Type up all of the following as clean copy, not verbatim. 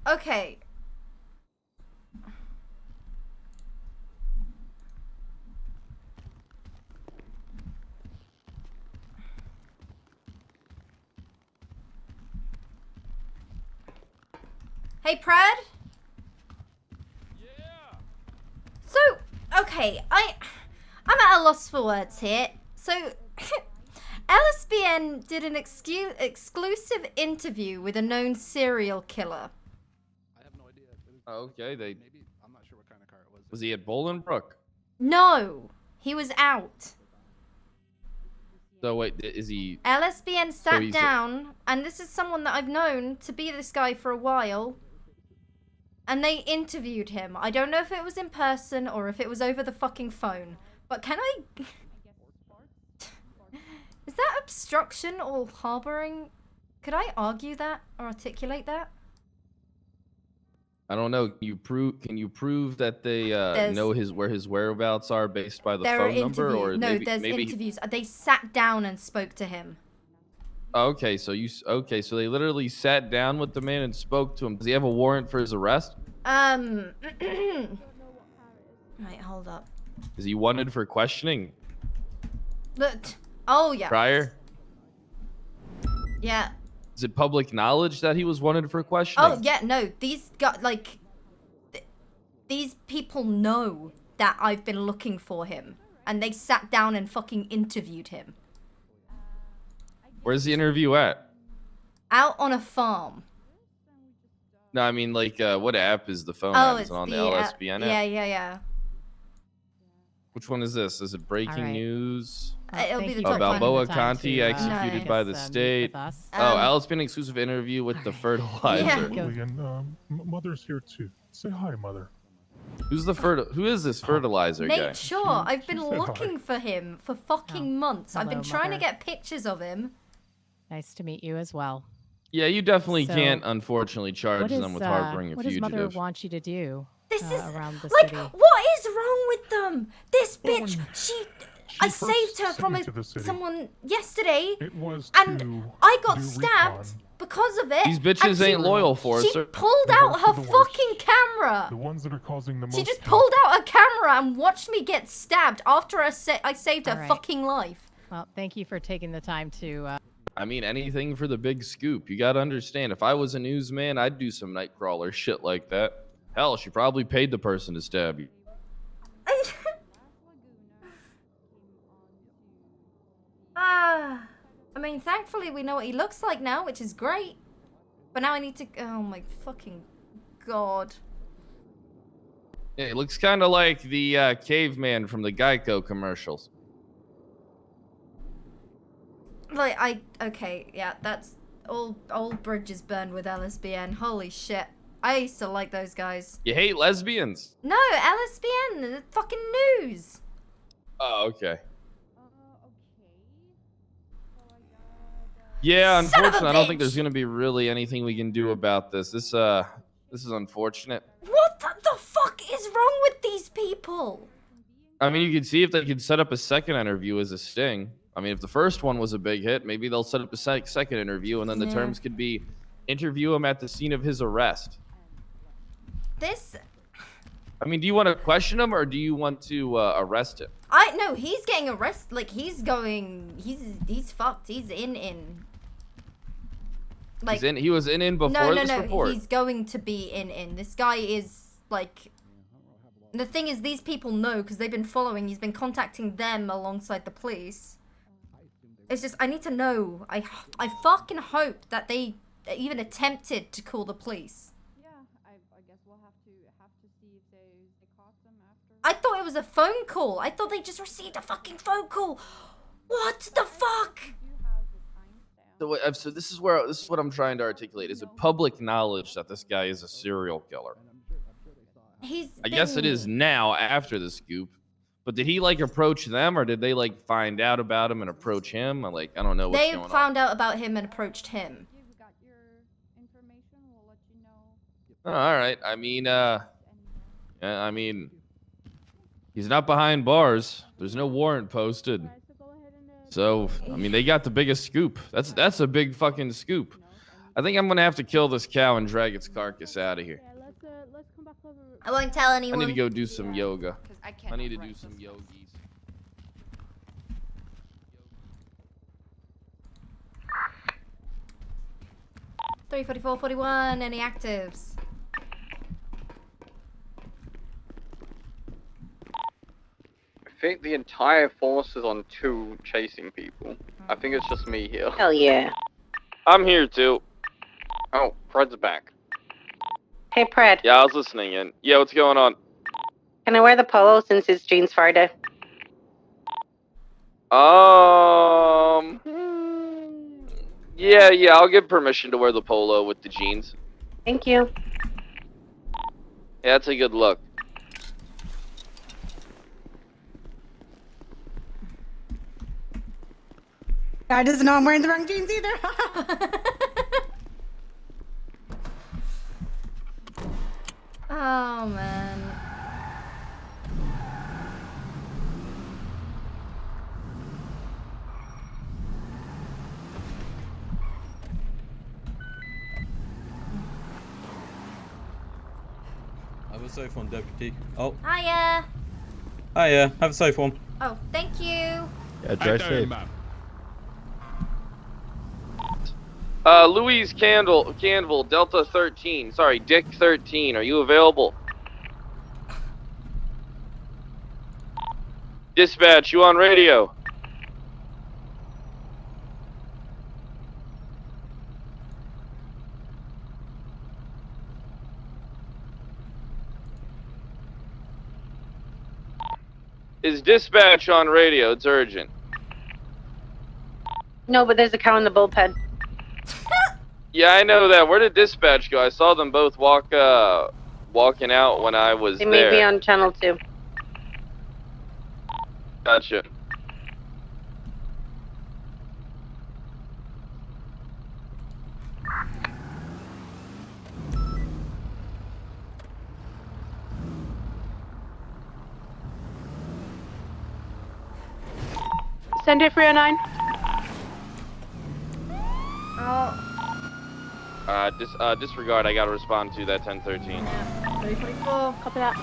Okay. Hey, Pred? Yeah. So, okay, I'm at a loss for words here. So, LSBN did an exclusive interview with a known serial killer. I have no idea. Okay, Maybe I'm not sure what kind of car it was. was he at Bolingbrook? No, he was out. So wait, is he? LSBN sat he's- down, and this is someone that I've known to be this guy for a while. And they interviewed him. I don't know if it was in person or if it was over the fucking phone. But can I... Is that obstruction or harboring? Could I argue that or articulate that? I don't know. Can you prove that they know where his whereabouts are based by the phone number, or no, maybe there's maybe interviews. They sat down and spoke to him. Okay, so so they literally sat down with the man and spoke to him. Does he have a warrant for his arrest? Right, hold up. Is he wanted for questioning? Look. Oh yeah. Prior? Yeah. Is it public knowledge that he was wanted for questioning? Oh yeah, no. These got like these people know that I've been looking for him, and they sat down and fucking interviewed him. Where's the interview at? Out on a farm. No, I mean like what app is the phone Oh, app? Is it's it on the the LSBN app? yeah. Which one is this? Is it breaking right. news? It'll be the Oh, top one. Balboa Conti executed No. by the state. Oh, LSBN exclusive interview with the fertilizer. Yeah. Absolutely, and Mother's here too. Say hi, Mother. Who is this fertilizer guy? Nate Shaw. I've been she said hi. looking for him for fucking months. I've been Hello, trying to Mother. get pictures of him. Nice to meet you as well. Yeah, you definitely So, can't, unfortunately, charge What is, them with harboring a what does Mother fugitive. want you to do This is around the like, city? what is wrong with them? This Well, bitch, when I first saved her sent from me to the city, someone yesterday, It was and to I got do stabbed recon. because of it. These and bitches she- ain't loyal for us. She sir. pulled The out worst her of the worst. fucking camera. The ones that are causing the most She just pain. pulled out a camera and watched me get stabbed after I saved her All right. fucking life. Well, thank you for taking the time to. I mean, anything for the big scoop. You gotta understand, if I was a newsman, I'd do some nightcrawler shit like that. Hell, she probably paid the person to stab you. I mean, thankfully we know what he looks like now, which is great. But now I need to. Oh my fucking god. Yeah, it looks kind of like the caveman from the Geico commercials. Like, okay, yeah, that's all bridges burned with LSBN. Holy shit. I used to like those guys. You hate lesbians? No, LSBN, the fucking news. Oh, okay. Yeah, Son of a unfortunately, I don't think bitch! there's gonna be really anything we can do about this. This is unfortunate. What the fuck is wrong with these people? I mean, you could see if they could set up a second interview as a sting. I mean, if the first one was a big hit, maybe they'll set up a second interview, and then the Yeah. terms could be interview him at the scene of his arrest. This, I mean, do you want to question him or do you want to arrest him? no, he's getting arrested. Like, he's fucked. He's in. Like, He was in before no, this report. he's going to be in. This guy is, like, the thing is, these people know because they've been following. He's been contacting them alongside the police. It's just, I need to know. I fucking hope that they even attempted to call the police. Yeah, I guess we'll have to see if they caught them after. I thought it was a phone call. I thought they just received a fucking phone call. What the fuck? Do have the timestamp. So this is what I'm trying to articulate. Is it public knowledge that this guy is a serial killer? I guess it is now after the scoop. But did he like approach them, or did they like find out about him and approach him? I don't know what's They going on. found out about him and approached him. We got your information. We'll let you know. Oh, all right. I mean, yeah, I mean, he's not behind bars. There's no warrant posted. So go ahead and So, I mean, they got the biggest scoop. That's a big fucking scoop. I think I'm gonna have to kill this cow and drag its carcass out of here. Yeah, let's come back over. I won't tell I anyone. need to go do some yoga. 'Cause I I cannot need to write do some this. yogis. 34441. Any actives? I think the entire force is on 2 chasing people. I think it's just me here. Hell yeah. I'm here too. Oh, Fred's back. Hey, Pred, Yeah, I was listening in. Yeah, what's going on? can I wear the polo since it's Jean's Friday? Yeah, I'll give permission to wear the polo with the jeans. Thank you. Yeah, that's a good look. I doesn't know I'm wearing the wrong jeans either. Oh man. Have a safe one, deputy. Oh, Hiya. hiya. Have a safe one. Oh, thank you. Yeah, drive safe. Louise Canville, Delta 13. Sorry, Dick 13. Are you available? Dispatch, you on radio? Is dispatch on radio? It's urgent. No, but there's a cow in the bullpen. Yeah, I know that. Where did dispatch go? I saw them both walking out when I was They there. may be on channel 2. Gotcha. Send it 309. Oh, Disregard. I gotta respond to that 1013. yeah. 344. Copy that.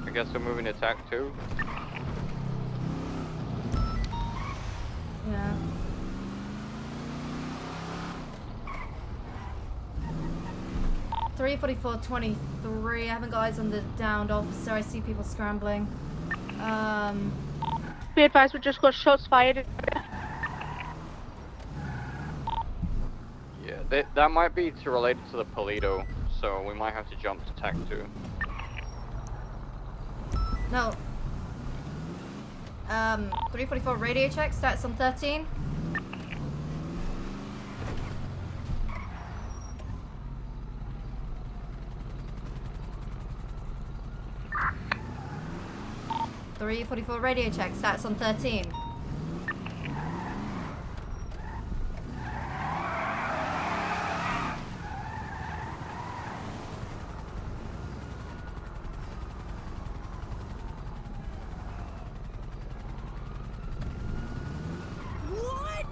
I guess we're moving to attack 2. Yeah. $344.23. I haven't got eyes on the downed officer. I see people scrambling. Be advised, we just got shots fired. Yeah, that might be related to the Polito, so we might have to jump to attack 2. No. 344 radio check. Stats on 13. .344 radio check. Stats on 13. What?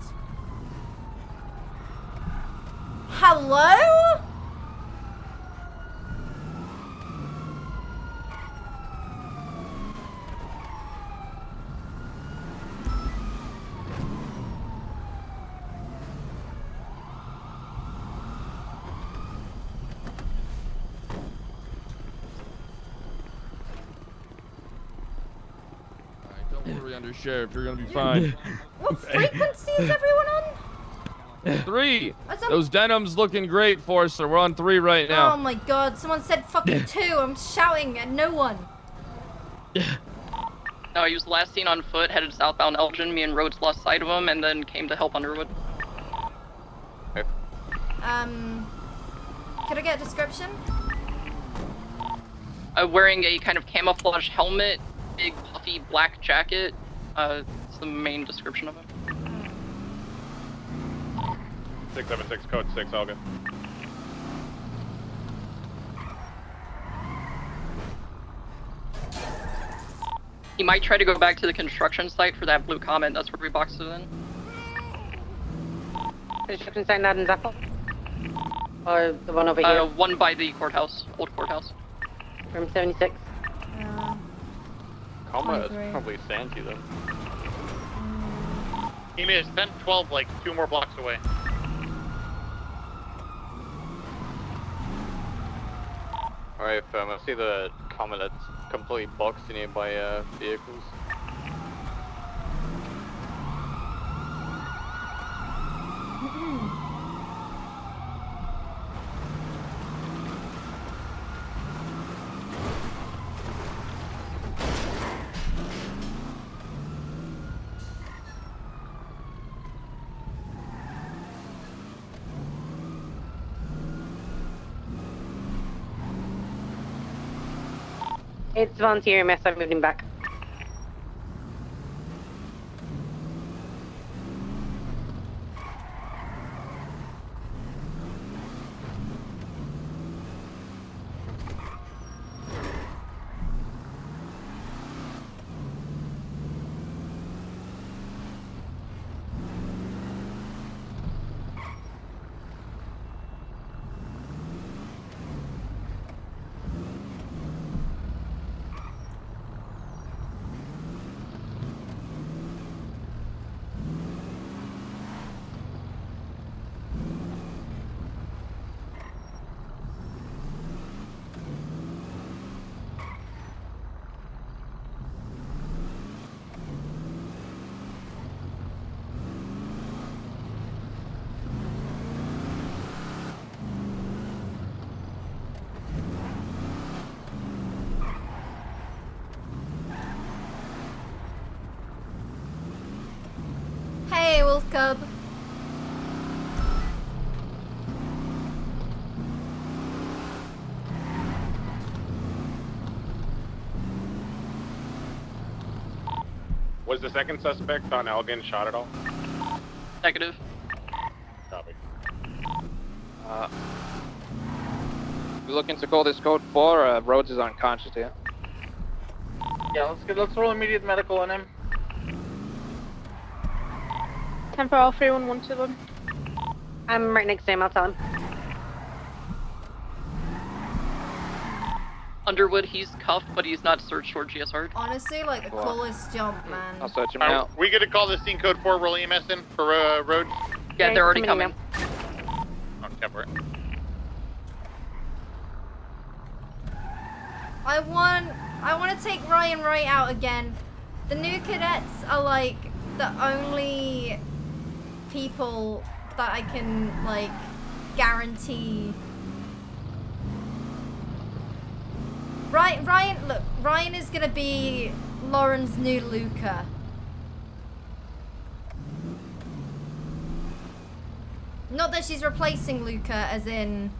Hello? Don't worry, Undersheriff. You're gonna be fine. What frequency is everyone on? 3. What's up? Those denims looking great, Forster. We're on 3 right now. Oh my god, someone said fucking 2. I'm shouting at no one. No, he was last seen on foot, headed southbound Elgin. Me and Rhodes lost sight of him and then came to help Underwood. Could I get a description? Wearing a kind of camouflage helmet, big puffy black jacket. It's the main description of him. 676 code 6, all good. He might try to go back to the construction site for that blue comment. That's where we boxed it in. Construction site not in Zapple? Or the one over here? One by the courthouse, old courthouse. Room 76. Comma is probably Santy then. He made it 10, 12, like 2 more blocks away. Alright, I see the comma that's completely boxed in here by vehicles. It's volunteer mess, I moved him back. Hey, Wolf Cub. Was the second suspect on Elgin shot at all? Negative. Copy. You looking to call this code 4? Rhodes is unconscious here. Yeah, let's roll immediate medical on him. 10 for all 3112. I'm right next to him, I'll tell him. Underwood, he's cuffed, but he's not searched or GSR'd. Honestly, like the coolest jump, man. I'll search him out. We gonna call this scene code 4, roll EMS in for Rhodes? Yeah, they're already coming. Oh, temporary. I want to take Ryan right out again. The new cadets are like the only people that I can like guarantee. Ryan, look, Ryan is gonna be Lauren's new Luca. Not that she's replacing Luca, as in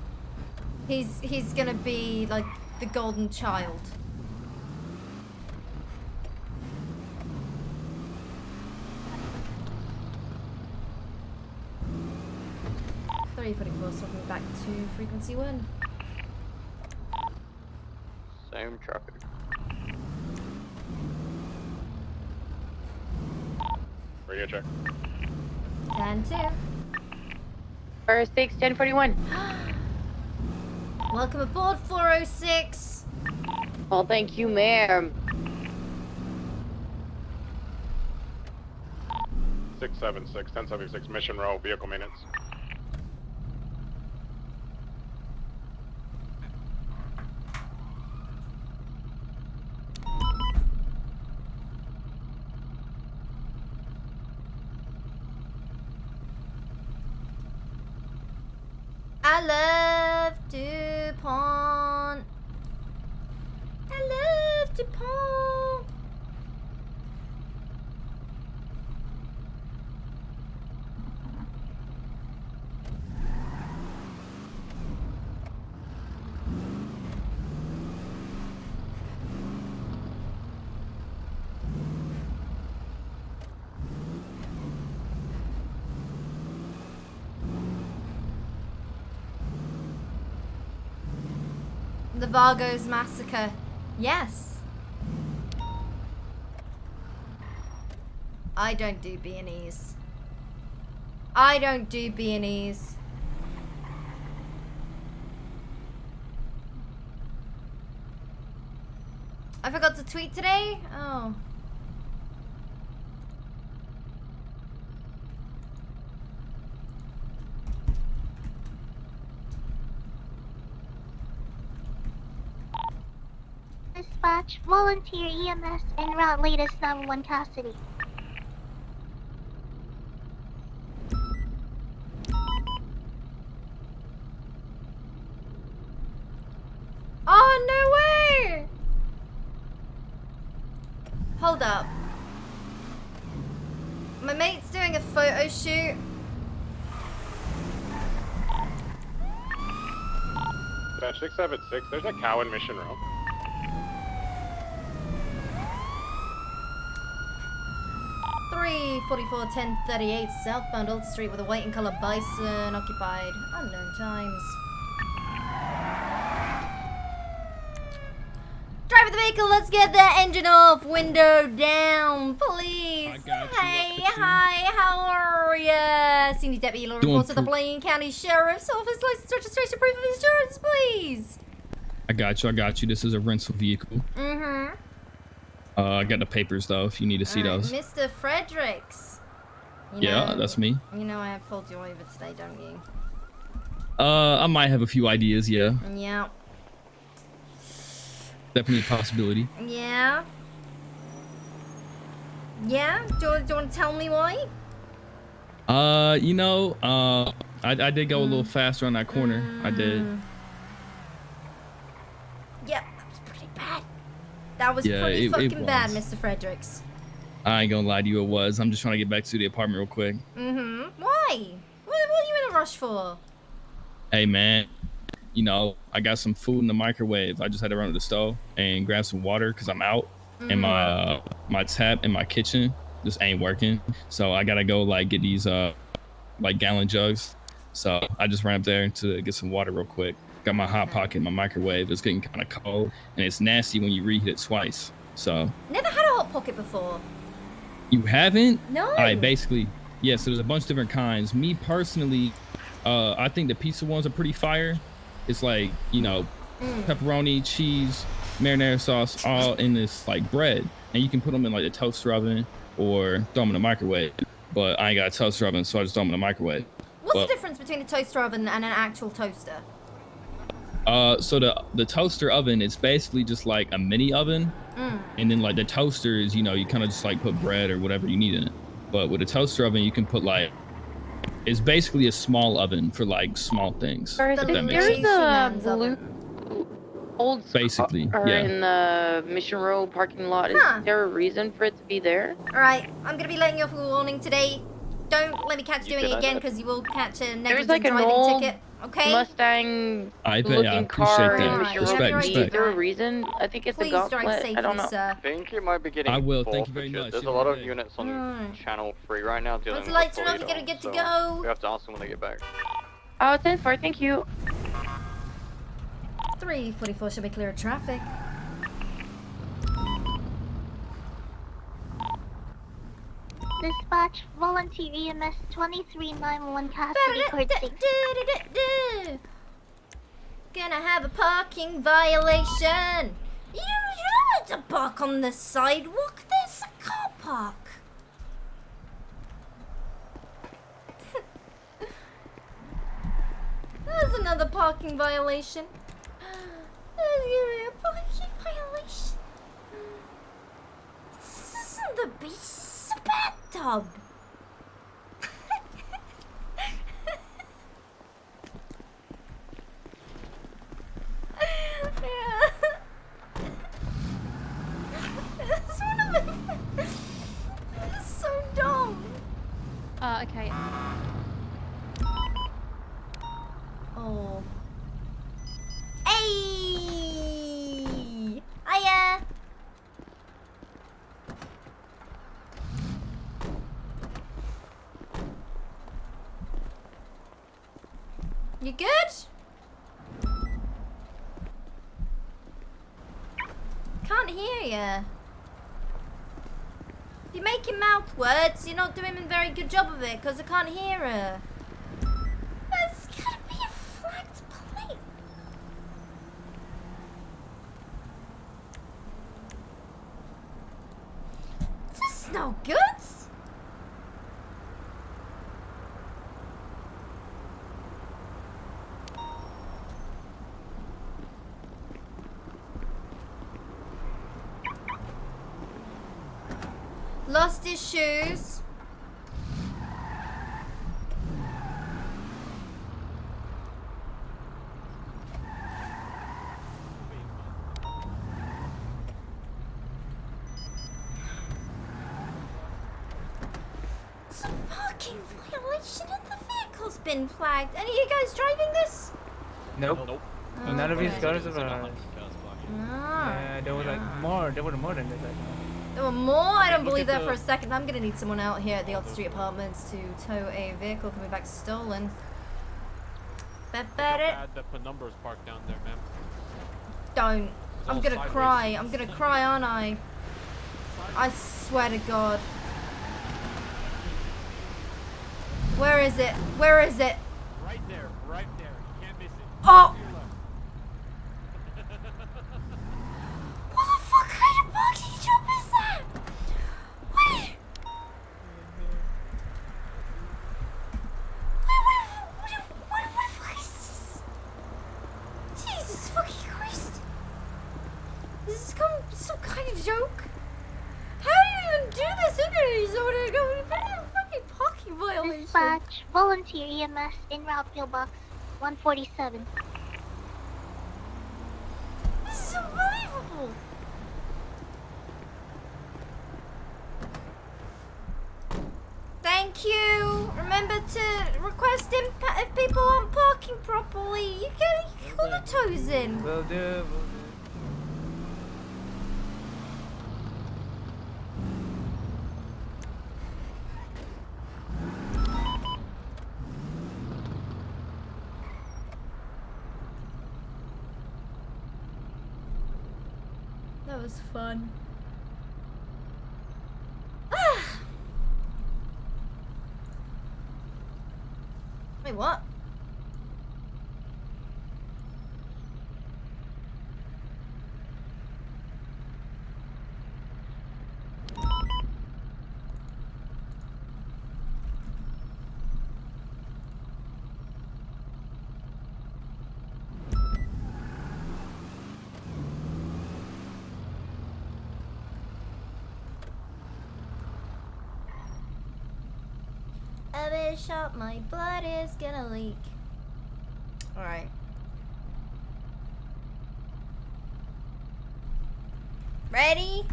he's gonna be like the golden child. Sorry, 44, switching back to frequency 1. Same traffic. Radio check. 10-2. First 6, 1041. Welcome aboard, 406. Well, thank you, ma'am. 676, 1076, mission row, vehicle maintenance. I love DuPont. I love DuPont. The Vargos massacre. Yes. I don't do B&Es. I don't do B&Es. I forgot to tweet today? Oh. Dispatch, volunteer EMS en route latest 911 custody. Oh, no way! Hold up. My mate's doing a photo shoot. Dash 676, there's a cow in Mission Row. Three 44-1038 southbound Alta Street with a white and color bison occupied. Unknown times. Driver the vehicle, let's get the engine off, window down, please. I got you. Hey, hi, how are ya? Senior Deputy Law Enforcement of the Blaine County Sheriff's Office, license, registration, proof of insurance, please. I got you. This is a rental vehicle. Mm-hmm. I got the papers though, if you need to see those. Mr. Fredericks. Yeah, that's me. You know I have pulled you over today, don't you? I might have a few ideas, yeah. Yeah. Definitely a possibility. Yeah. Yeah? Do you want to tell me why? I did go a little faster on that corner. I did. Yep, that was pretty bad. That was Yeah, pretty it fucking bad, was. Mr. Fredericks. I ain't gonna lie to you, it was. I'm just trying to get back to the apartment real quick. Mm-hmm. Why? What are you in a rush for? Hey, man. You know, I got some food in the microwave. I just had to run to the stove and grab some water because I'm out. And my tap in my kitchen just ain't working. So I gotta go like get these like gallon jugs. So I just ran up there to get some water real quick. Got my hot pocket in my microwave. It's getting kind of cold and it's nasty when you reheat it twice. So Never had a hot pocket before. you haven't? No. Basically, yeah, so there's a bunch of different kinds. Me personally, I think the pizza ones are pretty fire. It's like, you know, pepperoni, cheese, marinara sauce, all in this like bread. And you can put them in like the toaster oven or throw them in the microwave. But I ain't got a toaster oven, so I just throw them in the microwave. What's the difference between a toaster oven and an actual toaster? So the toaster oven is basically just like a mini oven. And then like the toaster is, you know, you kind of just like put bread or whatever you need in it. But with a toaster oven, you can put like, it's basically a small oven for like small things. Or is if that makes there sense. the blue old Basically, or yeah. in the Mission Row parking lot? Huh. Is there a reason for it to be there? Alright, I'm gonna be letting you off with a warning today. Don't let me catch you doing it good again at it. because you will catch a There's negligent like an driving old ticket. Okay? Mustang I looking appreciate car that. in Mission Respect, Row. respect. Is there a reason? I think it's Please a drive gauntlet. safely, I don't know. sir. I think it might be getting I will. Thank you very forfeited. much. There's a Have a lot good of day. units on Channel 3 right now dealing Once with the lights are off, Toledo, you're good to so go. we have to ask them when they get back. Oh, 10-4, thank you. 344 should be clear of traffic. Dispatch, volunteer EMS 2391 custody code 6. Gonna have a parking violation. You don't have to park on the sidewalk. There's a car park. There's another parking violation. There's gonna be a parking violation. This isn't the beach. This is a bathtub. Yeah. It's one of my. It's so dumb. Okay. Oh. Hey! Hiya! You good? Can't hear ya. you're making mouth words, you're not doing a very good job of it because I can't hear her. There's gotta be a flagged plate. This is no good. Lost his shoes. It's a parking violation and the vehicle's been flagged. Any of you guys driving this? Nope. Nope. Oh, None of these okay. cars are. Ah. There were like more. There were more than this. There were more? I don't believe that for a second. I'm gonna need someone out here at the Old Street Apartments to tow a vehicle coming back stolen. The penumbra's parked down there, ma'am. Don't. I'm gonna cry. I'm gonna cry, aren't I? I swear to God. Where is it? Where is it? Right there, right there. You can't miss it. Oh! What the fuck kind of parking job is that? Wait. What the fuck is this? Jesus fucking Christ. This is some kind of joke? How do you even do this anyway? So when I go in fucking parking violation. Dispatch, volunteer EMS, en route pillbox 147. This is unbelievable. Thank you. Remember to request impact if people aren't parking properly. You can call the toes in. Will do. That was fun. Ah. Wait, what? A bit shot, my blood is gonna leak. Alright. Ready?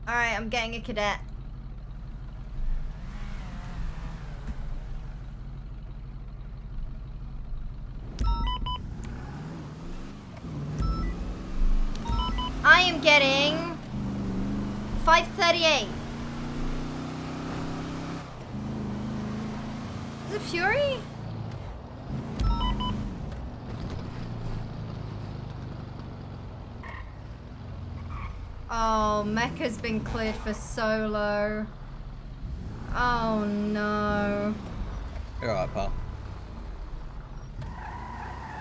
Alright, I'm getting a cadet. I am getting 538. Is it Fury? Oh, Mecca's been cleared for solo. Oh no. You're alright, pal.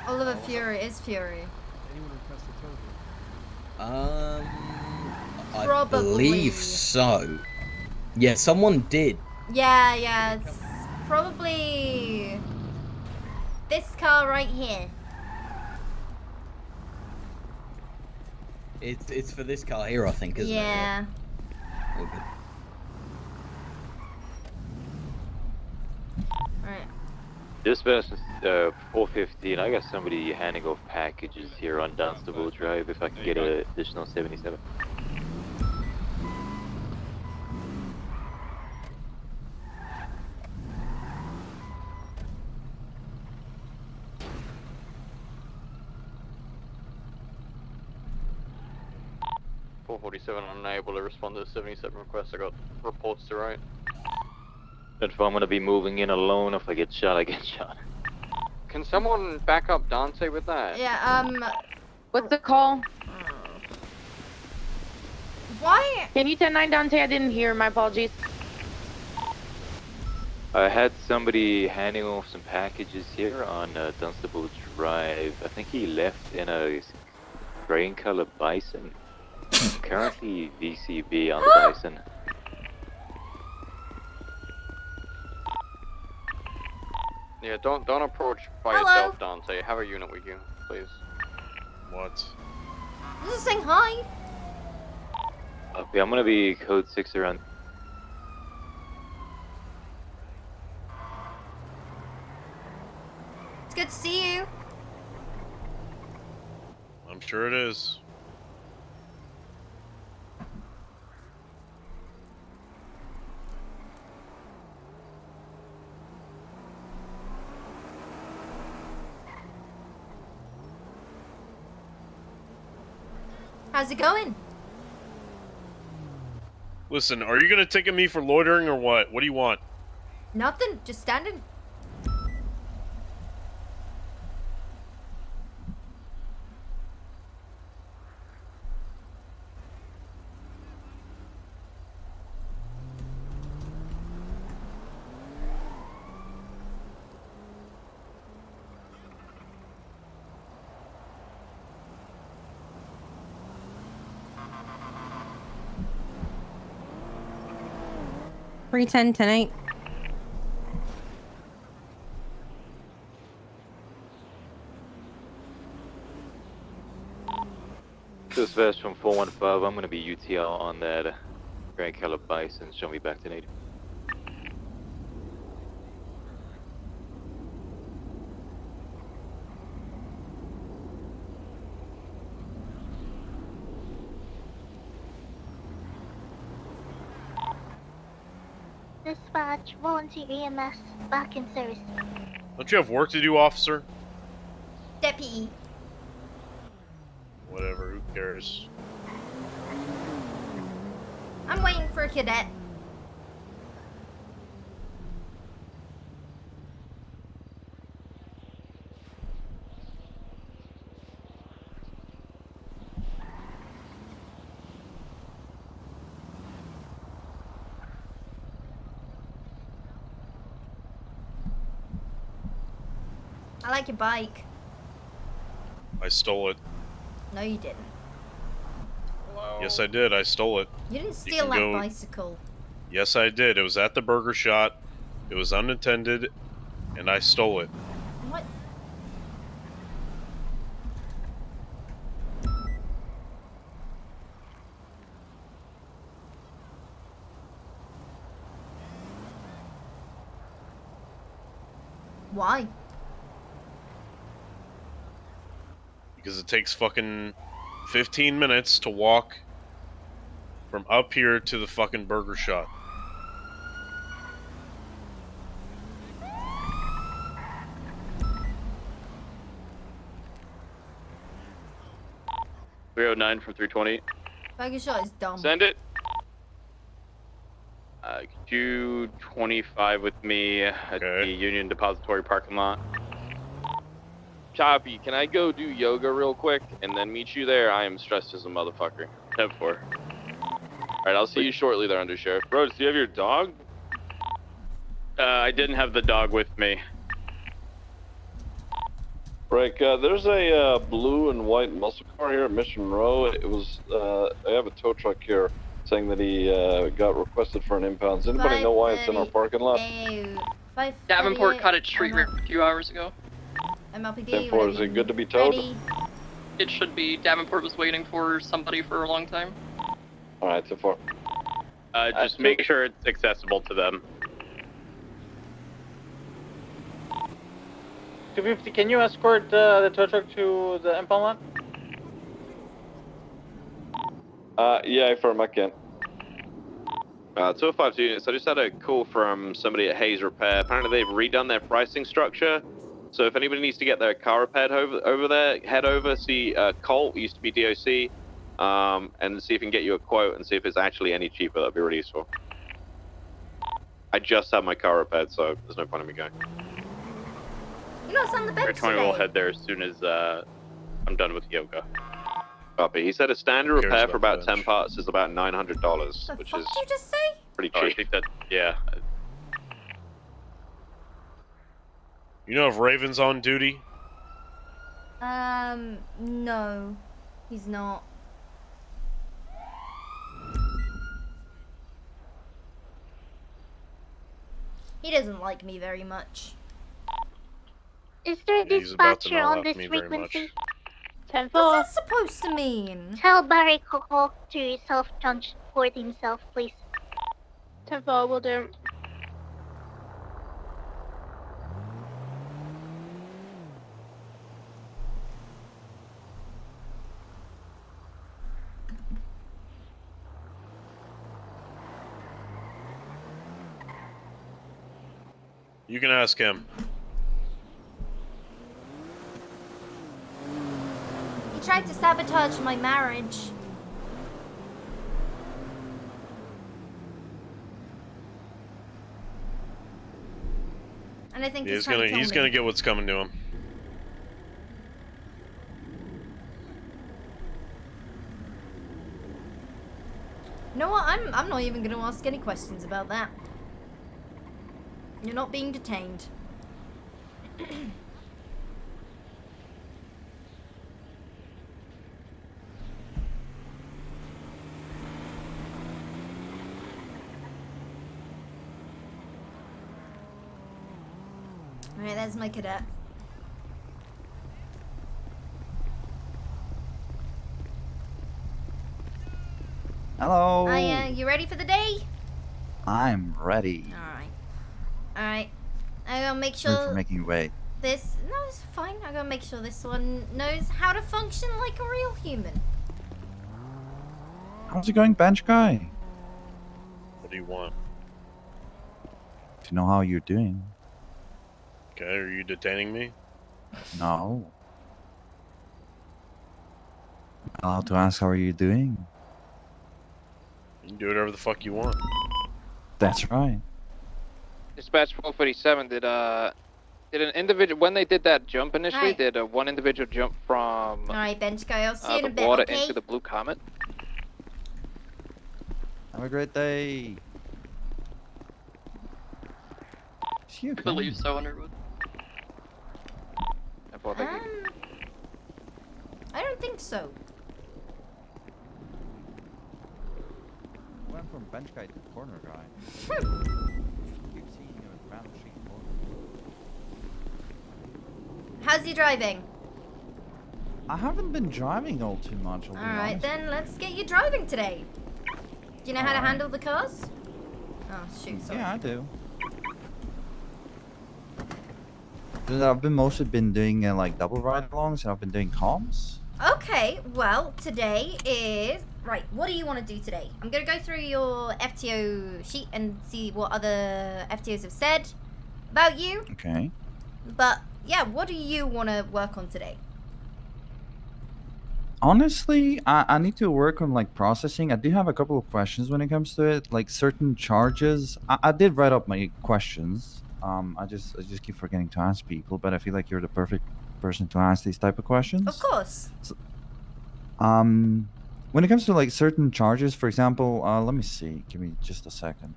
Oliver Fury is Fury. I Probably. believe so. Yeah, someone did. Yeah, it's probably this car right here. It's for this car here, I think, isn't it? Yeah. Okay. Alright. Dispatch 415. I got somebody handing off packages here on Dunstable Drive. If I can get an additional 77. Unable to respond to the 77 request. I got reports to write. If I'm gonna be moving in alone, if I get shot, I get shot. Can someone back up Dante with that? Yeah, What's the call? Why? Can you 10-9 Dante? I didn't hear. My apologies. I had somebody handing off some packages here on Dunstable Drive. I think he left in a green color Bison. Currently VCB on the Bison. Yeah, don't approach by Hello? yourself, Dante. Have a unit with you, please. What? Just saying hi. Okay, I'm gonna be code 6 around. It's good to see you. I'm sure it is. How's it going? Listen, are you gonna ticket me for loitering or what? What do you want? Nothing. Just standing. $310 tonight. Dispatch from 415, I'm gonna be UTL on that Grand Color Bison. Show me back to Native. Dispatch, volunteer EMS, back in service. Don't you have work to do, officer? Deputy. Whatever, who cares? I'm waiting for a cadet. I like your bike. I stole it. No, you didn't. Yes, I did. I stole it. You didn't You steal can that go- bicycle. Yes, I did. It was at the burger shot. It was unattended, and I stole it. What? Why? Because it takes fucking 15 minutes to walk from up here to the fucking burger shot. .309 from 320. Burger shot is dumb. Send it. Could you 25 with me at the Union Depository parking lot? Choppy, can I go do yoga real quick and then meet you there? I am stressed as a motherfucker. 10-4. Alright, I'll see you shortly there, Under Sheriff. Rhodes, do you have your dog? I didn't have the dog with me. Right, there's a blue and white muscle car here at Mission Row. It was, I have a tow truck here saying that he got requested for an impound. Does anybody know why it's in our parking lot? Davenport caught it street rape a few hours ago. MLPD, 10-4, is it good to be towed? ready? It should be. Davenport was waiting for somebody for a long time. Alright, 10-4. Just make sure it's accessible to them. 250, can you escort the tow truck to the impound lot? Yeah, affirm, I can. 205 units, I just had a call from somebody at Hayes Repair. Apparently they've redone their pricing structure. So if anybody needs to get their car repaired over there, head over, see Colt, used to be DOC, and see if we can get you a quote and see if it's actually any cheaper. That'd be really useful. I just had my car repaired, so there's no point in me going. You know, it's on the bench 20 today. will head there as soon as I'm done with yoga. Copy. He said a standard repair for about 10 parts is about $900, which is What did you just say? pretty cheap. I think that, yeah. You know if Raven's on duty? No. He's not. He doesn't like me very much. Is there a He's about to dispatcher not on like this me very much. frequency? 10-4. What's that supposed to mean? Tell Barry Coco to self-transport himself, please. 10-4 will do. You can ask him. He tried to sabotage my marriage. And I think He's trying to kill he's me. gonna get what's coming to him. You know what? I'm not even gonna ask any questions about that. You're not being detained. Alright, there's my cadet. Hello. Hiya, you ready for the day? I'm ready. Alright. Alright. I'm gonna make Sorry for sure making you wait. this... No, it's fine. I'm gonna make sure this one knows how to function like a real human. How's it going, bench guy? What do you want? To know how you're doing. Okay, are you detaining me? No. I'm allowed to ask how are you doing? You can do whatever the fuck you want. That's right. Dispatch 447, did an individual, when they did that jump initially, Hi. did one individual jump from Alright, bench guy, I'll see you in the a bit, water okay? into the Blue Comet? Have a great day. Is he I okay? believe so, Underwood. I don't think so. Went from bench guy to corner guy. Keep seeing you at random street corner. How's he driving? I haven't been driving all too much. Alright, then let's get you driving today. Do you know how to Alright. handle the cars? Oh, shoot, sorry. Yeah, I do. I've mostly been doing like double ride-alongs, and I've been doing comms. Okay, well, today is... Right, what do you want to do today? I'm going to go through your FTO sheet and see what other FTOs have said about you. Okay. But, yeah, what do you want to work on today? Honestly, I need to work on like processing. I do have a couple of questions when it comes to it, like certain charges. I did write up my questions. I just keep forgetting to ask people, but I feel like you're the perfect person to ask these type of questions. Of course. So, when it comes to like certain charges, for example, let me see. Give me just a second.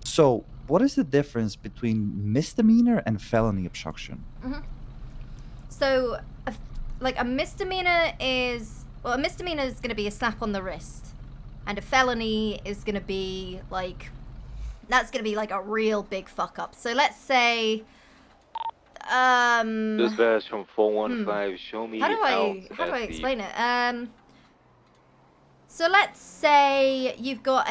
So, what is the difference between misdemeanor and felony obstruction? So, like a misdemeanor is... Well, a misdemeanor is going to be a slap on the wrist. And a felony is going to be like... That's going to be like a real big fuck up. So let's say... Dispatch from 415, show me How do I explain it? So let's say you've got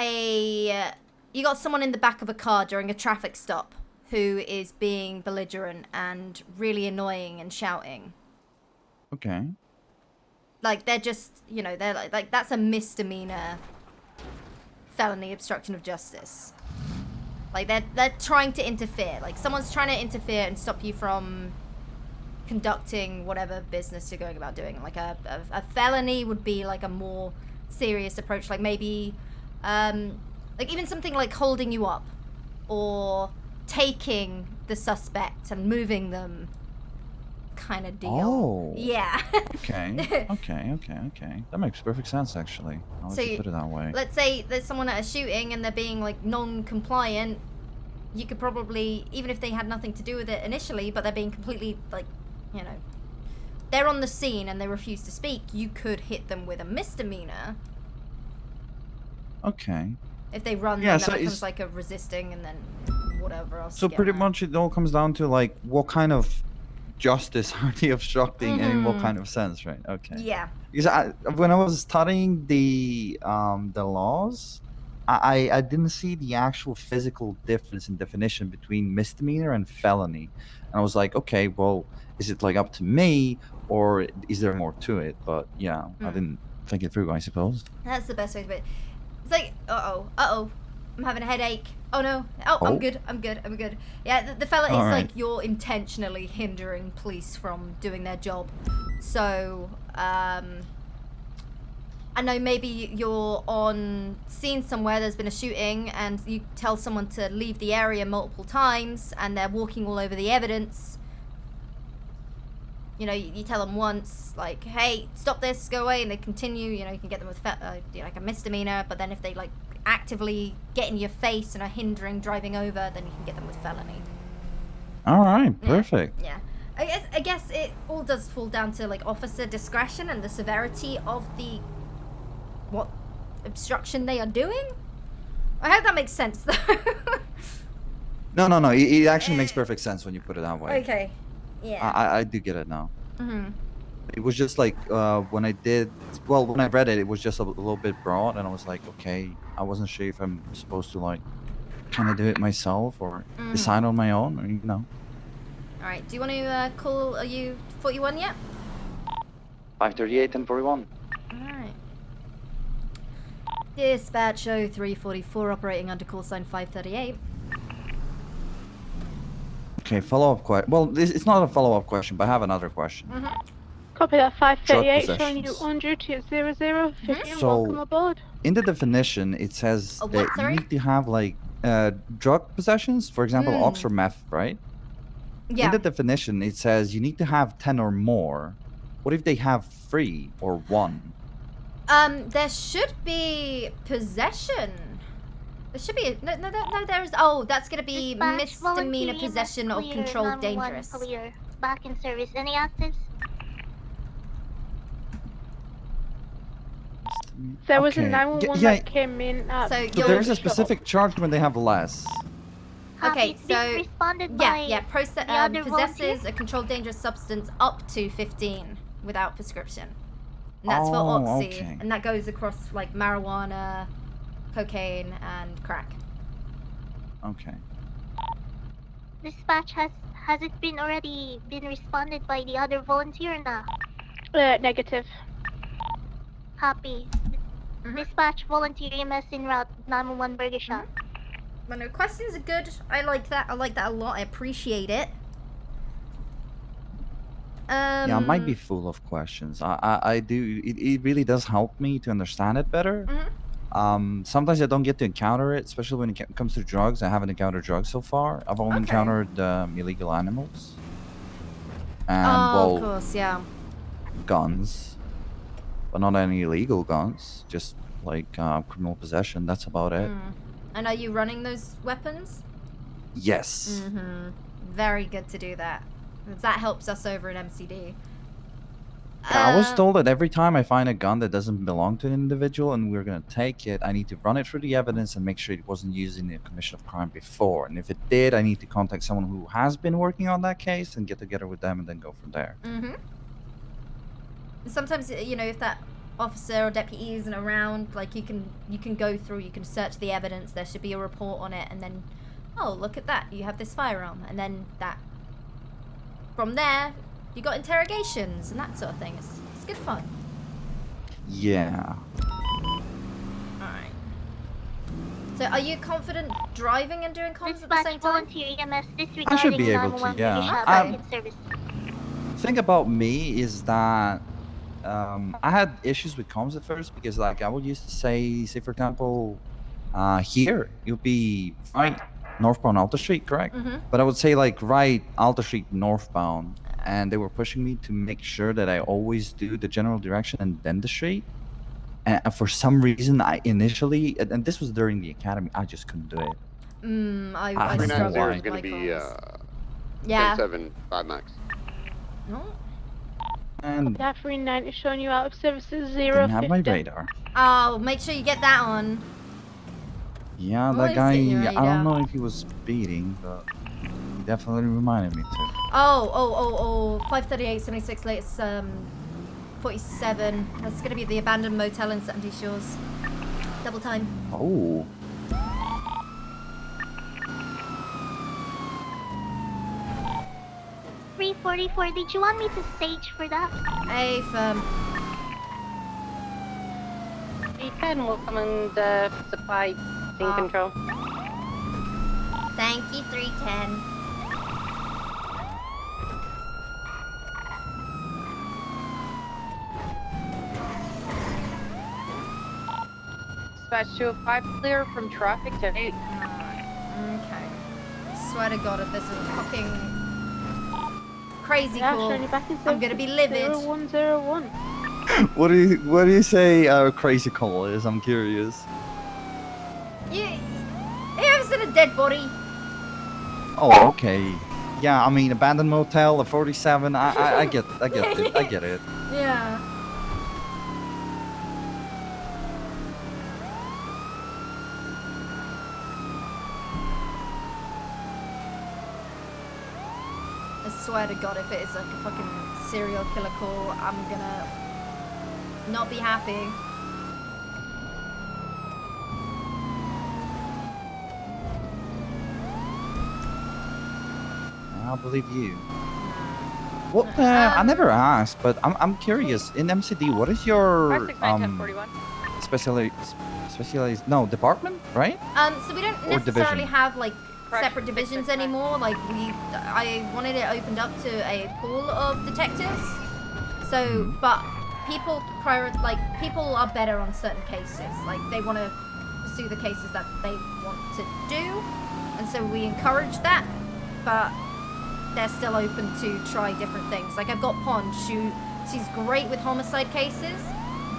someone in the back of a car during a traffic stop who is being belligerent and really annoying and shouting. Okay. Like they're just, they're like that's a misdemeanor felony obstruction of justice. Like they're trying to interfere. Like someone's trying to interfere and stop you from conducting whatever business you're going about doing. Like a felony would be like a more serious approach. Like maybe Like even something like holding you up or taking the suspect and moving them kind of deal. Oh. Yeah. Okay. That makes perfect sense, actually. I'll So just put it that way. let's say there's someone at a shooting and they're being like non-compliant. You could probably, even if they had nothing to do with it initially, but they're being completely like, you know, they're on the scene and they refuse to speak, you could hit them with a misdemeanor. Okay. If they run, Yeah, then so that becomes it's- like a resisting and then whatever else. So you get pretty there. much it all comes down to like what kind of justice are they obstructing and in what kind of sense, right? Okay. Yeah. Because when I was studying the laws, I didn't see the actual physical difference in definition between misdemeanor and felony, and I was like, okay, well, is it like up to me or is there more to it? But yeah, I didn't think it through, I suppose. That's the best way to put it. It's like, uh-oh, I'm having a headache. Oh no, I'm Oh. good. Yeah, the fella is All right. like, you're intentionally hindering police from doing their job. So, I know maybe you're on scene somewhere, there's been a shooting, and you tell someone to leave the area multiple times, and they're walking all over the evidence. You know, you tell them once, like, hey, stop this, go away, and they continue. You know, you can get them with like a misdemeanor, but then if they like actively get in your face and are hindering driving over, then you can get them with felony. All right, perfect. Yeah. I guess it all does fall down to like officer discretion and the severity of the what obstruction they are doing. I hope that makes sense though. No. It actually makes perfect sense when you put it that way. Okay. Yeah. I do get it now. Mhm. It was just like when I read it, it was just a little bit broad, and I was like, okay, I wasn't sure if I'm supposed to like kind of do it myself or decide on my own, or, you know. All right. Do you want to call? Are you 41 yet? 538 and 41. All right. Dispatch 0344 operating under call sign 538. Okay, follow-up question. Well, it's not a follow-up question, but I have another question. Copy that 538, Drug showing you possessions. on duty at 0050. So- Welcome aboard. In the definition, it says A what, that you sorry? need to have like drug possessions, for example, ox or meth, right? Yeah. In the definition, it says you need to have 10 or more. What if they have 3 or 1? There should be possession. There should be no. There's that's gonna be Dispatch, misdemeanor volunteer possession EMS of clear, controlled 911 dangerous. Clear. Back in service. Any actives? There was a Okay. 911 Yeah. that came in at So So there's a specific charge when they have less. Okay, It's being so responded by yeah, the other possesses volunteer? a controlled dangerous substance up to 15 without prescription. And that's for Oh, oxy, okay. and that goes across like marijuana, cocaine, and crack. Okay. Dispatch, has it been already been responded by the other volunteer now? Negative. Copy. Dispatch, volunteer EMS in route 911 Burger Shop. Well, no, questions are good. I like that. I like that a lot. I appreciate it. Yeah, I might be full of questions. I do. It really does help me to understand it better. Sometimes I don't get to encounter it, especially when it comes to drugs. I haven't encountered drugs so far. I've only encountered illegal animals. And, well, of course, yeah. guns. But not any illegal guns. Just, like, criminal possession. That's about it. And are you running those weapons? Yes. Very good to do that. 'Cause that helps us over in MCD. I was told that every time I find a gun that doesn't belong to an individual and we're going to take it, I need to run it through the evidence and make sure it wasn't used in the commission of crime before. And if it did, I need to contact someone who has been working on that case and get together with them and then go from there. Sometimes, you know, if that officer or deputy isn't around, like you can go through, you can search the evidence, there should be a report on it, and then, oh, look at that, you have this firearm, and then that, from there, you got interrogations and that sort of thing. It's good fun. Yeah. Alright. So are you confident driving and doing comms at the same time? Volunteer EMS I disregarding should be able 911 to, yeah. Burger Shop. I'm- Back in service. The thing about me is that I had issues with comms at first because, like, I would used to say for example, Here, you'll be right northbound Alta Street, correct? Mhm. But I would say like right Alta Street northbound, and they were pushing me to make sure that I always do the general direction and then the street. And for some reason, I initially, and this was during the academy, I just couldn't do it. I I don't know struggle why. with is going to be yeah. 10-7 5 max. No. And That 39 is showing you out of services didn't have my 050. radar. Oh, make sure you get that on. Yeah, Always that guy, getting your I radar. don't know if he was speeding, but he definitely reminded me to. Oh, 538.76 latest 47. That's gonna be the abandoned motel in Sandy Shores. Double time. Oh. $344. Did you want me to stage for that? Hey, firm. 310 will come and supply scene control. Thank you, 310. Dispatch 205 clear from traffic to 8. Okay. Swear to God, if this is a fucking crazy Yeah, call, showing you back in I'm gonna be livid. 0101. What do you say our crazy call is? I'm curious. You ever seen a dead body? Oh, okay. Yeah, I mean, abandoned motel, a 47. I get it. I get it. Yeah. I swear to God, if it is like a fucking serial killer call, I'm gonna not be happy. I believe you. What? I never asked, but I'm curious. In MCD, what is your specialized department, right? So we don't Or necessarily division? have like separate divisions anymore. Like I wanted it opened up to a pool of detectives. So, but people people are better on certain cases. Like they want to pursue the cases that they want to do, and so we encourage that. But they're still open to try different things. Like I've got Pond. She's great with homicide cases,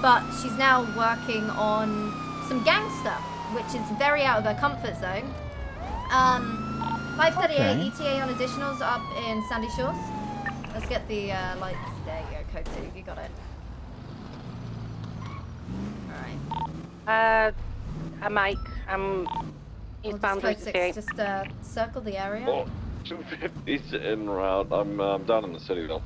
but she's now working on some gang stuff, which is very out of her comfort zone. 538 Okay. ETA on additionals up in Sandy Shores. Let's get the lights. There you go, code 2. You got it. Alright. Mike, I'm eastbound Code 6. 68. Just circle the area. Oh, 250's en route. I'm down in the city though.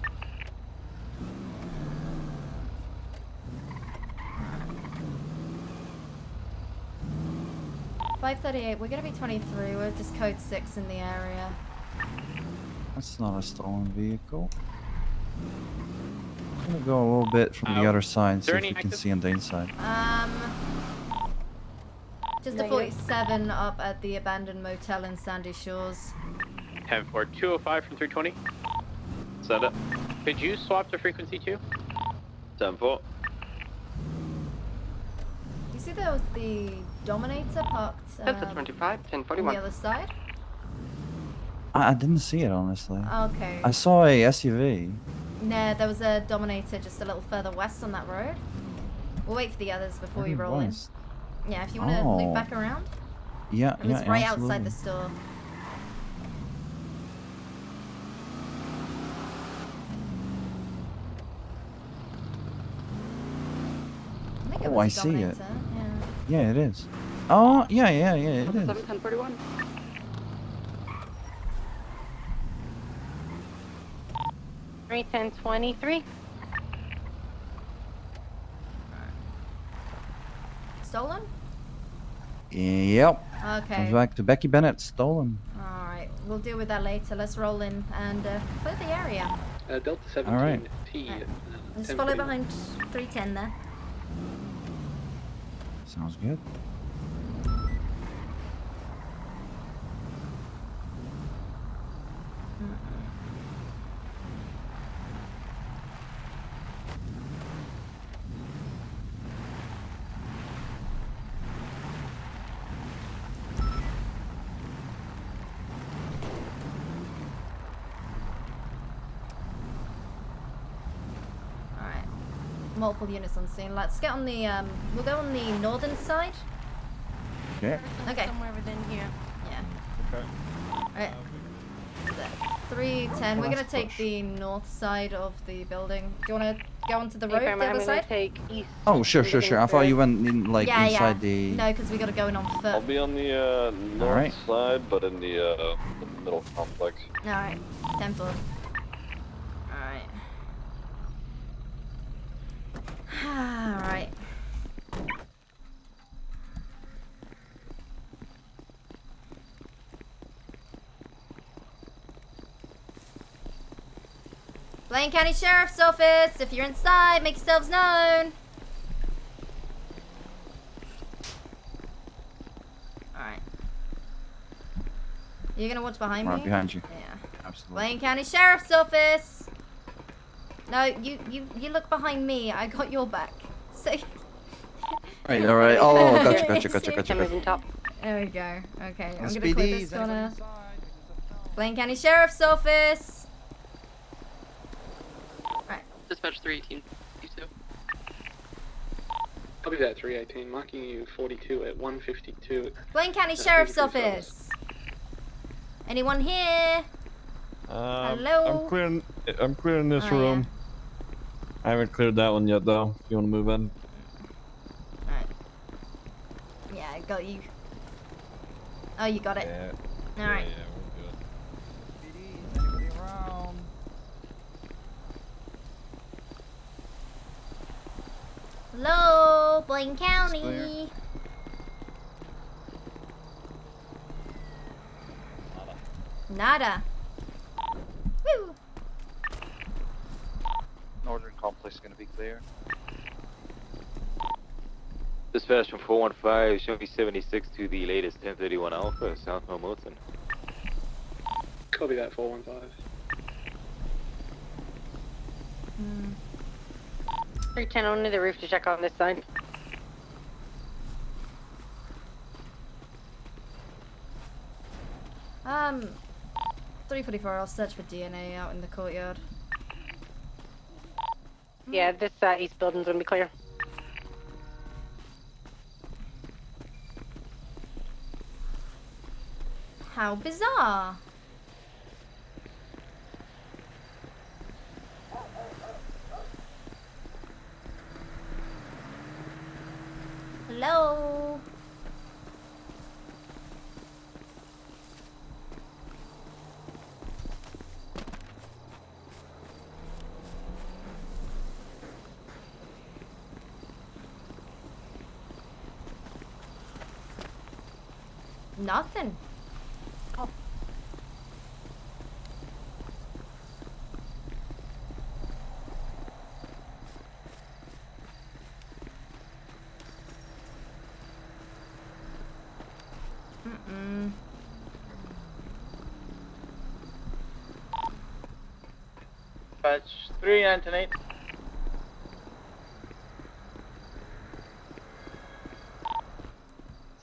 .538. We're gonna be 23. We're just code 6 in the area. That's not a stolen vehicle. I'm gonna go a little bit from the other side and see if we can see on the inside. Just a 47 up at the abandoned motel in Sandy Shores. 10-4, 205 from 320. Send it. Could you swap the frequency too? 10-4. You see there was the Dominator parked 10-25, on 10-41. the other side? I didn't see it honestly. Okay. I saw a SUV. No, there was a Dominator just a little further west on that road. We'll wait for the others before we roll in. West. Yeah, if you want to Oh. loop back around. Yeah, It was yeah, right absolutely. outside the store. I think it Oh, was I a see it. Dominator, Yeah, it is. Oh, yeah, it is. 1041. Three 1023. Stolen? Yep. Okay. Comes back to Becky Bennett, stolen. Alright, we'll deal with that later. Let's roll in and clear the area. Delta 17T. Alright. Just follow behind 310 there. Sounds good. multiple units on scene. Let's get on the, we'll go on the northern side. Okay. Okay. Somewhere within here. Yeah. Okay. Alright. 310. We're gonna take the north side of the building. Do you wanna go onto the road, the other side? Take east. Oh, sure. I thought you went in like yeah, inside yeah. the. No, because we gotta go in on foot. I'll be on the north Alright. side, but in the middle complex. Alright. 10-4. Alright. Alright. Blaine County Sheriff's Office, if you're inside, make yourselves known. Alright. You're gonna watch behind me? Right behind you. Yeah. Absolutely. Blaine County Sheriff's Office. No, you look behind me. I got your back. So. Right. All right. Oh, gotcha. There we go. Okay, I'm gonna SPDs, clear this corner. Blaine County Sheriff's Office. Right. Dispatch 318. You too. I'll be that 318, marking you 42 at 152. Blaine County Sheriff's Office. Anyone here? Hello? I'm clearing this room. I haven't cleared that one yet, though. If you want to move in. Alright. Yeah, I got you. Oh, you got it. Yeah. Alright. Yeah, we're good. Hello, Blaine County. Nada. Woo. Northern complex is going to be clear. Dispatch from 415, show me 76 to the latest 1031 Alpha, South Milton. Copy that 415. 310 only the roof to check on this side. Um, 344, I'll search for DNA out in the courtyard. Yeah, this east building's gonna be clear. How bizarre. Hello. Nothing. Oh. Mm-mm. Dispatch 398.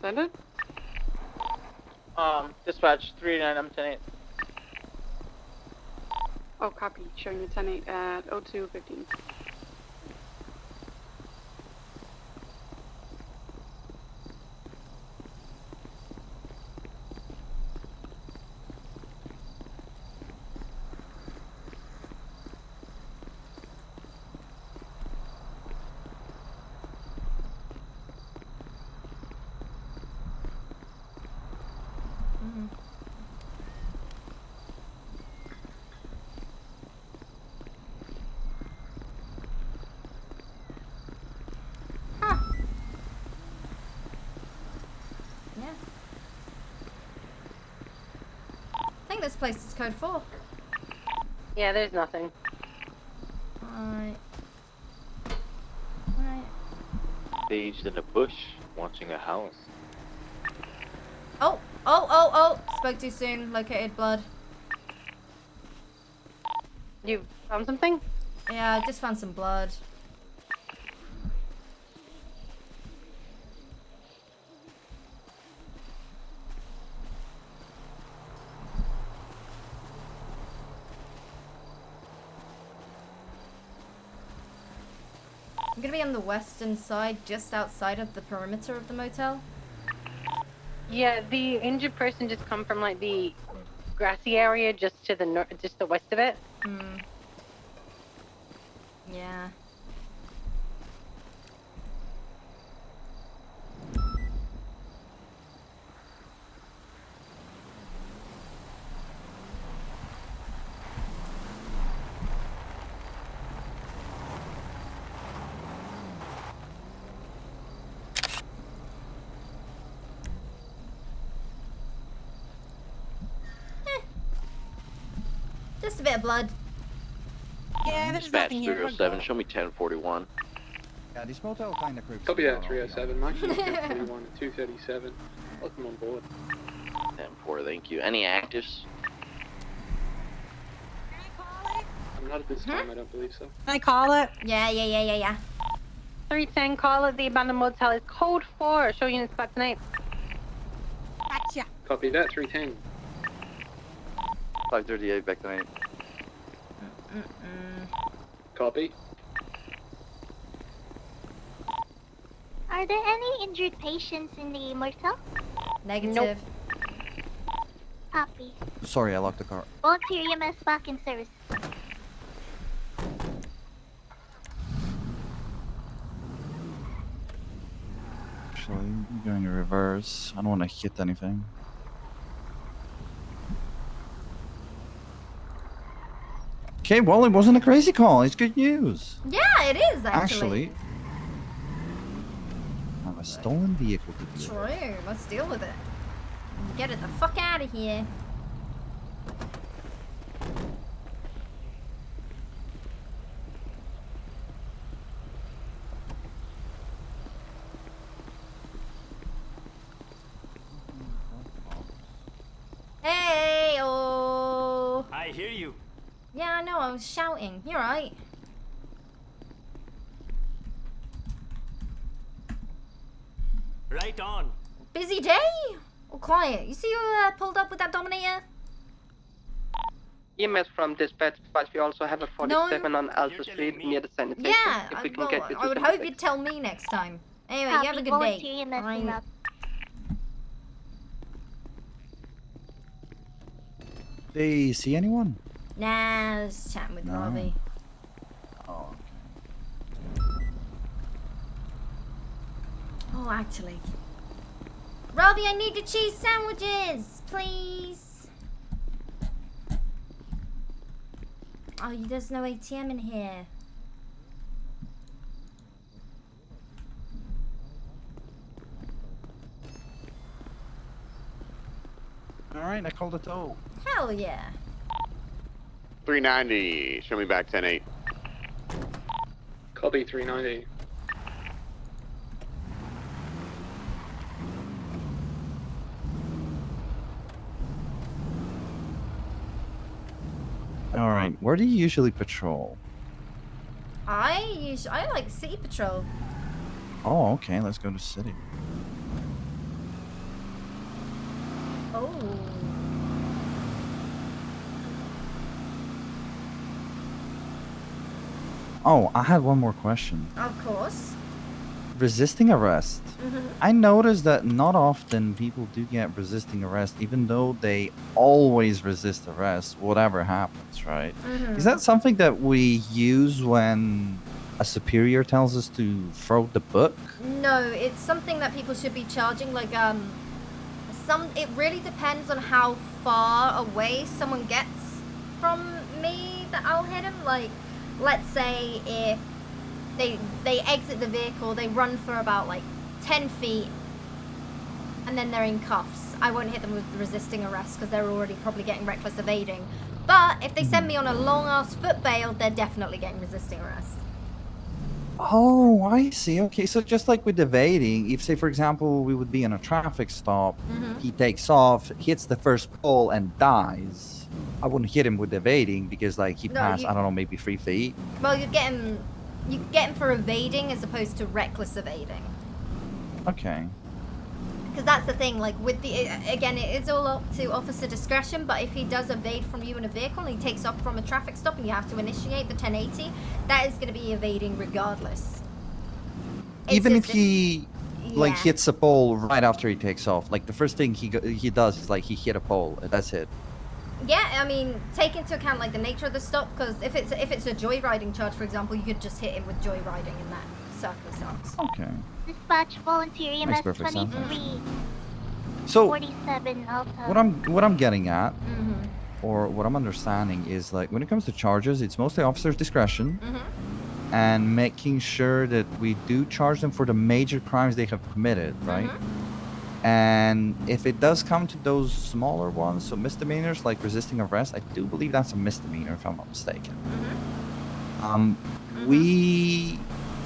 Send it? Dispatch 39, I'm 10-8. Oh, copy. Showing you 10-8 at 02:15. Yeah. I think this place is code 4. Yeah, there's nothing. Alright. Staged in a bush, watching a house. Oh! Spoke too soon. Located blood. You found something? Yeah, I just found some blood. I'm gonna be on the western side, just outside of the perimeter of the motel. Yeah, the injured person just come from like the grassy area just to the north, just the west of it. Hmm. Yeah. Just a bit of blood. Yeah, there's Dispatch nothing here. We're 307, good. show me 1041. Yeah, this motel kind of creeps Copy me that out, 307. Marking 1041 and 237. Welcome on board. 10-4, thank you. Any actives? Not at this time, I don't believe so. Can I call it? Yeah. 310, call it. The abandoned motel is code 4. Show unit spot tonight. Gotcha. Copy that 310. 538, back to 8. Copy. Are there any injured patients in the motel? Negative. Copy. Sorry, I locked the car. Volunteer EMS back in service. Actually, I'm going to reverse. I don't want to hit anything. Okay, well, it wasn't a crazy call. It's good news. Yeah, it is actually. I have a stolen vehicle to deal with. True. Let's deal with it. Get it the fuck out of here. Hey, oh. I hear you. Yeah, I know. I was shouting. You're right. Right on. Busy day or quiet? You see you pulled up with that Dominator? EMS from dispatch, but we also have a 47 on Alpha Street near the sanitation. Yeah, if we can well, get you to I would 76. hope you'd tell me next time. Anyway, Copy. you have a good Volunteer day. EMS Fine. in route. They see anyone? Nah, I was chatting with No. Robbie. Oh, Oh, actually. Robbie, I need the cheese sandwiches, please. Oh, there's no ATM in here. Alright, I called a tow. Hell yeah. 390, show me back 10-8. Copy 390. Alright, where do you usually patrol? I like City Patrol. Oh, okay, let's go to city. Oh. Oh, I had one more question. Of course. Resisting arrest. I noticed that not often people do get resisting arrest, even though they always resist arrest, whatever happens, right? Is that something that we use when a superior tells us to throw the book? No, it's something that people should be charging. Like, it really depends on how far away someone gets from me that I'll hit him. Like, let's say if they exit the vehicle, they run for about like 10 feet, and then they're in cuffs. I won't hit them with resisting arrest because they're already probably getting reckless evading. But if they send me on a long ass foot bail, they're definitely getting resisting arrest. Oh, I see. Okay, so just like with evading, if say for example we would be in a traffic stop, he takes off, hits the first pole and dies, I wouldn't hit him with evading because like he No, passed, you- I don't know, maybe 3 feet. Well, you get him for evading as opposed to reckless evading. Okay. Because that's the thing, like with the, again, it is all up to officer discretion, but if he does evade from you in a vehicle and he takes off from a traffic stop and you have to initiate the 1080, that is going to be evading regardless. even if just he like yeah. hits a pole right after he takes off, like the first thing he does is like he hit a pole. And that's it. Yeah, I mean, take into account like the nature of the stop, because if it's a joyriding charge, for example, you could just hit him with joyriding in that circumstance. Okay. Dispatch volunteer Makes EMS perfect sense. 23. So 47 Alpha. what I'm getting at, Mm-hmm. or what I'm understanding is like when it comes to charges, it's mostly officer's discretion. And making sure that we do charge them for the major crimes they have committed, right? And if it does come to those smaller ones, so misdemeanors like resisting arrest, I do believe that's a misdemeanor if I'm not mistaken. We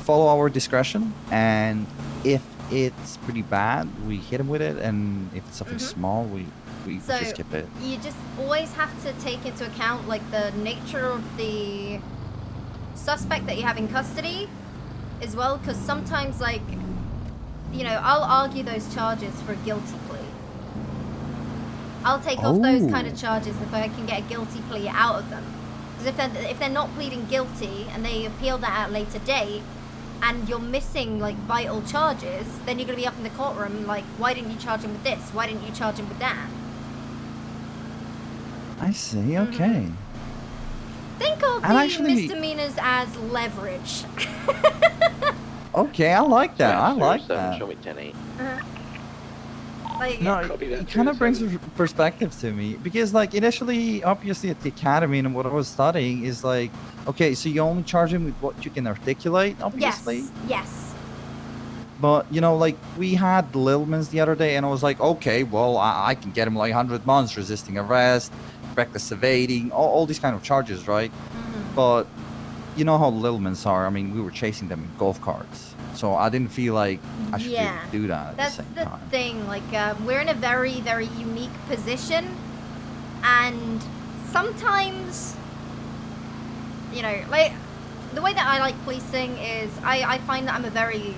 follow our discretion, and if it's pretty bad, we hit them with it, and if it's something small, we So just skip it. you just always have to take into account like the nature of the suspect that you have in custody as well, because sometimes like, you know, I'll argue those charges for a guilty plea. I'll take off those kind of charges if I can get a guilty plea out of them. Because if they're not pleading guilty and they appeal that at a later date, and you're missing like vital charges, then you're gonna be up in the courtroom like, why didn't you charge him with this? Why didn't you charge him with that? I see. Okay. Think of And the actually- misdemeanors as leverage. Okay, I like that. I like that. Show me 10-8. Like, No, it kind of brings a perspective to me because, like, initially, obviously, at the academy and what I was studying is like, okay, so you only charge him with what you can articulate, obviously. Yes. But you know, like we had Lilmans the other day, and I was like, okay, well, I can get him like 100 months resisting arrest, reckless evading, all these kind of charges, right? But you know how Lilmans are. I mean, we were chasing them in golf carts, so I didn't feel like I should really do that at That's the same the time. thing. Like, we're in a very, very unique position, and sometimes, you know, like the way that I like policing is I find that I'm a very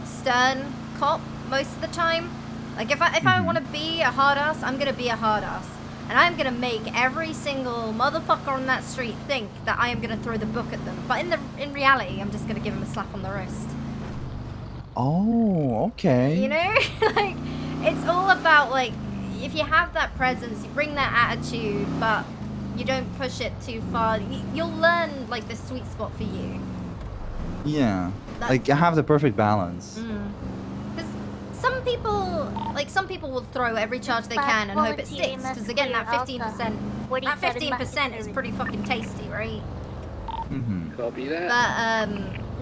stern cop most of the time. Like if I want to be a hard ass, I'm gonna be a hard ass, and I'm gonna make every single motherfucker on that street think that I am gonna throw the book at them. But in reality, I'm just gonna give them a slap on the wrist. Oh, okay. You know, like it's all about like if you have that presence, you bring that attitude, but you don't push it too far. You'll learn like the sweet spot for you. Yeah, like I have the perfect balance. Because some people will throw every charge they can and hope it sticks. Because again, that 15% is pretty fucking tasty, right? Copy that. But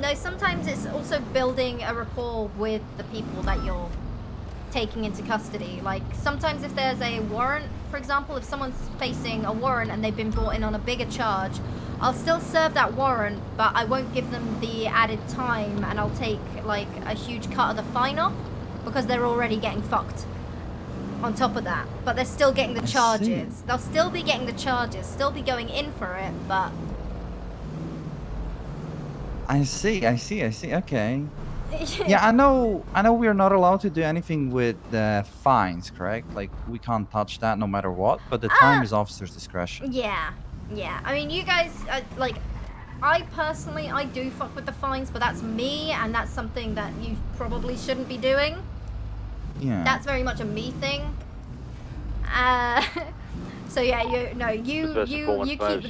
no, sometimes it's also building a rapport with the people that you're taking into custody. Like sometimes if there's a warrant, for example, if someone's facing a warrant and they've been brought in on a bigger charge, I'll still serve that warrant, but I won't give them the added time, and I'll take like a huge cut of the fine off because they're already getting fucked on top of that. But they're still getting the charges. They'll still be getting the charges, still be going in for it, but I see. Okay. Yeah, I know we are not allowed to do anything with fines, correct? Like we can't touch that no matter what, but the time is officer's discretion. Yeah. I mean, you guys, like, I personally, I do fuck with the fines, but that's me, and that's something that you probably shouldn't be doing. Yeah. That's very much a me thing. So yeah, you keep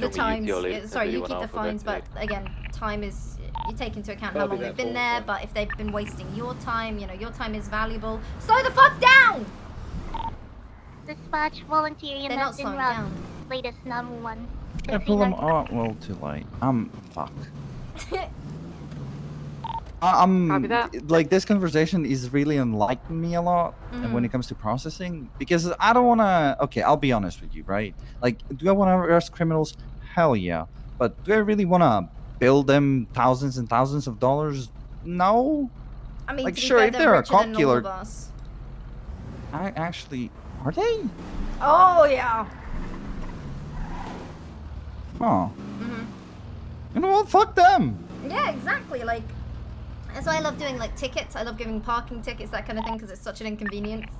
the times. Sorry, you keep the fines, but again, time is. You take into account how long they've been there, but if they've been wasting your time, you know, your time is valuable. Slow the fuck down! Dispatch volunteer They're not EMS en slowing route. down. Latest 911. I pull them. Oh, well, too late. Fuck. Like this conversation is really enlightening me a lot when it comes to processing, because I don't want to. Okay, I'll be honest with you, right? Like, do I want to arrest criminals? Hell yeah. But do I really want to bill them thousands and thousands of dollars? No. I mean, like, to be sure, fair, if they're they're a richer than cop all of killer. us. I actually, are they? Oh yeah. Huh. You know what? Fuck them. Yeah, exactly. Like, that's why I love doing like tickets. I love giving parking tickets, that kind of thing, because it's such an inconvenience.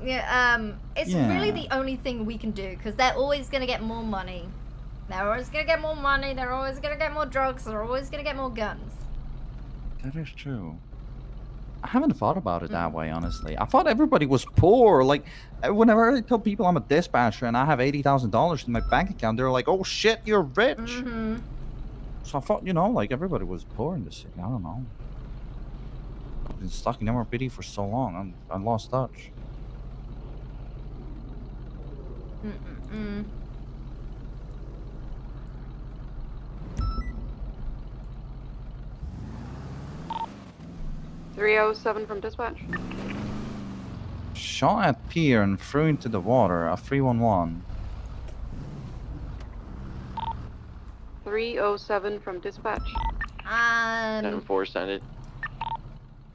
Yeah. It's really the only thing we can do, because they're always gonna get more money. They're always gonna get more money. They're always gonna get more drugs. They're always gonna get more guns. That is true. I haven't thought about it that way, honestly. I thought everybody was poor. Like, whenever I tell people I'm a dispatcher and I have $80,000 in my bank account, they're like, "Oh shit, you're rich." Mm-hmm. So I thought, like everybody was poor in the city. I don't know. I've been stuck in MRPD for so long. I lost touch. Mm-mm-mm. .307 from dispatch. Shot at pier and threw into the water. A 311. 307 from dispatch. 10-4, send it.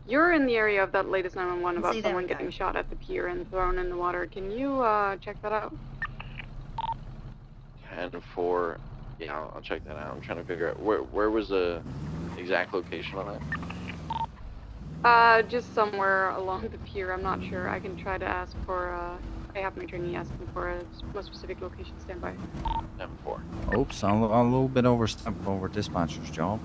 You're in the area of that latest 911 about See, there someone we go. getting shot at the pier and thrown in the water. Can you check that out? 10-4. Yeah, I'll check that out. I'm trying to figure out where was the exact location on that. Just somewhere along the pier. I'm not sure. I can try to ask for. I have my attorney asking for a more specific location. Stand by. 10-4. Oops, I'm a little bit overstepped over dispatcher's job.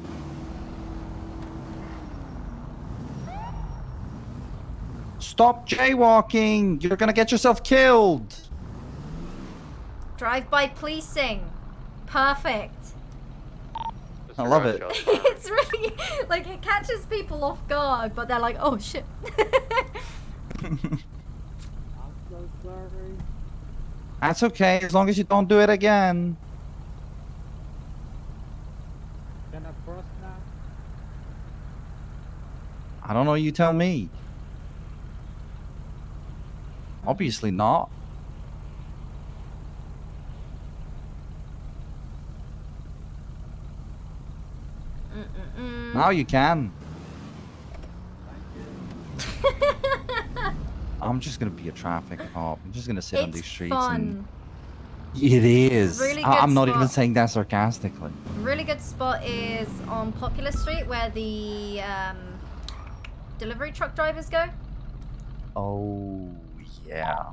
Stop jaywalking! You're gonna get yourself killed! Drive-by policing. Perfect. I love it. It's really, like, it catches people off guard, but they're like, oh shit. I'm so sorry. That's okay, as long as you don't do it again. Can I cross now? I don't know, you tell me. Obviously not. Now you can. I'm just gonna be a traffic cop. I'm just gonna sit on these streets and... It is. Really good I'm not spot. even saying that sarcastically. Really good spot is on Popular Street where the delivery truck drivers go. Oh, yeah.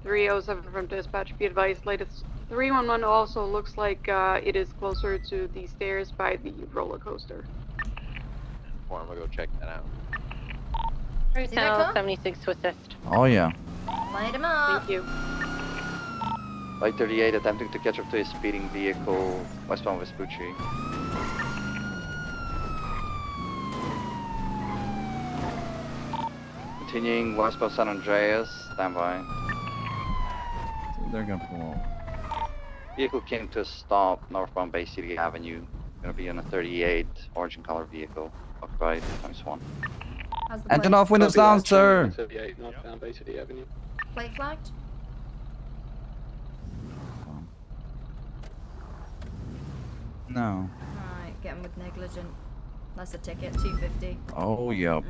307 from dispatch. Be advised, latest 311 also looks like it is closer to the stairs by the roller coaster. I'm gonna go check that out. Personnel 76 to assist. Oh, yeah. Light him up. Thank you. Light 38 attempting to catch up to a speeding vehicle westbound Vespucci. Continuing westbound San Andreas, stand by. They're gonna pull over. Vehicle came to a stop northbound Bay City Avenue. Gonna be on a 38 orange and color vehicle, occupied ×1. Engine off, windows down, sir. 38 northbound Bay City Avenue. Plate flagged. No. Alright, get him with negligent. That's a ticket, 250. Oh, yep.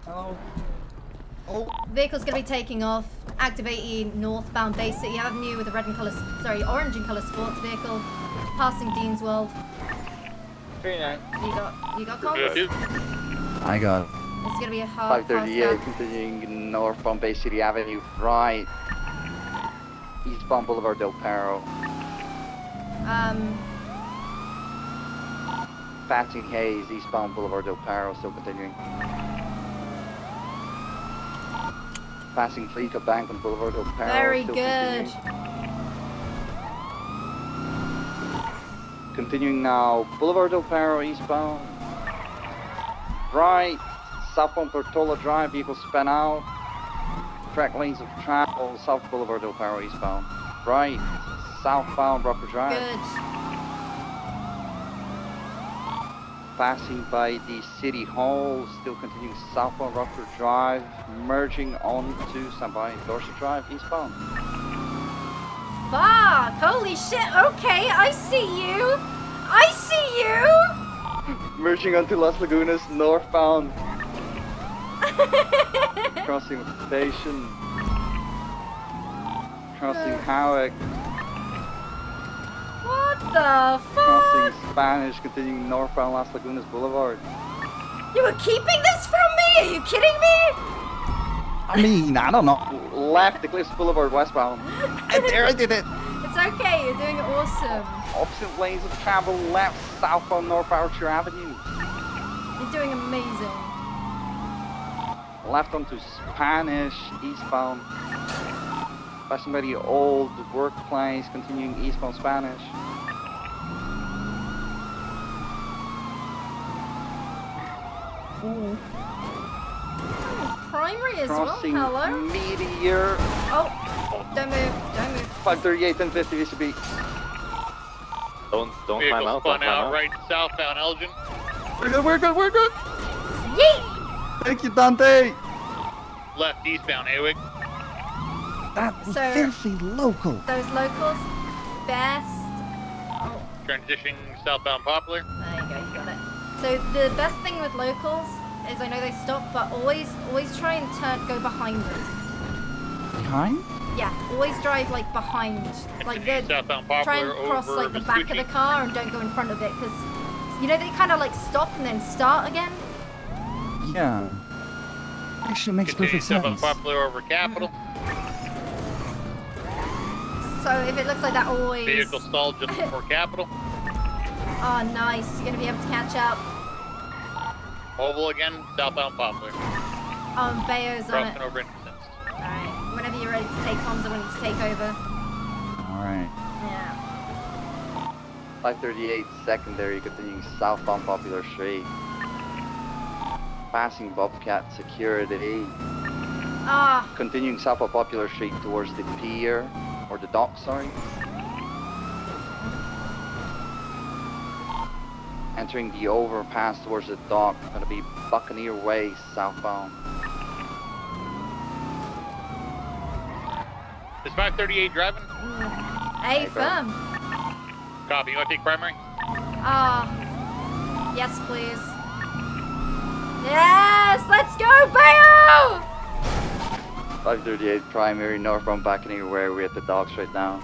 Hello. Oh. Vehicle's gonna be taking off. Activating northbound Bay City Avenue with a red and color, orange and color sports vehicle. Passing Dean's World. 39. You got comms? I got it. It's gonna be a hard 538 fast continuing northbound Bay City Avenue, right. Eastbound Boulevard Del Perro. Passing Hayes, eastbound Boulevard Del Perro, still continuing. Passing Fleet of Bank on Boulevard Del Perro. Very still good. Continuing now, Boulevard Del Perro eastbound. Right, southbound Portola Drive, vehicles span out. Track lanes of travel, South Boulevard Del Perro eastbound. Right, southbound Roper Drive. Good. Passing by the City Hall, still continuing southbound Roper Drive, merging onto standby Dorset Drive eastbound. Fuck! Holy shit! Okay, I see you. I see you. Merging onto Las Lagunas northbound. Crossing the station. Crossing Howick. What the fuck? Crossing Spanish, continuing northbound Las Lagunas Boulevard. You were keeping this from me? Are you kidding me? I mean, I don't know. Left the Cliffs Boulevard westbound. And there I did it. It's okay, you're doing awesome. Opposite lanes of travel left, southbound North Archer Avenue. You're doing amazing. Left onto Spanish, eastbound. Passing by the old workplace, continuing eastbound Spanish. Ooh. Primary as Crossing well, hello? Meteor. Oh, don't move, don't move. 538, 1050 VCB. Don't climb Vehicle out. Don't spun climb out out. right southbound Elgin. We're good. Yeet! Thank you, Dante. Left eastbound Awig. That So- filthy local. Those locals, best. Transitioning southbound Poplar. There you go, you got it. So the best thing with locals is I know they stop, but always try and go behind them. Behind? Yeah, always drive like behind, like the Southbound try and Poplar cross over like the back of the Vespucci. car and don't go in front of it because you know they kind of like stop and then start again. Yeah. Actually makes perfect Southbound sense. Poplar over Capitol. So if it looks like that, always. Vehicle stalled just before Capitol. Oh, nice! You're gonna be able to catch up. Oval again, southbound Poplar. Bayo's on it. Crossing over Intercept. Alright, whenever you're ready to take comms, I want you to take over. Alright. Yeah. 538 secondary, continuing southbound Popular Street. Passing Bobcat Security. Ah, Continuing southbound Popular Street towards the pier, or the dock, sorry. Entering the overpass towards the dock, gonna be Buccaneer Way southbound. Is 538 driving? A firm. Copy. You want to take primary? Yes, please. Yes, let's go, Bayo! 538 primary, northbound Buccaneer Way, we're at the docks right now.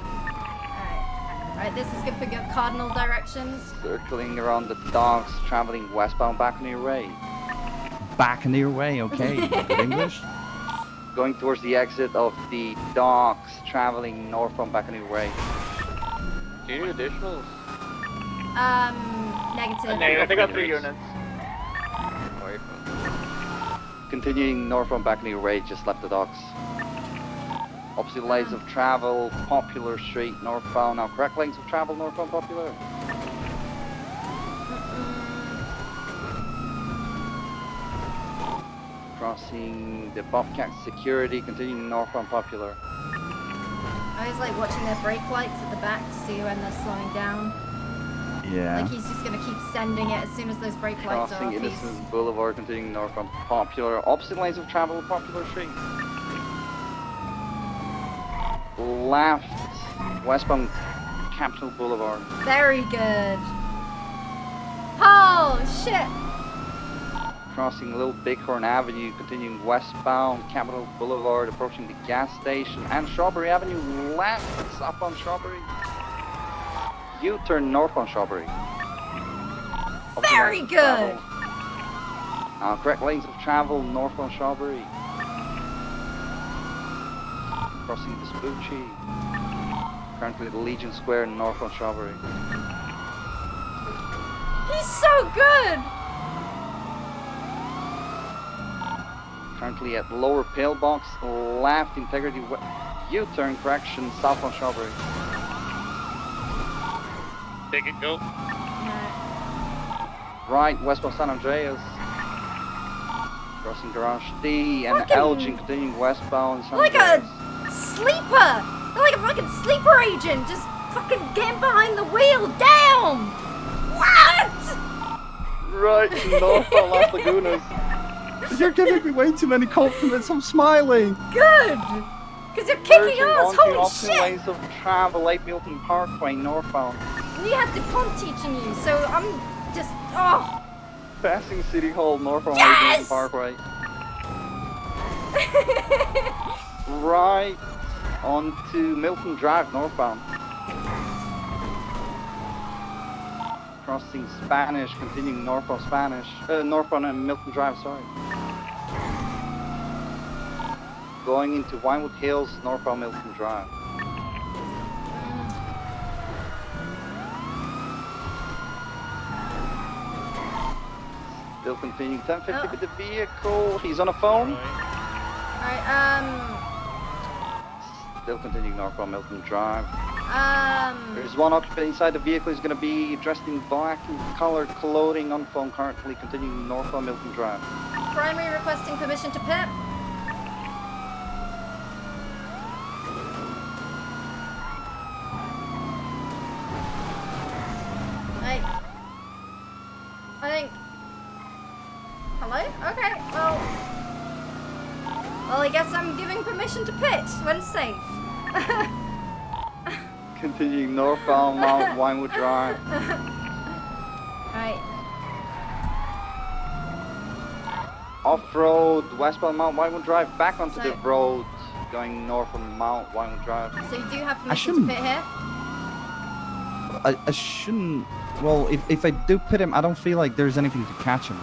Alright, this is good for good cardinal directions. Circling around the docks, traveling westbound Buccaneer Way. Buccaneer Way, okay. Good English? Going towards the exit of the docks, traveling northbound Buccaneer Way. Do you need additionals? Negative. Negative, I got 3 units. Continuing northbound Buccaneer Way, just left the docks. Opposite lanes of travel, Popular Street, northbound. Now correct lanes of travel, northbound Popular. Crossing the Bobcat Security, continuing northbound Popular. I always like watching their brake lights at the back to see when they're slowing down. Yeah. Like he's just gonna keep sending it as soon as those brake lights are Crossing off. Innocence Boulevard, continuing northbound Popular. Opposite lanes of travel, Popular Street. Left, westbound Capitol Boulevard. Very good. Oh shit! Crossing Little Bighorn Avenue, continuing westbound Capitol Boulevard, approaching the gas station and Strawberry Avenue. Left, southbound Strawberry. U-turn northbound Strawberry. Very good. Correct lanes of travel, northbound Strawberry. Crossing Vespucci. Currently at Legion Square, northbound Strawberry. He's so good. Currently at Lower Pillbox, left Integrity, U-turn correction, southbound Strawberry. Take it, go. Right, westbound San Andreas. Crossing Garage D and Fucking- Elgin, continuing westbound San Like Andreas. a sleeper. You're like a fucking sleeper agent, just fucking getting behind the wheel. Damn. What? Right, northbound Las Lagunas. You're giving me way too many compliments. I'm smiling. Good. Cause you're kicking Merging ass. onto Holy opposite shit. lanes of travel, 8 Milton Parkway, northbound. We had the pump teaching you, so I'm just Passing City Hall, northbound Yes! 8 Milton Parkway. Right onto Milton Drive, northbound. Crossing Spanish, continuing northbound Spanish. Northbound and Milton Drive, sorry. Going into Winewood Hills, northbound Milton Drive. Still continuing 1050 with the vehicle. He's on a phone. Alright, Still continuing northbound Milton Drive. There's one occupant inside the vehicle. He's going to be dressed in black and colored clothing on phone. Currently continuing northbound Milton Drive. primary requesting permission to pit. I think. Hello? Okay, well, I guess I'm giving permission to pit when safe. Continuing northbound Mount Winewood Drive. Right. Off-road, westbound Mount Winewood Drive, back onto the road, going north on Mount Winewood Drive. So you do have permission to pit here? I shouldn't. Well, if I do pit him, I don't feel like there's anything to catch him.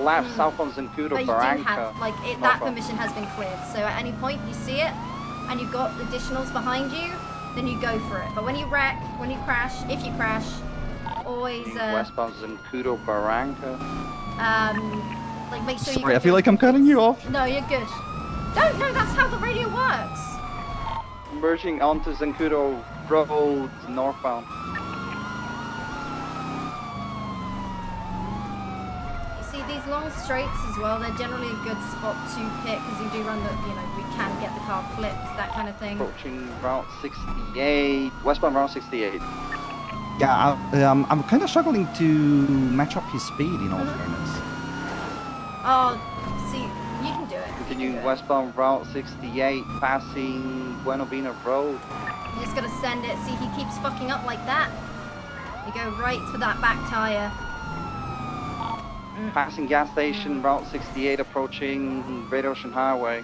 Left, south on Zancudo, But you do Barranca. have, like, that permission has been cleared. So at any point you see it, and you've got additionals behind you, then you go for it. But when you wreck, when you crash, if you crash, always, Westbound Zancudo, Barranca. like, make sure you... Sorry, I feel like I'm cutting you off. No, you're good. No, that's how the radio works. Merging onto Zancudo Road, northbound. See, these long straights as well, they're generally a good spot to pit because you do run the, we can get the car flipped, that kind of thing. Approaching Route 68, westbound Route 68. Yeah, I'm kind of struggling to match up his speed, in all fairness. Oh, see, you can do it. Continuing westbound Route 68, passing Bueno Vino Road. You just gotta send it. See, he keeps fucking up like that. You go right for that back tire. Passing gas station, Route 68, approaching Great Ocean Highway.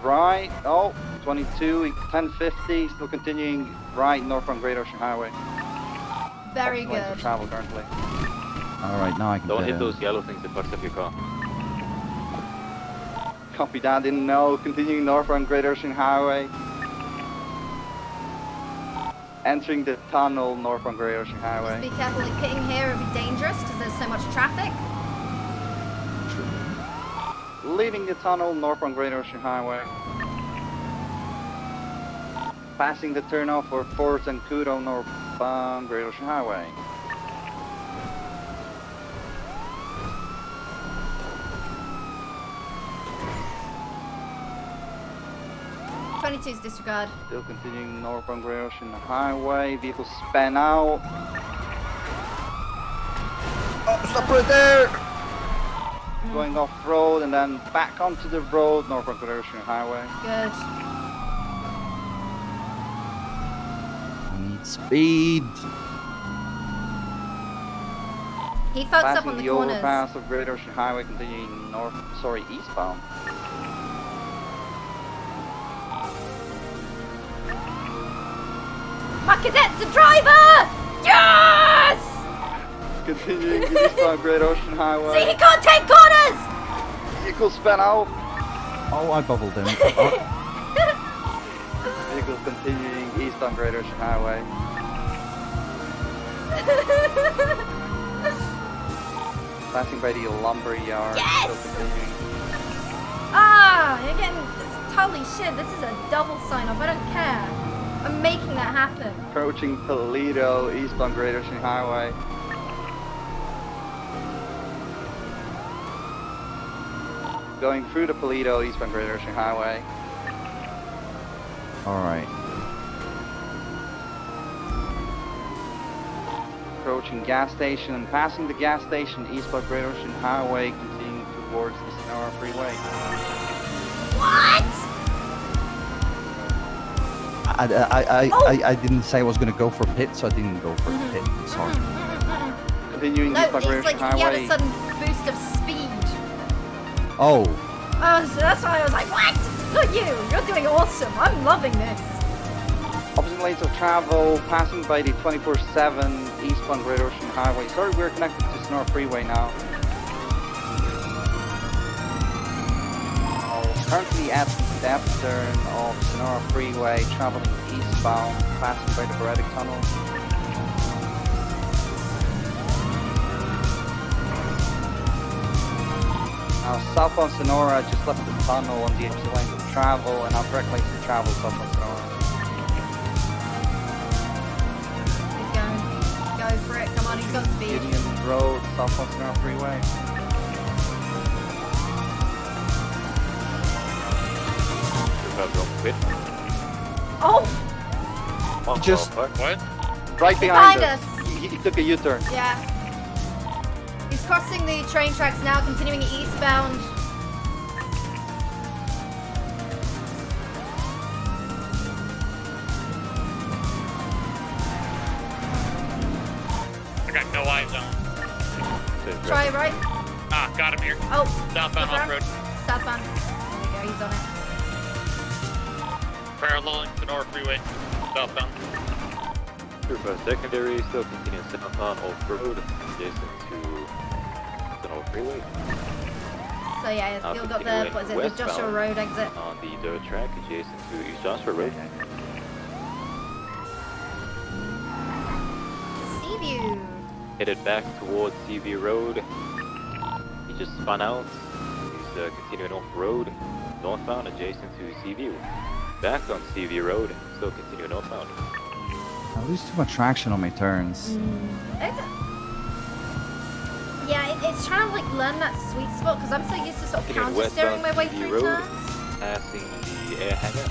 Right, 22, 1050, still continuing right north on Great Ocean Highway. Very Lanes of good. travel currently. Alright, now I can Don't pit hit him. those yellow things that fucks up your car. Copy that, didn't know. Continuing north on Great Ocean Highway. Entering the tunnel north on Great Ocean Highway. Be careful, like pitting here would be dangerous because there's so much traffic. Leaving the tunnel north on Great Ocean Highway. Passing the turnoff for Fort Zancudo northbound Great Ocean Highway. is disregard. Still continuing north on Great Ocean Highway. Vehicles span out. Oh, stop right there! Going off road and then back onto the road north on Great Ocean Highway. Good. I need speed. He fucks Passing up on the the corners. overpass of Great Ocean Highway, continuing eastbound. My cadet's a driver! Yes! Continuing eastbound Great Ocean Highway. See, he can't take corners! Vehicle span out. Oh, I bubbled him. Vehicles continuing eastbound Great Ocean Highway. Passing by the lumber yard. Yes! Still continuing. Again, holy shit, this is a double sign off. I don't care. I'm making that happen. Approaching Toledo, eastbound Great Ocean Highway. Going through the Toledo, eastbound Great Ocean Highway. Alright. Approaching gas station and passing the gas station, eastbound Great Ocean Highway, continuing towards the Sonora Freeway. What? I didn't say I was gonna go for pit, so I didn't go for pit. Sorry. Continuing No, eastbound Great it's Ocean like he had Highway. a sudden boost of speed. Oh. So that's why I was like, what? Not you. You're doing awesome. I'm loving this. Opposite lanes of travel, passing by the 24/7 eastbound Great Ocean Highway. Sorry, we're connected to Sonora Freeway now. Currently at the left turn of Sonora Freeway, traveling eastbound, passing by the Beretic Tunnel. Southbound Sonora just left the tunnel on the exit lanes of travel, and now correct lanes of travel southbound Sonora. He's going. Go for it. Come on, he's got speed. Union Road, southbound Sonora Freeway. Oh! Just what? Right behind us. He took a U-turn. Yeah. He's crossing the train tracks now, continuing eastbound. I got no eyes on. Try right. Ah, got him here. Oh. Southbound off-road. Southbound. There we go, he's on it. Paralleling to North Freeway. Southbound. Through secondary, still continuing southbound off-road, adjacent to the North Freeway. So yeah, you've got the, what is it, the Joshua Road exit. On the dirt track, adjacent to East Joshua Road. Seaview. Headed back towards Seaview Road. He just spun out. He's continuing off-road, northbound, adjacent to Seaview. Back on Seaview Road, still continuing northbound. I lose too much traction on my turns. It's trying to like learn that sweet spot because I'm so used to sort of counter steering my way through turns. Passing the air hangar.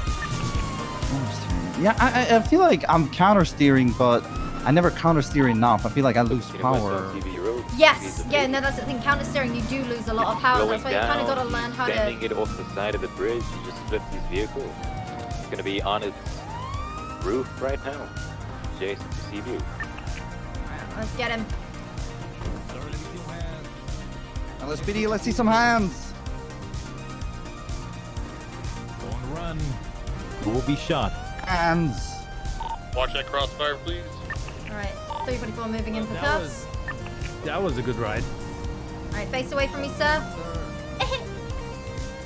Yeah, I feel like I'm counter steering, but I never counter steer enough. I feel like I lose power. Yes, yeah, no, that's the thing. Counter steering, you do lose a lot of power. That's why you kind of got to learn how to. Bending it off the side of the bridge, you just flip this vehicle. It's gonna be on its roof right now, adjacent to Seaview. Let's get him. LSPD, let's see some hands. Going to run. Who will be shot? Hands. Watch that crossfire, please. Alright, 344 moving in for cuffs. That was a good ride. Alright, face away from me, sir.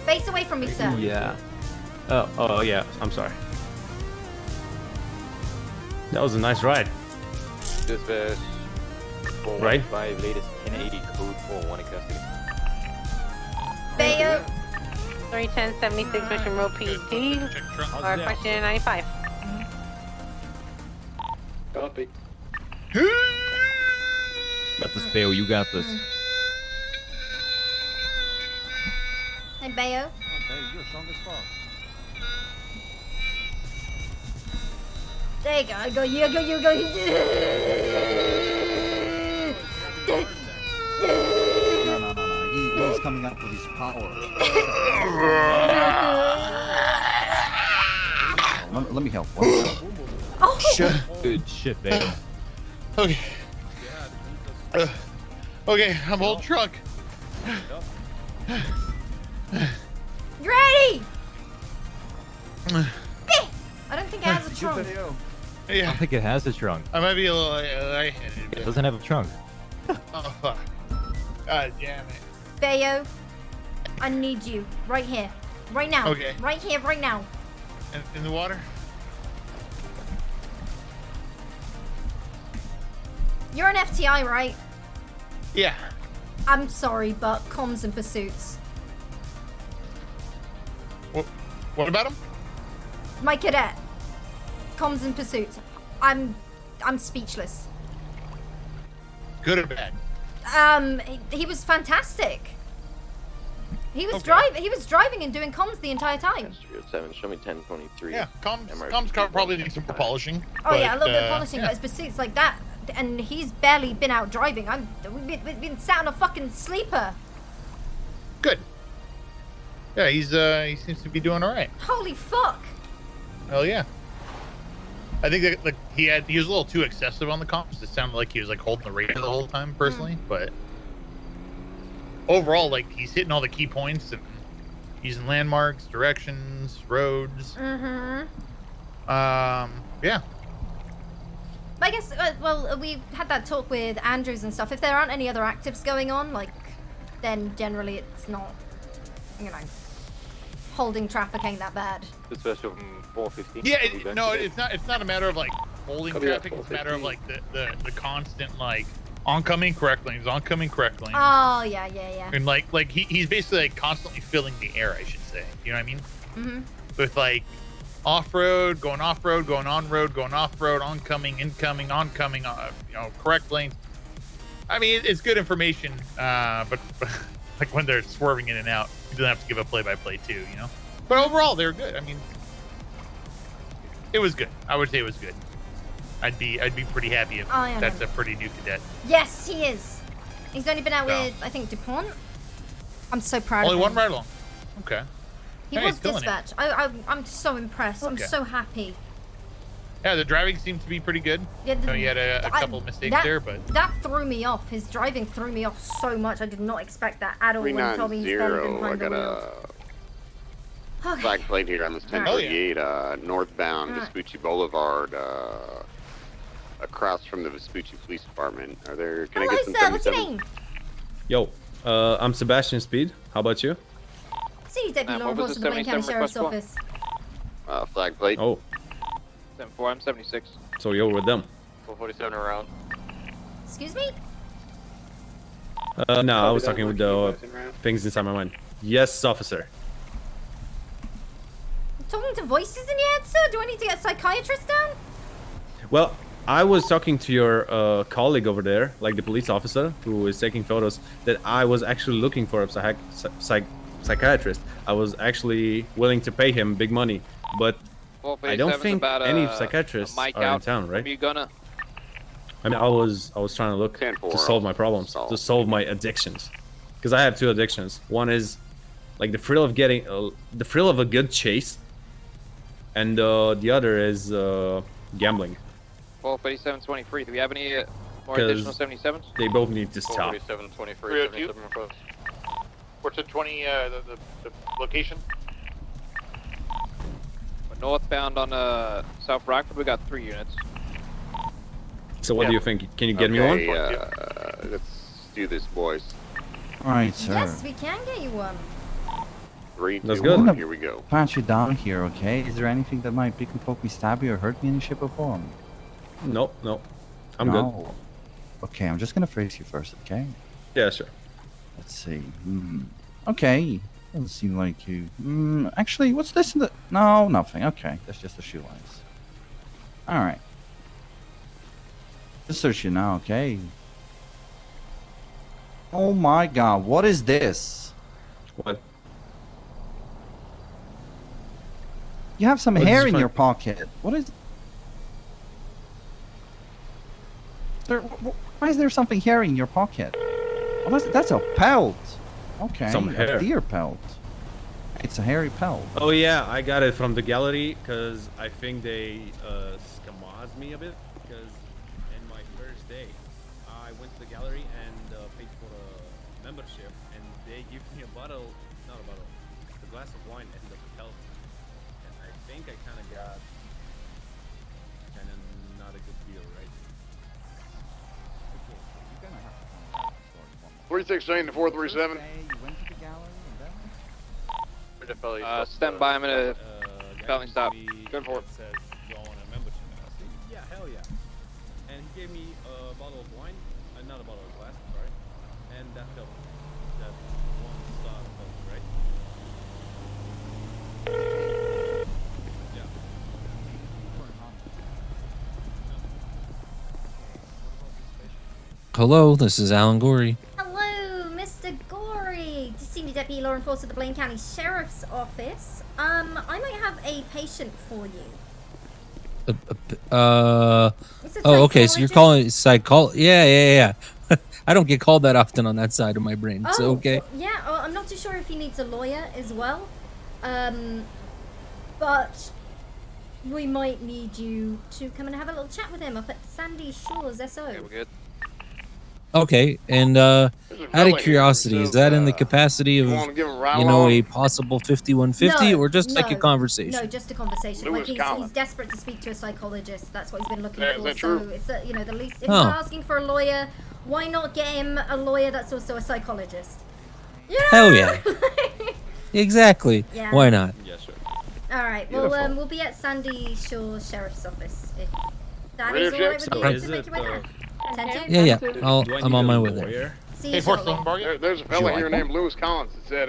Face away from me, sir. Yeah. Oh yeah. I'm sorry. That was a nice ride. Dispatch. Right? 5 latest 1080 code 4 in custody. Bayo. 31076 Mission Road PD. Or question 95. Copy. Got this, Bayo. You got this. Hey, Bayo. Okay, you're strong as fuck. There you go. You go. No. He's coming up with his power. Let me help. Oh shit! Good shit, baby. Okay. Okay, I'm holding truck. You ready? I don't think it has a trunk. I don't think it has a trunk. I might be a little. It doesn't have a trunk. Oh fuck! God damn it! Bayo, I need you right here, right now. Okay. Right here, right now. In the water. You're an FTI, right? Yeah. I'm sorry, but comms and pursuits. What about him? My cadet. Comms and pursuits. I'm speechless. Good or bad? He was fantastic. He was Okay. He was driving and doing comms the entire time. 7, show me 1023. Yeah, comms probably need some polishing. Oh yeah, a little bit of but, polishing, yeah. but his pursuits like that, and he's barely been out driving. We've been sat on a fucking sleeper. Good. Yeah, he seems to be doing all right. Holy fuck. Hell yeah. I think that like he was a little too excessive on the comms. It sounded like he was like holding the radar the whole time, personally. But overall, like he's hitting all the key points and using landmarks, directions, roads. Mm-hmm. Yeah. I guess, well, we had that talk with Andrews and stuff. If there aren't any other actives going on, like, then generally it's not, you know, holding traffic ain't that bad. Special 415. Yeah, it's not a matter of like holding traffic. It's a matter of like the constant like Oncoming correct lanes, oncoming correct lanes. Oh, yeah. And like he's basically like constantly filling the air, I should say. You know what I mean? Mm-hmm. With like off-road, going on-road, going off-road, oncoming, incoming, oncoming, correct lanes. I mean, it's good information, but like when they're swerving in and out, you don't have to give a play-by-play too, you know? But overall, they're good. I mean, it was good. I would say it was good. I'd be pretty happy if that's a pretty new cadet. Yes, he is. He's only been out with, I think, DuPont. I'm so proud of him. Only one ride along. Okay. He was dispatch. I'm so impressed. I'm so happy. Yeah, the driving seemed to be pretty good. Yeah, he had a couple of mistakes there, but that threw me off. His driving threw me off so much. I did not expect that at all when he told me he's better than behind the wheel. Okay. Flag plate here on this 1038, northbound Vespucci Boulevard, across from the Vespucci Police Department. Are there? Can I get some sir. What's your name? Yo, I'm Sebastian Speed. How about you? See, Deputy Law Enforcement of the Blaine County Sheriff's Office. Flag plate. Oh. 7-4, I'm 76. So you're with them? 447 around. Excuse me? No, I was talking with the things inside my mind. Yes, officer. Talking to voices in your head, sir? Do I need to get a psychiatrist down? Well, I was talking to your colleague over there, like the police officer who is taking photos, that I was actually looking for a psychiatrist. I was actually willing to pay him big money, but I don't think any psychiatrists are in town, right? I mean, I was trying to look to solve my problems, to solve my addictions, because I have two addictions. One is like the thrill of getting, the thrill of a good chase, and the other is gambling. 447-23. Do we have any more additional 77s? They both need to stop. 447-23. 302. What's the 20? The location? We're northbound on South Rockford. We got 3 units. So what do you think? Can you get me one? Let's do this, boys. All right, sir. Yes, we can get you one. 3, 2, That's good. 1, here we go. Pat you down here, okay? Is there anything that might pick and poke me, stab you, or hurt me in any shape or form? No. I'm good. Okay, I'm just gonna face you first, okay? Yeah, sure. Let's see. Okay. Doesn't seem like you. Actually, what's this in the? No, nothing. Okay, that's just the shoe lines. All right. Just search you now, okay? Oh my God! What is this? What? You have some hair in your pocket. What is? Sir, why is there something hairy in your pocket? Oh, that's a pelt. Okay, Some hair. a deer pelt. It's a hairy pelt. Oh yeah, I got it from the gallery because I think they scammazed me a bit. Because in my first day, I went to the gallery and paid for a membership, and they give me a glass of wine and the pelt. And I think I kind of got not a good deal, right? 316 to 437. Stand by. I'm gonna felony stop. Good for it. Says you all want a membership. And I said, yeah, hell yeah. And he gave me a bottle of wine, not a bottle of glass, sorry, and that pelt, that one star pelt, right? Yeah. Hello, this is Alan Gorey. Hello, Mr. Gorey, Senior Deputy Law Enforcement of the Blaine County Sheriff's Office. I might have a patient for you. Oh, okay. So you're calling it Yeah. I don't get called that often on that side of my brain. Oh, So okay. Yeah, I'm not too sure if he needs a lawyer as well. But we might need you to come and have a little chat with him up at Sandy Shores SO. Okay, we're good. Okay, and out of curiosity, is that in the capacity of, a possible 5150, or just like a conversation? No, just a conversation. Like he's desperate to speak to a psychologist. That's what he's been looking for. So it's the least. If he's asking for a lawyer, why not get him a lawyer that's also a psychologist? You know? Hell yeah. Exactly. Yeah. Why not? Yeah, sure. All right. Well, we'll be at Sandy Shore Sheriff's Office. If that is all right with you to make your way there. 10-2? Yeah, yeah. Do I I'm need on a my way there. lawyer? See you shortly. There's a fella here named Lewis Collins that said,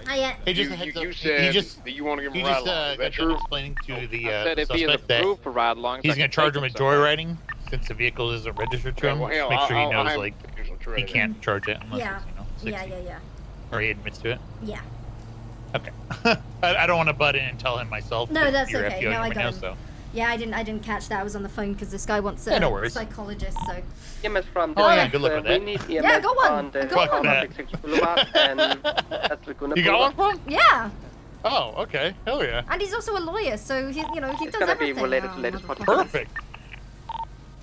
Hiya. Hey, just you, a heads you up. said He just that you want to give him he a ride just along. Is that got done true? explaining to the I said if he is suspect that approved for ride alongs, he's I gonna can charge take him with him somewhere. joyriding since the vehicle isn't registered to Okay, him. well, Just hell, make sure he knows I'm like usually he treated can't charge it unless Yeah. it's, you know, 60. Yeah. Or he admits to it. Yeah. Okay. I don't want to butt in and tell him myself. No, that that's you're okay. FBO, No, you I might got know, him. so. Yeah, I didn't catch that. I was on the phone because this guy wants a Yeah, no worries. psychologist. So. EMS from Oh, yeah, dispatch, good luck with we that. need EMS Yeah, I got one. on the I got one. 166 Boulevard and that's Laguna You got one Boulevard. from? Yeah. Oh, okay. Hell yeah. And he's also a lawyer, so he It's does gonna everything. be related to Oh, latest motherfucker. Perfect.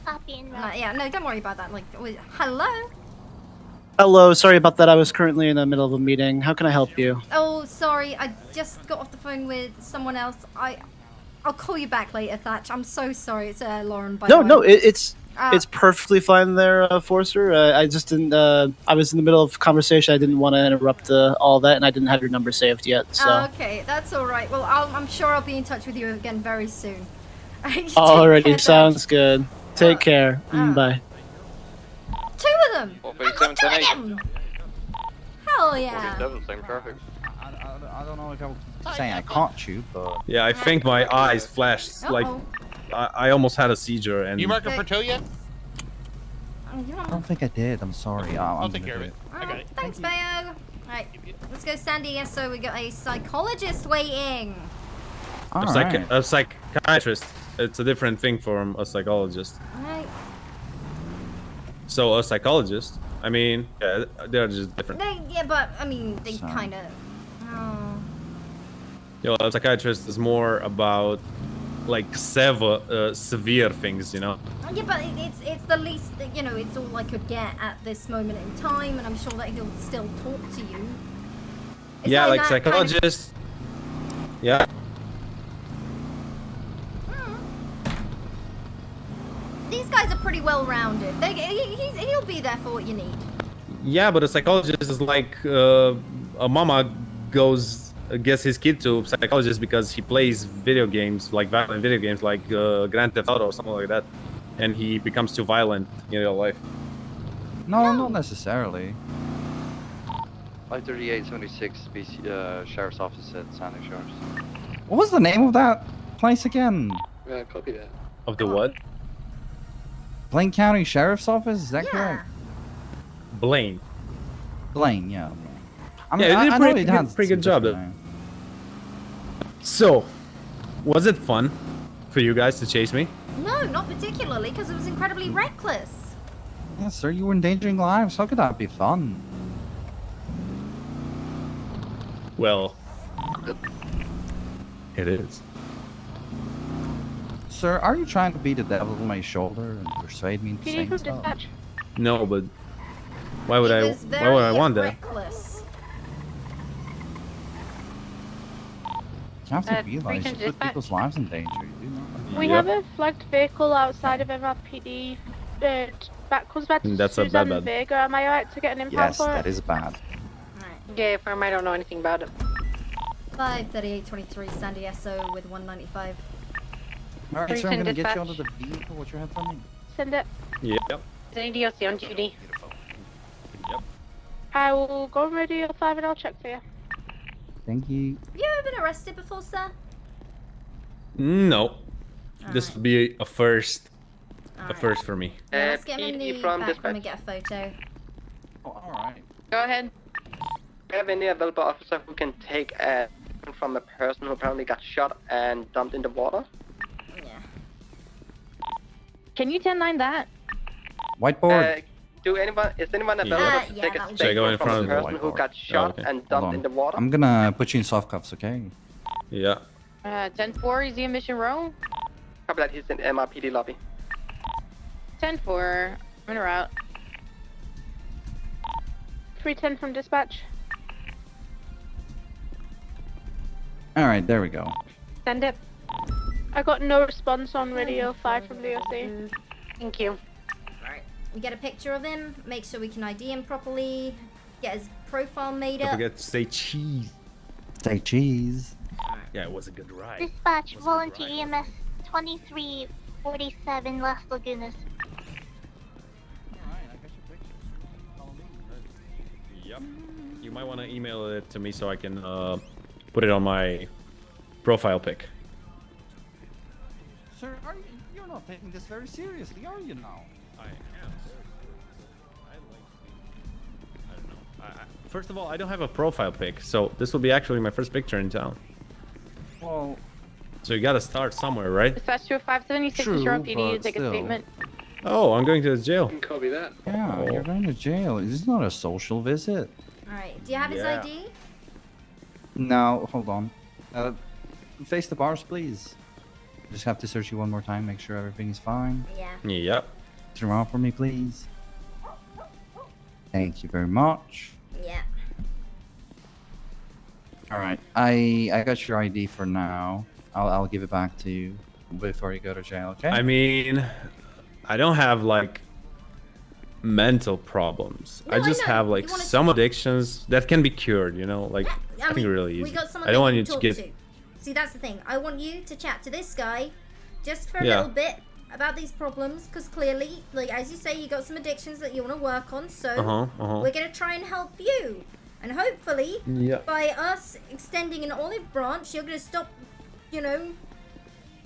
Copy and route. Yeah, no, don't worry about that. Like, hello. Hello, sorry about that. I was currently in the middle of a meeting. How can I help you? Oh, sorry. I just got off the phone with someone else. I'll call you back later, Thatch. I'm so sorry. It's Lauren. By the way. No, it's perfectly fine there, Forster. I just didn't. I was in the middle of conversation. I didn't want to interrupt all that, and I didn't have your number saved yet. So. Okay, that's all right. Well, I'm sure I'll be in touch with you again very soon. Alrighty, sounds good. Take care. Bye. 2 of them. I got 2 of them. Hell yeah. 47, same traffic. I don't know if I'm saying I caught you, but Yeah, I think my eyes flashed like I almost had a seizure and. You mark it for tow yet? I don't think I did. I'm sorry. I'll take care of it. I got it. Thanks, Bayo. Alright, let's go San Diego. So we got a psychologist waiting. A psychiatrist. It's a different thing from a psychologist. Alright. So a psychologist, I mean, yeah, they're just different. Yeah, but I mean, they kind of. Oh. You know, a psychiatrist is more about like severe things, you know. Yeah, but it's the least, you know, it's all I could get at this moment in time, and I'm sure that he'll still talk to you. It's yeah, not like that kind of- psychologists. Yeah. These guys are pretty well rounded. He'll be there for what you need. Yeah, but a psychologist is like a mama gets his kid to a psychologist because he plays video games, like violent video games, like Grand Theft Auto or something like that, and he becomes too violent in real life. no, not necessarily. 53876 BC Sheriff's Office at San Diego Sheriff's. What was the name of that place again? Yeah, copy that. Of the what? Blaine County Sheriff's Office? Is that correct? Blaine. Blaine, yeah. I Yeah, they did I a know pretty it had good some job. different So, was it fun for you guys to chase me? No, not particularly, because it was incredibly reckless. names. Yeah, sir, you were endangering lives. How could that be fun? Well, it is. Sir, are you trying to be the devil on my shoulder and persuade me into PD saying from stuff? dispatch. No, but why would It I? was Why would I very want that? reckless. You have to realize you Region put dispatch. people's lives in danger. You do not. We have a flagged vehicle outside of MRPD. Comes back to That's a Suzanne bad. Vega. Am I right to get an impound Yes, for that it? is bad. Yeah, firm, I don't know anything about it. 53823 San Diego with 195. Alright, sir, I'm gonna get dispatch. you onto the vehicle. What's your head for me? Send it. Yep. Is any DOC on duty? Yep. I will go on radio 5 and I'll check for you. Thank you. Have you ever been arrested before, sir? No. This would be a first. A first for me. Yeah, let's get him in PD the from back room and dispatch. get a photo. Oh, alright. Go ahead. Do you have any available officer who can take a from a person who apparently got shot and dumped in the water? Yeah. Can you 10-9 that? Whiteboard. Is anyone Yeah. available to Yeah, take that a would Should I go in statement from front a of the person who whiteboard? got shot okay. and Hold dumped on. in the water? I'm gonna put you in soft cuffs, okay? Yeah. 10-4, is he in Mission Row? Copy that, he's in MRPD lobby. 10-4, I'm en route. 310 from dispatch. Alright, there we go. Send it. I got no response on radio 5 from DOC. Thank you. Alright. We get a picture of him, make sure we can ID him properly, get his profile made Don't up. forget to say cheese. Say cheese. Yeah, it was a good ride. Dispatch, volunteer EMS 2347 Las Lagunas. Yep. You might want to email it to me so I can put it on my profile pic. Sir, you're not taking this very seriously, are you now? I am. I don't know. First of all, I don't have a profile pic, so this will be actually my first picture in town. Well... So you gotta start somewhere, right? Dispatch to 576 is your PD to take a statement. Oh, I'm going to the jail. Copy that. Yeah, you're going to jail. This is not a social visit. Alright, do you have his ID? No, hold on. Face the bars, please. Just have to search you one more time, make sure everything is fine. Yeah. Yep. Turn around for me, please. Thank you very much. Yeah. Alright, I got your ID for now. I'll give it back to you before you go to jail, okay? I mean, I don't have like mental problems. No, I just have like You wanna some addictions that can be cured, you know, like I think really easy. We got someone I don't that want you you can to talk get to. See, that's the thing. I want you to chat to this guy just for a Yeah. little bit about these problems, because clearly, like as you say, you got some addictions that you want to work on. So we're gonna try and help you, and hopefully, by us extending an olive branch, you're gonna stop. You know,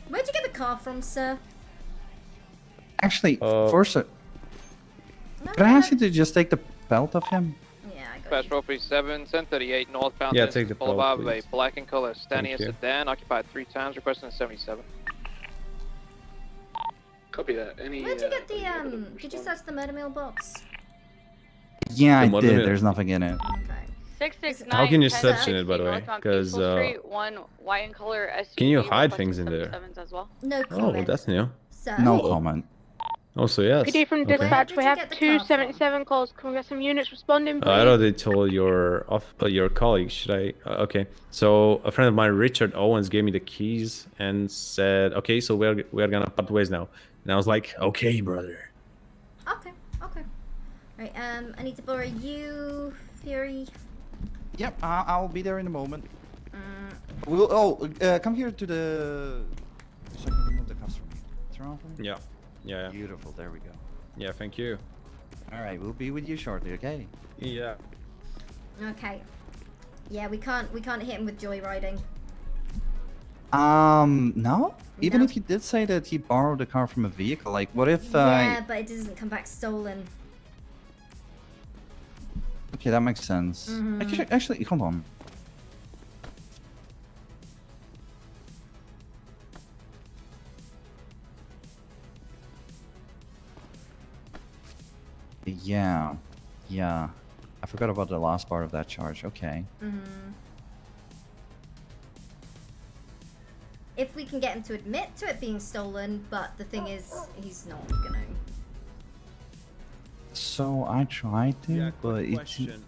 where'd you get the car from, sir? Actually, first, can I ask you to just take the belt off him? Dispatch 437, 1038 northbound. Yeah, take the Boulevard pole, with a black in color Stania Thank you. sedan, occupied 3 times, requesting 77. Copy that. Any? Where'd you get the Did you search the murder mailbox? Yeah, I The did. mother- There's nothing in it. 669. How can you search in it, by the way? Because one white and color SUV. can you hide things in there? As well. No Oh, comment. that's new. Sir. No comment. Also, yes. PD from Okay. dispatch. We have 277 calls. Can we get some units responding, please? I already told your colleague. Should I? Okay. So a friend of mine, Richard Owens, gave me the keys and said, "Okay, so we're gonna part ways now." And I was like, "Okay, brother." Okay. Right. I need to borrow you, Fury. Yep, I'll be there in a moment. We'll, come here to the... So I can remove the customer. Turn off for me? Yeah. Beautiful, there we go. Yeah, thank you. Alright, we'll be with you shortly, okay? Yeah. Okay. Yeah, we can't hit him with joyriding. No? Even if he did say that he borrowed the car from a vehicle, like, what if, Yeah, but it doesn't come back stolen. Okay, that makes sense. Actually, hold on. Yeah. I forgot about the last part of that charge. Okay. If we can get him to admit to it being stolen, but the thing is, he's not gonna. So I tried to, but it's... Question.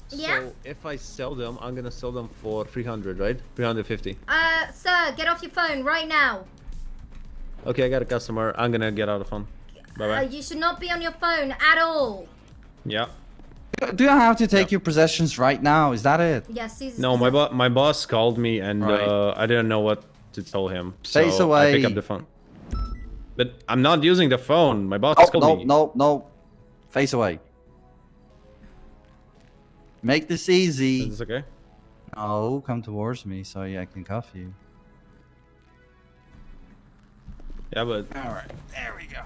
Yeah? So if I sell them, I'm gonna sell them for 300, right? 350. Sir, get off your phone right now. Okay, I got a customer. I'm gonna get out of the phone. Bye bye. You should not be on your phone at all. Yeah. Do I have to take your possessions right now? Is that it? Yes, he's. No, my boss called me and I didn't know what to tell him. So Face away. I pick up the phone. But I'm not using the phone. My boss called me. No. Face away. Make this easy. Is this okay? Oh, come towards me so I can cuff you. Yeah, but... Alright, there we go.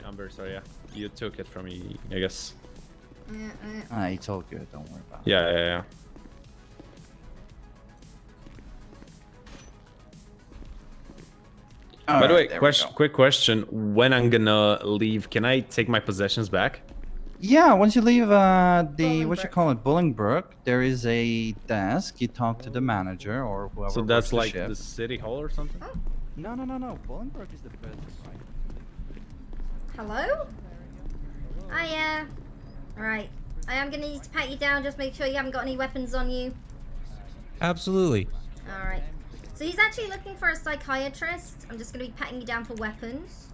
I'm very sorry, yeah. You took it from me, I guess. It's all good, don't worry about it. Yeah. By the way, quick question. When I'm gonna leave, can I take my possessions back? Yeah, once you leave Bolingbrook, there is a desk. You talk to the manager or whoever. So that's works like the the shift. city hall or something? No. Bolingbrook is the business, right? Hello? Alright. I am gonna need to pat you down, just make sure you haven't got any weapons on you. Absolutely. Alright. So he's actually looking for a psychiatrist. I'm just gonna be patting you down for weapons.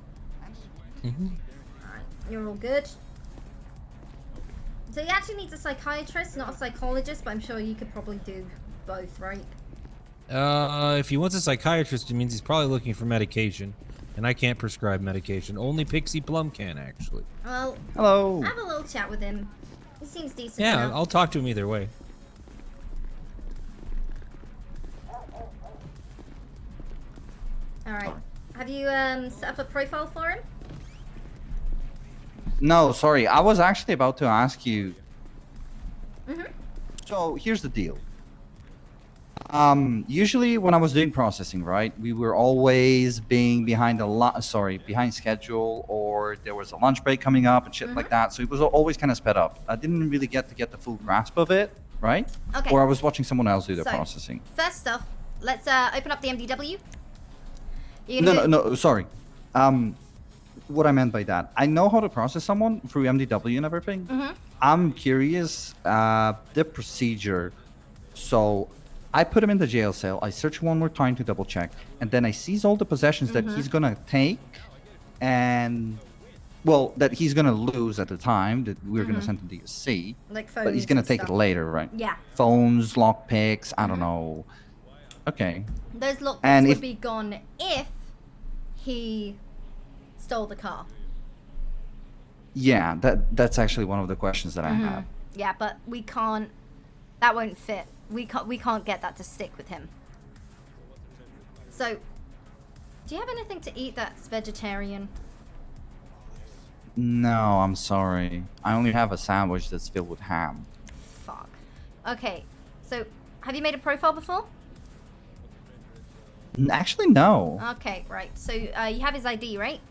Alright, you're all good. So he actually needs a psychiatrist, not a psychologist, but I'm sure you could probably do both, right? If he wants a psychiatrist, it means he's probably looking for medication. And I can't prescribe medication. Only Pixie Plum can, actually. Well, hello. Have a little chat with him. He seems decent. Yeah, enough. I'll talk to him either way. Alright. Have you set up a profile for him? No, sorry. I was actually about to ask you. Mm-hmm. So here's the deal. Usually when I was doing processing, right, we were always being behind behind schedule, or there was a lunch break coming up and shit like that. So it was always kind of sped up. I didn't really get to get the full grasp of it, right? Okay. Or I was watching someone else do the So, processing. First off, let's open up the MDW. No, sorry. What I meant by that, I know how to process someone through MDW and everything. Mm-hmm. I'm curious, the procedure. So I put him in the jail cell. I search one more time to double check, and then I seize all the possessions that he's gonna take, and that he's gonna lose at the time that we're gonna send to DSC. Like but he's phones gonna and take stuff. it later, right? Yeah. Phones, lockpicks. I don't know. Okay. Those lockpicks And would if- be gone if he stole the car. Yeah, that's actually one of the questions that I have. Yeah, but we can't. That won't fit. We can't get that to stick with him. So, do you have anything to eat that's vegetarian? No, I'm sorry. I only have a sandwich that's filled with ham. Fuck. Okay, so have you made a profile before? Actually, no. Okay, right. So you have his ID, right?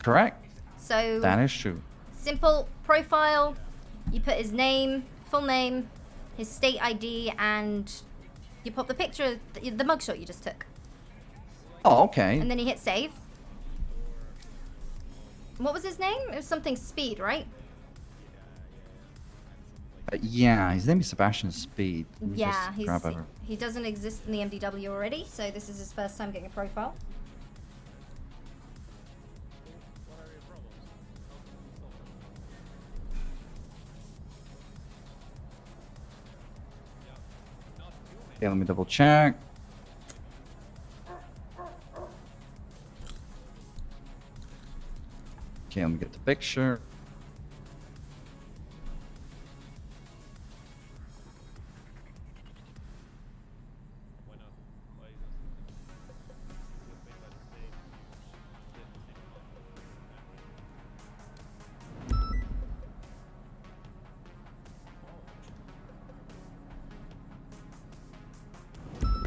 Correct. So That is true. simple profile. You put his name, full name, his state ID, and you pop the picture, the mugshot you just took. Oh, okay. And then you hit save. What was his name? It was something Speed, right? Yeah, his name is Sebastian Speed. Let me Yeah, just grab over. he doesn't exist in the MDW already, so this is his first time getting a profile. Okay, let me double check. Okay, let me get the picture.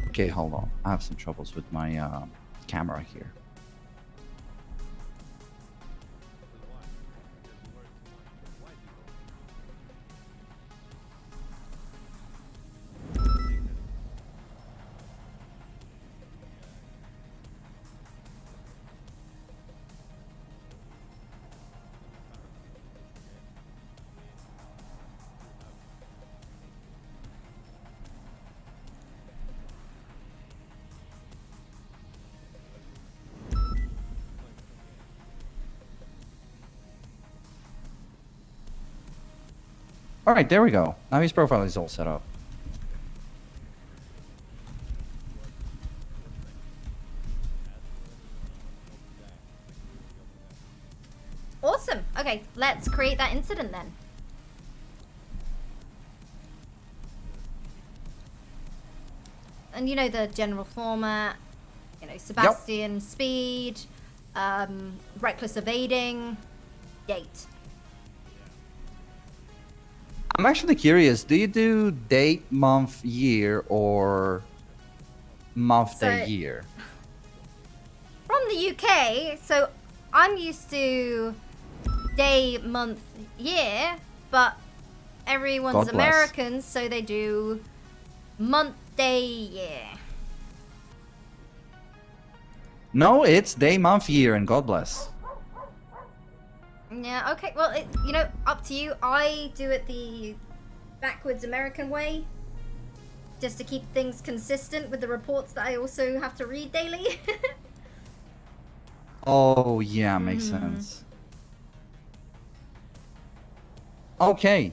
Okay, hold on. I have some troubles with my camera here. All right, there we go. Now his profile is all set up. Awesome. Okay, let's create that incident then. And you know the general format, you know, Sebastian, speed, reckless evading, date. I'm actually curious. Do you do date, month, year, or month, day, So- year? From the UK, so I'm used to day, month, year, but everyone's God bless. Americans, so they do month, day, year. No, it's day, month, year, and God bless. Yeah, okay, well, you know, up to you. I do it the backwards American way, just to keep things consistent with the reports that I also have to read daily. Oh, yeah, makes sense. Okay.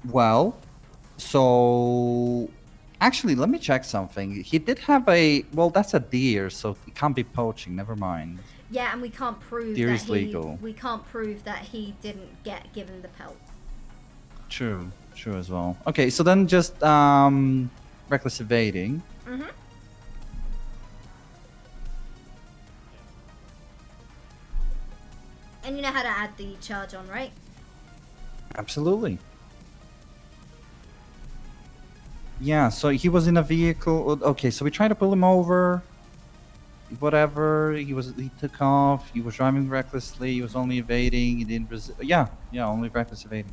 Well, so actually, let me check something. He did have a, well, that's a deer, so it can't be poaching. Never mind. Yeah, and we can't prove Deer that is legal. we can't prove that he didn't get given the pelt. True, true as well. Okay, so then just reckless evading. Mhm. And you know how to add the charge on, right? Absolutely. Yeah, so he was in a vehicle. Okay, so we tried to pull him over. Whatever. He took off. He was driving recklessly. He was only evading. He didn't resist. Yeah, only reckless evading.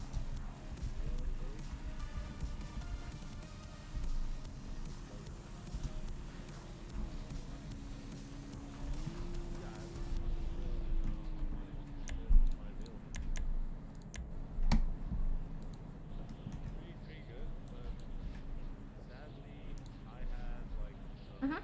Mhm.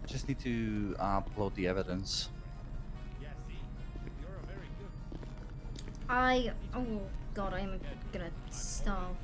Just need to upload the evidence. Oh god, I'm gonna starve.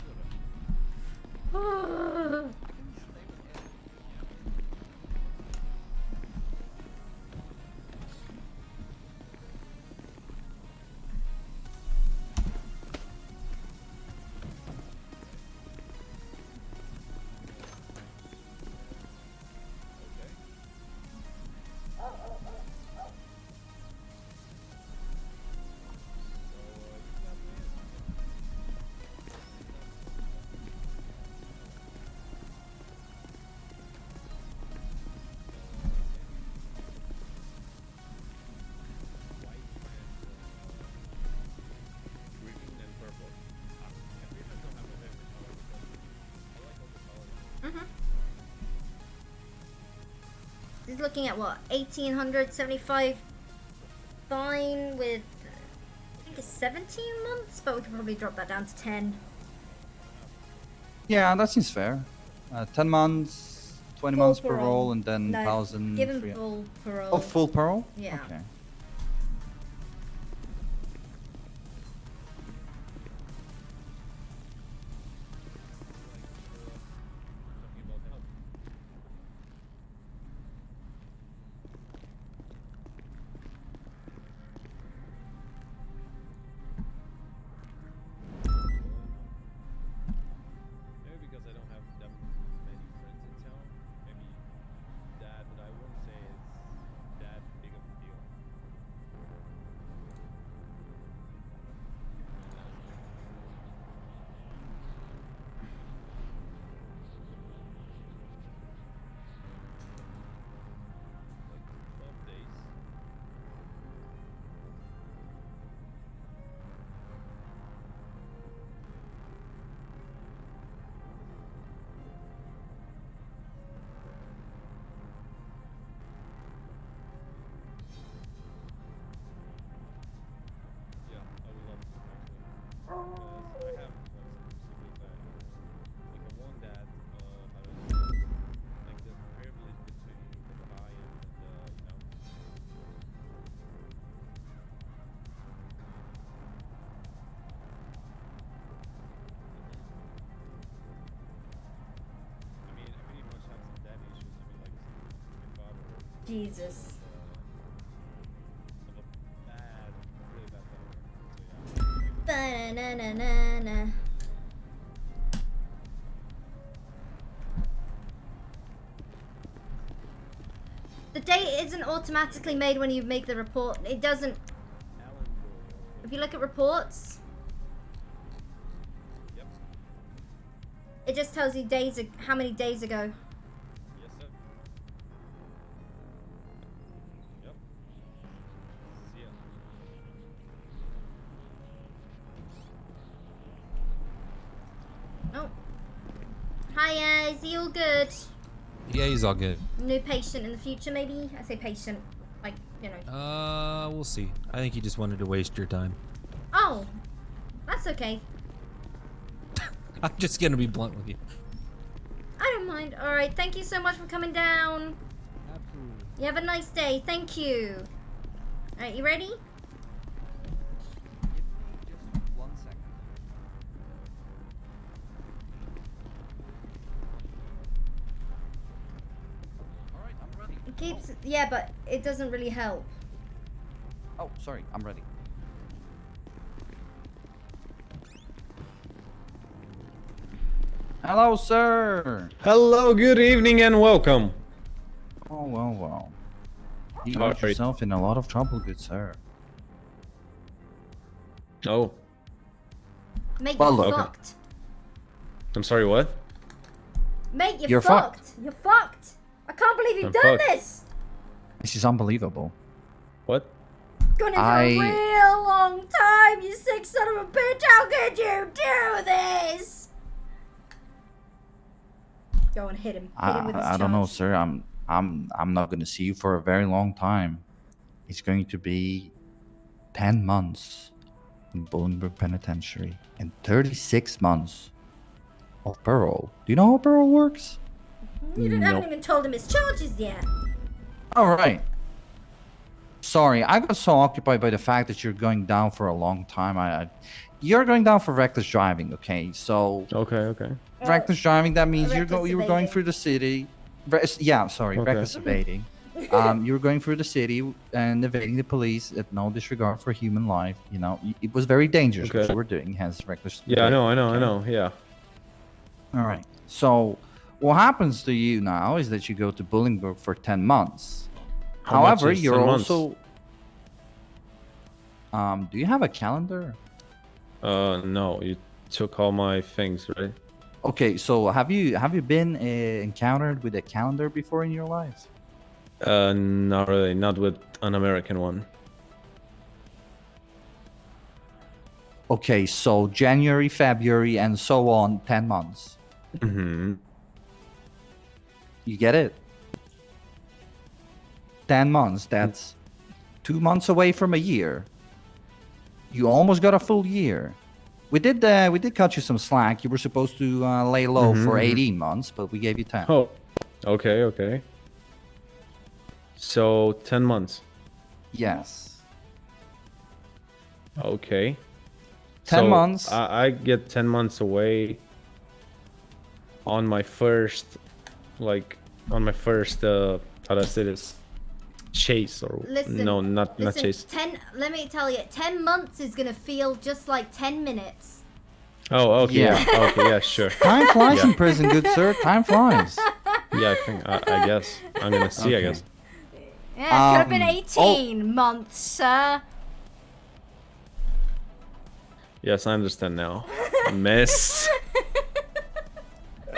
Mhm. He's looking at what, 1,875 fine with, I think it's 17 months, but we could probably drop that down to 10. Yeah, that seems fair. 10 months, 20 Full months parole. parole, and then No, 1,000. give him full parole. Oh, full parole? Yeah. Okay. Maybe because I don't have that many friends in town. Maybe that, but I wouldn't say it's that big of a deal. Like 12 days. Yeah, I would love to actually, because I have siblings that, like the one that has like the privilege between the client and you know. I mean, I pretty much have some dad issues. I mean, like my father was Jesus. of a bad, really bad father. So yeah. Ba-na-na-na-na. The date isn't automatically made when you make the report. It doesn't. If you look at reports, Yep. it just tells you how many days ago. Yes, sir. Yep. See ya. Oh. Hiya, is he all good? Yeah, he's all good. New patient in the future, maybe? I say patient, like, you know. We'll see. I think he just wanted to waste your time. Oh, that's okay. I'm just gonna be blunt with you. I don't mind. Alright, thank you so much for coming down. Absolutely. You have a nice day. Thank you. Alright, you ready? Just 1 second. Alright, I'm ready. It keeps... Yeah, but it doesn't really help. Oh, sorry, I'm ready. Hello, sir. Hello, good evening, and welcome. Oh, well. You All got right. yourself in a lot of trouble, good sir. Oh, Mate, Well, you're look. fucked. I'm sorry, what? Mate, you're, You're fucked. fucked. You're fucked. I can't believe you've I'm done fucked. this. This is unbelievable. What? Gone in for a real long time, you sick son of a bitch. How could you do this? Go and hit him. Hit him with his I don't know, charge. sir. I'm not gonna see you for a very long time. It's going to be 10 months in Bolingbroke Penitentiary and 36 months of parole. Do you know how parole works? You haven't even told him his charges yet. All right. Sorry, I got so occupied by the fact that you're going down for a long time. You're going down for reckless driving, okay? So Okay. reckless driving, that means you reckless were going evading. through the city. Okay. Reckless evading. You were going through the city and evading the police at no disregard for human life. You know, it was very dangerous what Okay. you were doing. Hence reckless. Yeah, I know, evading, yeah. All right. So what happens to you now is that you go to Bolingbroke for 10 months. How much However, is you're 10 months? also. Do you have a calendar? No, you took all my things, right? Okay, so have you been encountered with a calendar before in your life? Not really, not with an American one. Okay, so January, February, and so on, 10 months. Mm-hmm. You get it? 10 months, that's 2 months away from a year. You almost got a full year. We did cut you some slack. You were supposed to lay low for 18 months, but we gave you 10. Oh, okay. So 10 months. Yes. Okay. 10 So months. I get 10 months away on my first, how do I say this? Chase or Listen, no, not listen, chase. 10. Let me tell you, 10 months is gonna feel just like 10 minutes. Oh, okay, Yeah. okay, yeah, sure. Time flies Yeah. in prison, good sir. Time flies. Yeah, I guess I'm gonna see. I Okay. guess. Yeah, it could have been 18 oh. months, sir. Yes, I understand now. Miss.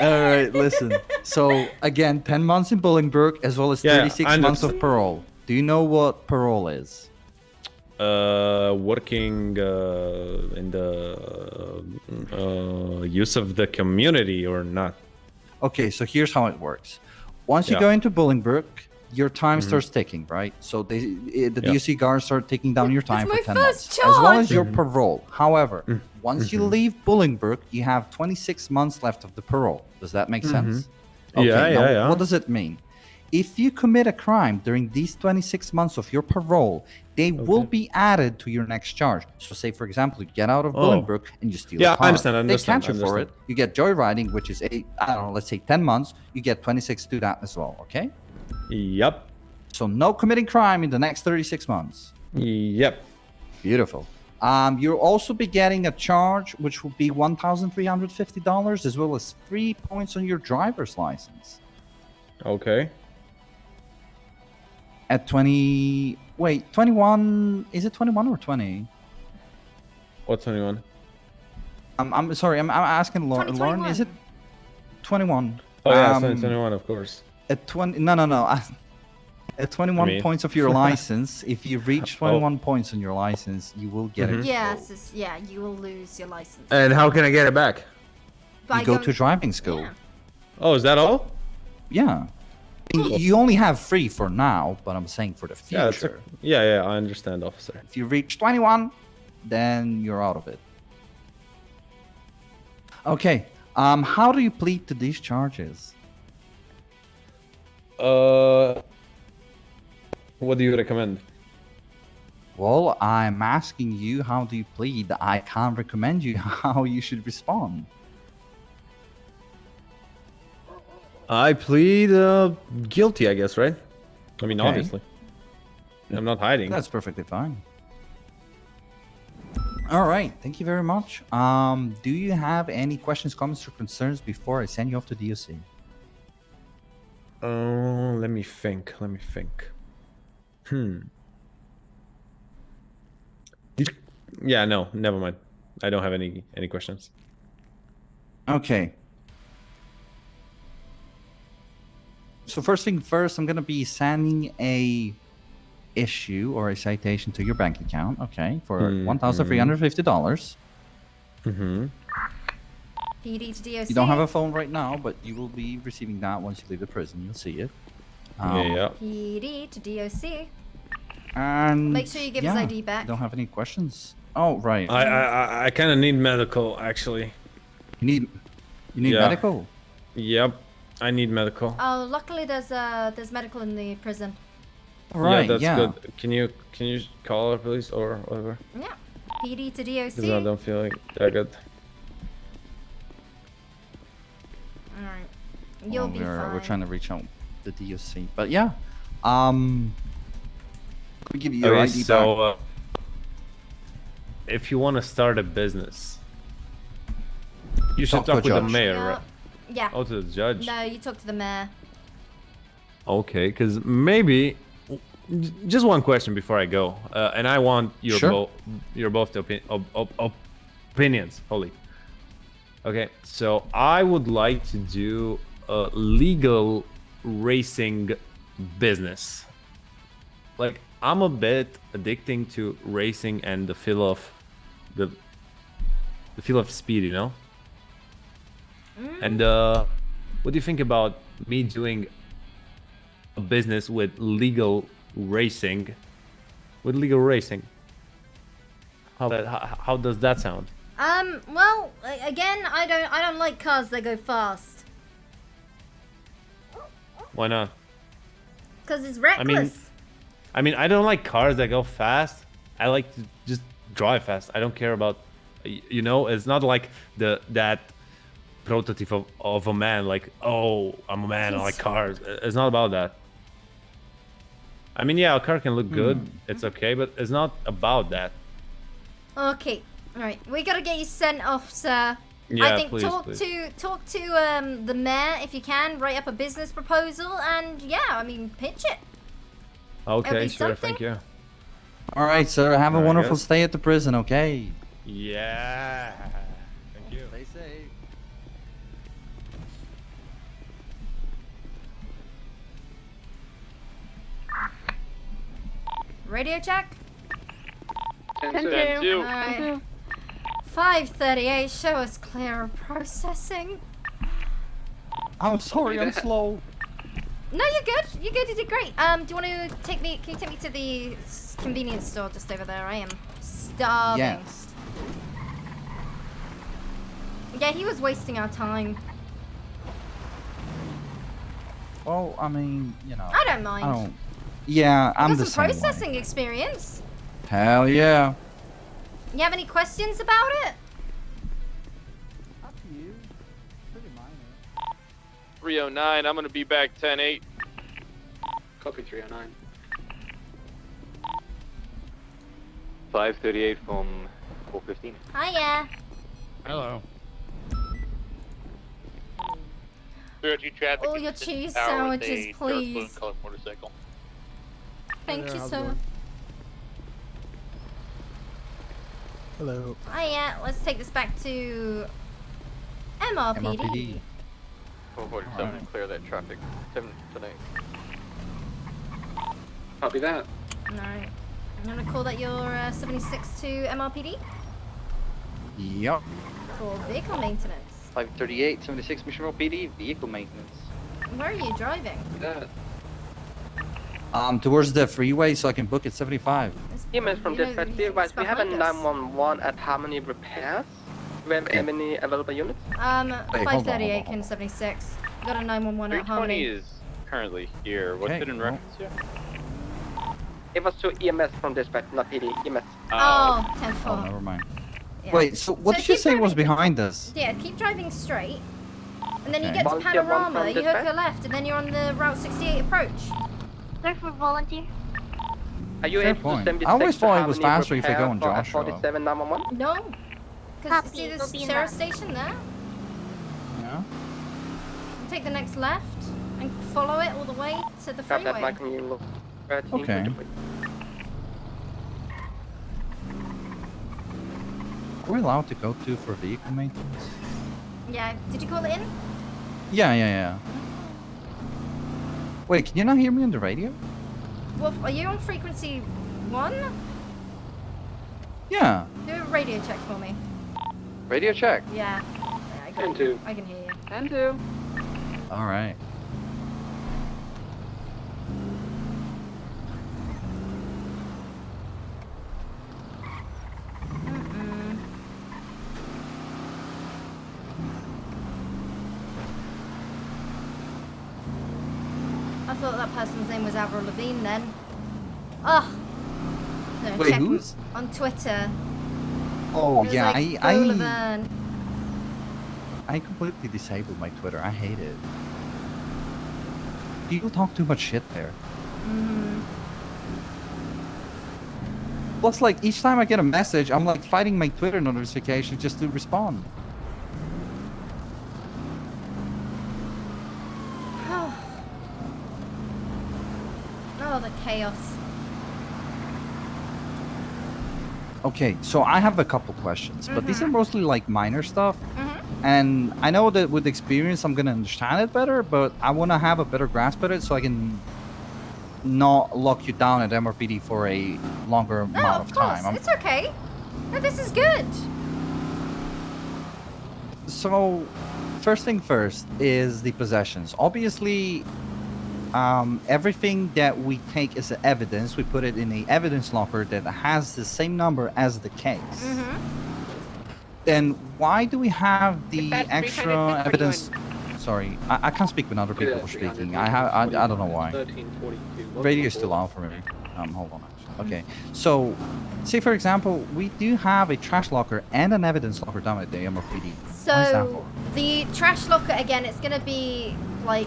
All right, listen. So again, 10 months in Bolingbroke as well as Yeah, 36 I months of understand. parole. Do you know what parole is? Working in the use of the community or not? Okay, so here's how it works. Once you Yeah. go into Bolingbroke, your time Mhm. starts ticking, right? So the Yeah. DOC guards start taking down your time my for 10 first months, as well as charge. your parole. However, once you Mhm. leave Bolingbroke, you have 26 months left of the parole. Does that make sense? Yeah, now yeah. What does it mean? If you commit a crime during these 26 months of your parole, they will be added to your next charge. So say, for example, you get out of Oh. Bolingbroke and you steal Yeah, a car. I understand, They catch you for it. understand. You get joyriding, which is, let's say 10 months. You get 26 to that as well, okay? Yep. So no committing crime in the next 36 months. Yep. Beautiful. You'll also be getting a charge, which will be $1,350, as well as 3 points on your driver's license. Okay. At 21, is it 21 or 20? What 21? I'm sorry, I'm asking Lauren. Lauren, is it 21? Oh yeah, it's 21, of course. At 20, no. At 21 points of your license, if you reach 21 points on your license, you will get it. Yes, yeah, you will lose your license. And how can I get it back? By You go going- to driving school. Yeah. Oh, is that all? Yeah. You only have 3 for now, but I'm saying for the Yeah, future. yeah, I understand, officer. If you reach 21, then you're out of it. Okay. How do you plead to these charges? What do you recommend? Well, I'm asking you, how do you plead? I can't recommend you how you should respond. I plead guilty, I guess, right? I mean, Okay. obviously. I'm not hiding. That's perfectly fine. All right, thank you very much. Do you have any questions, comments, or concerns before I send you off to DOC? Let me think. Yeah, no, never mind. I don't have any questions. Okay. So first thing first, I'm gonna be sending a issue or a citation to your bank account. Okay, for $1,350. Mm-hmm. PD to DOC. You don't have a phone right now, but you will be receiving that once you leave the prison. You'll see it. Yeah. PD to DOC. And Make sure you give his ID back. Don't have any questions. Oh right. I kind of need medical, actually. You need medical. Yep, I need medical. Oh, luckily there's medical in the prison. Right. Yeah, that's good. Can you call her, please, or whatever? Yeah. PD to DOC. Because I don't feel like that good. All right. You'll be fine. We're trying to reach out the DOC, but yeah. Let me give you your ID back. So, if you want to start a business, you should talk with the mayor, right? Yeah. Oh, to the judge. No, you talk to the mayor. Okay, because maybe just one question before I go, and I want your both opinions. Holy. Okay, so I would like to do a legal racing business. Like, I'm a bit addicting to racing and the feel of speed, you know. And what do you think about me doing a business with legal racing? How does that sound? Well, again, I don't like cars that go fast. Why not? Because it's reckless. I mean, I don't like cars that go fast. I like to just drive fast. I don't care about, you know, it's not like that prototype of a man, like, oh, I'm a man, I like cars. It's not about that. I mean, yeah, a car can look good. It's okay, but it's not about that. Okay, all right. We gotta get you sent off, sir. Yeah, I think please, talk please. to the mayor if you can. Write up a business proposal, and yeah, I mean, pitch it. Okay, sure, thank you. All right, sir. Have a I wonderful guess. stay at the prison. Okay. Yeah. Thank you. Stay safe. Radio check. 10-2. Alright. 538. Show us clear of processing. I'm sorry, I'm slow. No, you're good. You're good. You did great. Do you want to take me? Can you take me to the convenience store just over there? I am starving. Yes. Yeah, he was wasting our time. Well, I mean, you know. I don't mind. Yeah, I've I'm got the some same way. processing experience. Hell yeah. You have any questions about it? 309, I'm gonna be back 10-8. Copy 309. 538 from 415. Hiya. Hello. 30 traffic. All your cheese sandwiches, please. Colored motorcycle. Thank you, sir. Hello. Hiya. Let's take this back to MRPD. 447, clear that traffic. 7 tonight. Copy that. Alright. I'm gonna call that your 76 to MRPD Yep. for vehicle maintenance. 538, 76 Mission Road PD, vehicle maintenance. Where are you driving? Towards the freeway so I can book at 75. EMS from dispatch, be advised, we have a 911 at Harmony Repairs. Do we have any available units? 538 and 76. Got a 911 at 320 Harmony. is currently here. What's it in reference to? It was to EMS from dispatch, not PD. EMS. Oh, 10-4. Oh, never mind. Yeah. Wait, so what did you say was behind us? Yeah, keep driving straight. And then you Okay. get to Volunteer one Panorama, from you hook dispatch? a left, and then you're on the Route 68 approach. Look for volunteer. Are you Fair able point. to send me I always to thought it was Harmony faster if I go on Repair for Joshua. 47 911? No. Because see this will be in Sarah that. station there? Yeah. You take the next left and follow it all the way to the Grab that freeway. mic and you look. 13, Okay. Are we allowed to go to for vehicle maintenance? Yeah, did you call it in? Yeah. Wait, can you not hear me on the radio? Wolf, are you on frequency 1? Yeah. Do a radio check for me. Radio check. Yeah. I can, 10-2. I can hear you. 10-2. All right. I thought that person's name was Avril Lavigne then. Oh. No, Wait, check who's? on Twitter. Oh It was yeah, like Bo I Laverne. I completely disabled my Twitter. I hate it. People talk too much shit there. Plus, like each time I get a message, I'm like fighting my Twitter notification just to respond. Oh, the chaos. Okay, so I have a couple questions, but these are mostly like minor stuff. Mm-hmm. And I know that with experience, I'm gonna understand it better, but I want to have a better grasp of it so I can not lock you down at MRPD for a longer No, amount of of course. time. It's okay. No, this is good. So, first thing first is the possessions. Obviously, everything that we take as evidence, we put it in a evidence locker that has the same number as the case. Then why do we have the extra evidence? Sorry, I can't speak when other people are speaking. I don't know why. 1342. Radio is still on for me. Hold on. Actually. Okay. So, say for example, we do have a trash locker and an evidence locker down at the MRPD. What is that So for? the trash locker again, it's gonna be like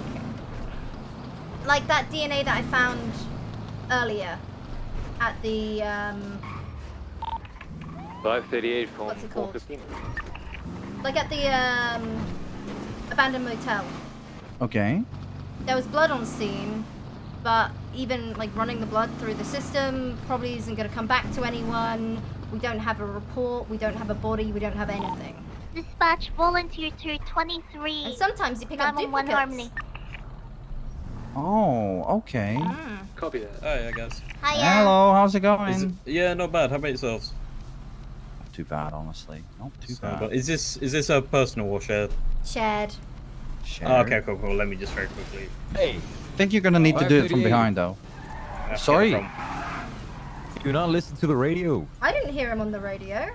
that DNA that I found earlier at the 538 from What's it called? 415. like at the abandoned motel. Okay. There was blood on scene, but even like running the blood through the system probably isn't gonna come back to anyone. We don't have a report, we don't have a body, we don't have anything. Dispatch volunteer to 23. And sometimes you pick up 911 duplicates. Harmony. Oh, okay. Copy that. Hi, guys. Hiya. Hello, how's it going? Yeah, not bad. How about yourselves? Not too bad, honestly. Not too So, bad. but is this a personal or shared? Shared. Oh, okay, cool. Let me just very quickly. Hey. I think you're gonna need to do it from 538. behind, though. Sorry. Do not listen to the radio. I didn't hear him on the radio.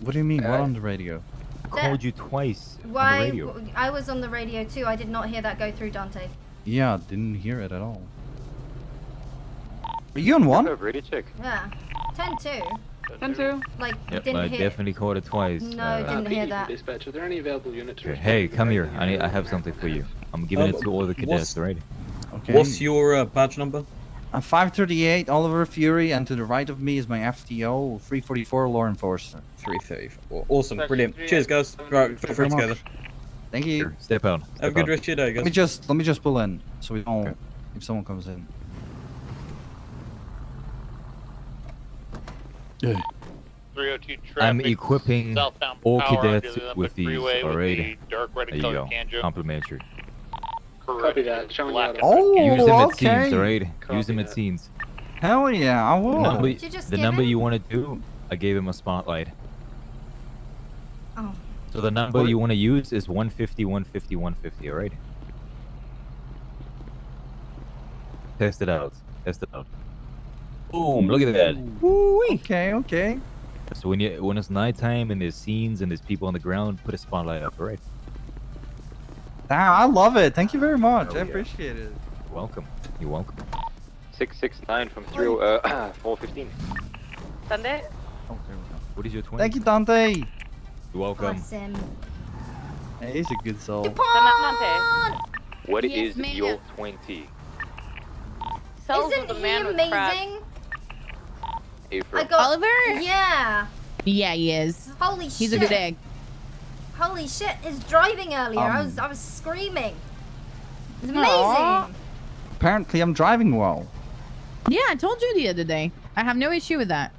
What do you mean? What on the radio? I called you twice on the Why? radio. I was on the radio too. I did not hear that go through, Dante. Yeah, didn't hear it at all. Are you on one? Radio check. Yeah. 10-2. 10-2. Like, Yep, didn't I hear. definitely called it twice. No, didn't hear that. Dispatch, are there any available units? Okay, hey, come here. I have something for you. I'm giving it to all the cadets, right? Okay. What's your badge number? 538, Oliver Fury, and to the right of me is my FTO, 344 law enforcer. 334. Awesome, brilliant. Cheers, guys. Right, feel free to go. Thank you. Sure, step out. Have a good rest of your day, guys. Let me just pull in so we don't if someone comes in. Yeah. 302 traffic. I'm equipping southbound all power onto cadets the Olympic with these freeway with already. the dark red There you colored go. Canjo. Complimentary. Copy that. Showing you how to. Oh, Use them at okay. scenes, alright? Use them Copy at that. scenes. Hell yeah, I will. Did you just The give number him? you want to do, I gave him a spotlight. Oh. So the number you want to use is 150, 150, 150, alright? Test it out. Test it out. Boom! Look at that. Okay, okay. So when it's nighttime and there's scenes and there's people on the ground, put a spotlight up, all right? Damn, I love it. Thank you very much. Oh, I yeah. appreciate it. You're welcome. You're welcome. 669 from 415. Sunday? What is your 20? Thank you, Dante. You're welcome. Bless him. Hey, he's a good soul. What is Yes, ma'am. your 20? Isn't he amazing? April. I got Oliver? Yeah. Yeah, he is. Holy He's shit. a good egg. Holy shit! His driving earlier, I was screaming. It was amazing. Aw. Apparently, I'm driving well. Yeah, I told you the other day. I have no issue with that.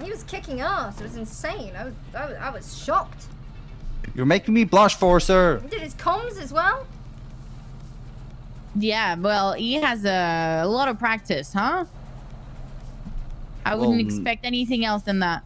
He was kicking ass. It was insane. I was shocked. You're making me blush, Forcer. He did his comms as well. Yeah, well, he has a lot of practice, huh? I wouldn't Well, expect anything else than that.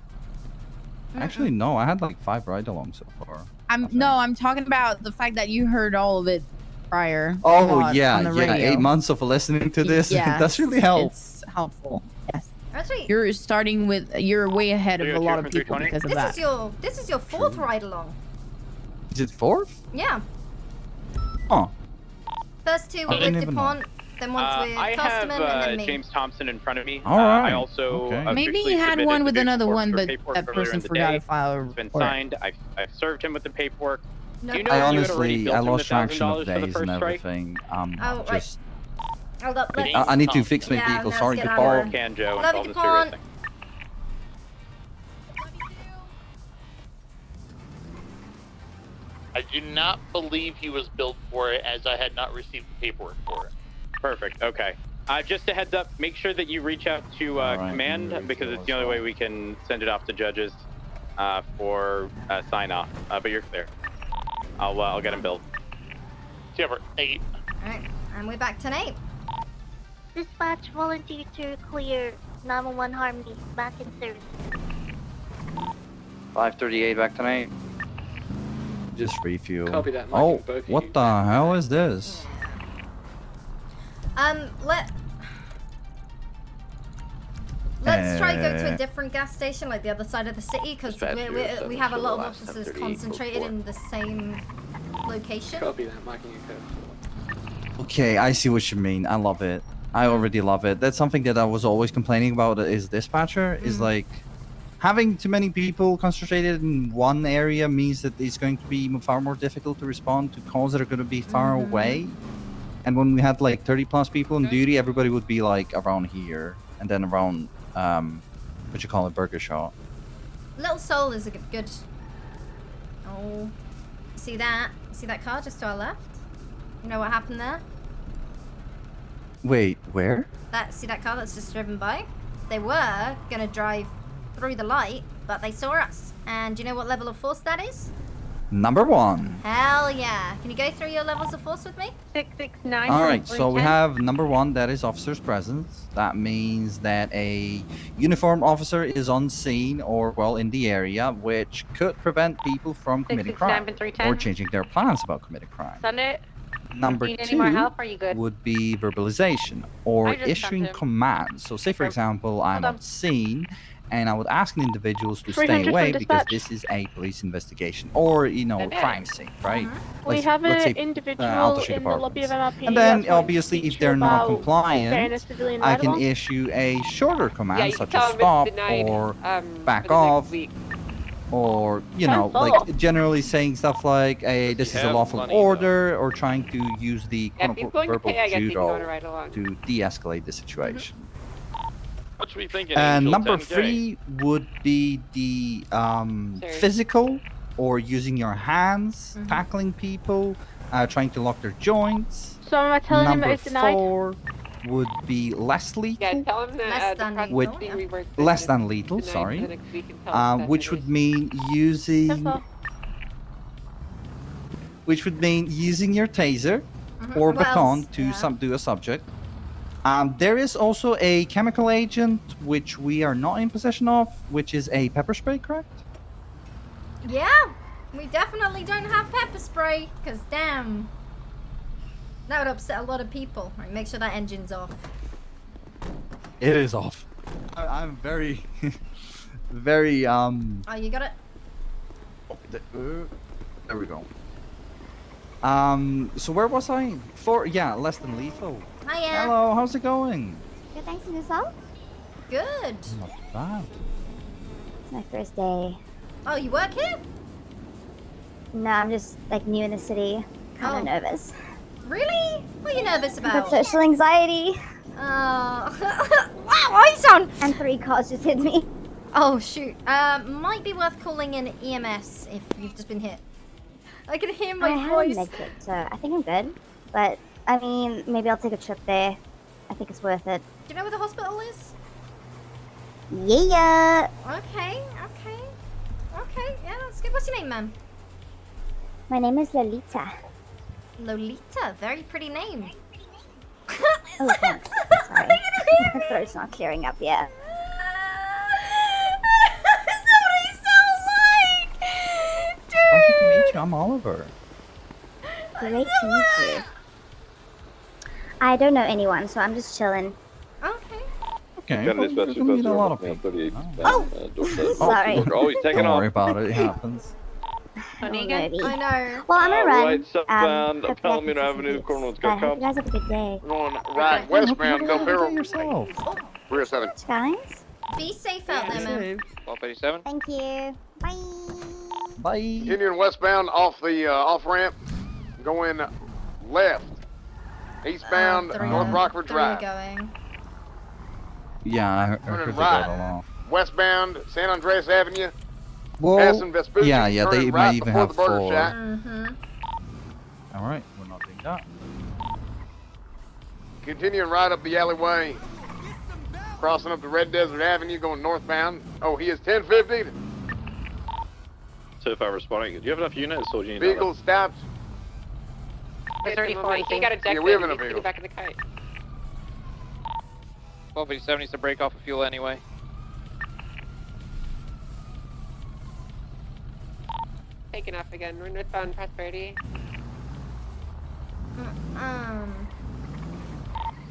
Actually, no. I had like 5 ride-alongs so far. I'm talking about the fact that you heard all of it prior. Oh, on yeah, the yeah. radio. 8 months of listening to this. Yes, That's really helpful. It's helpful. Yes. Actually, You're way ahead of a lot of people because of that. This is your 4th ride along. Is it 4th? Yeah. Oh. First 2 I were with didn't even know. DuPont, then once with I have Customer, and then me. James Thompson in front of me. All right. I also Okay. Maybe officially he had submitted one the with another paperwork one, for but paperwork that earlier in person the forgot day. to file a It's been report. signed. I've served him with the paperwork. No. Do you know I if you had already honestly, billed I him lost the traction of $1,000 for the days first and strike? everything. Oh, right. Just Hold up, let's... I need to fix my Yeah, vehicle. let's Sorry, get to out Paul. of there. Can Joe Love and you, Mystery DuPont. Racing. I do not believe he was billed for it, as I had not received the paperwork for it. Perfect. Okay. Just a heads up. Make sure that you reach out to command because it's the only way we can send it off to judges for sign off. But you're clear. I'll get him billed. Cover 8. Alright, and we're back to 8. Dispatch volunteer to clear 911 Harmony. Back in service. 538 back tonight. Just refuel. Copy that, Mike, Oh, and both of what you. the hell is this? Let's try go to a different gas station, like the other side of the city, because we have a lot of officers concentrated in the same location. Copy that, marking a code. Okay, I see what you mean. I love it. I already love it. That's something that I was always complaining about is dispatcher, is like having too many people concentrated in one area means that it's going to be far more difficult to respond to calls that are going to be far away. And when we had like 30 plus people on duty, everybody would be like around here and then around what you call it, Burger Shot. Little Soul is a good. Oh, see that? See that car just to our left? You know what happened there? Wait, where? See that car that's just driven by? They were gonna drive through the light, but they saw us. And do you know what level of force that is? Number 1. Hell yeah! Can you go through your levels of force with me? 669. All right, so we have number 1, that is officer's presence. That means that a uniformed officer is on scene or, well, in the area, which could prevent people from committing crime 669, or changing their plans about committing crime. Sunday. Number Need any more 2 help? Are you good? would be verbalization or I just issuing sent him. commands. So say, for example, I'm on. on scene and I would ask individuals to 300 stay away from because dispatch. this is a police investigation or, you know, a Okay. crime scene, right? We Let's- have let's an say, individual Alto Street in the lobby of Apartments. MLP. And then, that's wanting to obviously, speak if to they're you not about compliant, fairness civilian I can ride-along. issue a shorter command, Yeah, you such can as tell him stop it's denied, or for back the next off, week. or, you know, Cancel. like generally saying stuff like, hey, this is a have lawful money, order, or trying to use the Yeah, if he's quote-unquote going to verbal pay, I guess he can go on a judo ride-along. to de-escalate the situation. What should we thinking? And Angel? number 10K? 3 would be the physical, or using your hands, tackling people, trying to lock their joints. So am I telling him Number that it's denied? 4 would be less lethal. Yeah, tell him that Which less than lethal, sorry, which would mean using your taser or What baton else? to do a subject. There is also a chemical agent which we are not in possession of, which is a pepper spray, correct? Yeah, we definitely don't have pepper spray, because damn. That would upset a lot of people. Right, make sure that engine's off. It is off. I'm very, very Oh, you got it? There we go. So where was I? Less than lethal. Hiya. Hello, how's it going? Good, thanks, and yourself? Good. Not bad. It's my first day. Oh, you work here? No, I'm just like new in the city. Kind of nervous. Really? What are you nervous I've got about? social anxiety. Wow, why you sound... And 3 cars just hit me. Oh, shoot. Might be worth calling in EMS if you've just been hit. I can hear my voice. I have a medkit, so I think I'm good. But, I mean, maybe I'll take a trip there. I think it's worth it. Do you know where the hospital is? Yeah. Okay. Yeah, that's good. What's your name, ma'am? My name is Lolita. Lolita. Very pretty name. Oh, thanks. Sorry. My throat's not clearing up yet. Pleasure to meet you. I'm Oliver. Great to meet you. I don't know anyone, so I'm just chilling. Okay. Well, you meet a lot of people. Oh! Sorry. Oh, he's taking Don't off. worry about it. It happens. I know. Well, I'm gonna run. Right, southbound, Palomino Avenue, corner with I hope Cup. you guys have a good day. Going right westbound, Del Perro. Yourself. Rear 7. Guys? Be safe out there, ma'am. 1287. Thank you. Bye. Bye. Continuing westbound off the off ramp, going left. Eastbound, North Rockford Drive. Going. Yeah, I heard Turning they right. got along. Westbound, San Andreas Avenue. Well, Passing Vespucci, yeah, they turning might right even before have the Burger 4. Shack. All right, we're not doing that. Continuing right up the alleyway. Crossing up the Red Desert Avenue, going northbound. Oh, he is 1050. Certified responding. Do you have enough units or do you need Vehicle stopped. It's already 40. He got ejected. Yeah, we have He enough needs to vehicles. get back in the kite. 1287 needs to break off of fuel anyway. Taking off again. We're northbound Prosperity.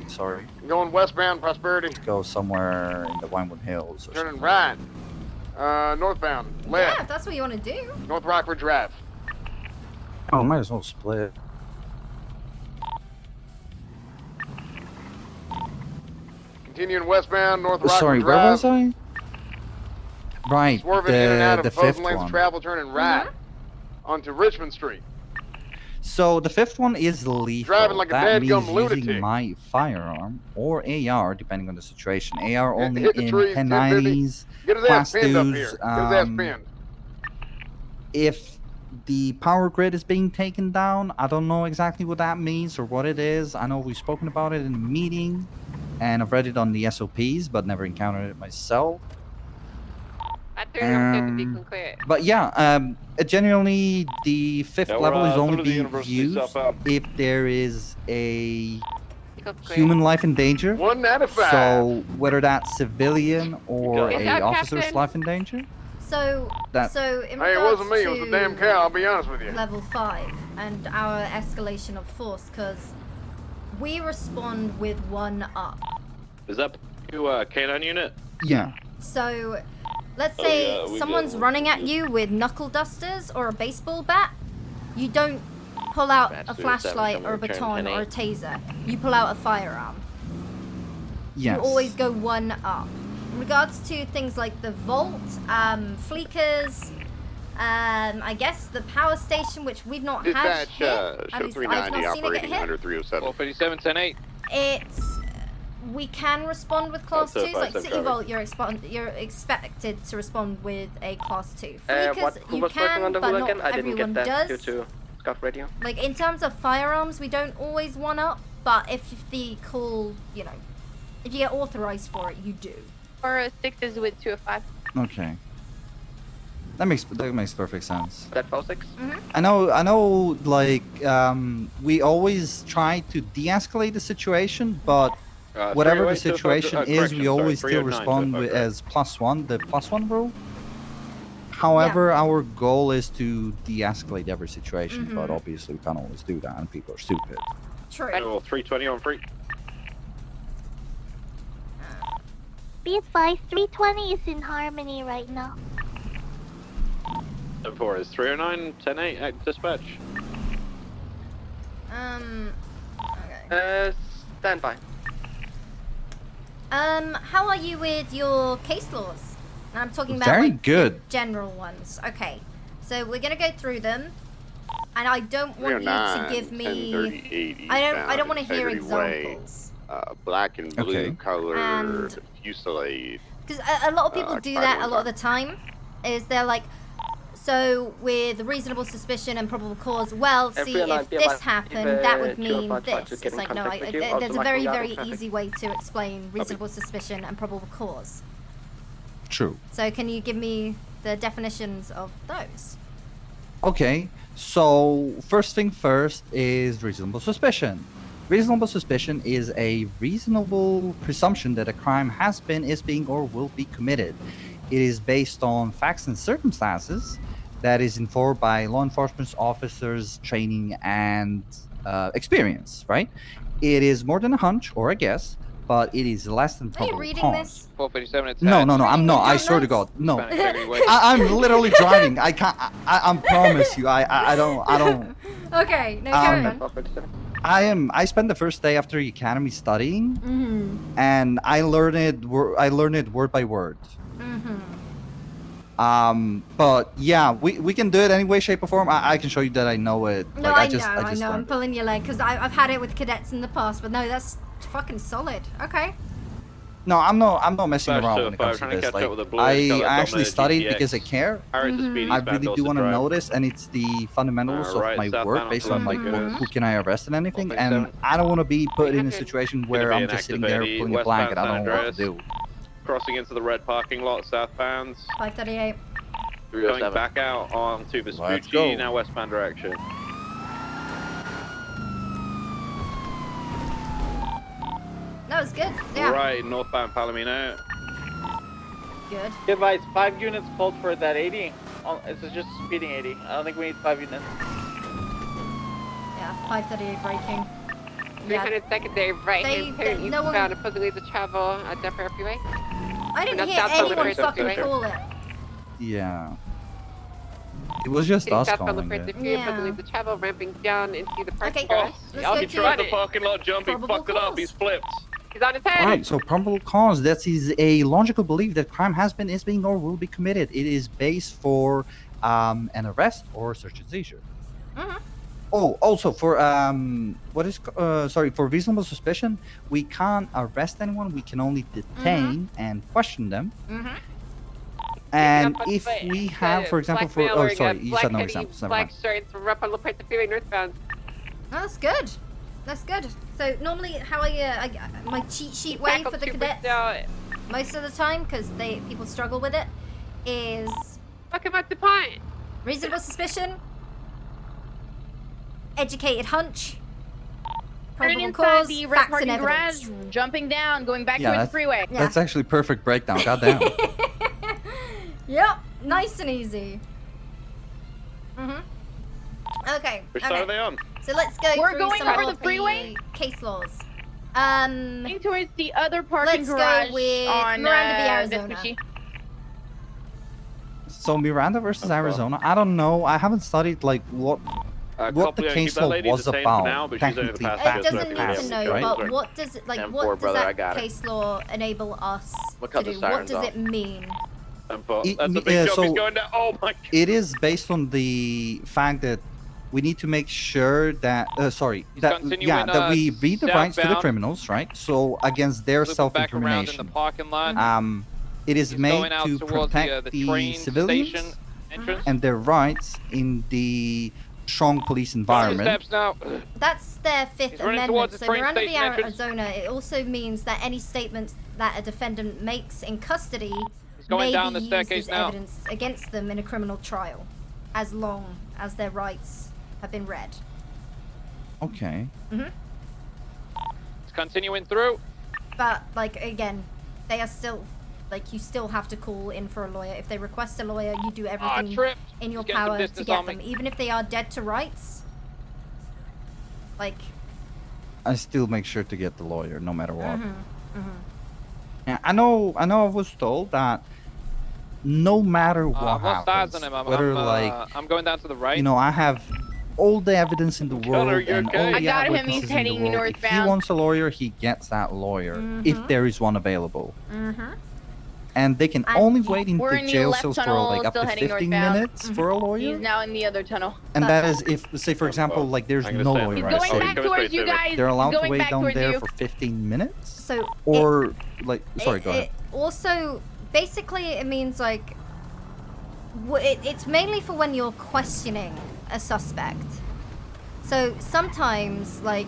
Sorry. Going westbound Prosperity. Go somewhere in the Winewood Hills. Or Turning something. right. Northbound. Left. Yeah, if that's what you want to do. North Rockford Drive. Oh, might as well split. Continuing westbound, North Rockford Sorry, Drive. where was I? Right, Swerving in and out the of opposing fifth lanes one. of travel, turning right onto Richmond Street. So the fifth one is lethal. Driving like a that means dadgum lunatic. using my firearm or AR, depending on the situation. AR only hit the in trees, 1090s, Get his ass class pinned up here. twos. Get his ass pinned. If the power grid is being taken down, I don't know exactly what that means or what it is. I know we've spoken about it in a meeting, and I've read it on the SOPs, but never encountered it myself. At 3 to be clear. But yeah, genuinely, the fifth Yeah, we're, level is through only the being university used southbound. if there is a clear. human life in danger. 1 out of 5. So whether that's civilian or Is a that officer's Captain? life in danger. So, That- so in Hey, it regards wasn't me. It was the damn cow. I'll be honest with you. level 5 and our escalation of force, because we respond with 1 up. Is that you, K9 unit? Yeah. So, let's Oh, say yeah, we someone's got- running at you with knuckle dusters or a baseball bat. You don't pull out That's a 2-7, flashlight or a someone baton return or a taser. You pull out a firearm. Yes. You always go 1 up. In regards to things like the vault, fleekers, I guess the power station, which we've not had Dispatch, hit. At show least 390 I've not seen it get operating hit. under 307. 1257 108. It's we can respond with class That's 2s. Like same City traffic. Vault, you're expected to respond with a class 2. Who Fleekers, you was working can, on the but hooligan? not I didn't everyone get that does. due to Scuff Radio. Like in terms of firearms, we don't always 1 up, but if the call, you know, if you get authorized for it, you do. 406 is with 205. Okay. That makes perfect sense. That 46? I know. Like, we always try to de-escalate the situation, but whatever the 308, situation is, correction, we always sorry, still 309, respond with, 205, as +1, the +1 rule. However, our goal is to de-escalate every situation, but obviously we can't always do that, and people are stupid. True. Level 320 on free. Be advised, 320 is in harmony right now. 7-4 is 309, 10-8 at dispatch. Okay. Stand by. How are you with your case laws? And I'm talking about Very like, good. the general ones. Okay. So we're gonna go through them, and I don't want you to give me. I don't want to hear examples. Black and blue Okay. colored And- Fusillade. Because a lot of people do that a lot of the time. Is they're like, so with reasonable suspicion and probable cause. Well, see, if this happened, that would mean this. It's like no, there's a very, very easy way to explain reasonable suspicion and probable cause. True. So can you give me the definitions of those? Okay, so first thing first is reasonable suspicion. Reasonable suspicion is a reasonable presumption that a crime has been, is being, or will be committed. It is based on facts and circumstances that is informed by law enforcement officers' training and experience, right? It is more than a hunch or a guess, but it is less than Are you probable reading cause. this? 457 attached. No, I'm not. I your swear to notes? God, no. Hispanic heavyweight. I'm literally driving. I can't. I promise you. I don't. Okay, no, carry on. I spent the first day after the academy studying, Mm-hmm. and I learned it word by word. Mm-hmm. But yeah, we can do it any way, shape, or form. I can show you that I know it. No, Like, I know. I'm pulling your leg because I've had it with cadets in the past, but no, that's fucking solid. Okay. No, I'm not messing Flash around to when it fire, comes to trying to this. catch Like, up with the blue I color actually dominated studied GTX. because I care. Harriet the speedy I eastbound really do Dawson want to Drive. notice, and it's the fundamentals Right, of my southbound work on based on like Philadelphia. who can I arrest and anything. And 457. I don't want to be put in a situation where be I'm an just sitting active there 80, pulling a blanket. I westbound don't know San what to do. Crossing into the red parking lot, southbound. 538. Going back out onto Let's Vespucci, go. now westbound direction. That was good. Yeah. Right, northbound Palomino. Good. Advice, 5 units called for that 80. It's just speeding 80. I don't think we need 5 units. Yeah, 538 braking. 300 secondary right hand turn no one- eastbound and supposedly the travel at Denver Freeway. I didn't Not hear southbound anyone Liberty fucking Freeway. call it. Yeah. It was just Hitting us southbound calling Liberty it. Freeway, Yeah. supposedly the travel ramping down into the parking Okay, garage. let's I'll go be to trying the parking lot jump, he probable fucked it up, cause. he's flipped. He's on his head. Alright, so probable cause, that is a logical belief that crime has been, is being, or will be committed. It is based for an arrest or search and seizure. Mm-hmm. Oh, also for for reasonable suspicion, we can't arrest anyone. We can only detain and question them. Mm-hmm. And Black if male we have, for example, for wearing a you black said no hoodie, examples. Never black mind. shirts, up on La Puerta Freeway northbound. Oh, that's good. That's good. So normally, how I my cheat sheet way for the cadets most of the time, because people struggle with it, is Fuck him at the point. reasonable suspicion, educated hunch, Turning probable inside cause, the red facts and parking evidence. garage, jumping down, going back Yeah, towards the freeway. That's actually perfect breakdown. Goddamn. Yep, nice and easy. Mhm. Okay. Which okay. side are they on? So let's go We're through going some over of the freeway? case laws. Going towards the other parking let's garage go with on Miranda v. Arizona. Vespucci. So Miranda versus Arizona. I don't know. I haven't studied like what the Copley, case keep that law lady was detained for about. now, but she's only the Technically, passenger, It so doesn't need that's to know, right. but what does it like? M4, What does brother, I that got it. case law enable us We'll to cut the do? What sirens does off. it mean? It- That's a big jump, so he's going down. Oh my god. It is based on the fact that we need to make sure that continuing, that we read the rights to the southbound. criminals, right? So against their Looping back around in the self-incrimination. parking lot. It is He's made going out to towards protect the train civilians station entrance. and their rights in the strong police environment. Steps now. That's their Fifth He's running Amendment. towards the So train Miranda v. station entrance. Arizona, it also means that any statements that a defendant makes in custody going may down be the used staircase as now. evidence against them in a criminal trial, as long as their rights have been read. Okay. Mhm. It's continuing through. But like again, they are still like you still have to call in for a lawyer. If they request a lawyer, you do everything tripped. in your He's getting some power to distance get on me. them, even if they are dead to rights. Like I still make sure to get the lawyer no matter what. Mm-hmm. Yeah, I know. I was told that no matter what What size happens, on him? whether I'm going down to the right. you know, I have all the evidence in the world you and okay? all I the got him, eyewitnesses he's in the heading world. If he northbound. wants a lawyer, he gets that lawyer if there is one available. And they can only wait in We're the in the jail left cells for tunnel, like up still to heading 15 northbound. minutes for a lawyer. He's now in the other tunnel. And that is if, say, for example, like there's I'm gonna no stay on lawyer the in right the Going side. city. back towards you guys. They're allowed to Going wait back down towards there you. for 15 minutes? So Or, like, sorry, go ahead. Also, basically, it means like it's mainly for when you're questioning a suspect. So sometimes, like,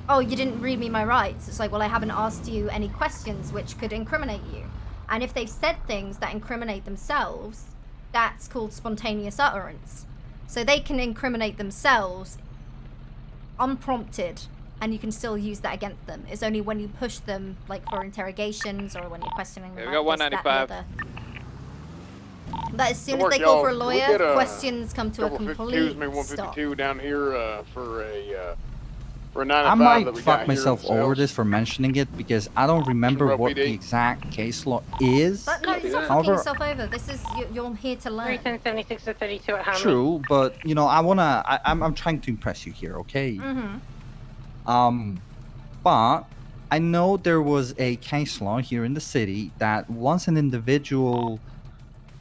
oh, you didn't read me my rights. It's like, well, I haven't asked you any questions which could incriminate you. And if they've said things that incriminate themselves, that's called spontaneous utterance. So they can incriminate themselves unprompted, and you can still use that against them. It's only when you push them, like for interrogations or when you're questioning them. Yeah, we got about this, that, 195. the other. But as soon as Work, they call for a y'all. We lawyer, get a questions come to a Couple 52s, complete maybe stop. 152 down here for a 9 I that might we fuck got myself here over this for mentioning it because I don't remember Route what PD. the exact case law is. But no, it's not fucking However, yourself over. This is, you're here to learn. 310, 76 to 32 at Harmony. true, but you know, I'm trying to impress you here, okay? But I know there was a case law here in the city that once an individual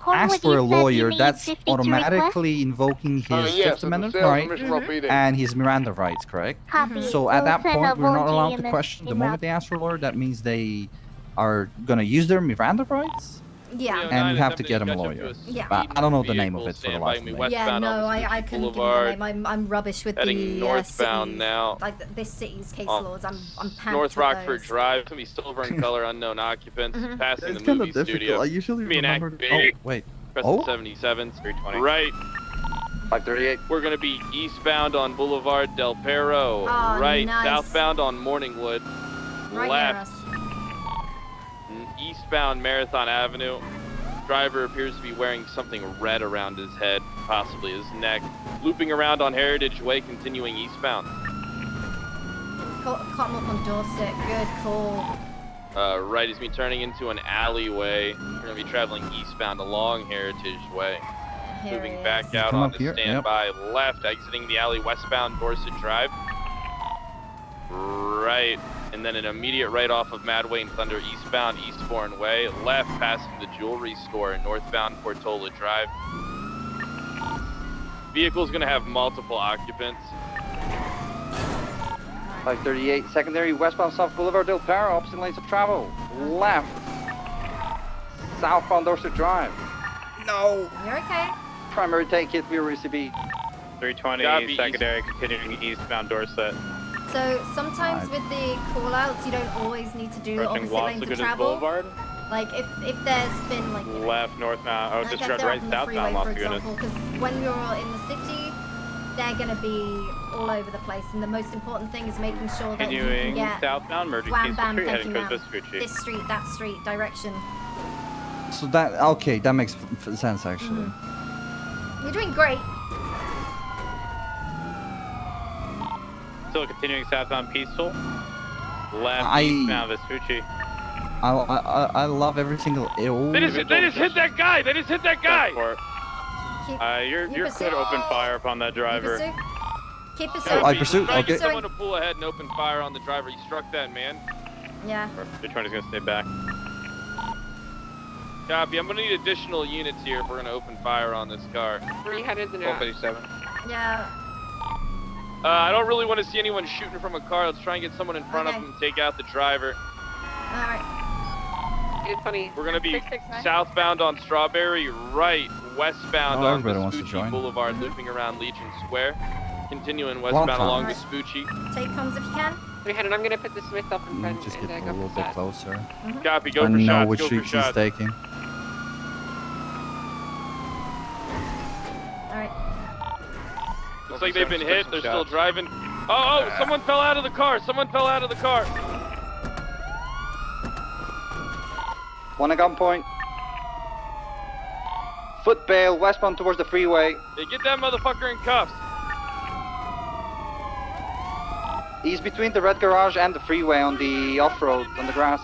asks for a lawyer, that's automatically invoking his yes, Fifth Amendment sales right mission Route PD. and his Miranda rights, correct? Copy. So at that We'll send point, a we're not VoD allowed to EMS question the in moment route. they ask for a lawyer. That means they are gonna use their Miranda rights, Yeah. and we have to get them a lawyer. Yeah. But I don't know the name of it for the life of me. Yeah, no, I couldn't give you the name. I'm rubbish with Heading the northbound city, now. like this city's case laws. I'm pants North with Rockford those. Drive. Gonna be silver in color, unknown occupants. Passing It's the kind movie of difficult. studio. I usually Give me an remember. activate. Oh wait. Preston Oh. 77, 320. right. 538. We're gonna be eastbound on Boulevard Del Perro. Oh, right. nice. Southbound on Morningwood. Right near left. us. Eastbound Marathon Avenue. Driver appears to be wearing something red around his head, possibly his neck. Looping around on Heritage Way, continuing eastbound. Cut him off on Dorset. Good call. Right, he's been turning into an alleyway. We're gonna be traveling eastbound along Heritage Way. Here Moving he back is. out Come on up the here, yep. standby left, exiting the alley westbound Dorset Drive. Right, and then an immediate right off of Madway and Thunder eastbound Eastbourne Way. Left, passing the jewelry store northbound Portola Drive. Vehicle's gonna have multiple occupants. 538, secondary westbound South Boulevard Del Perro, opposite lanes of travel. Left. Southbound Dorset Drive. No. You're okay. Primary take hit, we will receive 320, Copy, secondary, continuing eastbound Dorset. So sometimes with the call-outs, you don't always need to do Approaching opposite lanes of Los Lagunas travel. Boulevard. Like if there's been like Left, northbound. Oh, like just if got they're right up on the freeway, southbound Los for Lagunas. example, because when you're in the city, they're gonna be all over the place, and the most important thing is making sure that you can Continuing get southbound, Murder wham Keys bam, Street, thank heading you, towards ma'am. Vespucci. This street, that street, direction. So that okay, that makes sense actually. You're doing great. Still continuing southbound Peaceful. Left, I- eastbound Vespucci. I love every single. They just hit that guy! They just hit that guy! You're pursuit. clear to open fire upon that driver. Pursue. Keep Oh, pursuing. I pursued. Trying to Okay. get someone to pull ahead and open fire on the driver. He struck that man. Yeah. 320's gonna stay back. Copy. I'm gonna need additional units here if we're gonna open fire on this car. Where are you headed now? 157. Yeah. I don't really want to see anyone shooting from a car. Let's try and get someone in front of him and take out the driver. All right. It's funny. We're gonna be 669. southbound on Strawberry, right, westbound Oh, on everybody wants to Vespucci join. Boulevard, looping around Legion Square. Continuing westbound Welcome. along Alright. Vespucci. Take comms if you can. Wait, Hannah, I'm gonna put this myself in front Just and get a go little for bit that. closer. Copy. Go I for know shots. which Go for street she's shots. taking. All right. Looks like they've been hit. They're still driving. Oh, someone fell out of the car. Someone fell out of the car. One at gunpoint. Foot bail, westbound towards the freeway. Hey, get that motherfucker in cuffs. He's between the red garage and the freeway on the off-road, on the grass.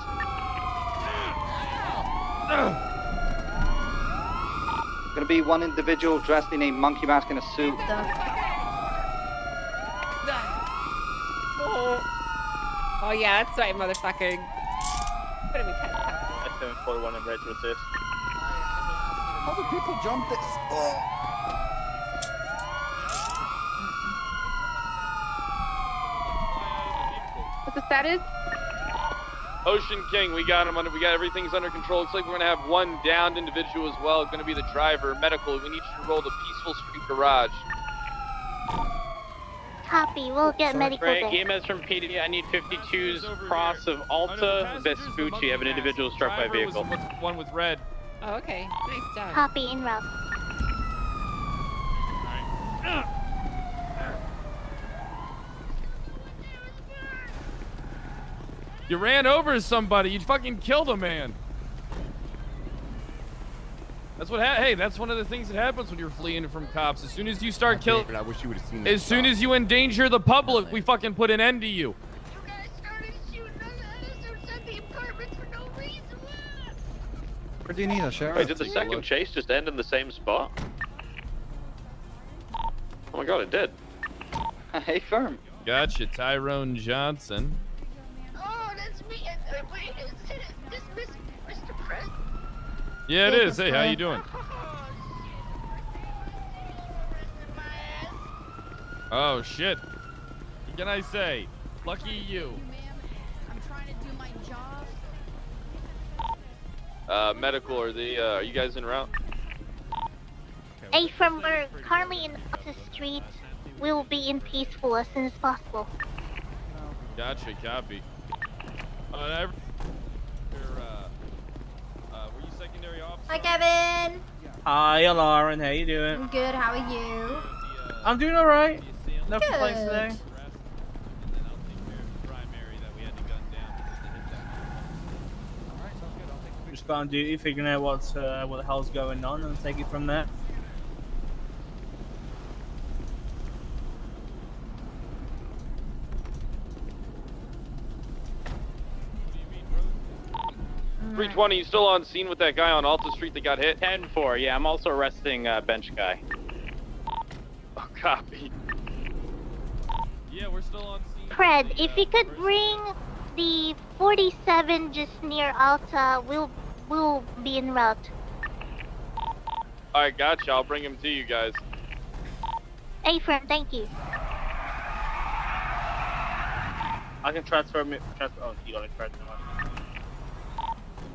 Gonna be one individual dressed in a monkey mask and a suit. Oh yeah, that's right, motherfucker. Put him in custody. That's 741 and ready to assist. How do people jump this? Oh. What's the status? Ocean King, we got him under. We got everything's under control. Looks like we're gonna have one downed individual as well. It's gonna be the driver. Medical. We need you to roll to Peaceful Street Garage. Copy. We'll get medical Right, there. EMS from PD. I need 52's cross of Alta Vespucci. Have an individual struck by vehicle. One with red. Oh, okay. Nice job. Copy en route. You ran over somebody. You fucking killed a man. That's what hey, that's one of the things that happens when you're fleeing from cops. As soon as you start killing, I wish you would have seen that. as soon as you endanger the public, we fucking put an end to you. Where do you need a sheriff? Wait, did the second chase just end in the same spot? Oh my god, it did. Hey, firm. Gotcha, Tyrone Johnson. Oh, that's me. Wait, is this Mr. Fred? Yeah, it is. Hey, how you doing? Oh shit. What can I say? Lucky you. I'm trying to do my job. Medical. Are you guys en route? Hey, from we're currently in the street. We'll be in Peaceful as soon as possible. Gotcha, copy. Were you secondary officer? Hi, Kevin. Hi, Lauren. How you doing? I'm good. How are you? I'm doing alright. No complaints today. Just got on duty, figuring out what the hell's going on, and take it from there. Mm. 320, you still on scene with that guy on Alta Street that got hit? 10-4, yeah, I'm also arresting bench guy. Oh, copy. Yeah, we're still on scene. Fred, if you could bring the 47 just near Alta, we'll be en route. Alright, gotcha. I'll bring him to you guys. Hey, friend, thank you. I can transfer me. Oh, you got it, Fred.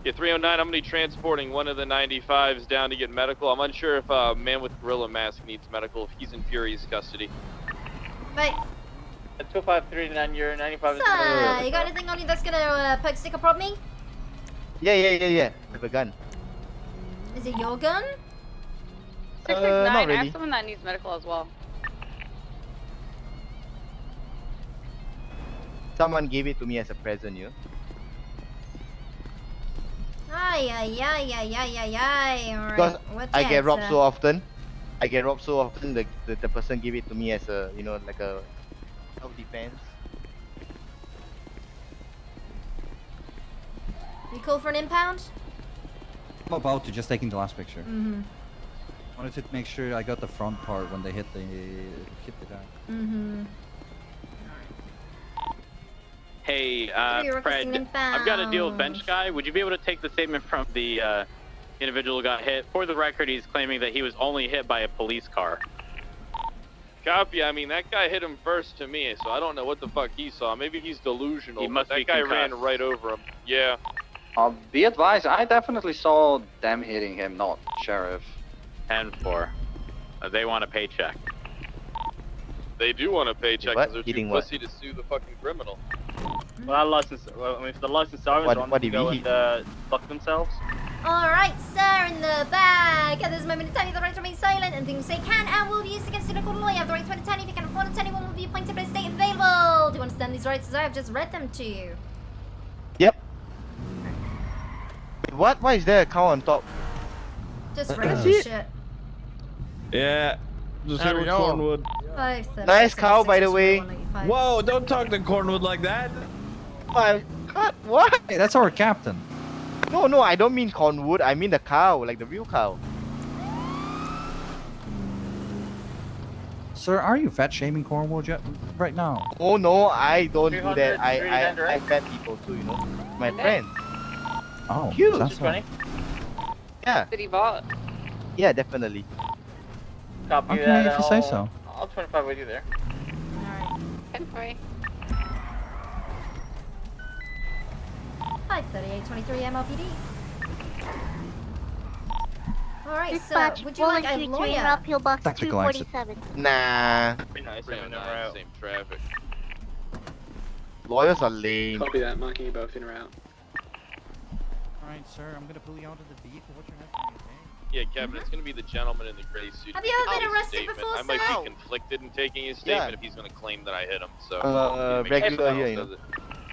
Yeah, 309, I'm going to be transporting one of the 95s down to get medical. I'm unsure if a man with gorilla mask needs medical, if he's in Fury's custody. Mate. 2539, you're 95. You got anything on you that's gonna poke, stick, or prod me? Yeah. I have a gun. Is it your gun? 669, not I really. have someone that needs medical as well. Someone gave it to me as a present, you. Ay. Alright. Because What's I the get robbed answer? so often. The person give it to me as a, like a self-defense. You call for an impound? I'm about to, just taking the last picture. Mm-hmm. Wanted to make sure I got the front part when they hit the guy. Mm-hmm. Hey, You're Fred, requesting I've got a deal with inbound. bench guy. Would you be able to take the statement from the individual who got hit? For the record, he's claiming that he was only hit by a police car. Copy. I mean, that guy hit him first to me, so I don't know what the fuck he saw. Maybe he's delusional. He must but that be guy concussed. ran right over him. Yeah. Be advised, I definitely saw them hitting him, not sheriff. 10-4. They want a paycheck. They do want a paycheck What? because they're too Eating what? pussy to sue the fucking criminal. Well, our license. Well, I mean, if the license sirens on, What they did go we and fuck themselves. Alright, sir, in the back. At this moment in time, you have the right to remain silent and things they can and will be used against you accordingly. You have the right to attorney. If you can afford an attorney, one will be appointed by the state available. Do you understand these rights as I have just read them to you? Yep. Wait, what? Why is there a cow on top? Just That's random it. shit. Yeah. Just There hit we with go. Cornwood. 5:30, Nice cow, by the way. 185. Whoa, don't talk to Cornwood like that. What? Hey, that's our captain. No, I don't mean Cornwood. I mean the cow, like the real cow. Sir, are you fat shaming Cornwall right now? Oh no, I don't do 300, that. I 300, right? fat people too, you know. My friends. Oh, Cute. that's right. Yeah. City vault. Yeah, definitely. Copy Okay, that. if you say so. I'll 25 with you there. Alright. 10-4. 5:38:23 MLPD. Alright, so Dispatch, would you like a volunteer to lawyer? uphill box Tactical exit. 247. Nah. Pretty nice having them in the same traffic. Lawyers are lame. Copy that, marking you both in or out. Alright, sir, I'm gonna pull you out of the vehicle. What's your name? Yeah, Kevin, it's gonna be the gentleman in the gray suit. Have you ever been arrested Statement. before, I might sir? be conflicted in taking his statement if he's gonna claim that I hit him. So make regular sure here, he you know. does it.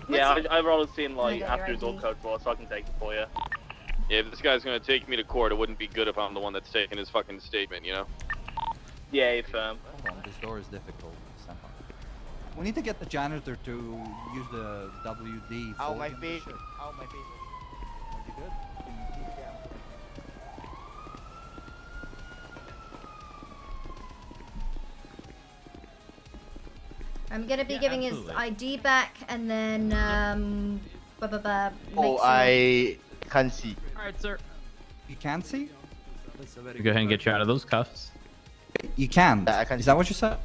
Yeah, I'd rather see him like I got your after his old ID. code for, so I can take it for you. Yeah, if this guy's gonna take me to court, it wouldn't be good if I'm the one that's taking his fucking statement, you know? Yeah, if Hold on, this door is difficult. somehow. We need to get the janitor to use the WD. Ow, for my him to face. shit. Ow, my face. Are you good? I'm gonna be Yeah, giving absolutely. his ID back and then Oh, I can't see. Alright, sir. You can see? Go ahead and get you out of those cuffs. You can. Yeah, I can Is see. that what you said?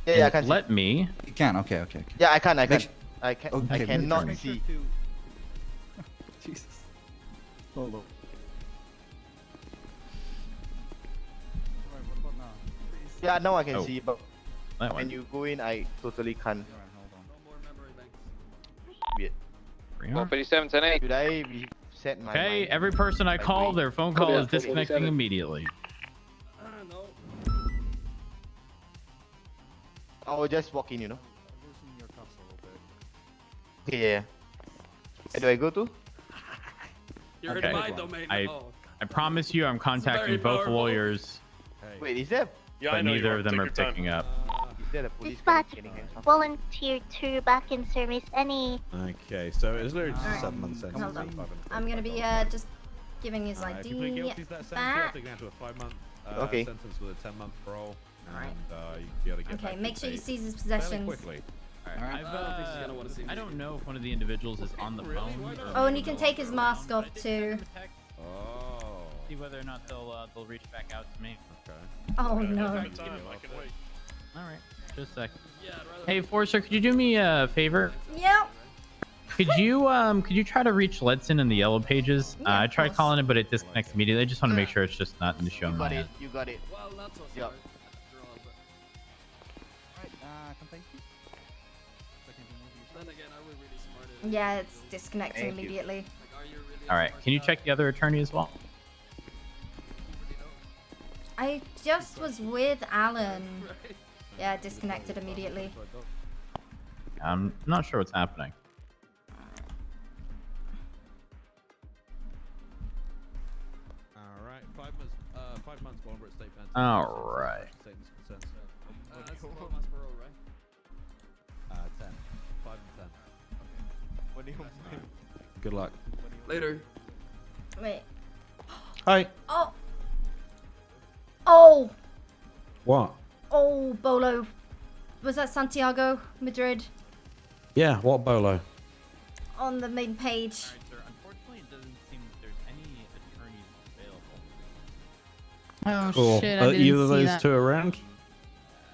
Yeah, I can see. Let me. You can. Okay. Yeah, I can. Make I su- cannot make sure see. Jesus. Hold on. Yeah, now I can Oh. see, but That when one. you go in, I totally can't. Weird. 157-10-8. Should I reset my Okay, mind? every person I call, their phone call Copy is that, disconnecting 447. immediately. I'll just walk in, you know. Okay, yeah. Where do I go to? You're Okay. in my domain. I promise you I'm contacting very both powerful. lawyers, Wait, is there? but neither of them are picking up. Is there a police Dispatch, getting handcuffed? volunteer to back in service. Any Okay, so is there a Alright. 7-month sentence? Hold on. or 5 and I'm gonna be just giving his If you plead ID guilty to that sentence, you have back. to go down to a 5-month Okay. sentence with a 10-month parole, Alright. and you can be able to get Okay, back make to sure you paid seize his fairly possessions. quickly. Alright, I don't know if one of the individuals is on the phone. or Oh, and you no can take his longer mask around, off but I too. can text, Oh. See whether or not they'll reach back out to me. Okay. Oh no. Alright, just a second. Hey, Forrester, could you do me a favor? Yep. Could you try to reach Ledson in the yellow pages? Yeah, I of tried course. calling it, but it disconnects immediately. I just want to make sure it's just not in the show. You got it. You got it. Well, not so Yeah. sorry. Then again, are we really smart? Yeah, it's disconnecting Thank you. immediately. All right, can you check the other attorney as well? I just was with Alan. Yeah, disconnected immediately. I'm not sure what's happening. All right, 5 months longer at state penitentiary. All right. Statements of consent. That's 4 months parole, right? 10. 5 and 10. What do you Good luck. Later. Wait. Hi. Oh. Oh. What? Oh, Bolo. Was that Santiago, Madrid? Yeah, what bolo? On the main page. Sir, unfortunately, it doesn't seem that there's any attorneys available. Oh Cool. shit! Are I didn't either of see those that. two around?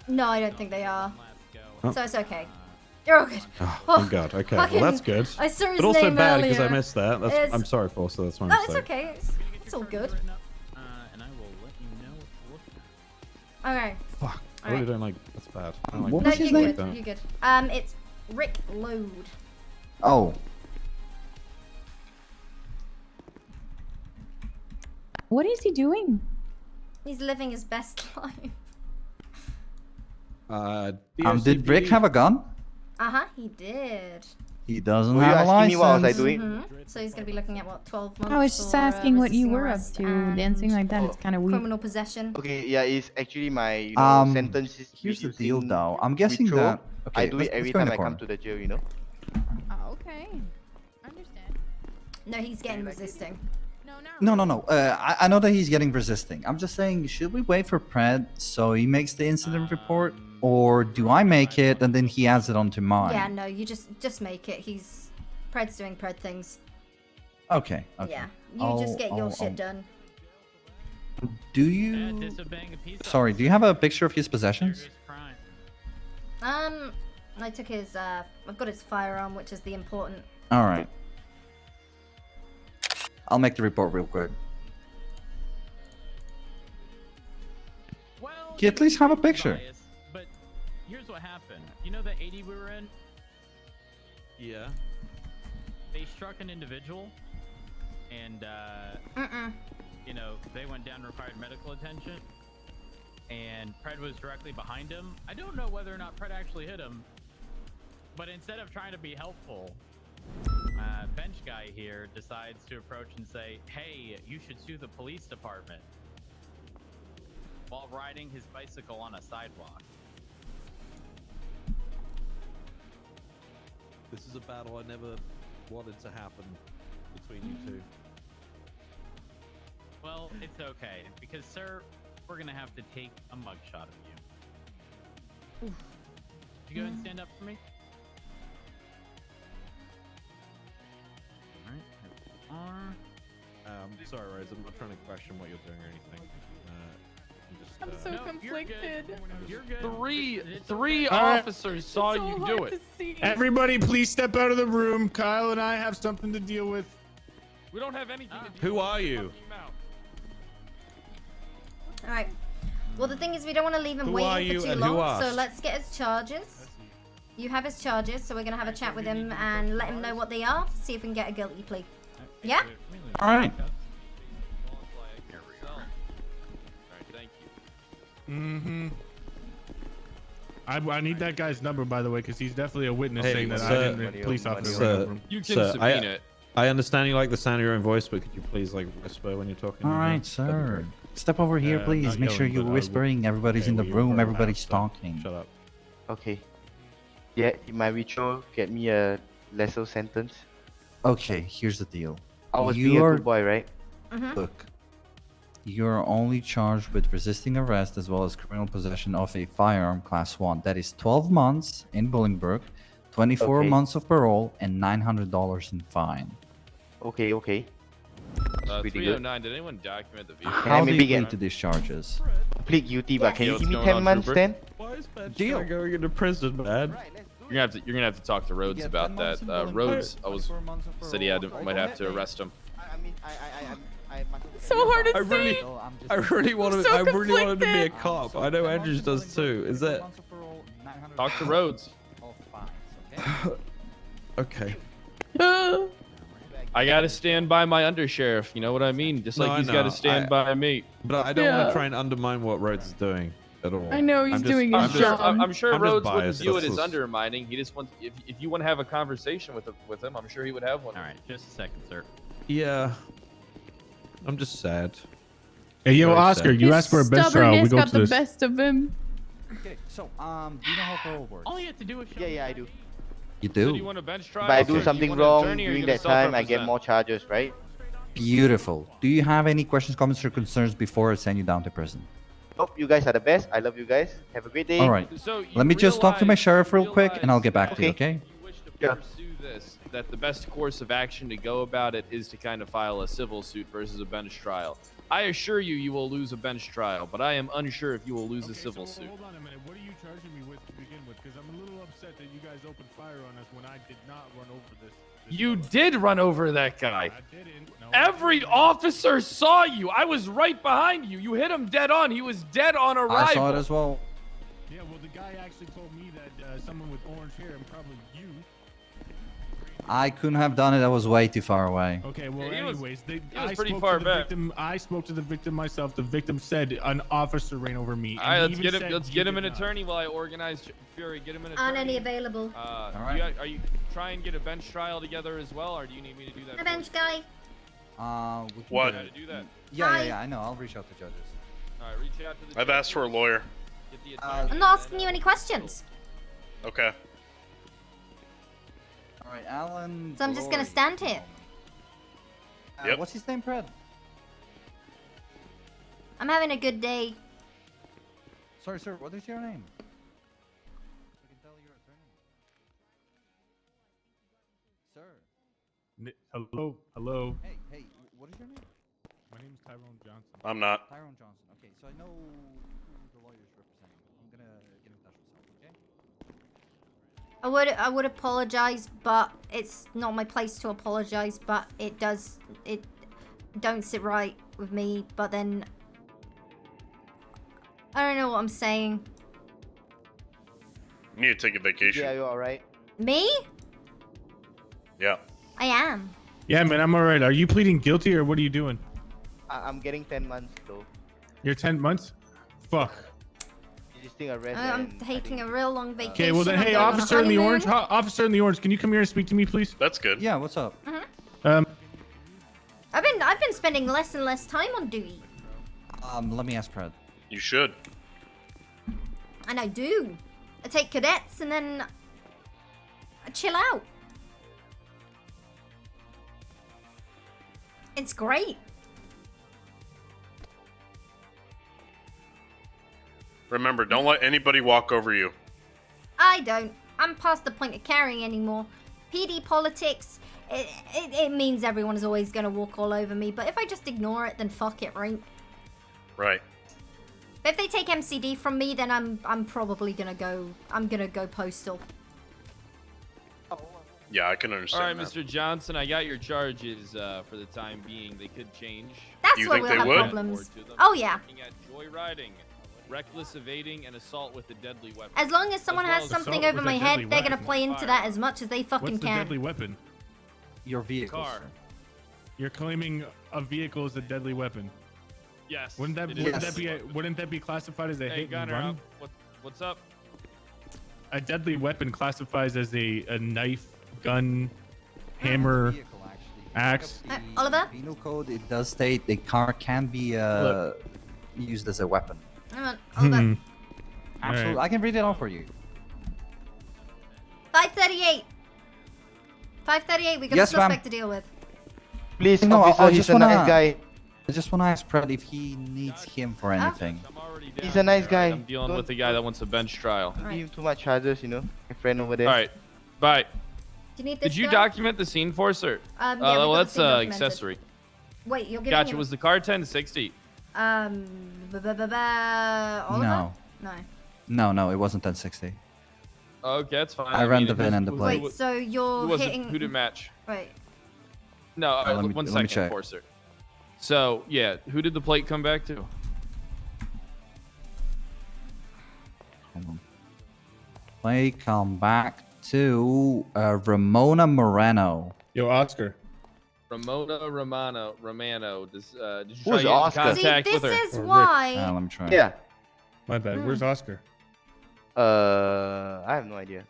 No, I don't think they are. Oh. So it's okay. You're all good. Oh, Oh, thank God. Okay, fucking- well that's good. I saw his but also name bad because I earlier. missed that. That's, It's- I'm sorry, Forster. That's my No, mistake. it's okay. It's all good. And I will let you know what to look at. Okay. Fuck. I All really right. don't like. That's bad. I don't like What No, was his you're name? good. You're good. It's Rick Load. Oh. What is he doing? He's living his best life. Did Rick have a gun? He did. He doesn't Were you have a asking me what was I license. doing? So he's gonna be looking at what, 12 months? I was just for, asking what you resisting were up arrest to. and Dancing like that, it's kind of weird. criminal possession. Okay, yeah, it's actually my sentence is Here's the reducing deal, though. I'm guessing withdrawal. that. Okay, I do it let's every go in time the I come corner. to the jail, you know. Oh, okay. I understand. No, he's getting resisting. No. I know that he's getting resisting. I'm just saying, should we wait for Pred so he makes the incident report, or do I make it and then he adds it onto mine? Yeah, no, you just make it. Pred's doing Pred things. Okay. Yeah, you just get your shit done. Do you? Sorry, do you have a picture of his possessions? I took his. I've got his firearm, which is the important. All right. I'll make the report real quick. You at least have a picture. But here's what happened. You know the 80 we were in? Yeah. They struck an individual, and you know, they went down and required medical attention, and Pred was directly behind him. I don't know whether or not Pred actually hit him, but instead of trying to be helpful, bench guy here decides to approach and say, hey, you should sue the police department, while riding his bicycle on a sidewalk. This is a battle I never wanted to happen between you two. Well, it's okay, because, sir, we're gonna have to take a mugshot of you. Oof. Could you go and stand up for me? Alright, here we are. Sorry, Rose, I'm not trying to question what you're doing or anything. I'm so conflicted. You're good. Three All right. officers saw so you hard do it. to see. Everybody, please step out of the room. Kyle and I have something to deal with. We don't have anything to do. Who are you? All right. Well, the thing is, we don't want to leave him Who are waiting you for too and who long. So asked? let's get his charges. You have his charges, so we're gonna have a chat with him and let him know what they are. See if we can get a guilty plea. Yeah. All right. Mm-hmm. I need that guy's number, by the way, because he's definitely a witness saying that sir, I didn't. Police officer. Sir, You can sir, subpoena it. I understand you like the sound of your own voice, but could you please like whisper when you're talking? All right, sir. Step over here, please. not Make sure yelling, you're but I will- whispering. Everybody's in the Okay, room. well, Everybody's talking. Shut up. Okay. Yeah, in my ritual, get me a lesser sentence. Okay, here's the deal. I was being a You're good boy, right? Look, you're only charged with resisting arrest as well as criminal possession of a firearm class 1. That is 12 months in Bolingbroke, 24 Okay. months of parole, and $900 in fine. Okay. Pretty good. 309, did anyone document the vehicle? How do maybe you plead get- to these charges? Plead guilty, but can Yo, you what's give me going 10 on, months Trooper? then? Why is Ben Deal. going into prison, man? You're gonna have to talk to Rhodes get about 10 that. months in Bolingbroke, Rhodes, I was 24 months of said he had parole. might have to arrest him. I mean, I So hard to I really, see. I really wanted, so I really wanted to be a conflicted. cop. I know Andrews does too. Is that Talk to Rhodes. okay? I gotta stand by my undersheriff. You know what I mean? Just No, like I he's know. gotta stand by me. But I don't want Yeah. to try and undermine what Rhodes is doing at all. I know he's doing his job. I'm sure I'm just Rhodes wouldn't biased, view it that's as just- undermining. He just wants if you want to have a conversation with him, I'm sure he would have one. All right, just a second, sir. Yeah, I'm just sad. Hey, yo, Very Oscar, sad. you His asked for a bench trial. We stubbornness go got to the this. best of him. Okay, so do you know how parole works? All you have to do is show Yeah, I do. You So do you do? want a bench trial? If I or do you something want an wrong attorney, or you during gonna that time, I get self-represent? more charges, right? Beautiful. Do you have any questions, comments, or concerns before I send you down to prison? Hope you guys are the best. I love you guys. Have a great day. All right. So you Let me just talk to my realize- sheriff real you quick, and I'll get back to you, Okay. okay? You wish to Yeah. pursue this, that the best course of action to go about it is to kind of file a civil suit versus a bench trial. I assure you, you will lose a bench trial, but I am unsure if you will lose a civil suit. Hold on a minute. What are you charging me with to begin with? Because I'm a little upset that you guys opened fire on us when I did not run over this. You did run over that guy. I didn't. No, Every officer saw you. I was right behind you. You hit him dead on. He was dead on arrival. I saw it as well. Yeah, well, the guy actually told me that someone with orange hair, and probably you. I couldn't have done it. I was way too far away. Okay, well, Yeah, he was- anyways, he was pretty far back. I spoke to the victim myself. The victim said an officer ran over me. All right, and let's he get even him. said Let's you get him did an not. attorney while I organize Fury. Get him an attorney. Aren't any available? Are you try and get a bench trial together as well, or do you need me to do that? A bench guy. We can What? do it. Do that. Yeah, I know. I'll reach out to judges. All right, reach out to the. I've asked for a lawyer. Get the I'm not asking you any questions. Okay. All right, Alan. So I'm just gonna Glory. stand here. Yep. What's his name, Fred? I'm having a good day. Sorry, sir. What is your name? I can tell your attorney. Sir. Hello, hello. Hey, what is your name? My name is Tyrone Johnson. I'm not. Tyrone Johnson. Okay, so I know who the lawyer is representing. I'm gonna get in touch with him, okay? I would apologize, but it's not my place to apologize. But it don't sit right with me. But then I don't know what I'm saying. You need to take a vacation. Yeah, you alright? Me? Yeah. I am. Yeah, man, I'm alright. Are you pleading guilty or what are you doing? I'm getting 10 months though. You're 10 months? Fuck. Resisting arrest. I'm taking a real long vacation. Okay, well then, I'm hey, going on a officer in the honeymoon. orange, officer in the orange, can you come here and speak to me, please? That's good. Yeah, what's up? I've been spending less and less time on duty, Let me ask Fred. You should. and I do. I take cadets and then I chill out. It's great. Remember, don't let anybody walk over you. I don't. I'm past the point of caring anymore. PD politics, it means everyone is always gonna walk all over me. But if I just ignore it, then fuck it, right? Right. If they take MCD from me, then I'm probably gonna go. I'm gonna go postal. Yeah, I can All understand right, that. Mr. Johnson, I got your charges for the time being. They could change. That's You where think we'll they have would? problems. Oh yeah. Looking at joyriding, reckless evading, and assault with a deadly weapon. As long as someone well has as something assault over with my a head, deadly they're gonna weapon. play into that as much as they fucking What's the can. deadly weapon? Your vehicle. Car. Sir. You're claiming a vehicle is a deadly weapon. Yes. Wouldn't that it wouldn't that be classified as a Hey, hit and Gunner, run? what's up? A deadly weapon classifies as a knife, gun, hammer, axe. Oliver? Penal code, it does state the car can be used as a weapon. Hang on, Oliver. Absolutely. I can read it out for you. 538. 538. We got Yes, a ma'am. suspect to deal with. Please, No, officer, I he's just a wanna. nice guy. I just want to ask Fred if he needs him for anything. He's a nice guy. I'm dealing with a guy that wants a bench trial. Don't give him too much charges, you know. My friend over there. All right, bye. Do you need this Did you guy? document the scene for us, sir? Yeah, we got well, the that's scene documented. accessory. Wait, you're giving Gotcha. him... Was the car 1060? Oliver? No. No. No, it wasn't 1060. Okay, that's fine. I ran mean, the if VIN it's- and the plate. Wait, so you're hitting... Who did match? Wait. No, let me- one let me second, check. for sir. So, yeah, who did the plate come back to? Hold on. Play come back to Ramona Moreno. Yo, Oscar. Ramona Romano. Did you Who's try to get in Oscar? contact See, with her? this is why... Let me try. Yeah. My bad. Where's Oscar? I have no idea.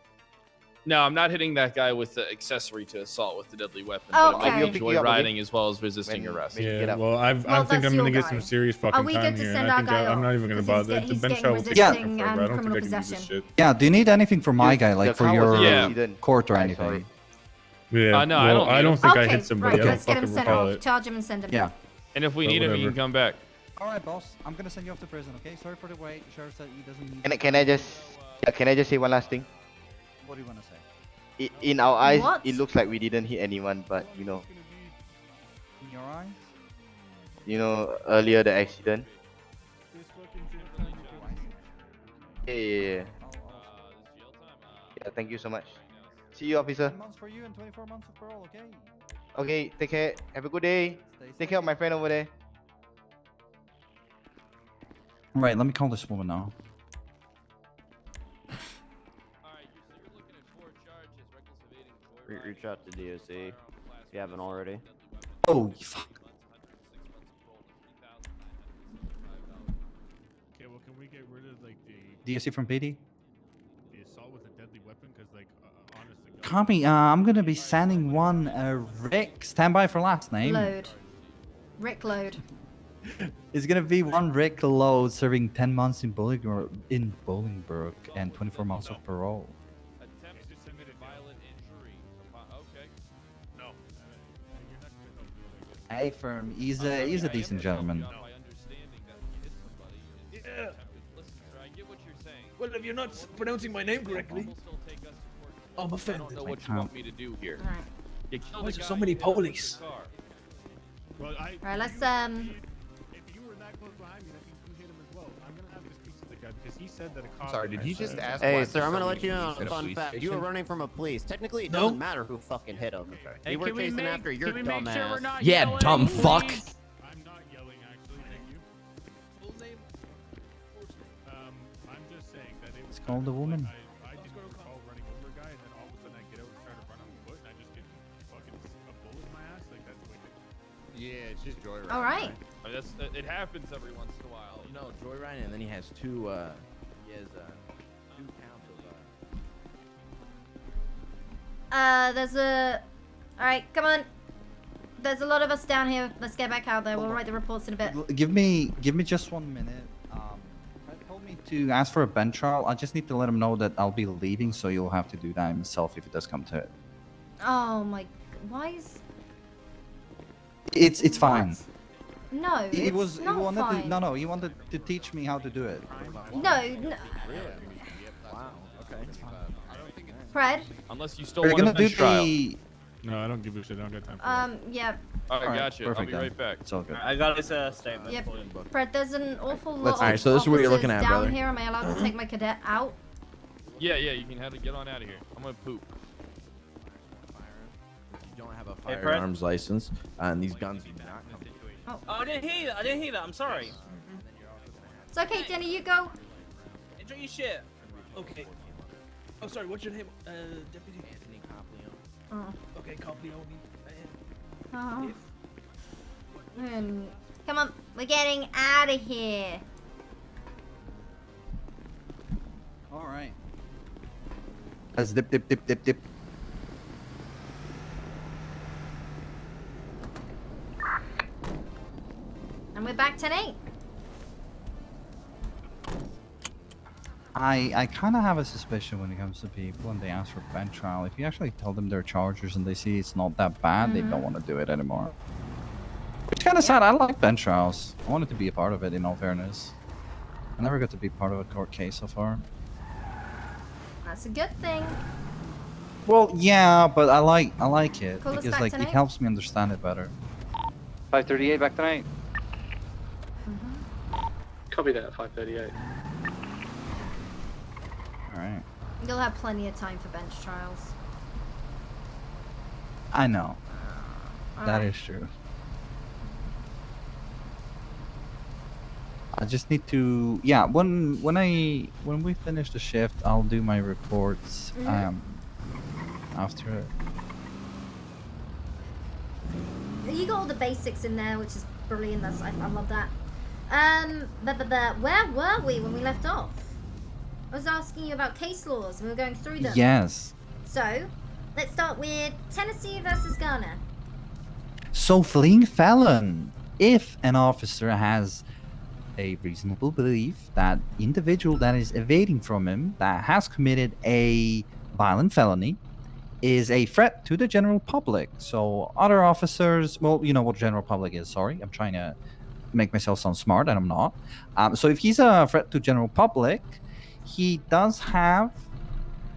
No, I'm not hitting that guy with the accessory to assault with the deadly weapon. Oh, But okay. I'm You'll pick you up, joyriding as well as resisting When- arrest. when- Get Yeah, up. well, I Well, think that's I'm your gonna get guy. some serious Are fucking we time good to here, send and I our think guy I'm not off? even gonna 'Cause bother. he's The bench getting trial will take resisting forever. and I don't think criminal I can do this possession. shit. Yeah, do you need anything from my guy, like The for car was your an Yeah. accident. court or I saw anything? it. Yeah. No, I well, don't need I don't him. think I Okay, hit somebody. right, I don't let's get him fucking sent recall off. it. Charge him and send him. Yeah. And if we But need him, he whatever. can come back. All right, boss. I'm gonna send you off to prison. Okay. Sorry for the wait. Sheriff said he doesn't need. Can I just say one last thing? What do you want to say? In our eyes, What? it looks like we didn't hit anyone, but In your eyes? Earlier the accident. Yeah. Yeah, thank you so much. See you, officer. 10 months for you and 24 months of parole. Okay. Okay, take care. Have a good day. Take care of my friend over there. All right. Let me call this woman now. Reach out to DOC if you haven't already. Oh, fuck. Okay, well, can we get rid of like the DOC from PD? the assault with a deadly weapon? Because like honestly. Copy. I'm gonna be sending one. Rick. Stand by for last name. Load. Rick Load. It's gonna be one Rick Load serving 10 months in Bolingbrook and 24 months of parole. Attempts to commit a violent injury. Okay. No. Hey, firm. He's a decent gentleman. Yeah. Well, if you're not pronouncing my name correctly, I'm offended. I don't know what you want me to do here. You killed Why a is there guy so many in the car. police? Well, Alright, let's If you were that close behind me, I think you hit him as well. I'm gonna have to speak to the guy because he said that a cop. sorry, did he just ask? Hey, why sir, I'm gonna let somebody you know used a a fun police fact. You station? were running from a police. Technically, it No. doesn't matter who fucking hit him. Hey, We were can we chasing make- after your can we make sure we're dumbass. not Yeah, yelling, dumb fuck. please? I'm not yelling, actually. Thank you. I'm just saying that it was. It's called the woman. I just got a call running over a guy, and then all of a sudden I get out and start to run on foot, and I just get fucking a bullet in my ass. Like that's wicked. Yeah, it's just joyride. All right. I mean, it happens every once in a while. You know, joyride, and then he has two. He has 2 counts of. There's a. Alright, come on. There's a lot of us down here. Let's get back out there. We'll write the reports in a bit. Give me just 1 minute. Fred told me to ask for a bench trial. I just need to let him know that I'll be leaving, so you'll have to do that himself if it does come to it. Oh my. Why is. It's fine. No, He it's was he not wanted fine. to, no, he wanted to teach me how to do it. No. Wow. Okay. Fred? Unless you still We're want a gonna do bench trial. the. No, I don't give a shit. I don't got time for Yeah. Alright, Alright, gotcha. I'll perfect be then. right back. It's all good. I got his statement. Yep. Fred, there's an awful lot Let's- of Alright, so this is what you're looking officers at, down brother. here. Am I allowed to take my cadet out? Yeah, you can have to get on out of here. I'm gonna poop. If you don't have a Hey, Fred? firearms license, and these guns do not come. Oh. I didn't hear that. I didn't hear that. I'm sorry. It's okay, Jenny, you go. Enjoy your shit. Okay. Oh, sorry. What's your name, Deputy? Anthony Coplione. Oh. Okay, Coplione. Oh. Come on, we're getting out of here. All right. Let's dip. And we're back 10-8. I kind of have a suspicion when it comes to people and they ask for bench trial. If you actually tell them they're chargers and they see it's not that bad, they don't want to do it anymore. Which kind of sad. I like bench trials. I wanted to be a part of it. In all fairness, I never got to be part of a court case so far. That's a good thing. Well, yeah, but I like it Call us because back like it tonight? helps me understand it better. 538 back tonight. Copy that at 538. All right. You'll have plenty of time for bench trials. I know. That Alright. is true. I just need to, yeah. When we finish the shift, I'll do my reports. After it. You got all the basics in there, which is brilliant. I love that. Where were we when we left off? I was asking you about case laws, and we were going through them. Yes. So, let's start with Tennessee versus Ghana. So fleeing felon, if an officer has a reasonable belief that individual that is evading from him that has committed a violent felony is a threat to the general public. So other officers, well, you know what general public is, sorry. I'm trying to make myself sound smart and I'm not. So if he's a threat to general public, he does have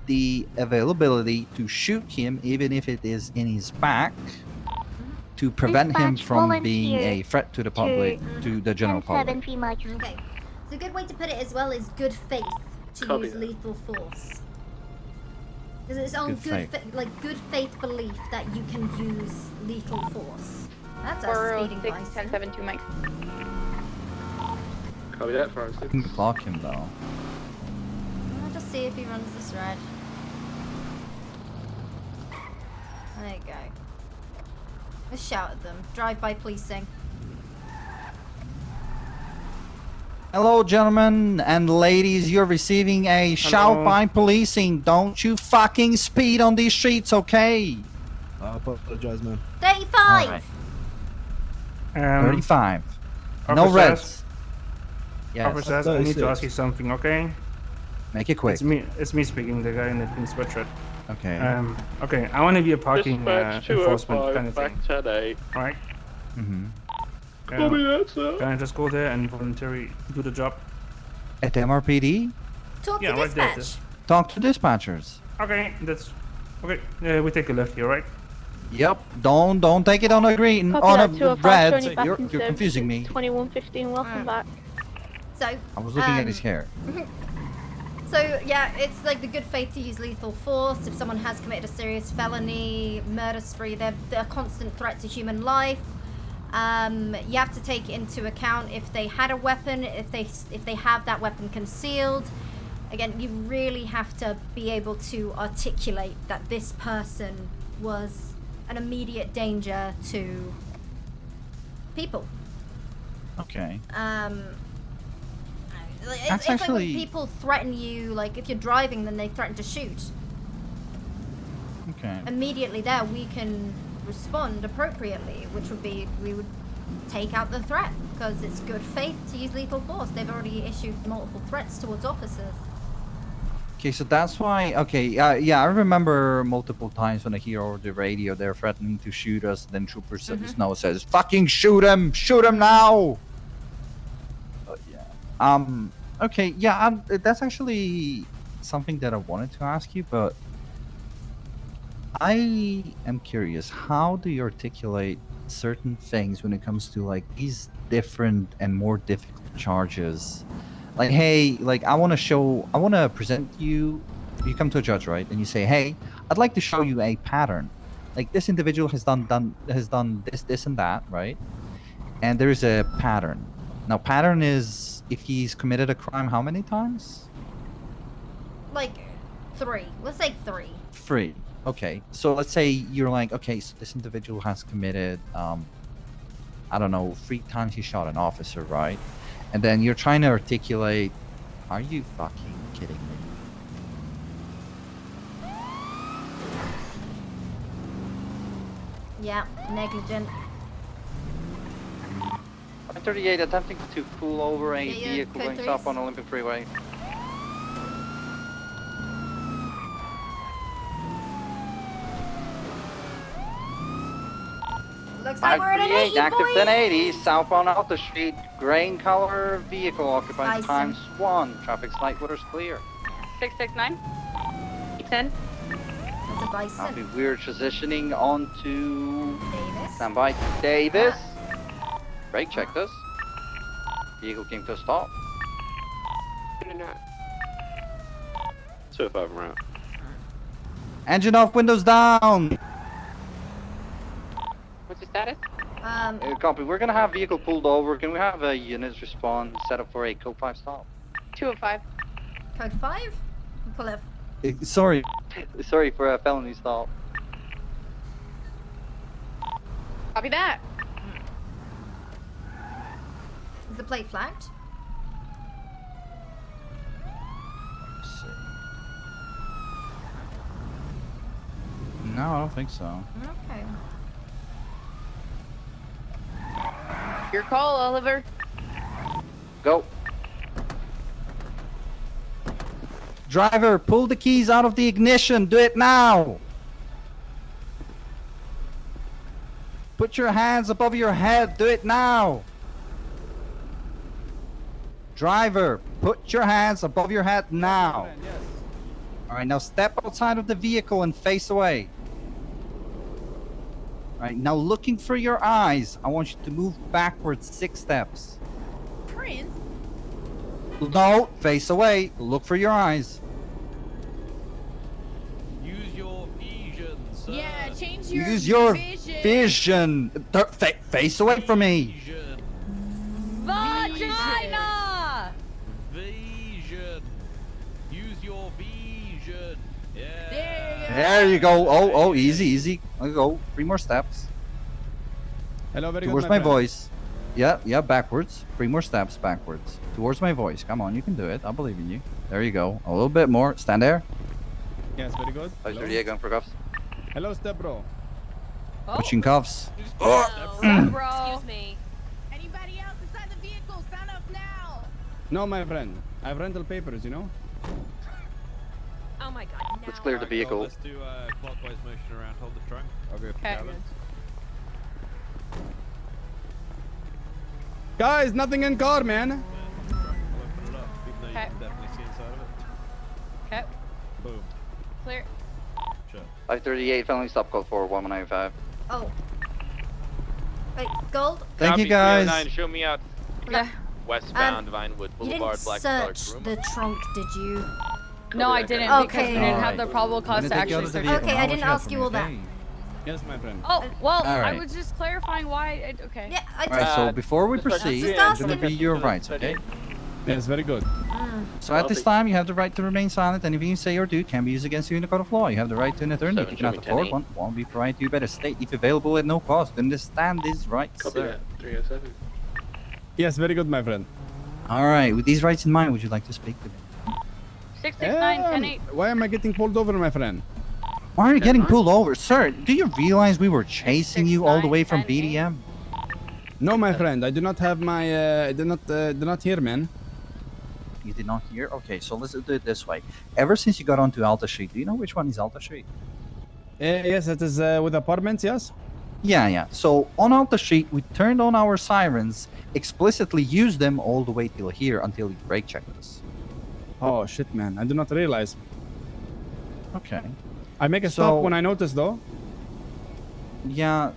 the availability to shoot him even if it is in his back to prevent him Dispatch from being volunteer a threat to the public, to the general public. 7 P Mike. Okay. So a good way to put it as well is good faith to Copy use that. lethal force. Because it's on Good good faith belief that you can use lethal force. That's a speeding 406 device. 1072 Mike. Copy that, I 406. can clock him though. I'll just see if he runs this red. There you go. Let's shout at them. Drive-by policing. Hello, gentlemen and ladies. You're receiving a shout by policing. Don't you fucking speed on these streets, okay? I apologize, man. 35! Alright. 35. No officers? reds. Yes. Officers, I need to ask you something, okay? Make it quick. It's me speaking, the guy in the pink sweatshirt. Okay. Okay, I want to be a parking Dispatch enforcement 205, kind of thing. back 10A. Right? Mm-hmm. Copy that, sir. Can I just go there and voluntarily do the job? At the MRPD? Talk Yeah, to right there, dispatch. Talk to dispatchers. Okay, that's okay. We take a left here, right? Yep. Don't take it on a green, Copy on that, a 205, red. showing you back You're in confusing me. 2115, welcome back. So, I was looking at his hair. So, yeah, it's like the good faith to use lethal force. If someone has committed a serious felony, murder spree, they're a constant threat to human life. You have to take into account if they had a weapon, if they have that weapon concealed. Again, you really have to be able to articulate that this person was an immediate danger to people. Okay. It's That's like actually- when people threaten you, like if you're driving, then they threaten to shoot. Okay. Immediately there, we can respond appropriately, which would be we would take out the threat because it's good faith to use lethal force. They've already issued multiple threats towards officers. Okay, so that's why. Okay, yeah, I remember multiple times when I hear over the radio they're threatening to shoot us. Then Trooper Snow says, "Fucking shoot him! Shoot him now!" Okay, yeah, that's actually something that I wanted to ask you, but I am curious. How do you articulate certain things when it comes to like these different and more difficult charges? Like, hey, like I want to present you. You come to a judge, right? And you say, hey, I'd like to show you a pattern. Like this individual has done this, and that, right? And there is a pattern. Now, pattern is if he's committed a crime, how many times? Like 3. Let's say 3. 3. Okay. So let's say you're like, okay, so this individual has committed, I don't know, 3 times he shot an officer, right? And then you're trying to articulate, are you fucking kidding me? Yeah, negligent. 38 attempting to pull over a Yeah, vehicle code going threes. south on Olympic Freeway. Looks like we're at an 538 80, active boys. 1080 southbound Alta Street, grain color vehicle occupied Bison. times 1. Traffic light waters clear. 669. 10. There's a bison. Copy. We're transitioning on to Davis. standby Davis. Brake check this. Vehicle came to a stop. 205 around. Engine off, windows down. What's your status? Copy. We're gonna have vehicle pulled over. Can we have a unit respond set up for a code 5 stop? 205. Code 5? Pull it. Sorry. Sorry for a felony stop. Copy that. Is the plate flagged? Let's see. No, I don't think so. Okay. Your call, Oliver. Go. Driver, pull the keys out of the ignition. Do it now. Put your hands above your head. Do it now. Driver, put your hands above your head now. All right, now step outside of the vehicle and face away. All right, now looking for your eyes. I want you to move backwards 6 steps. Prince? No, face away. Look for your eyes. Use your vision, sir. Yeah, change your Use your vision. vision. Face away from me. Vagina! Vision. Use your vision. There you go. Oh, easy, easy. I'll go. 3 more steps. Hello, very Towards good, my friend. voice. Yeah, backwards. 3 more steps backwards. Towards my voice. Come on, you can do it. I believe in you. There you go. A little bit more. Stand there. Yes, very good. 538 going for cuffs. Hello, step bro. Pushing cuffs. Excuse me. Anybody else inside the vehicle? Stand up now. No, my friend. I have rental papers, you know? Oh my god. Let's clear the vehicle. Let's do clockwise motion around. Hold the trunk. I'll go for Okay. cabin. Guys, nothing in car, man. I'll open it up, even though you Okay. can definitely see inside of it. Okay. Boom. Clear. Shut. 538, felony stop code for 1195. Oh. Wait, Gold? Thank you, guys. 309, show me out. Yeah. Westbound Vinewood You Boulevard, didn't black search colored the trunk, did you? No, I didn't because we didn't have the probable cause to actually search. Okay, I didn't ask you all that. Yes, my friend. Oh, well, All I right. was just clarifying why. Okay. Yeah, I Alright, so before we proceed, just I'm asking. gonna read your rights, okay? Yes, very good. So at this time, you have the right to remain silent. Anything you say or do can be used against you in the court of law. You have the right to an attorney. If you cannot afford one, one will be provided to you by the state if available at no cost. Understand these rights, Copy sir. that. 307. Yes, very good, my friend. Alright, with these rights in mind, would you like to speak to me? 669 10 Why am I getting pulled over, my friend? Why are you getting pulled over? Sir, do you realize we were chasing you all the way from BDM? No, my friend. I do not have my. Do not hear, man. You did not hear? Okay, so let's do it this way. Ever since you got onto Alta Street, do you know which one is Alta Street? Yes, it is with apartments. Yes. Yeah. So on Alta Street, we turned on our sirens, explicitly used them all the way till here until you brake checked us. Oh shit, man! I do not realize. Okay. I make a stop when I notice, though. Yeah,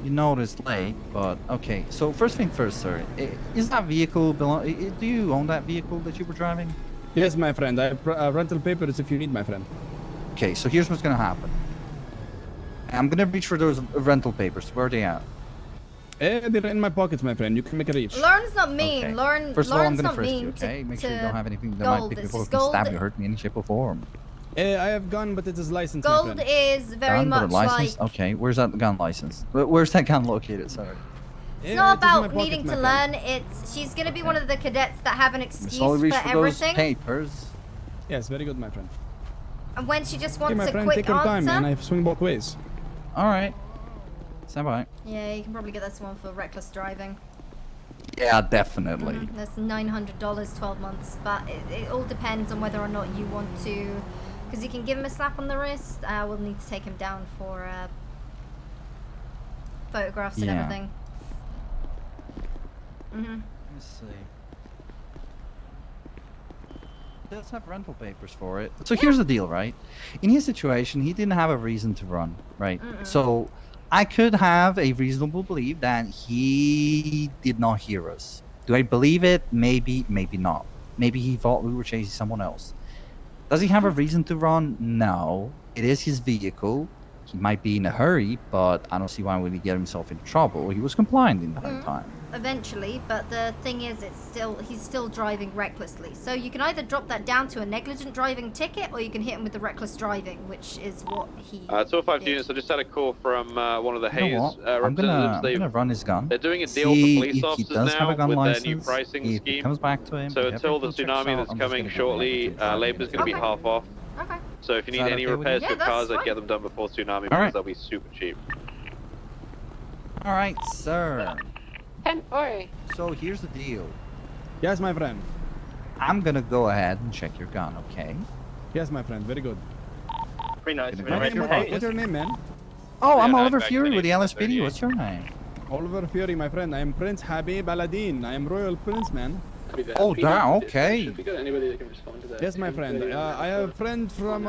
you noticed late, but okay. So first thing first, sir. Is that vehicle do you own that vehicle that you were driving? Yes, my friend. I have rental papers if you need, my friend. Okay, so here's what's gonna happen. I'm gonna reach for those rental papers. Where are they at? They're in my pockets, my friend. You can make a reach. Learn's not mean. Okay. Learn. First of all, I'm Learn's gonna not frisk mean you, okay? Make sure you to don't have anything that might Gold. pick This people is up and Gold. stab you, hurt me in any shape or form. I have gun, but it is licensed, my Gold friend. is very Gun, but much license? like. Okay, where's that gun license? Where's that gun located? Sorry. It's not about needing to learn. It's she's gonna be one of the cadets that have an excuse Slowly for reach for those everything. papers. Yes, very good, my friend. And when she just Okay, wants my a friend, quick take your time, answer. man. I swing both ways. All right. Stand by. Yeah, you can probably get this one for reckless driving. Yeah, definitely. That's $900, 12 months, but it all depends on whether or not you want to, because you can give him a slap on the wrist. We'll need to take him down for photographs and Yeah. everything. Let's see. Does have rental papers for it. So here's the deal, right? In his situation, he didn't have a reason to run, right? So I could have a reasonable belief that he did not hear us. Do I believe it? Maybe, maybe not. Maybe he thought we were chasing someone else. Does he have a reason to run? No. It is his vehicle. He might be in a hurry, but I don't see why would he get himself into trouble. He was compliant in the whole time. Eventually, but the thing is, he's still driving recklessly. So you can either drop that down to a negligent driving ticket, or you can hit him with the reckless driving, which is what he. 205 units. I just had a call from one of the You know Hayes what? I'm representatives. gonna run his gun. They're doing a deal with see the police if he officers does have now a gun with license, their new pricing if scheme. It comes back to him. So if until the everything checks tsunami out, that's I'm just coming gonna shortly, labor's going to be half off. Okay. So if you Is need that any okay with repairs you? to Yeah, cars, that's I'd get them done before tsunami All because right. they'll be super cheap. All right, sir. 10-4. So here's the deal. Yes, my friend. I'm gonna go ahead and check your gun, okay? Yes, my friend. Very good. Pretty nice. What's your name, man? Oh, I'm Yeah, Oliver back Fury to with the 38. LSPD. What's your name? Oliver Fury, my friend. I am Prince Habib Aladdin. I am Royal Prince, man. Oh, damn, okay. Have you got anybody that can respond to that? Yes, my friend. I have a friend from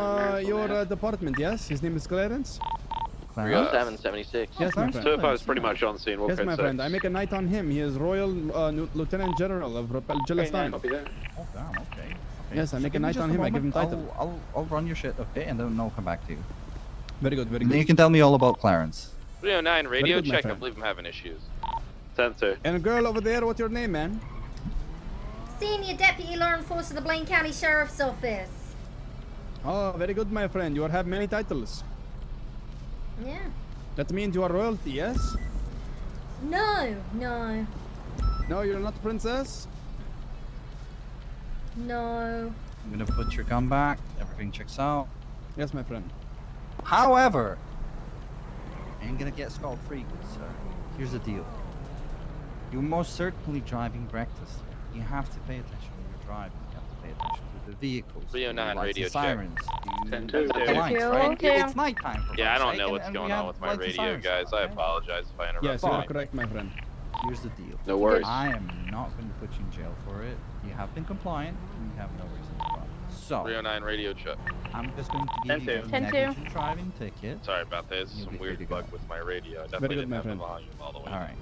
your department, yes? His name is Clarence? Clarence? 776. Yes, my friend. 205 is pretty much on scene. We'll Yes, code my 6. friend. I make a night on him. He is Royal Lieutenant General of Palestine. Copy that. Oh, damn, okay. Yes, I So make a give me night just on him. I give him moment. title. I'll run your shit, okay? And then I'll come back to you. Very good, very And then you good. can tell me all about Clarence. 309 radio good, my check. I friend. believe I'm having issues. Sensor. And girl over there, what's your name, man? Senior Deputy Law Enforcer of the Blaine County Sheriff's Office. Oh, very good, my friend. You have many titles. Yeah. That means you are royalty, yes? No, no, No, you're not princess? no. I'm gonna put your gun back. Everything checks out. Yes, my friend. However, I ain't gonna get scot-free, good sir. Here's the deal. You're most certainly driving recklessly. You have to pay attention when you're driving. You have to pay attention to the vehicles. 309 lights radio and check. sirens. You 10-2. the lights, right? Okay. It's nighttime. For Yeah, I fuck's don't sake, know and- what's and going we on have with my lights and radio, sirens guys. on, I okay? apologize if I interrupt. Yes, you are Fine. correct, my friend. Here's the deal. No worries. I am not going to put you in jail for it. You have been compliant. And you have no reason to run. So 309 radio check. I'm just going to give you a 10-2. negligent driving ticket. Sorry about this. You'll Some be free weird to bug go. with my radio. I Very definitely good, didn't my have the friend. volume all the way. All right.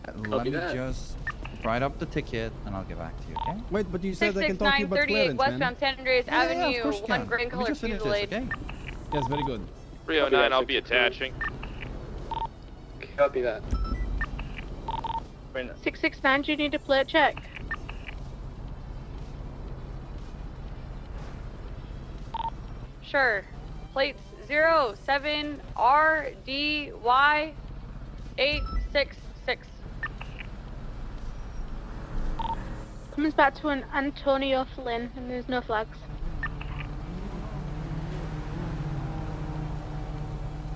Copy Let me that. just write up the ticket and I'll get back to you, okay? Wait, but you said I can talk to you about 66938 Clarence, man. westbound San Andreas Avenue, of course you one can. green Let me color just finish Fusillade. this, okay? Yes, very good. 309, I'll be attaching. Copy that. 669, you need to play a check. Sure. Plates 07RDY866. Comes back to an Antonio Flynn, and there's no flags.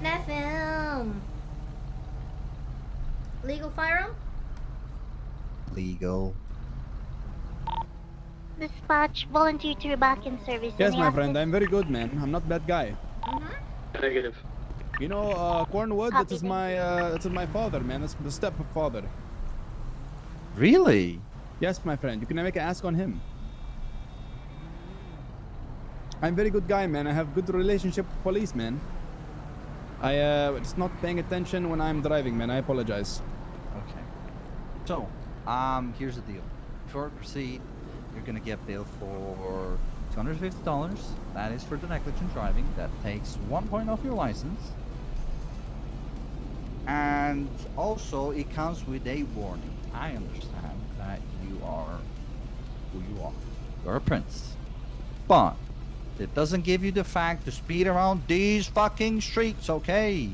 Nefilm. Legal firearm? Legal. Dispatch, volunteer to be back in service. Yes, Any my active- friend. I'm very good, man. I'm not that guy. Negative. You know, Cornwood, that is my father, man. That's the stepfather. Really? Yes, my friend. You can make an ask on him. I'm very good guy, man. I have good relationship with police, man. I it's not paying attention when I'm driving, man. I apologize. Okay. So, here's the deal. Before we proceed, you're gonna get billed for $250. That is for the negligent driving. That takes 1 point off your license. And also, it comes with a warning. I understand that you are who you are. You're a prince. But it doesn't give you the fact to speed around these fucking streets, okay?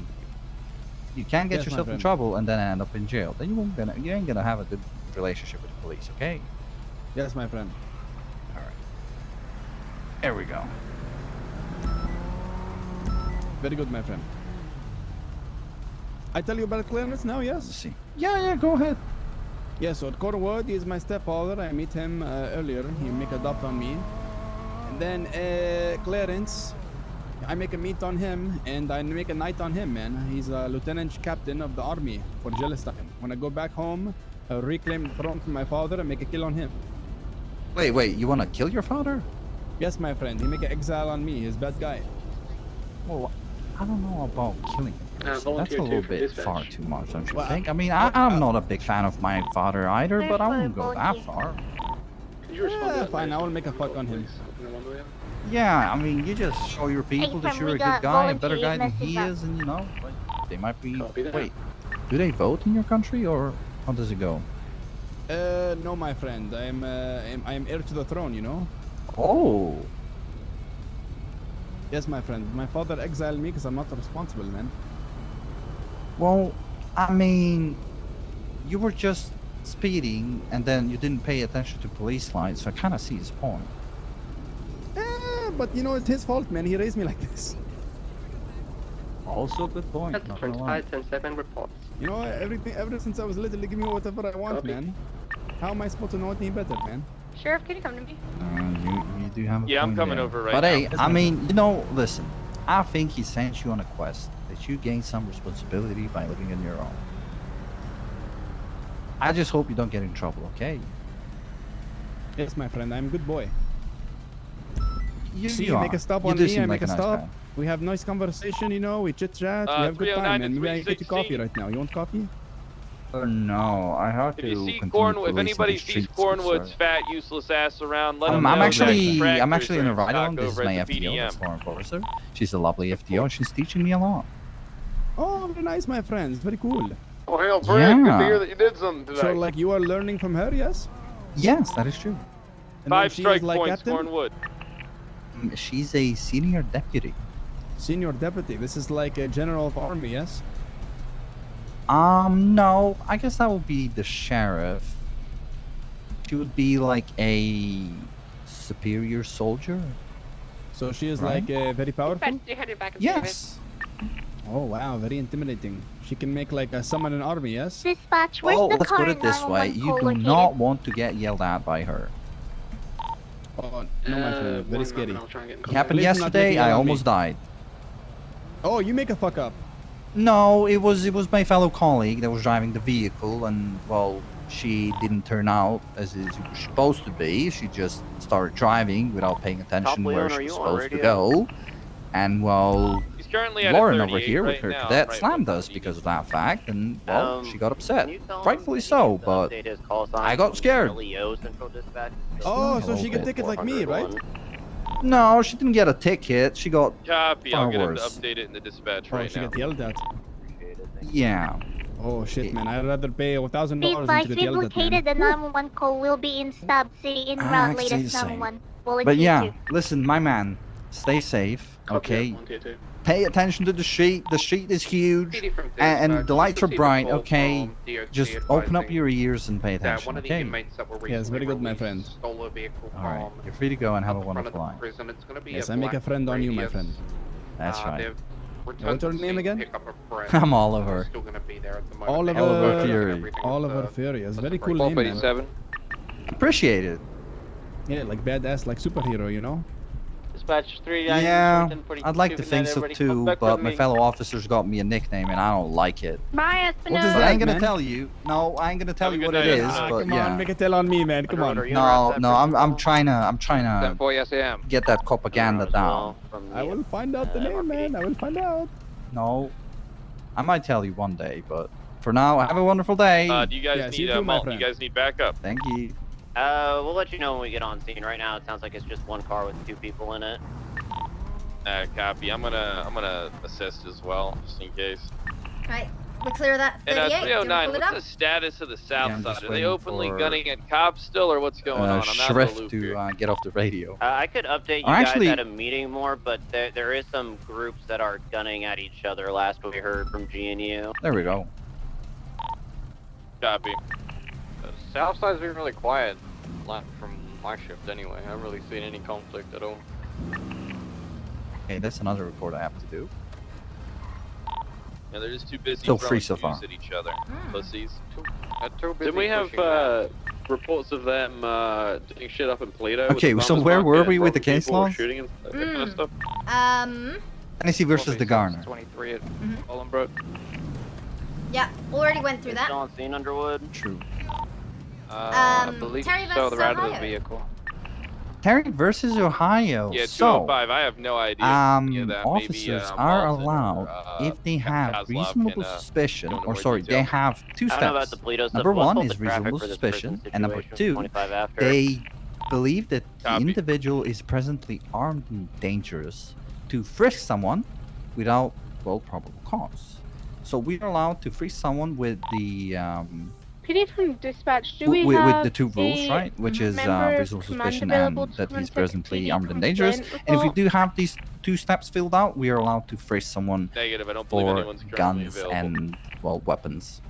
You can't get Yes, my yourself in friend. trouble and then end up in jail. Then you ain't gonna have a good relationship with the police, okay? Yes, my friend. There we go. Very good, my friend. I tell you about Clarence now, yes? Let's see. Yeah, go ahead. Yeah, so Cornwood is my stepfather. I met him earlier. He make a dot on me. And then Clarence, I make a meet on him and I make a night on him, man. He's a lieutenant captain of the army for Palestine. When I go back home, I reclaim the throne from my father and make a kill on him. Wait, you wanna kill your father? Yes, my friend. He make an exile on me. He's a bad guy. Well, I don't know about killing him. That's a volunteer little too for bit dispatch. far too much, don't you Well, think? I mean, I'm not a big fan of my father either, but I wouldn't go that far. Could you respond to Yeah, that, fine. please? I will make a fuck on him. Open the window, yeah? Yeah, I mean, you just show your people that from you're a we good got guy, a better volunteers guy than message he up. is, and you know, like, they might be. Copy that. Wait, do they vote in your country, or how does it go? No, my friend. I am heir to the throne, you know? Oh, Yes, my friend. My father exiled me because I'm not responsible, man. well, I mean, you were just speeding, and then you didn't pay attention to police lights, so I kind of see his point. But you know, it's his fault, man. He raised me like this. Also a good point. Not gonna lie. 25-10-7 reports. You know, everything ever since I was little, they give me whatever I want, Copy. man. How am I supposed to know any better, man? Sheriff, can you come to me? You do have a Yeah, I'm point coming there. over right but now. hey, I mean, you know, listen, I think he sent you on a quest that you gain some responsibility by living on your own. I just hope you don't get in trouble, okay? Yes, my friend. I'm a good boy. You, See, you you make are. a stop You on do me, seem I like make a nice stop. guy. We have nice conversation, you know. We chit chat. We have good 309 time, to man. Maybe I get you coffee 316. right now. You want coffee? No, I have If to you see continue if policing anybody the sees streets, Cornwood's sir. fat, useless ass around, let him I'm know actually that I'm actually in a tractors are ride along. stock This is over my at the FTO, that's PDM. Lauren Forrester. She's a lovely FTO and she's teaching me a lot. Oh, very nice, my friends. Very cool. Oh, hell, Fred, good to Yeah. hear that you did something today. So, like, you are learning from her, yes? Yes, that is true. And then 5 she strike is like points, captain? Cornwood. She's a senior deputy. Senior deputy. This is like a general of army, yes? No. I guess that would be the sheriff. She would be like a superior soldier. So she is Right? like very powerful? Yes. Oh wow, very intimidating. She can make like a summon an army, yes? Dispatch, where's Well, the let's car put it this way. 911 You do co-located? not want to get yelled at by her. Oh, no, my friend. Very scary. It happened Please do not make yesterday. it I on me. almost died. Oh, you make a fuck up. No, it was my fellow colleague that was driving the vehicle, and well, she didn't turn out as she was supposed to be. She just started driving without paying attention where Leon, she are was you on supposed to radio? go. And well, He's currently at a Lauren over 38 here with right her now, cadet right, slammed us because of that fact, and well, she got upset. Rightfully so, but Update his call sign I got from scared. LEO Central Dispatch. Oh, so little she get bit. ticket like me, right? No, she didn't get a ticket. She got Copy. I'll far get him to worse. update it in the dispatch Oh, right she now. get yelled at. Yeah. Oh shit, man! I'd rather pay $1,000 Be than advised, to get we've yelled at, man. located the 911 call. Will be in Stab City en Ah, I route. can see Latest the same. 911. Will But it yeah, you? listen, my man, stay safe, okay? Pay attention to the street. The street is huge, and the lights are bright, okay? Just open up your ears and pay attention, okay? Yes, very good, my friend. All right, you're free to go and have a wonderful life. Yes, I make a friend on you, my friend. That's right. What's your name again? I'm Oliver. Oliver Fury. Oliver Fury. It's a very cool name, man. Appreciate it. Yeah, like badass, like superhero, you know? Dispatch 3. Yeah, I'd like to think so too, but my fellow officers got me a nickname and I don't like it. Bye, What is But I that, ain't gonna man? tell you. No, I ain't gonna tell you what it night, is, everybody. but Come yeah. on, make it tell on me, man. Come on. No, I'm trying to Boy, yes, I am. get that propaganda down. I will find out the name, man. I will find out. No, I might tell you one day, but for now, have a wonderful day. Do you guys need Malton? You guys need backup? Thank you. We'll let you know when we get on scene. Right now, it sounds like it's just one car with 2 people in it. Copy. I'm gonna assist as well, just in case. Right, we clear that And 38. Do you wanna 309, pull it what's up? the status of the south I'm side? just Are they waiting openly for, gunning at cops still, or what's going on? I'm out of the Sheriff loop to here. get off the radio. I could update you Or guys actually- at a meeting more, but there is some groups that are gunning at each other. Last we heard from GNU. There we go. Copy. South side's been really quiet from my shift anyway. I haven't really seen any conflict at all. Okay, that's another report I have to do. Yeah, they're just too busy Still throwing free so juice far. at each other. Pussies. Didn't we have reports of them doing shit up in Toledo? Okay, so where were we with the case laws? Shooting and that kind of stuff? Tennessee versus the Garner. 23 at Bolingbroke. Yeah, already went through that. Still on scene, Underwood? True. I believe Terry so. versus They're out of the Ohio. vehicle. Terry versus Ohio. Yeah, So, 205. I have no idea. any of that. officers Maybe, are Malton or, allowed if they have Kozlov reasonable can, suspicion, go into or more sorry, detail. they have 2 I don't know about steps. the Toledo stuff. Number Let's 1 hold is the traffic reasonable for this suspicion, prison and number situation, 2, 25 after. they believe that the Copy. individual is presently armed and dangerous to frisk someone without, well, probable cause. So we are allowed to frisk someone with the PD from dispatch, do with, we have the 2 rules, a right? Which is member of reasonable command suspicion available and to that he's contact presently PD armed and from dangerous. complaint And if we report? do have these 2 steps filled out, we are allowed to frisk someone Negative. I don't believe for anyone's currently guns available. and, well, weapons.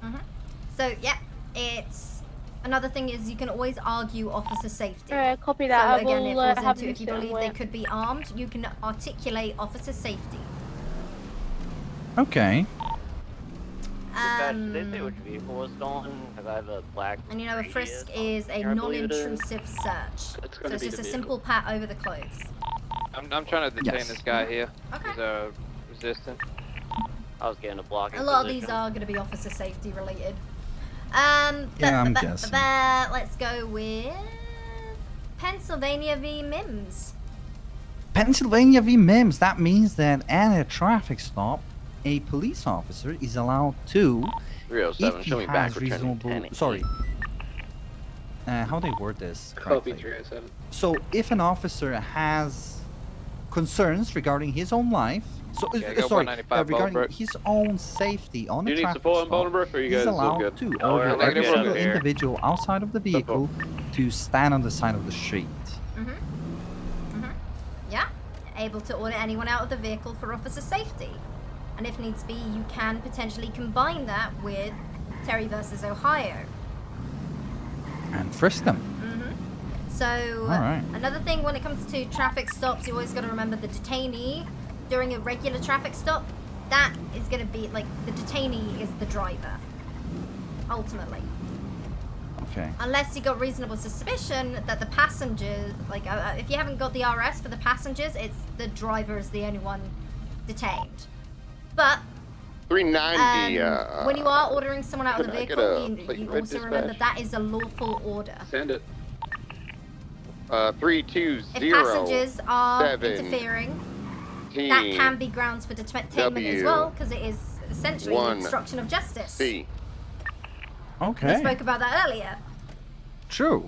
So yeah, it's another thing is you can always argue officer safety. Alright, copy that. So I again, it will falls have into them if you sit believe with- they could be armed, you can articulate officer safety. Okay. Dispatch, did they say which vehicle was stolen? Because I have a black. And you know, a Radius frisk on is a here, I believe it is. non-intrusive search. So gonna it's be just the a vehicle. simple pat over the clothes. I'm trying to detain Yes. this guy here. Okay. He's resistant. I was getting a blocking A lot of position. these are going to be officer safety related. Yeah, I'm guessing. Let's go with Pennsylvania v. Mims. Pennsylvania v. Mims. That means that at a traffic stop, a police officer is allowed to, 307. if Show he me back has returning reasonable, 10. sorry, how they word this Copy correctly. 307. So if an officer has concerns regarding his own life, so Okay, I got sorry, 195 regarding Bolingbroke. his own safety on Do a you need traffic support in stop, Bolingbroke, or you he's guys all allowed good? to Oh, order we're every negative single over here. individual outside of the vehicle to stand on the side of the street. Yeah. able to order anyone out of the vehicle for officer safety. And if needs be, you can potentially combine that with Terry versus Ohio. And frisk them. So, Alright. another thing when it comes to traffic stops, you always got to remember the detainee during a regular traffic stop, that is going to be, like, the detainee is the driver, ultimately. Okay. Unless you got reasonable suspicion that the passengers, like, if you haven't got the RS for the passengers, it's the driver is the only one detained. But 390. when you are ordering someone out of the Can I get vehicle, a you red also remember dispatch? that is a lawful order. Send it. 320. If passengers are interfering, that can be grounds for detainment as well, because it is essentially an obstruction of justice. C. Okay. We spoke about that earlier. True.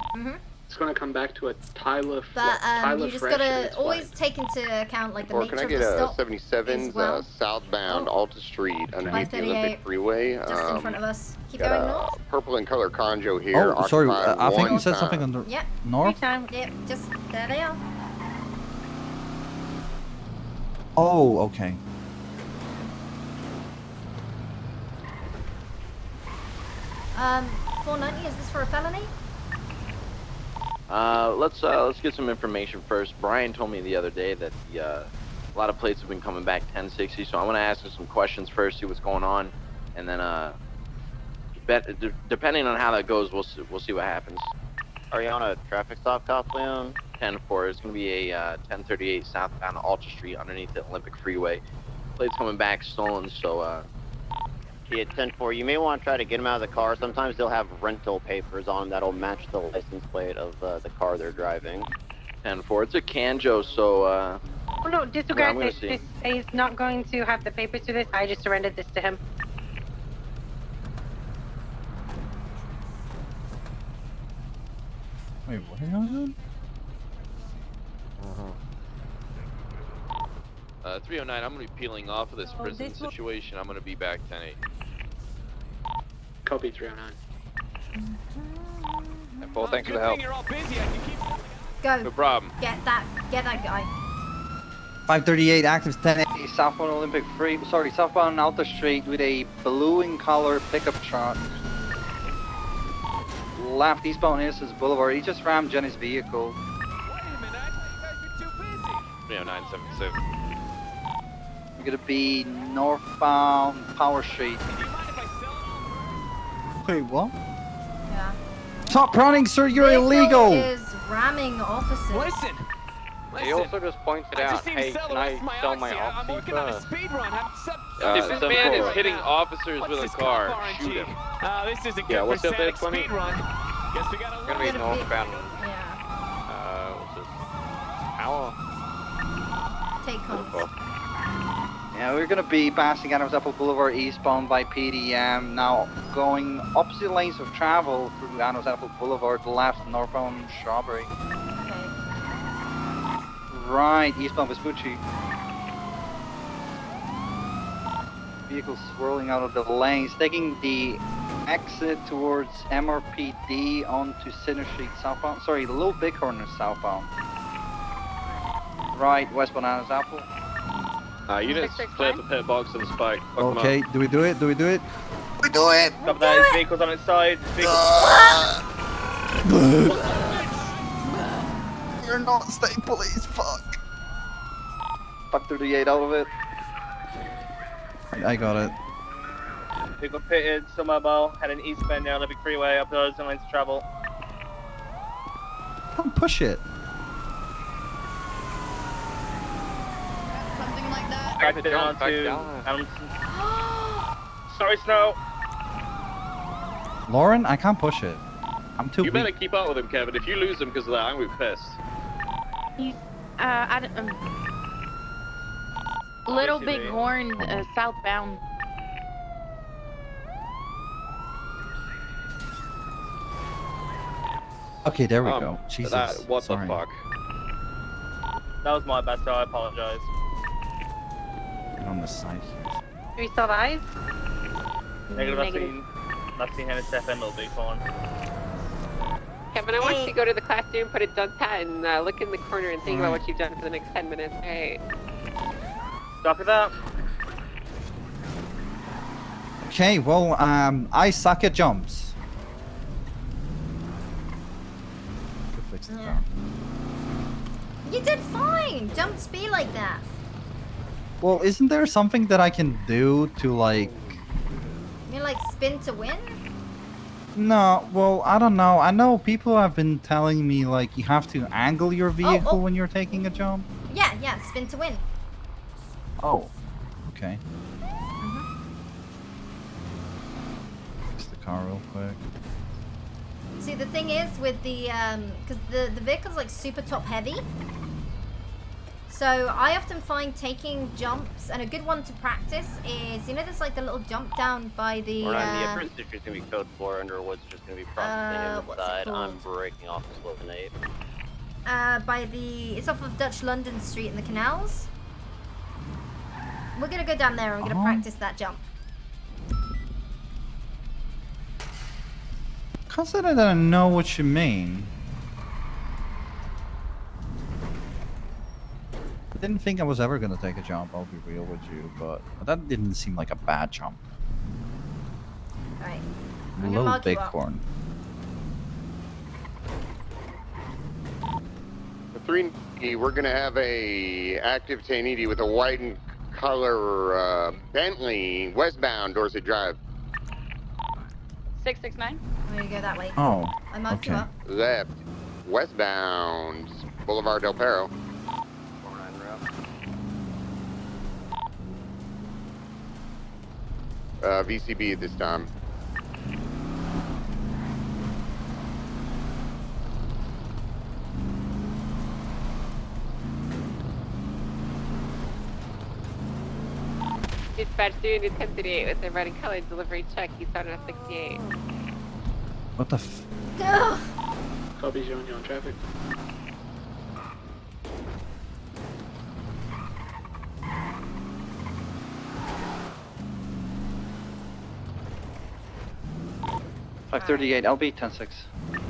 It's going to come back to a Tyler. But Tyler you just Fresh and gotta it's always take into account like the Or nature can I of get the a stop 77 as well. southbound Alta Street underneath the 538, Olympic Freeway? just in front of us. Keep got going a north. purple and color conjo here. Oh, sorry. occupied I think one you said something time. on the Yep. north. Yep, just there they are. Oh, okay. Um, 490, is this for a felony? Let's get some information first. Brian told me the other day that a lot of plates have been coming back 1060, so I'm gonna ask him some questions first, see what's going on, and then depending on how that goes, we'll see what happens. Are you on a traffic stop, Cop Leon? 10-4. It's gonna be a 1038 southbound Alta Street underneath the Olympic Freeway. Plates coming back stolen, so Yeah, 10-4. You may want to try to get them out of the car. Sometimes they'll have rental papers on them that'll match the license plate of the car they're driving. 10-4. It's a Canjo, so Oh no, disregard I'm gonna this. see. This. He's not going to have the papers to this. I just surrendered this to him. Wait, what is going on? 309, I'm going to be peeling off of this prison situation. I'm going to be back 10-8. Copy 309. Well, thanks for the help. Go. No problem. Get that guy. 538 active 10. Southbound Olympic Free, sorry, southbound Alta Street with a blue in color pickup truck. Left eastbound Innocence Boulevard. He just rammed Jenny's vehicle. 30976. We're gonna be northbound Power Street. Wait, what? Yeah. Stop running, sir. You're Vehicle illegal. is ramming officers. Listen. He also just pointed out, hey, can I sell my oxy first? If this man is hitting officers with a car, shoot him. This isn't Yeah, good what's for up there, Sonic 20? speed run. Guess we gotta Gonna be northbound. Yeah. What's this? Hour? Take calls. Yeah, we're gonna be passing Adams Apple Boulevard eastbound by PDM. Now going opposite lanes of travel through Adams Apple Boulevard, left northbound Strawberry. Right, eastbound Vespucci. Vehicle swirling out of the lanes, taking the exit towards MRPD onto Center Street southbound. Sorry, Little Bighorn is southbound. Right, westbound Adams Apple. Units clear the pit box and spike. Okay, do we do it? Do we do it? We do it! Copy that, his vehicle's on its side. You're not state police, fuck. 538 out of it. I got it. Vehicle pitted, still mobile, heading eastbound down the big freeway, up those lanes of travel. Don't push it. Back to down to Sorry, Snow. Lauren, I can't push it. I'm too You weak. better keep up with him, Kevin. If you lose him because of that, I'm gonna be pissed. He's Little Big Horn, southbound. Okay, there we go. Jesus. What Sorry. the fuck? That was my bad, so I apologize. Get on the side here. Do we still have eyes? Negative. I've seen him step in, Little Big Horn. Kevin, I want you to go to the classroom, put a dunk hat, and look in the corner and think about what you've done for the next 10 minutes. Alright. Copy that. Okay, well, I suck at jumps. To fix the car. You did fine. Don't be like that. Well, isn't there something that I can do to like? You mean like spin to win? No, well, I don't know. I know people have been telling me like you have to angle your vehicle when you're taking a jump. Yeah, spin to win. Oh, okay. Fix the car real quick. See, the thing is with the because the vehicle's like super top heavy. So I often find taking jumps, and a good one to practice is, you know, there's like the little jump down by the. Or the apprentice is gonna be code 4 under what's just gonna be processing inside. I'm breaking off the slope and 8. By the, it's off of Dutch London Street in the canals. We're gonna go down there and we're gonna practice that jump. Consider that I know what you mean. I didn't think I was ever gonna take a jump, I'll be real with you, but that didn't seem like a bad jump. Alright. Little bighorn. The 3, we're gonna have a active Tainiti with a white and color Bentley westbound Dorset Drive. 669. I'm gonna go that way. Oh, I marked you up. Left, westbound Boulevard Del Perro. VCB at this time. Dispatch doing 1038 with the red and colored delivery check. He's starting at 68. What the f? Copy, showing you on traffic. $538 LB 10-6.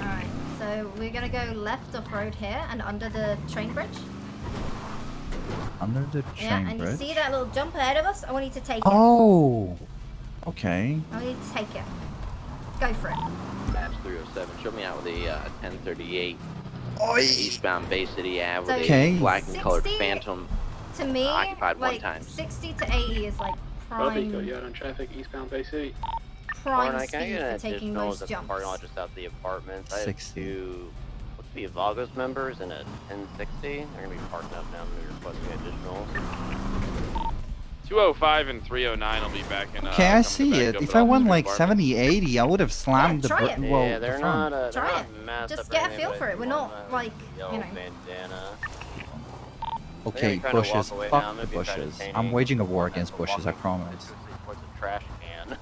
Alright, so we're gonna go left off road here and under the train bridge. Under the train And bridge? you see that little jump ahead of us? I want you to take it. Oh! Okay. I want you to take it. Go for it. Maps 307, show me out with a 1038 Oi. eastbound Bay City Ave with Okay. a black and colored 60 Phantom To me, occupied one like time. 60 to 80 is like Copy, got prime, you out on traffic, eastbound Bay City. prime Can I speed get for an taking additional those at the jumps. parking lot just out the apartments? I have 60. 2, what's the Vagos members and a 1060. They're gonna be parking up now and they're requesting additional. 205 and 309 will be back in. Okay, I see it. If I went like 70, 80, I would have slammed the try it. well, Yeah, the they're front. not, Try it. Just get a feel for it. We're not like, you know. Bandana. Okay, They're trying to bushes. walk away Fuck now, the maybe try to bushes. paint I'm it. waging a war against bushes, I promise. Towards the trash can.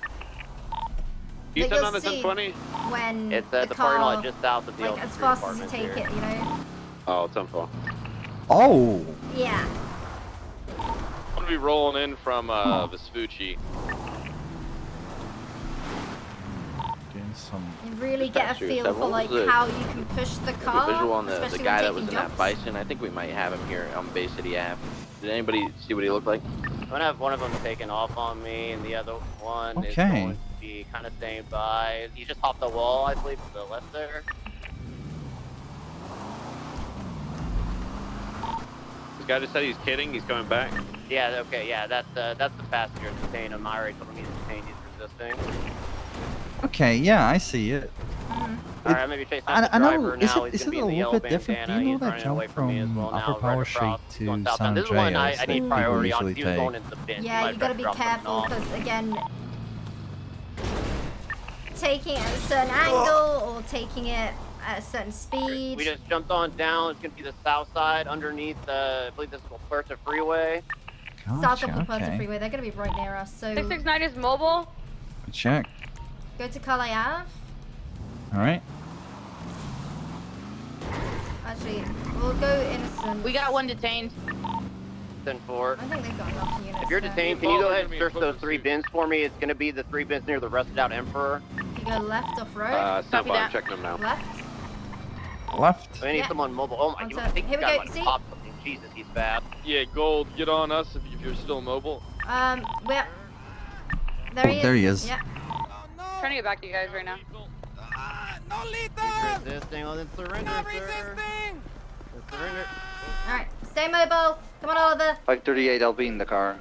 You But said you'll on the see 1020? when It's the at the parking car, lot just south of the like as fast as you take it, you know? Oh, it's on full. Oh! Yeah. I'm gonna be rolling in from Vespucci. Getting some. You really get a Dispatcher, feel so for what like was the- how you can push the The car, visual on the especially guy when that was taking in jumps. that Bison. I think we might have him here on Bay City Ave. Did anybody see what he looked like? I'm gonna have one of them taken off on me, and the other one is Okay. going to be kind of staying by. He just hopped the wall, I believe, to the left there. This guy just said he's kidding. He's coming back. Yeah, okay, yeah, that's the passenger detained him. I already told him he's detained, he's resisting. Okay, yeah, I see it. Alright, I'm maybe chasing I after the know, driver is now. it, He's is gonna it be a in the little yellow bit different? bandana. Do you know He's that running away jump from me as from well now, Upper right Power across. Street He's to going south. San This is one I Andreas that need people priority on. usually He was going take? into the bin. Yeah, you gotta be careful because again, taking it at a certain angle or taking it at a certain speed. We just jumped on down. It's gonna be the south side underneath the, I believe this is La Puerta Freeway. South of La Puerta okay. Freeway, they're gonna be right near us. So 669 is mobile. Check. go to Calais Ave. Alright. Actually, we'll go innocent. We got one detained. 10-4. I think they've got enough units. If you're there. detained, can you go ahead and search those 3 bins for me? It's gonna be the 3 bins near the rusted out Emperor. You go left off road. Stand by, I'm checking them now. Left. Left. We need someone mobile. Oh my, I think Here you we got go. like See? pop something. Jesus, he's fast. Yeah, Gold, get on us if you're still mobile. Where? There he is. There he is. Yeah. Trying to get back to you guys right now. No lead He's resisting. Oh, then surrender, sir. Then surrender. Alright, stay mobile. Come on, Oliver. 538, I'll be in the car.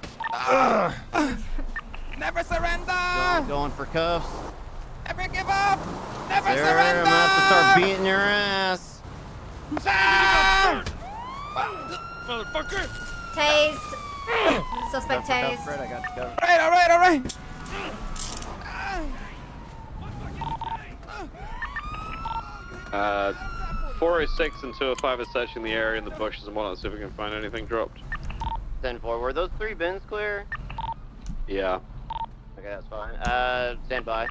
Never surrender! Going for cuffs. Never give up! Never Sir, surrender! I'm gonna have to start beating your ass. Motherfucker! Tased. Suspect tased. Fred, I got you covered. All right. 406 and 205 is searching the area in the bushes and whatnot, see if we can find anything dropped. 10-4. Were those 3 bins clear? Yeah. Okay, that's fine. Stand by.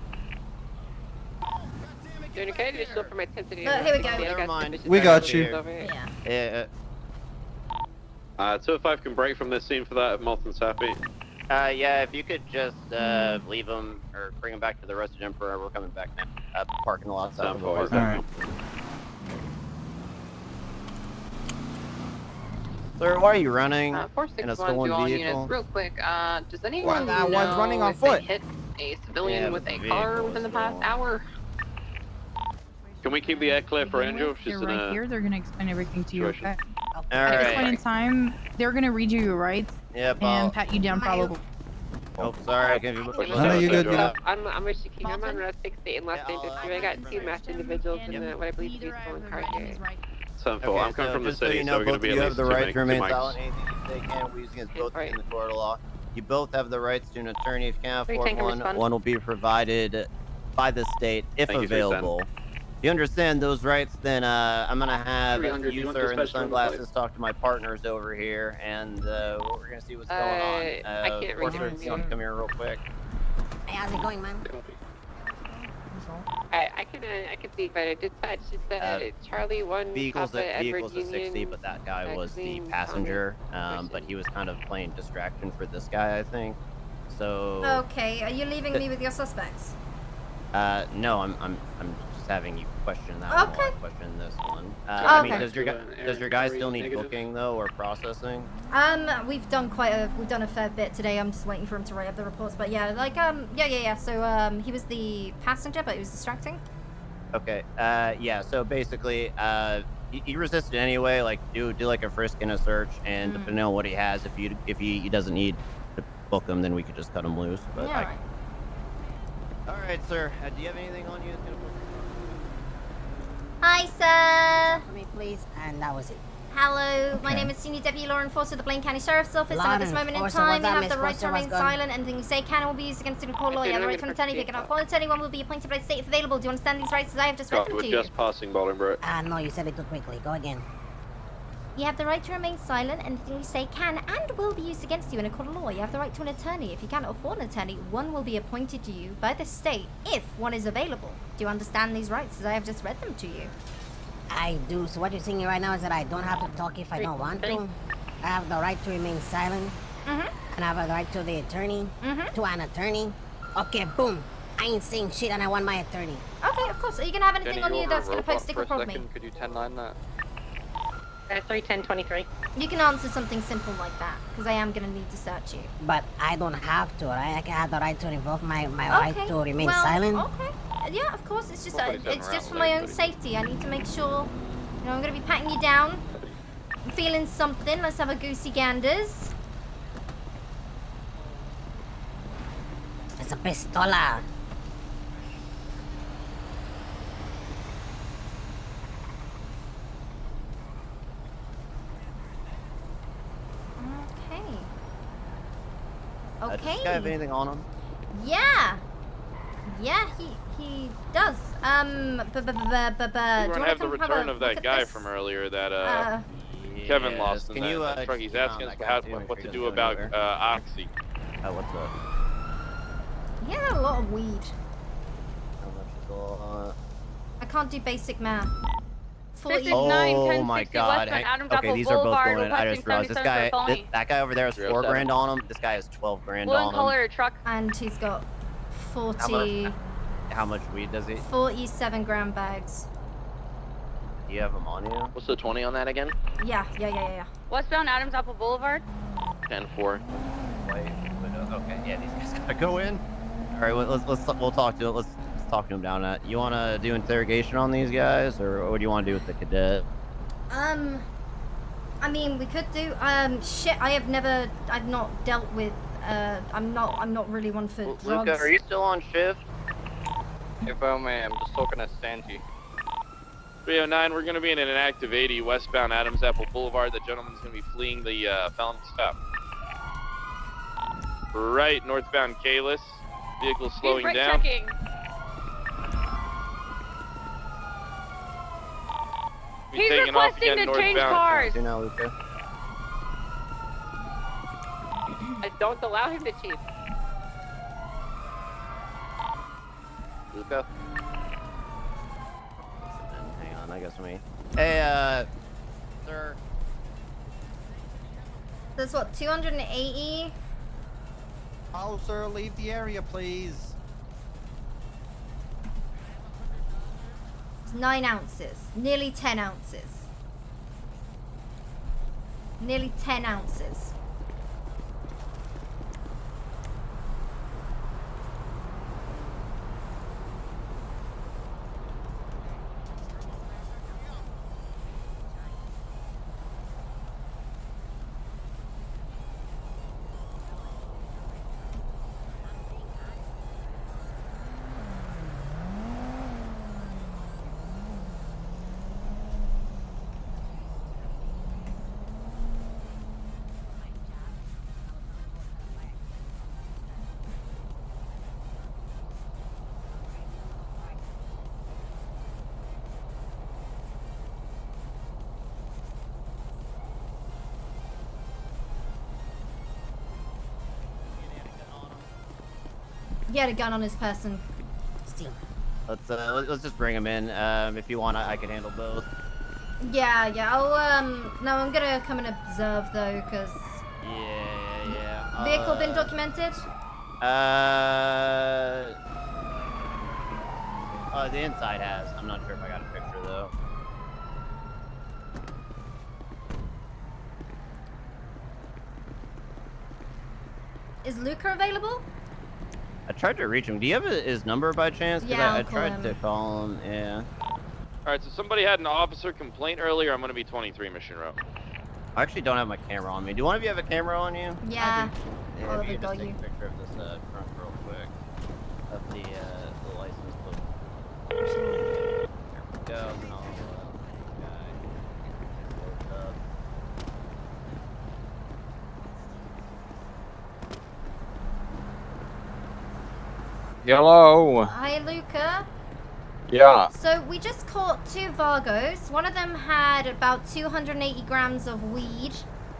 Doing okay? Just look for my intensity. Here we go. Never mind. We got you. Yeah. Yeah. 205 can break from this scene for that if Malton's happy. Yeah, if you could just leave them or bring them back to the Rusted Emperor, we're coming back now. Parking lot outside of the park. Alright. Sir, why are you running in a 461 stolen to all vehicle? units. Real quick, does anyone Well, know one's running on if foot. they hit a civilian Yeah, with but a the car vehicle within the is past stolen. hour? Can we keep the air clear for Angel? She's You're in right a here. They're gonna explain everything to you. situation. Okay? All At this point in right. time, they're gonna read you your rights Yep. and pat you down probably. Oh, sorry. I can't be. No, you're good. You're good. I'm Mr. King. I'm on Route 68 in Los Angeles. I got 2 masked individuals in what I believe to be stolen car here. 10-4. I'm coming from the just so city, you so know, we're going to both be of at you have least the 2 right to remain mics. silent. Anything you say can be used against both in the court of law. You both have the rights to an attorney if you can't Wait, afford take a one. response. One will be provided by the state if Thank you, sir, available. If you understand those rights, then I'm gonna have 300, you you, want sir, in the dispatch number, sunglasses talk to my partners over here, and we're gonna see what's going on. I can't read Porter, it from you want to here. come here real quick? Hey, how's it going, man? I can see, but dispatch is Charlie 1 Vehicles Papa at Edward 60, Union. but that guy was the Clean passenger. Thomas But he was kind of playing distraction for this guy, I think. So. Okay, are you leaving me with your suspects? No, I'm just having you question that one while I Okay. question this one. Oh, I mean, okay. does your guy still need booking though, or processing? We've done a fair bit today. I'm just waiting for him to write up the reports. But yeah, yeah. So he was the passenger, but he was distracting. Okay. Yeah. So basically, he resisted anyway. Like, do like a frisk and a search, and depending on what he has, if he doesn't need to book him, then we could just cut him loose. But Yeah. All right, sir. Do you have anything on you that's gonna book? Hi, sir. For me, please. And that was it. Hello, my Okay. name is Senior Deputy Law Enforcer of the Blaine County Sheriff's Office, Law and at this moment in Enforcer, time, what's you that, have Miss the right to Foster? remain What's going- silent. Anything you say can and will be used against you in a court of law. You have the right to an attorney. If you cannot call an attorney, one will be appointed by the state if available. Do you understand these rights as I have just read God, them we're to you? just passing Bolingbroke. No, you said it too quickly. Go again. You have the right to remain silent. Anything you say can and will be used against you in a court of law. You have the right to an attorney. If you cannot afford an attorney, one will be appointed to you by the state if one is available. Do you understand these rights as I have just read them to you? I do. So what you're saying right now is that I don't have to talk if I don't want to. I have the right to remain silent. And I have the right to the attorney. To an attorney. Okay, boom. I ain't saying shit and I want my attorney. Okay, of course. Are you gonna have anything Jenny, on you you over that's a gonna robot post stick for or a prod me? second? Could you 10-9 that? 31023. You can answer something simple like that, because I am gonna need to search you. But I don't have to, right? I have the right to revoke my right to remain silent. Okay. Yeah, of course. It's just Nobody's it's around just for my own anybody. safety. I need to make sure. You know, I'm gonna be patting you down. I'm feeling something. Let's have a goosey ganders. It's a pistola. Okay. Does Okay. this guy have anything on him? Yeah. Yeah, he does. We Do you wanna have the come return a of look that at guy this? from earlier that Kevin lost in Can that, you, that truck. He's keep an eye asking on us that how, guy, too, make what sure to he do doesn't go about anywhere? Oxy. What's up? He had a lot of weed. How much is all, I can't do basic math. 40. Oh my God! Okay, these are both going in. I just realized this guy, that guy over there has 4 grand on him. This guy has 12 grand on him. truck. And he's got 40, How much weed does he? 47 gram bags. Do you have them on you? What's the 20 on that again? Yeah. Westbound Adams Apple Boulevard. 10-4. Okay, yeah, these guys gotta go in. All right, we'll talk to it. Let's talk to him down at. You want to do interrogation on these guys, or what do you want to do with the cadet? I mean, we could do, shit, I've not dealt with, I'm not really one for drugs. Luca, are you still on shift? If I may, I'm just talking to Santi. 309, we're going to be in an active 80 westbound Adams Apple Boulevard. The gentleman's going to be fleeing the felony stop. Right, northbound Kalis. Vehicle slowing down. Checking. He's requesting to change cars. Now, Luca. Don't allow him to cheat. Luca. Hang on, I guess me. Hey, sir. That's what, 280? Oh, sir, leave the area, please. It's 9 ounces. Nearly 10 ounces. Nearly 10 ounces. He had a gun on his person. Steal. Let's just bring him in. If you want, I can handle both. Yeah. I'll, no, I'm gonna come and observe though, cause... Yeah. Vehicle been documented? The inside has. I'm not sure if I got a picture though. Is Luca available? I tried to reach him. Do you have his number by chance? Yeah, I I'll call tried him. to call him. Yeah. All right, so somebody had an officer complaint earlier. I'm going to be 23 Mission Row. I actually don't have my camera on me. Do one of you have a camera on you? Yeah. Yeah, I'll if you go just take you. a picture of this front real quick. Of the license plate. There we go. And I'll, up. Hello. Hi, Luca. Yeah. So we just caught 2 Vargos. One of them had about 280 grams of weed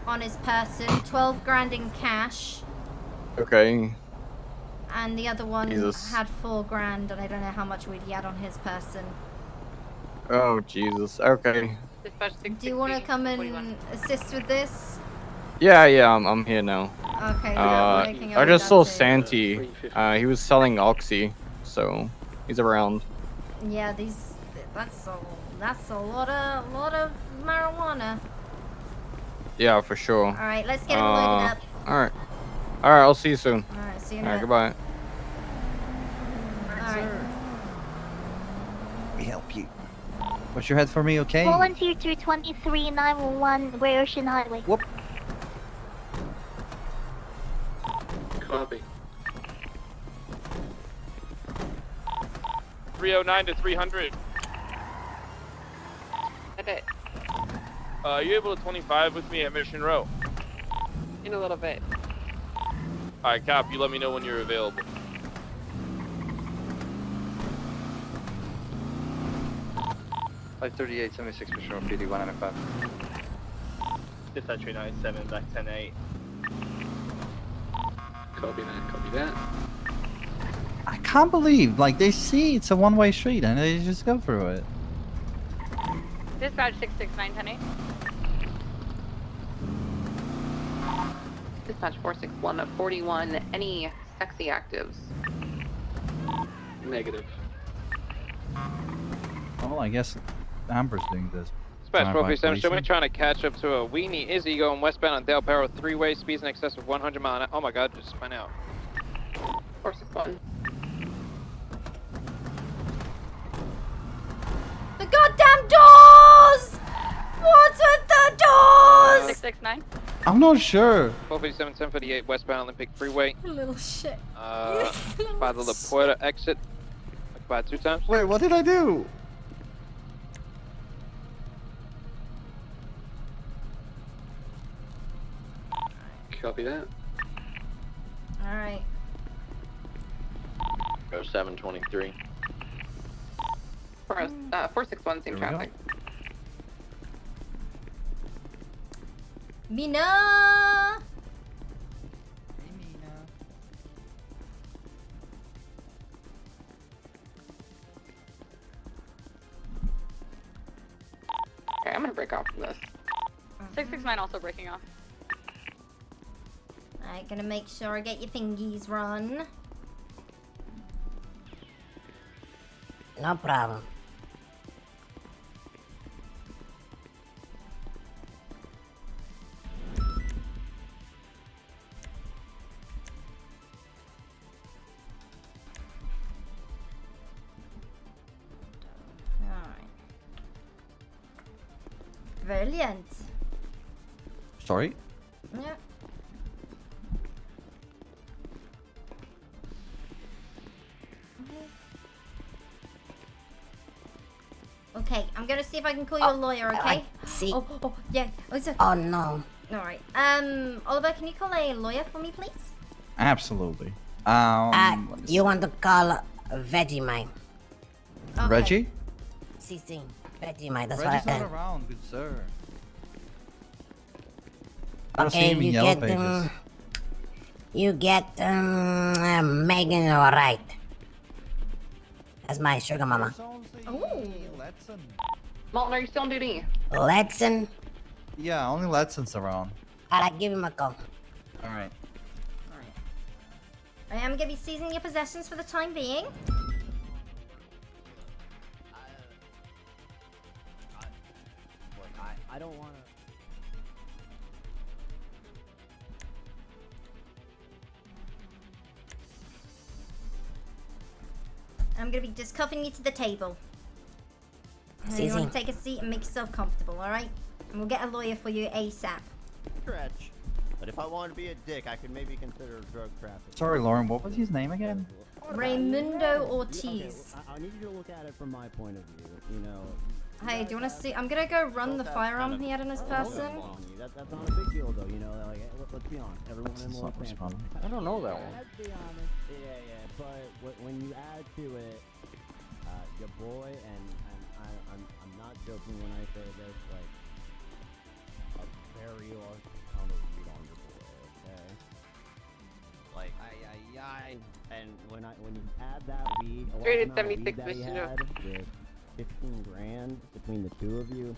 on his person, 12 grand in cash, Okay. and the other one Jesus. had 4 grand, and I don't know how much weed he had on his person. Oh Jesus. Okay. Do you want to come and assist with this? Yeah. I'm here now. Okay, yeah, we're making I our just way saw down to- Santi. He was selling Oxy, so he's around. Yeah, that's a lot of marijuana. Yeah, for sure. All right, let's get him loaded up. All right. I'll see you soon. All right, see you in All a right, bit. goodbye. All right. We help you. What's your head for me, okay? Volunteer 223 911 Great Ocean Highway. Whoop. Copy. 309 to 300. Okay. Are you able to 25 with me at Mission Row? In a little bit. All right, Cop, you let me know when you're available. .538, 76 Mission Road, PD 195. Dispatch 397, back 10-8. Copy that. I can't believe, like, they see it's a one-way street and they just go through it. Dispatch 66910. Dispatch 461 of 41. Any sexy actives? Negative. Well, I guess Amber's doing this. Dispatch drive-by 437, show me policing. trying to catch up to a weenie Izzy going westbound on Del Perro 3-way, speeds in excess of 100 mile an hour. Oh my god, just spun out. 461. The goddamn doors! What's with the doors? 669. I'm not sure. 457, 1058 westbound Olympic Freeway. Little shit. By the La Puerta exit. By 2 times. Wait, what did I do? Copy that. Alright. 723. 461, same traffic. Mina! Okay, I'm gonna break off from this. 669 also breaking off. Alright, gonna make sure I get your fingies run. No problem. Alright. Brilliant. Sorry? Yeah. Okay, I'm gonna see if I can call you a lawyer, okay? See. Oh, yeah. Oh no. Alright. Oliver, can you call a lawyer for me, please? Absolutely. You want to call Vegemite? Okay. Reggie? CC. Vegemite, that's Reggie's what I not said. around, good sir. I don't see Okay, him in you Yellow get Pages. you get Megan alright. That's my sugar mama. Oh. Malton, are you still on duty? Letson, Yeah, only Ledson's around. I'll give him a call. Alright. I am gonna be seizing your possessions for the time being. I don't want to. I'm gonna be just cuffing you to the table. So you Zizi. want to take a seat and make yourself comfortable, alright? And we'll get a lawyer for you ASAP. Stretch. But if I wanted to be a dick, I could maybe consider drug trafficking. Sorry, Lauren, what was his name again? Raimundo Ortiz. Okay, I need you to look at it from my point of view. You know. Hey, do you want to see? I'm gonna go run the firearm he had in his person. That's not a big deal, though. You know, like let's be honest. Everyone in Los Angeles. I don't know that one. Let's be honest. Yeah. But when you add to it, your boy, and I'm not joking when I say this, like a very large amount of weed on your boy. Okay. Like and when you add that weed, a large Rated amount of weed 76 that he mission. had with 15 grand between the two of you.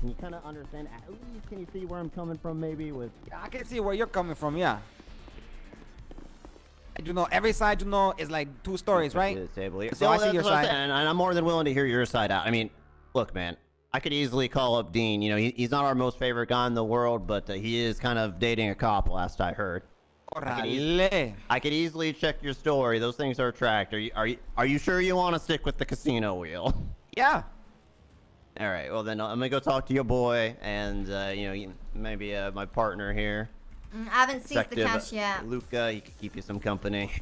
Can you kind of understand? At least can you see where I'm coming from? Maybe with. I can see where you're coming from. Yeah. You know, every side you know is like two stories, right? To the table here. So I see your side. And I'm more than willing to hear your side out. I mean, look, man, I could easily call up Dean. You know, he's not our most favorite guy in the world, but he is kind of dating a cop, last I heard. I could easily check your story. Those things are tracked. Are you sure you want to stick with the casino wheel? Yeah. All right. Well, then I'm gonna go talk to your boy and maybe my partner here. I haven't seized the Detective cash yet. Luca, he could keep you some company.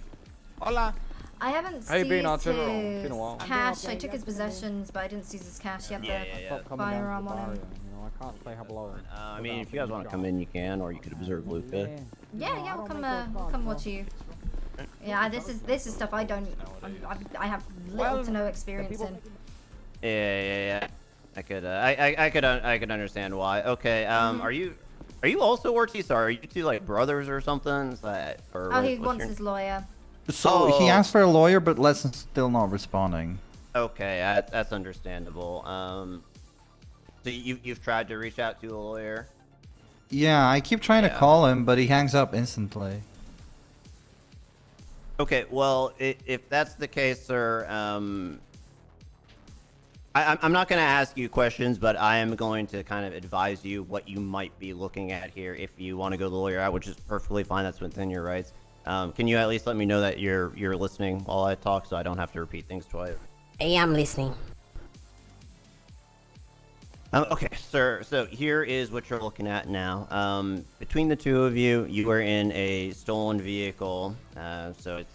Hola. I haven't How you been, seized Arturo? Been a while. his cash. I took his possessions, but I didn't seize his cash yet. The firearm on him. You know, I can't play Hablo. I mean, if you guys want to come in, you can, or you could observe Luca. Yeah, we'll come watch you. Yeah, this is stuff I don't. I have little to no experience in. Yeah. I could understand why. Okay. Are you also Ortiz? Are you two like brothers or something? He wants his lawyer. So he asked for a lawyer, but Ledson's still not responding. Okay, that's understandable. So you've tried to reach out to a lawyer? Yeah, I keep trying to call him, but he hangs up instantly. Okay, well, if that's the case, sir, I'm not going to ask you questions, but I am going to kind of advise you what you might be looking at here if you want to go the lawyer route, which is perfectly fine. That's within your rights. Can you at least let me know that you're listening while I talk, so I don't have to repeat things twice? Hey, I'm listening. Okay, sir. So here is what you're looking at now. Between the two of you, you were in a stolen vehicle. So it's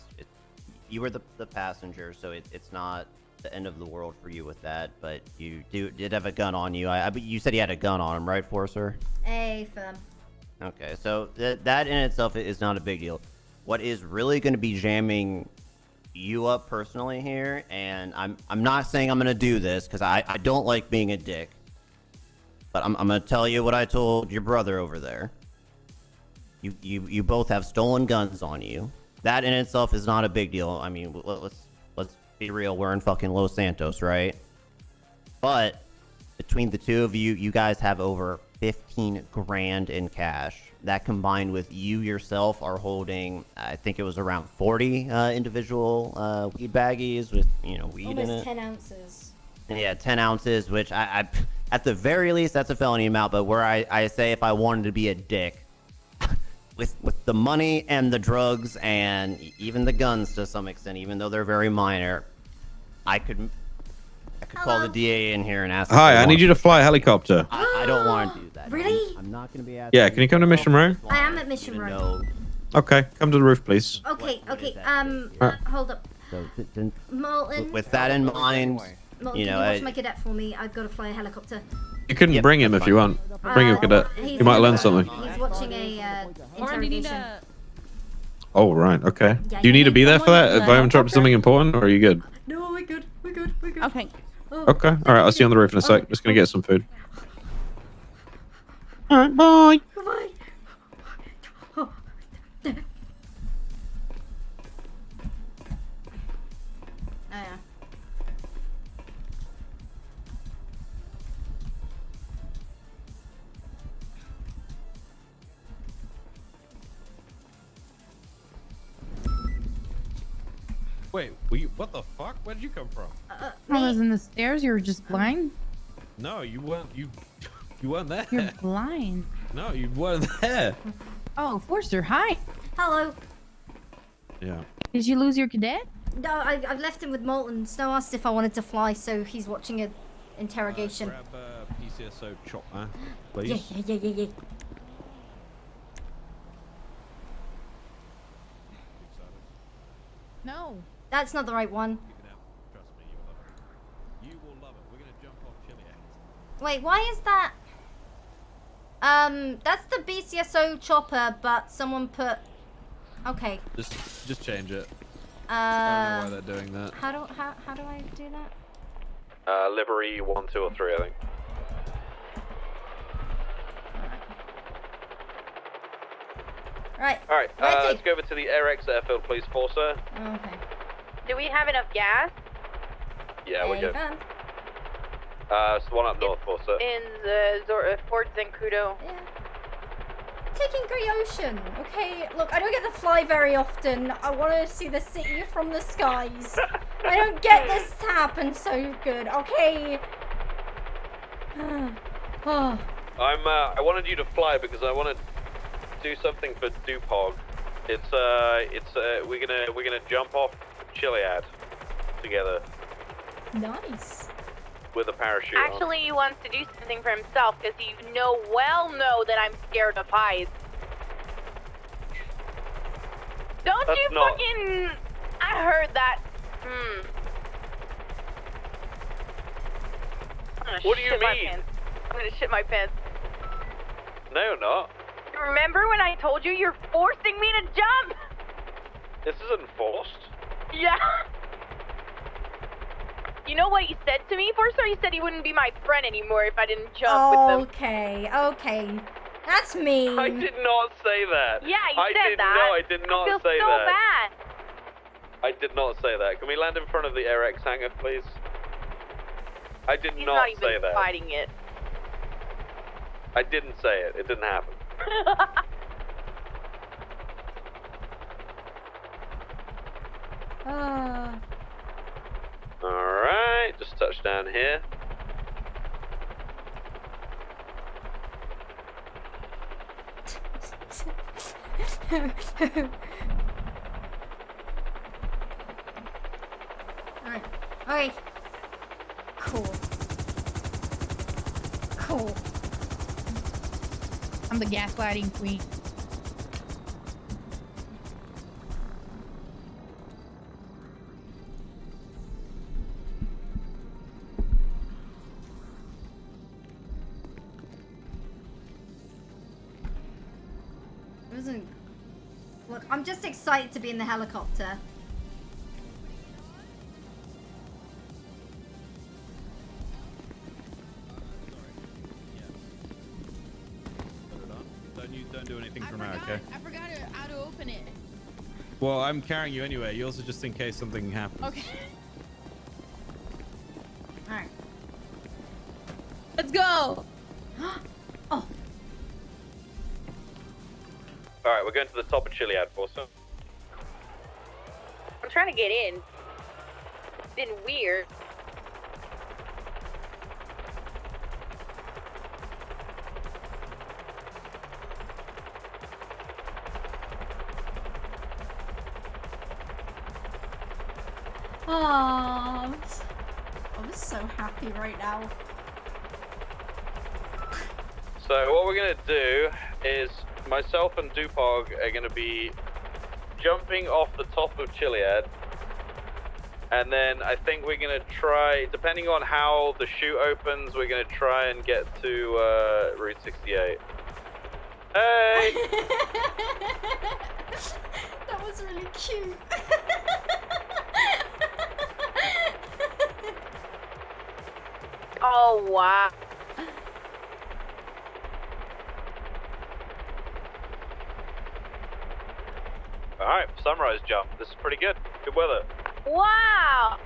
you were the passenger. So it's not the end of the world for you with that. But you did have a gun on you. You said you had a gun on him, right, Forcer? Hey, fam. Okay, so that in itself is not a big deal. What is really going to be jamming you up personally here, and I'm not saying I'm going to do this because I don't like being a dick. But I'm going to tell you what I told your brother over there. You both have stolen guns on you. That in itself is not a big deal. I mean, let's be real. We're in fucking Los Santos, right? But between the two of you, you guys have over 15 grand in cash. That combined with you yourself are holding, I think it was around 40 individual weed baggies with, weed in it. Almost 10 ounces. Yeah, 10 ounces, which I at the very least, that's a felony amount. But where I say if I wanted to be a dick, with the money and the drugs and even the guns to some extent, even though they're very minor, I could call the DA in here and ask. Hi, I need you to fly a helicopter. I don't want to do that. Really? I'm not going to be asking. Yeah, can you come to Mission Row? I am at Mission Row. Okay, come to the roof, please. Okay. Alright. Hold up. Molten. With that in mind, Molten, can you watch my cadet for me? I've got to fly a helicopter. You couldn't bring him if you want. Bring your cadet. You might learn something. He's watching a interrogation. Oh, right, okay. Do you need to be there for that? If I haven't dropped something important, or are you good? No, we're good. We're good. Okay. Okay, alright, I'll see you on the roof in a sec. Just gonna get some food. Alright, bye. Goodbye. Yeah. Wait, what the fuck? Where did you come from? I was in the stairs. You were just blind. No, you weren't. You weren't there. You're blind. No, you weren't there. Oh, Forcer, hi. Hello. Yeah. Did you lose your cadet? No, I've left him with Molten. Snow asked if I wanted to fly, so he's watching an interrogation. Grab PCSO chopper, please. Yeah. No. That's not the right one. Trust me, you will love it. We're gonna jump off Chiliad. Wait, why is that? That's the BCSO chopper, but someone put. Okay. Just change it. I don't know why they're doing that. How do I do that? Livery 1, 2, or 3, I think. Right. All right. Let's go over to the AirX Airfield Police Force, sir. Okay. Do we have enough gas? Yeah, we're good. Fam. It's the one up north, Force, sir. In the Fort Zancudo. Yeah. Taking Grey Ocean. Okay, look, I don't get to fly very often. I want to see the city from the skies. I don't get this to happen so good. Okay. Oh. I wanted you to fly because I want to do something for Dupog. We're gonna jump off Chiliad together. Nice. With a parachute. Actually, he wants to do something for himself because you know that I'm scared of heights. Don't That's you not... fucking... I heard that. What do you mean? I'm gonna shit my pants. No, you're not. Remember when I told you you're forcing me to jump? This isn't forced. Yeah. You know what he said to me, Forcer? He said he wouldn't be my friend anymore if I didn't jump with them. Okay. That's mean. I did not say that. Yeah, you said that. No, I did not say I feel so that. bad. I did not say that. Can we land in front of the AirX hangar, please? I did He's not not say even that. fighting it. I didn't say it. It didn't happen. Alright, just touch down down here. Alright. Okay. Cool. Cool. I'm the gaslighting queen. It wasn't... Look, I'm just excited to be in the helicopter. Don't do anything for now, okay? I forgot how to open it. Well, I'm carrying you anyway. You also just in case something happens. Okay. Alright. Let's go. Oh. Alright, we're going to the top of Chiliad, Forza. I'm trying to get in. It's been weird. Oh, I'm so happy right now. So what we're going to do is myself and Dupog are going to be jumping off the top of Chiliad, and then I think we're going to try, depending on how the chute opens, we're going to try and get to Route 68. Hey! That was really cute. Oh, wow. Alright, sunrise jump. This is pretty good. Good weather. Wow.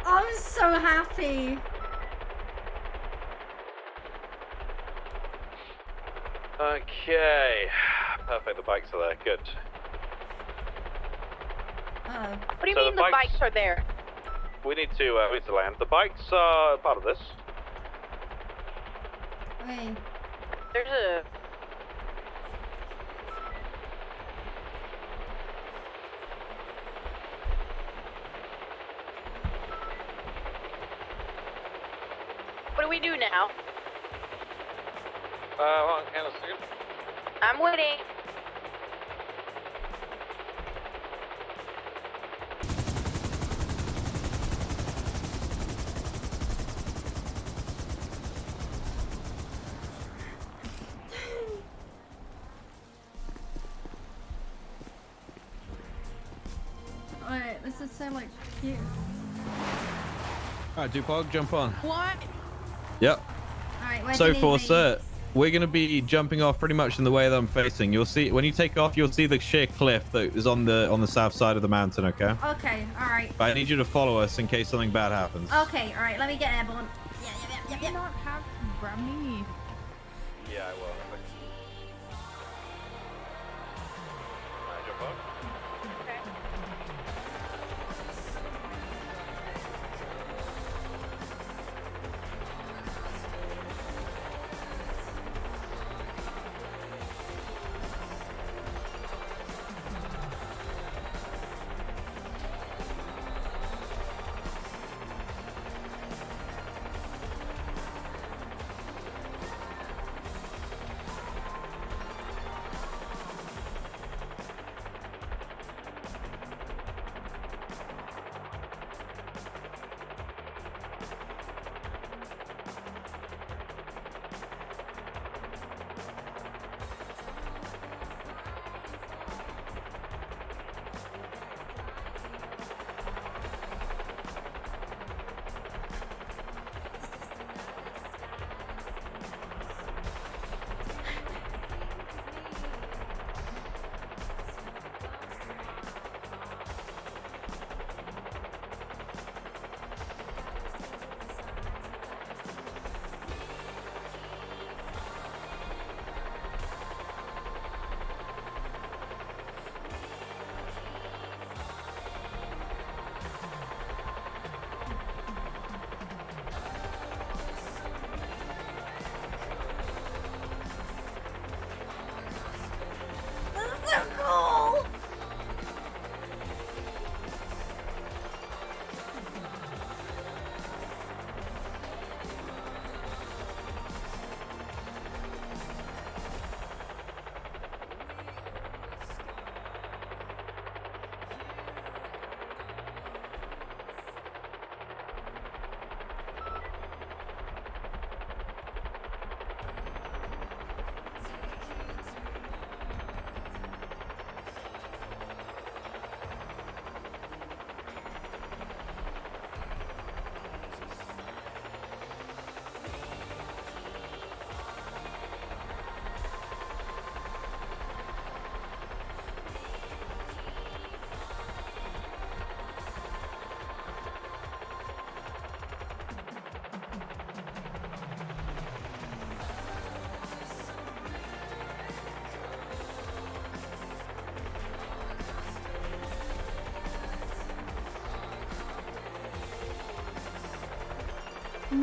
I'm so happy. Okay. Perfect, the bikes are there. Good. What do you So mean the the bikes- bikes are there? We need to land. The bikes are part of this. Wait. There's a... What do we do now? Hold on, hang on a second. I'm waiting. Alright, this is so like cute. Alright, Dupog, jump on. What? Yep. Alright, where So do you for need me? sir, we're going to be jumping off pretty much in the way that I'm facing. You'll see when you take off, you'll see the sheer cliff that is on the south side of the mountain. Okay. Okay, alright. But I need you to follow us in case something bad happens. Okay, alright, let me get airborne. You do not have to grab me. Yeah, I will. Jump on.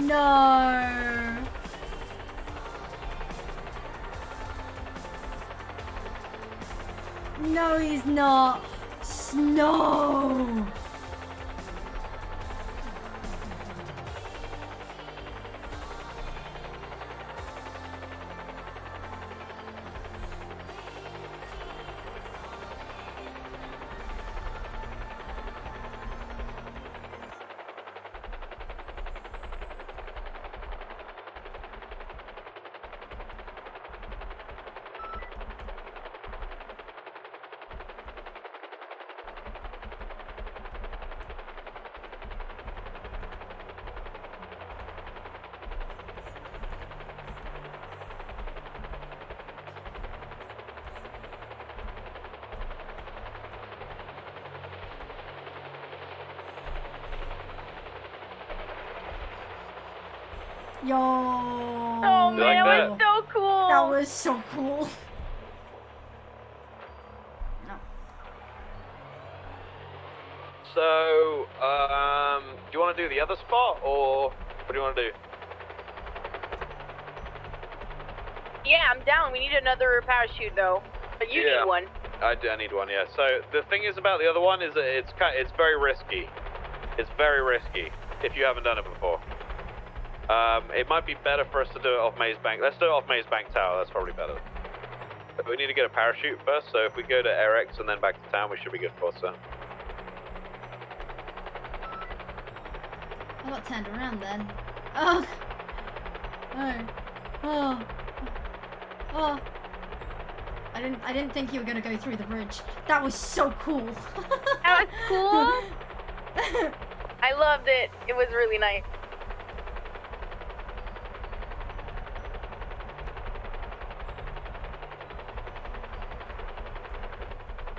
No. No, he's not. No. Yo. Oh man, like that was so cool. That was so cool. So, do you want to do the other spot, or what do you want to do? Yeah, I'm down. We need another parachute though. But you Yeah. need one. I need one, yeah. So the thing is about the other one is that it's very risky. It's very risky if you haven't done it before. It might be better for us to do it off Maze Bank. Let's do it off Maze Bank Tower. That's probably better. But we need to get a parachute first. So if we go to Eric's and then back to town, we should be good for that. I got turned around then. Oh. Oh. Oh. Oh. I didn't think you were gonna go through the bridge. That was so cool. That was cool. I loved it. It was really nice.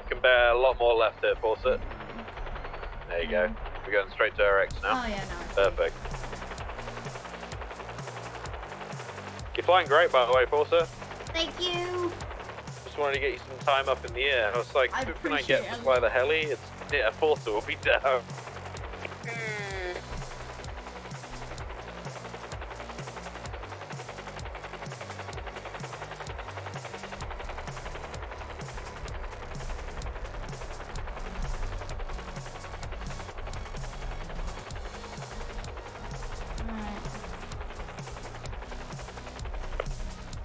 Can bear a lot more left here, Fawcett. There you go. We're going straight to Eric's now. Oh yeah, no. Perfect. You're flying great, by the way, Fawcett. Thank you. Just wanted to get you some time up in the air. I was like, I who can I appreciate get it. to fly the heli? It's yeah, Fawcett will be down.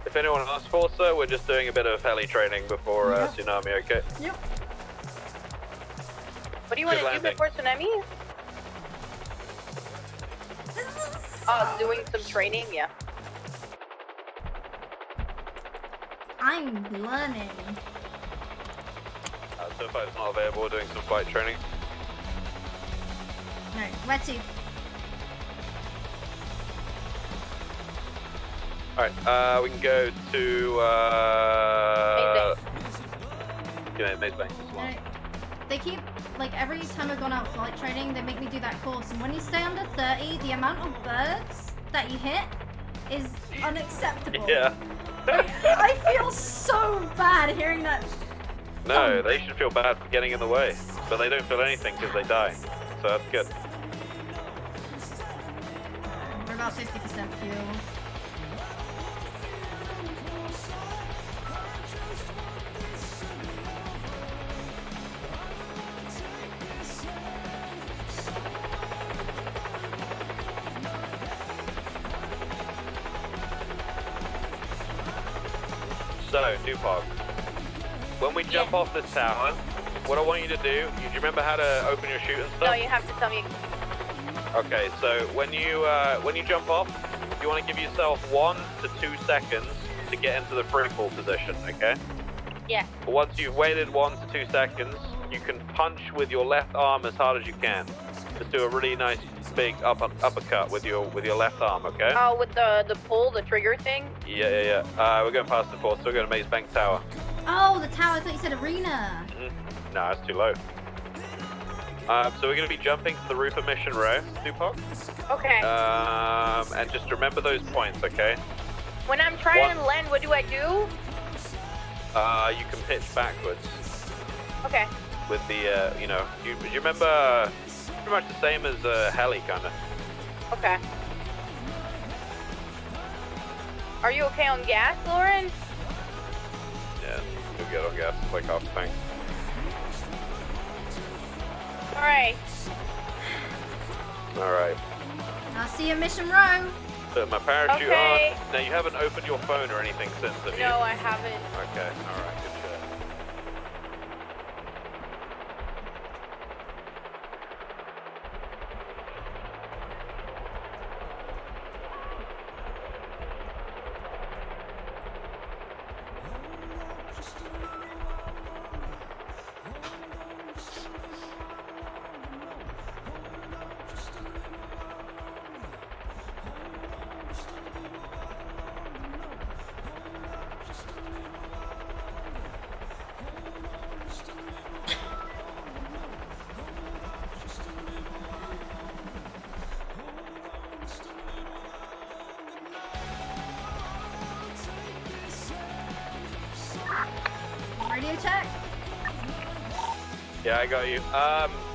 If anyone asks for, sir, we're just doing a bit of heli training before tsunami, okay? Yep. What do you want to do before tsunami? Oh, doing some training, yeah. I'm learning. So far it's not available, we're doing some flight training. No, where to? Alright, we can go to, Maze Bank as well. No, they keep, like, every time I've gone out flight training, they make me do that course, and when you stay under 30, the amount of birds that you hit is unacceptable. Yeah. I feel so bad hearing that. No, they should feel bad for getting in the way, but they don't feel anything because they die, so that's good. We're about 50% fuel. So, Dupog, when we jump off this tower, what I want you to do, you remember how to open your chute and stuff? No, you have to tell me. Okay, so when you jump off, you want to give yourself 1 to 2 seconds to get into the free fall position, okay? Yeah. Once you've waited 1 to 2 seconds, you can punch with your left arm as hard as you can. Just do a really nice big uppercut with your left arm, okay? Oh, with the pull, the trigger thing? Yeah. We're going past the port, so we're going to Maze Bank Tower. Oh, the tower. I thought you said arena. No, it's too low. So we're going to be jumping to the roof of Mission Row, Tupac. Okay. And just remember those points, okay? When I'm trying to land, what do I do? You can pitch backwards. Okay. With the, you remember pretty much the same as heli, kind of. Okay. Are you okay on gas, Lauren? Yeah, you'll get on gas. It's like half the tank. Alright. Alright. I'll see you in Mission Row. So my parachute Okay. on. Now you haven't opened your phone or anything since, have you? No, I haven't. Okay, alright, good shit. Radio check. Yeah, I got you.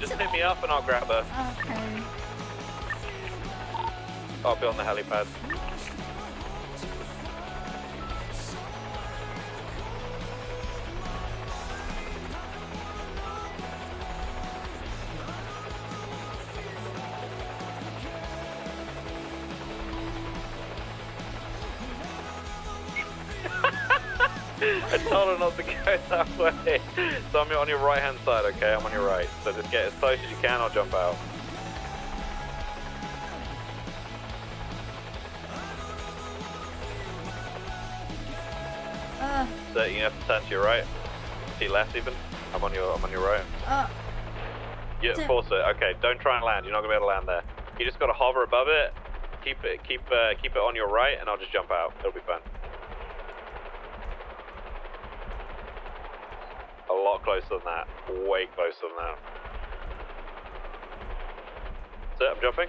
Just hit me up and I'll grab her. Okay. I'll be on the helipad. I told her not to go that way. So I'm on your right hand side, okay? I'm on your right. So just get as close as you can, I'll jump out. So you have to turn to your right. See left even. I'm on your right. Yeah, force it. Okay, don't try and land. You're not gonna be able to land there. You just gotta hover above it. Keep it on your right, and I'll just jump out. It'll be fun. A lot closer than that. Way closer than that. So I'm jumping.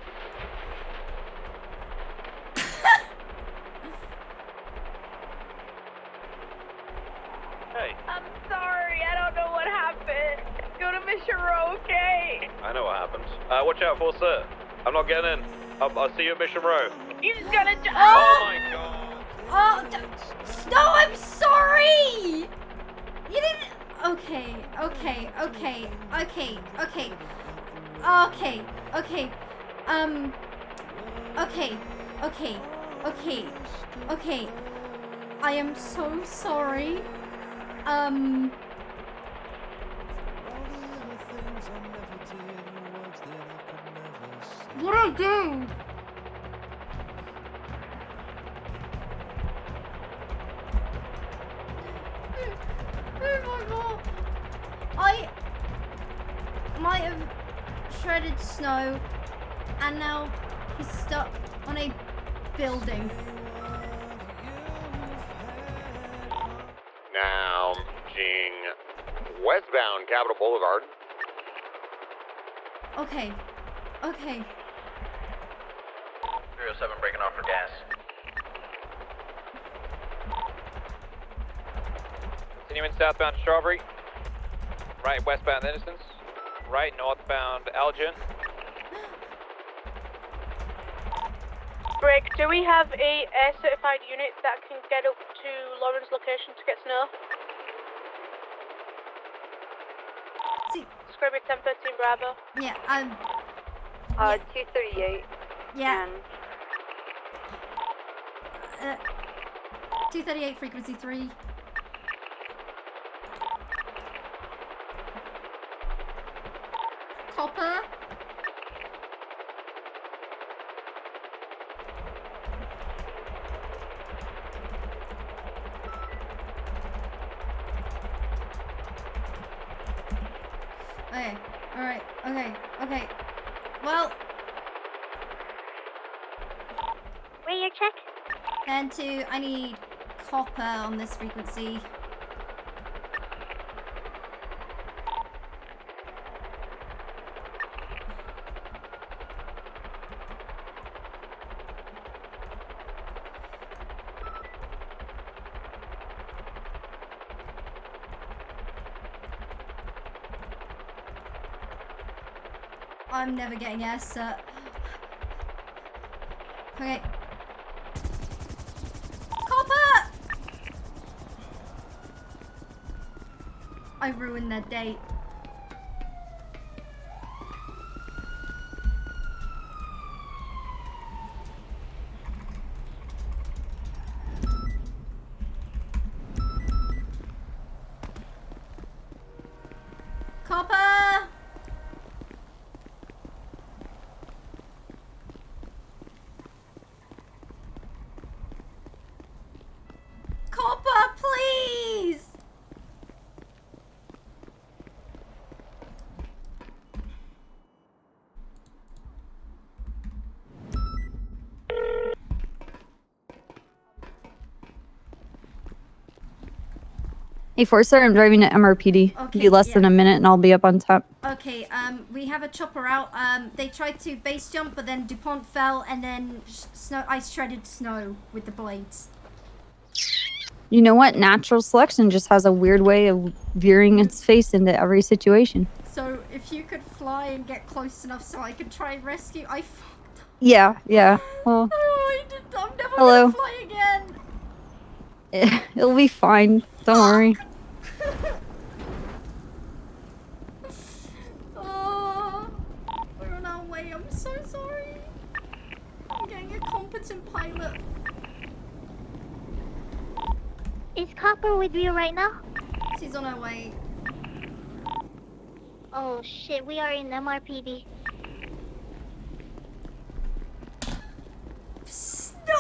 Hey. I'm sorry, I don't know what happened. Go to Mission Row, okay? I know what happened. Watch out, force it. I'm not getting in. I'll see you at Mission Row. You just gotta jump. Oh my god. Oh, no, I'm sorry. You didn't. Okay. Okay. Okay. Okay. Okay. Okay. Okay. Okay. Okay. Okay. Okay. I am so sorry. What'd I do? Oh my god. I might have shredded snow and now he's stuck on a building. Now, Jing, westbound Capitol Boulevard. Okay. Okay. 307 breaking off for gas. Continuing southbound Strawberry. Right westbound Innocence. Right northbound Elgin. Break, do we have a air certified unit that can get up to Lauren's location to get snow? See. Scrappy 1013 Bravo. Yeah, 238. Yeah. 238 frequency 3. Copper. Okay, alright, okay, okay. Well. Where your check? And two, I need copper on this frequency. I'm never getting S. Okay. I ruined their date. Copper! Copper, please! Hey, Forcer, I'm driving to MRPD. Okay, Be less than a minute and I'll be up on top. Okay, we have a chopper out. They tried to base jump, but then DuPont fell, and then I shredded snow with the blades. You know what? Natural selection just has a weird way of veering its face into every situation. So, if you could fly and get close enough so I could try and rescue, I fucked up. Yeah. Well, I'm never hello. gonna fly again. It'll be fine. Don't worry. Oh, we're on our way. I'm so sorry. I'm getting a competent pilot. Is Copper with you right now? She's on her way. Oh shit, we are in MRPD. No!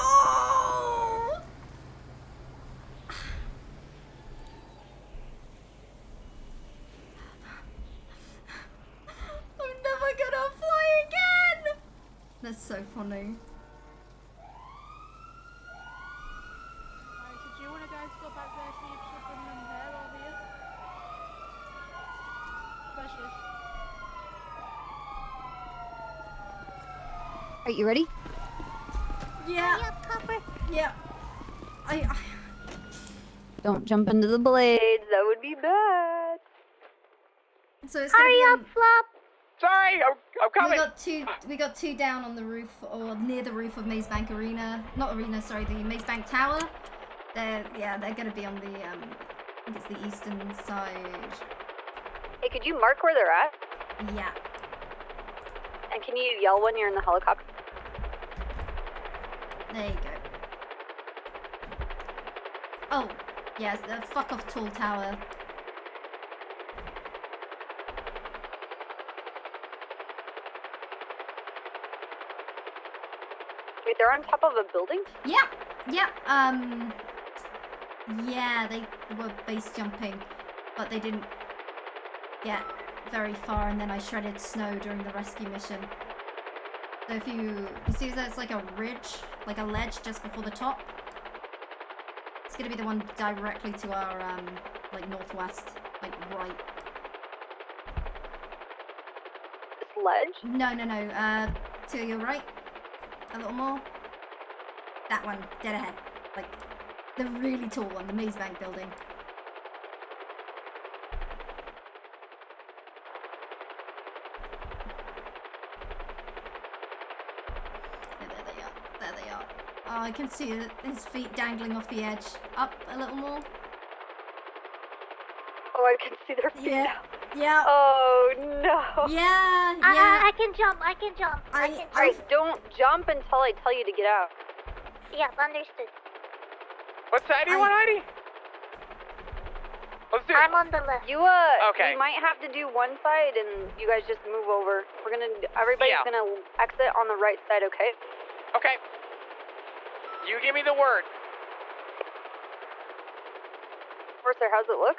I'm never gonna fly again! That's so funny. Do you want to guys go back there, see if she'll bring them there over here? Precious. Are you ready? Yeah. Hurry up, Copper. Yeah. I Don't jump into the blades. That would be bad. So it's gonna Hurry be up, Flop. Sorry, I'm coming. We got two down on the roof, or near the roof of Maze Bank Arena. Not Arena, sorry, the Maze Bank Tower. They're gonna be on the I think it's the eastern side. Hey, could you mark where they're at? Yeah. And can you yell when you're in the helicopter? There you go. Oh, yes, the fuck off tall tower. Wait, they're on top of a building? Yeah, yeah, yeah, they were base jumping, but they didn't get very far, and then I shredded snow during the rescue mission. So if you see there's like a ridge, like a ledge just before the top. It's gonna be the one directly to our, like northwest, like right. This ledge? No, to your right. A little more. That one, dead ahead. Like, the really tall one, the Maze Bank building. There they are. Oh, I can see his feet dangling off the edge. Up a little more. Oh, I can see their feet. Yeah. Yeah. Oh no. Yeah. I can jump. Alright, don't jump until I tell you to get out. Yeah, understood. What side do you want, Heidi? Let's do it. I'm on the left. You Okay. you might have to do one side and you guys just move over. Everybody's gonna exit on the right side, okay? Okay. You give me the word. Forcer, how's it look?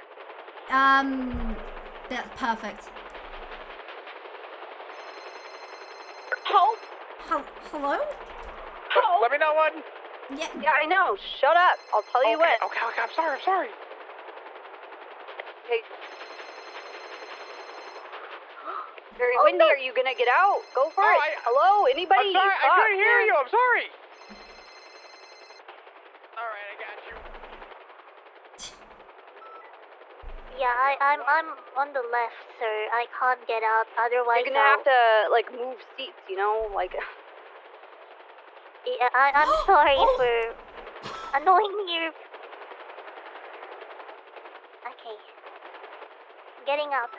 That's perfect. Help! Hello? Let me know when. Yeah, I know. Shut up. I'll tell you when. Okay, I'm sorry. Okay. Very windy. Are you gonna get out? Go for it. Hello? Anybody? I'm sorry, I Fuck, couldn't hear man. you. I'm sorry. Alright, I got you. Yeah, I'm on the left, so I can't get out. Otherwise, You're gonna have to like move seats, you know, like. Yeah, I'm sorry for annoying you. Okay. Getting up.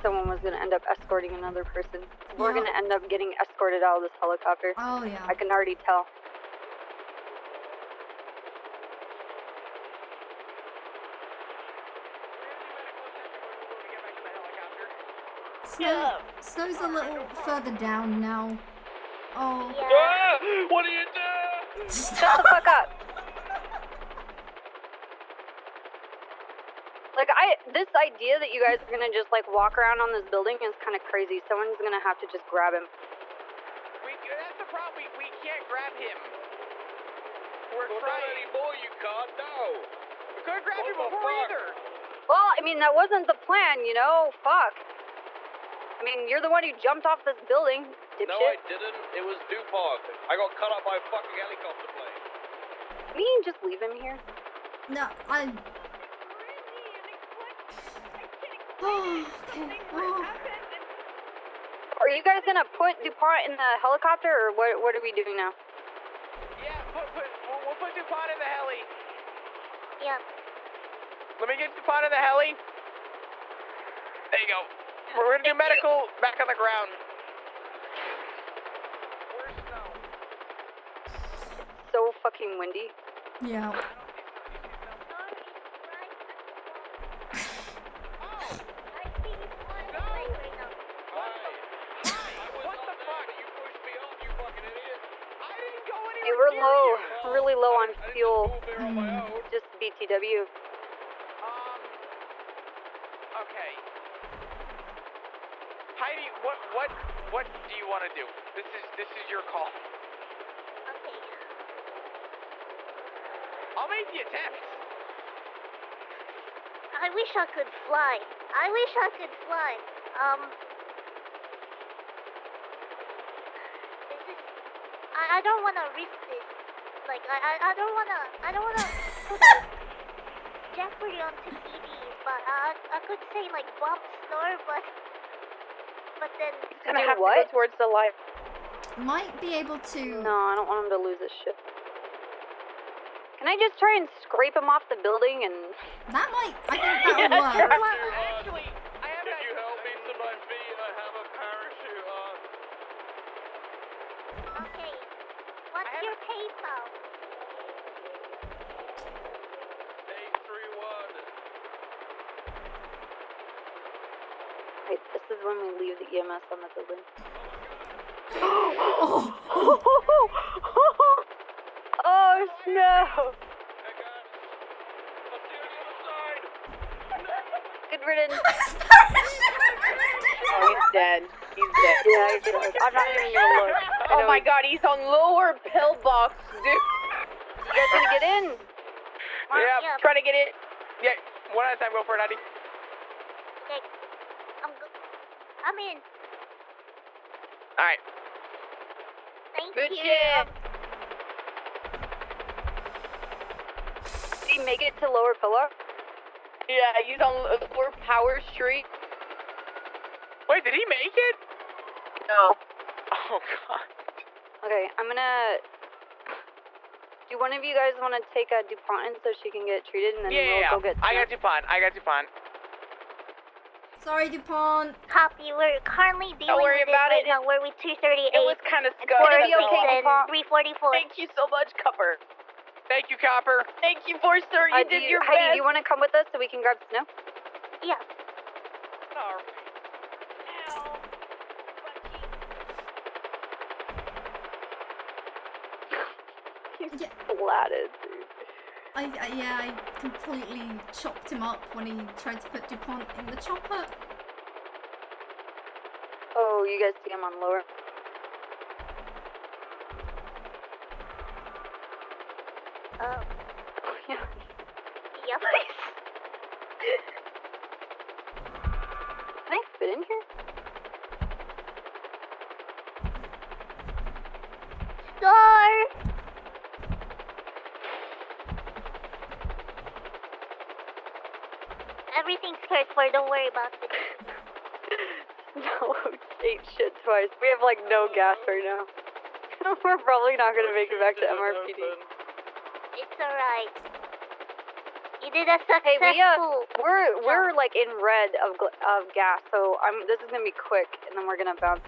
Someone was gonna end up escorting another person. We're Yeah. gonna end up getting escorted out of this helicopter. Oh yeah. I can already tell. Snow's a little further down now. Oh. Ah, what are you doing? Shut the fuck up. Like, this idea that you guys are gonna just like walk around on this building is kind of crazy. Someone's gonna have to just grab him. That's the problem. We can't grab him. We're Well, trying. not anymore, you can't. No. We couldn't grab What him the before fuck? either. Well, I mean, that wasn't the plan, you know? Fuck. I mean, you're the one who jumped off this building, dipshit. No, I didn't. It was Dupont. I got cut up by a fucking helicopter plane. Can you just leave him here? No, I. Oh, okay. Oh. Are you guys gonna put DuPont in the helicopter, or what are we doing now? Yeah, we'll put DuPont in the heli. Yep. Let me get DuPont in the heli. There you go. We're gonna do medical back on the ground. Where's Snow? So fucking windy. Yeah. Hey, we're low, really low on fuel. Just BTW. Okay. Heidi, what do you want to do? This is your call. Okay. I'll make the attempt. I wish I could fly. This is. I don't want to risk this. Like I don't want to put a jeopardy onto PD. But I could say like bomb snore, but then. Gonna have to go towards the light. Might be able to. No, I don't want him to lose his shit. Can I just try and scrape him off the building and... That might... I think that'll work. Actually, I have Could you help me to my feet? I have a parachute on. Okay. What's your PayPal? 831. Wait, this is when we leave the EMS on the building. Oh, no! Good riddance. Oh, he's dead. He's dead. Yeah, he's dead. I'm not even gonna look. Oh my god, he's on lower pillbox, dude. You guys gonna get in? Yeah, try to get in. Yeah, one at a time. Go for it, Heidi. Okay. I'm in. All right. Thank Good you. shit. Did he make it to lower pillar? Yeah, he's on lower Power Street. Wait, did he make it? No. Oh god. Okay, I'm gonna... Do one of you guys want to take a DuPont in so she can get treated, and then we'll go get... I got DuPont. Sorry, DuPont. Copy. We're currently dealing worry with about it right it. now. We're with 238. It was kind of It's scary. 344. Thank you so much, Copper. Thank you, Copper. Thank you, Forster. You did your Heidi, best. do you want to come with us so we can grab Snow? Yeah. He's splatted, dude. I completely chopped him up when he tried to put DuPont in the chopper. Oh, you guys see him on lower? Yeah. Yeah, please. Can I fit in here? Star. Everything's cared for. Don't worry about it. No, ate shit twice. We have like no gas right now. We're probably not gonna make it back to MRPD. It's alright. You did a successful. Hey, we're like in red of gas, so this is gonna be quick, and then we're gonna bounce.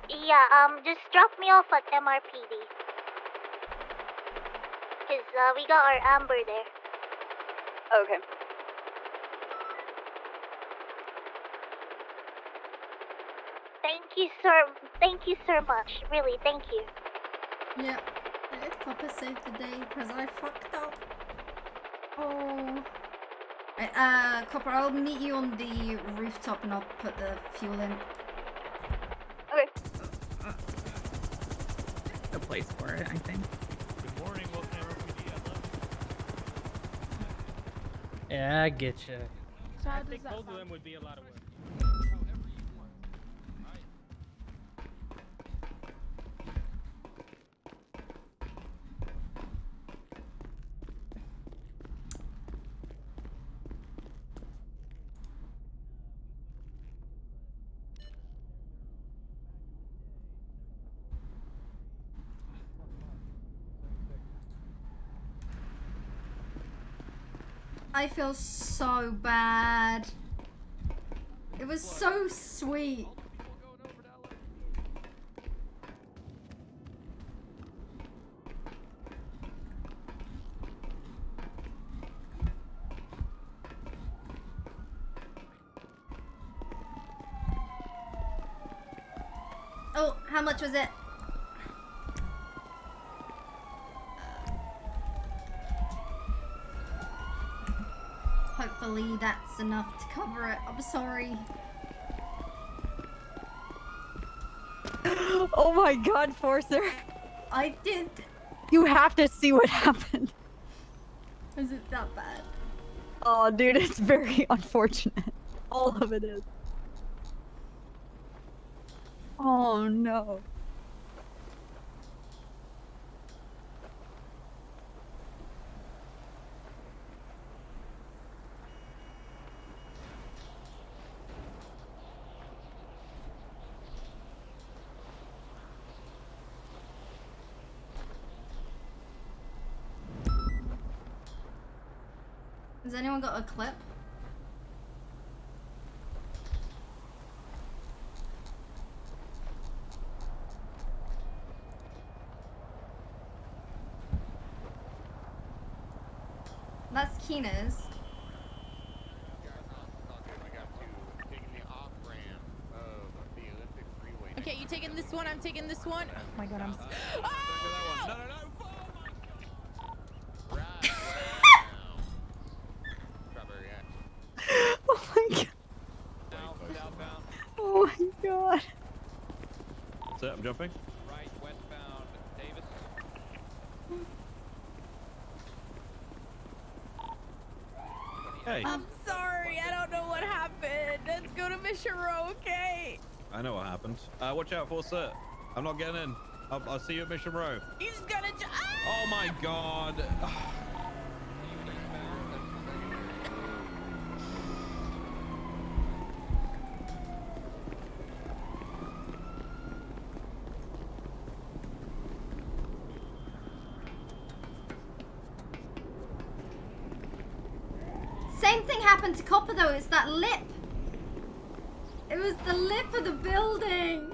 Yeah, just drop me off at MRPD. Cause we got our amber there. Okay. Thank you so much. Really, thank you. Yeah. Copper saved the day because I fucked up. Oh. Right, Copper, I'll meet you on the rooftop and I'll put the fuel in. Okay. A place for it, I think. Good morning, welcome to MRPD. I love you. Yeah, I get you. So how I does think that both of sound? them would be a lot of work. I feel so bad. It was so sweet. Oh, how much was it? Hopefully that's enough to cover it. I'm sorry. Oh my god, Forcer. I did. You have to see what happened. Is it that bad? Oh, dude, it's very unfortunate. All of it is. Oh no. Has anyone got a clip? That's Keena's. Okay, you taking this one? I'm taking this one. Oh my god, I'm. Oh my god. Oh my god. That's it, I'm jumping. Right, westbound, Davis. Hey. I'm sorry, I don't know what happened. Let's go to Mission Row, okay? I know what happened. Watch out for sir. I'm not getting in. I'll see you at Mission Row. He's gonna. Oh my god. Same thing happened to Copper though, it's that lip. It was the lip of the building.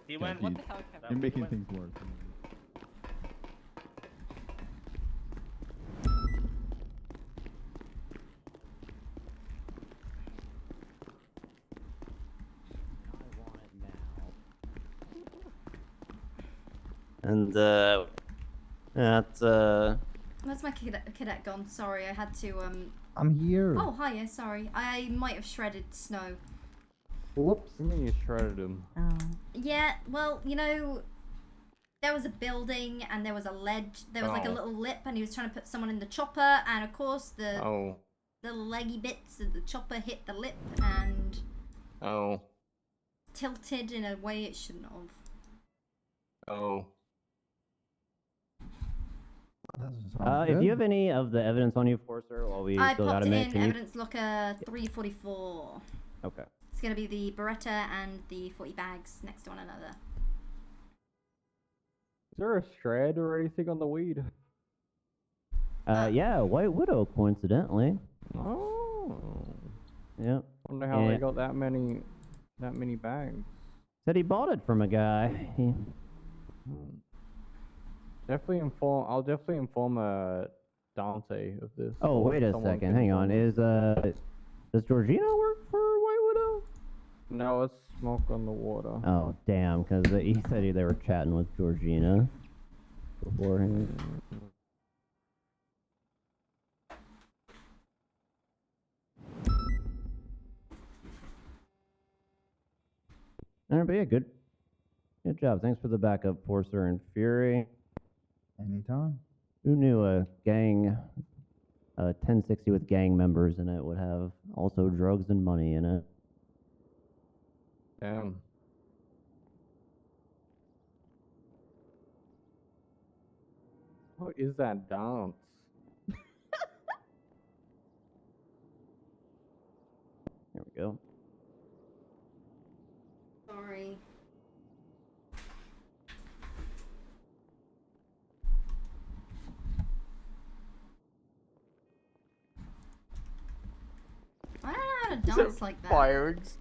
He went, what the hell? You're making things worse. And that's Where's my cadet gone? Sorry, I had to I'm here. Oh, hiya, sorry. I might have shredded snow. Whoops. I mean, you shredded him. Oh. Yeah, well, you know, there was a building and there was a ledge. There was like a Oh. little lip, and he was trying to put someone in the chopper, and of course the Oh. little leggy bits of the chopper hit the lip and Oh. tilted in a way it shouldn't have. Oh. If you have any of the evidence on you, for sir, while we I still popped got a it minute, in can you? evidence locker 344. Okay. It's gonna be the Beretta and the 40 bags next to one another. Is there a shred or anything on the weed? Yeah, White Widow, coincidentally. Oh. Yep. Wonder how they got that many bags. Said he bought it from a guy. Definitely inform. I'll definitely inform Dante of this. Oh, or wait a someone second. can Hang on. inform Does Georgina work for White Widow? No, it's smoke on the water. Oh, damn, because he said they were chatting with Georgina beforehand. Alright, but yeah, good job. Thanks for the backup, Forcer and Fury. Anytime. Who knew a gang, 1060 with gang members in it would have also drugs and money in it? Damn. What is that dance? There we go. Sorry. I don't know how to dance like that. Fireworks.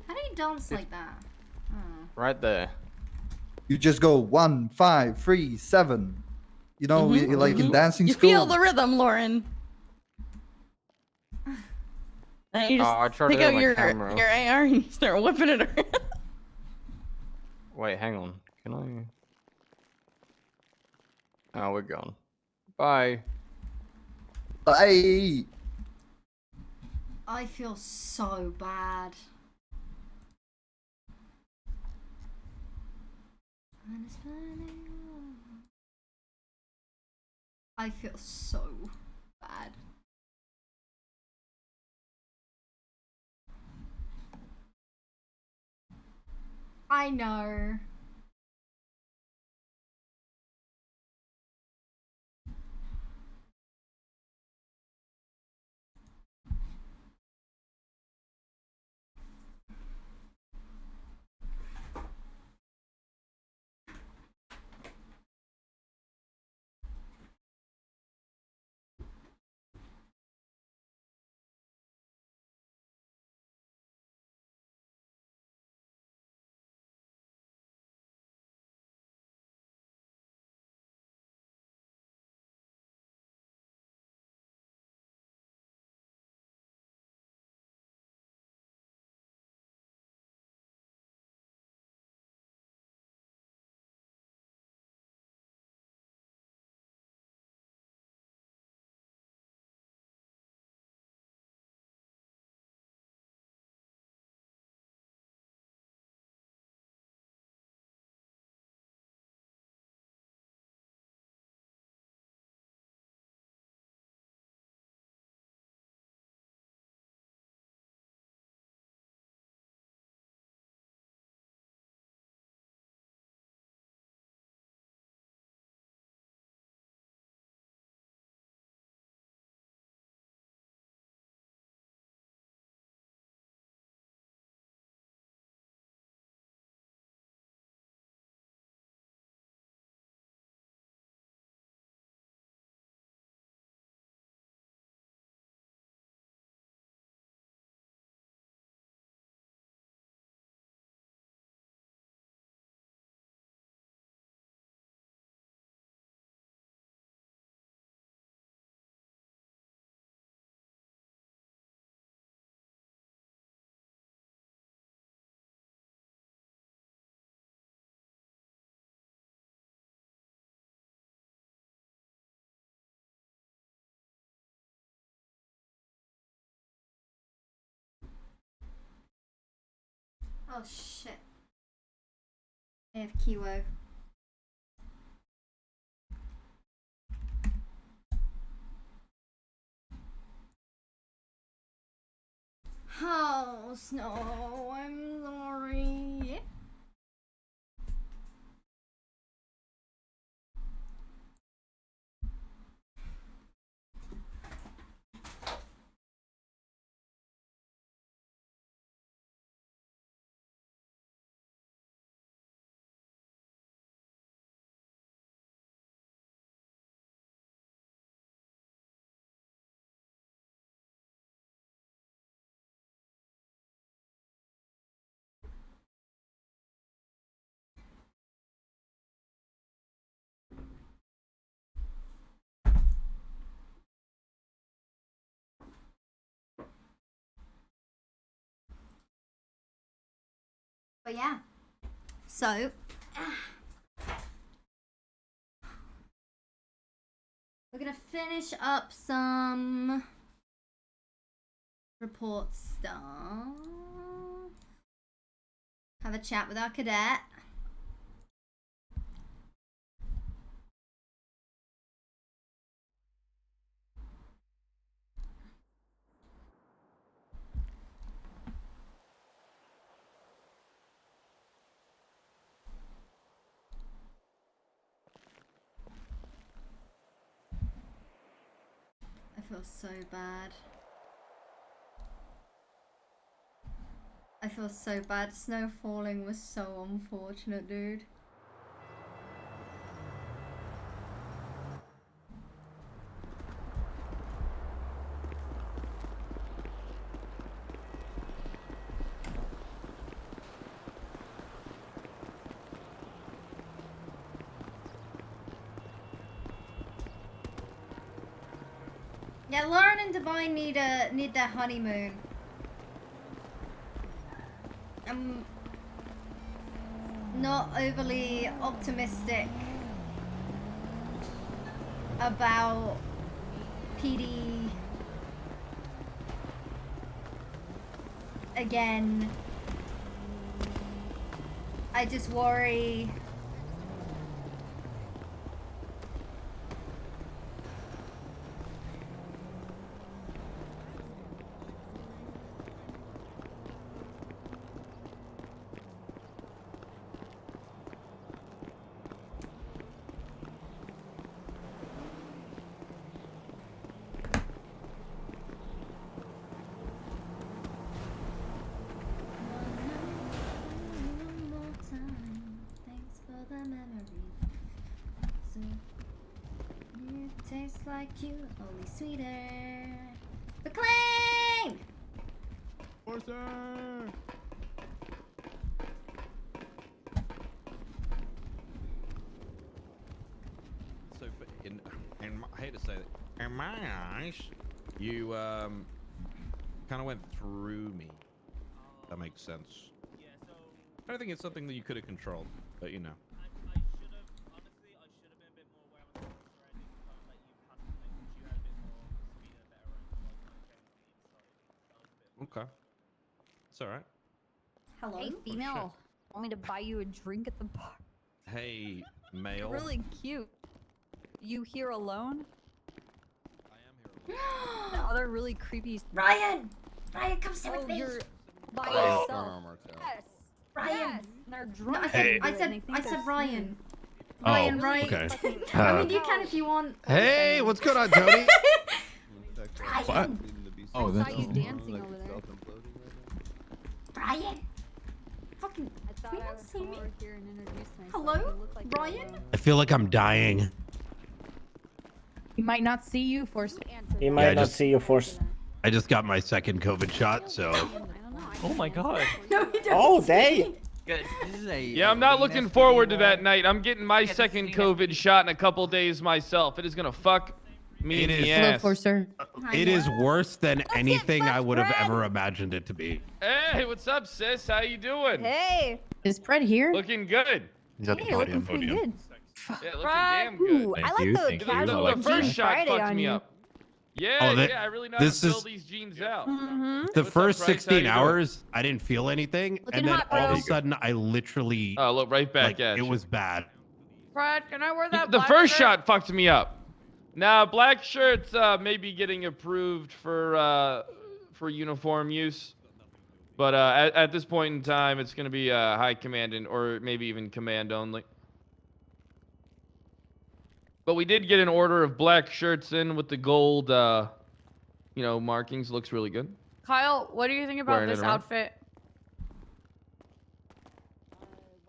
How do you dance like that? Oh. Right there. You just go 1, 5, 3, 7. You know, like in dancing You school. feel the rhythm, Lauren. And you just I tried take to do out my your camera. AR and you start whipping it around. Wait, hang on. Can I? Oh, we're gone. Bye. Bye. I feel so bad. I feel so bad. I know. Oh shit. I have Kiwo. Oh, Snow, I'm sorry. But yeah. So. We're gonna finish up some report stuff. Have a chat with our cadet. I feel so bad. I feel so bad. Snow falling was so unfortunate, dude. Yeah, Lauren and Divine need their honeymoon. I'm not overly optimistic about PD again. I just worry. Tastes like you, only sweeter. McLean! Forcer! So, I hate to say that, in my eyes, you kind of went through me. That makes sense. I don't think it's something that you could have controlled, but you know. Okay. It's alright. Hello? Hey, female. Want me to buy you a drink at the bar? Hey, male. You're really cute. You here alone? I am here alone. The other really creepy... Ryan! Ryan, come sit with me! You're by Oh. yourself. Yes. Ryan! Yes. And they're drunk. No, I said Ryan. Oh, Ryan, right? okay. I mean, you can if you want. Hey, what's going on, Tony? What? Oh, I saw you dancing over there. Ryan! Fucking. I thought I would come over here and introduce myself. Hello? You look like you're Ryan? alone. I feel like I'm dying. He might not see you for. He might not see you force. I just got my second COVID shot, so. Oh my god. No, he doesn't. Oh, dang. Yeah, I'm not looking forward to that night. I'm getting my second COVID shot in a couple days myself. It is gonna fuck me in the ass. It is worse than anything I would have ever imagined it to be. Hey, what's up, sis? How you doing? Hey. Is Fred here? Looking good. He's at Hey, looking pretty good. Yeah, looking damn good. Ooh, I like the casual The first shot Friday fucked on me you. up. Yeah, Oh, that- yeah, I really know how this to fill is- these jeans out. The What's first up, Bryce? How 16 you doing? hours, I didn't feel anything, Looking and then hot, all of bro. a sudden, I literally. Oh, look right back like, at it you. was bad. Fred, can I wear that The black first shirt? shot fucked me up. Now, black shirts may be getting approved for uniform use, but at this point in time, it's gonna be high command or maybe even command only. But we did get an order of black shirts in with the gold, markings. Looks really good. Kyle, what do you think about Wearing it this around. outfit?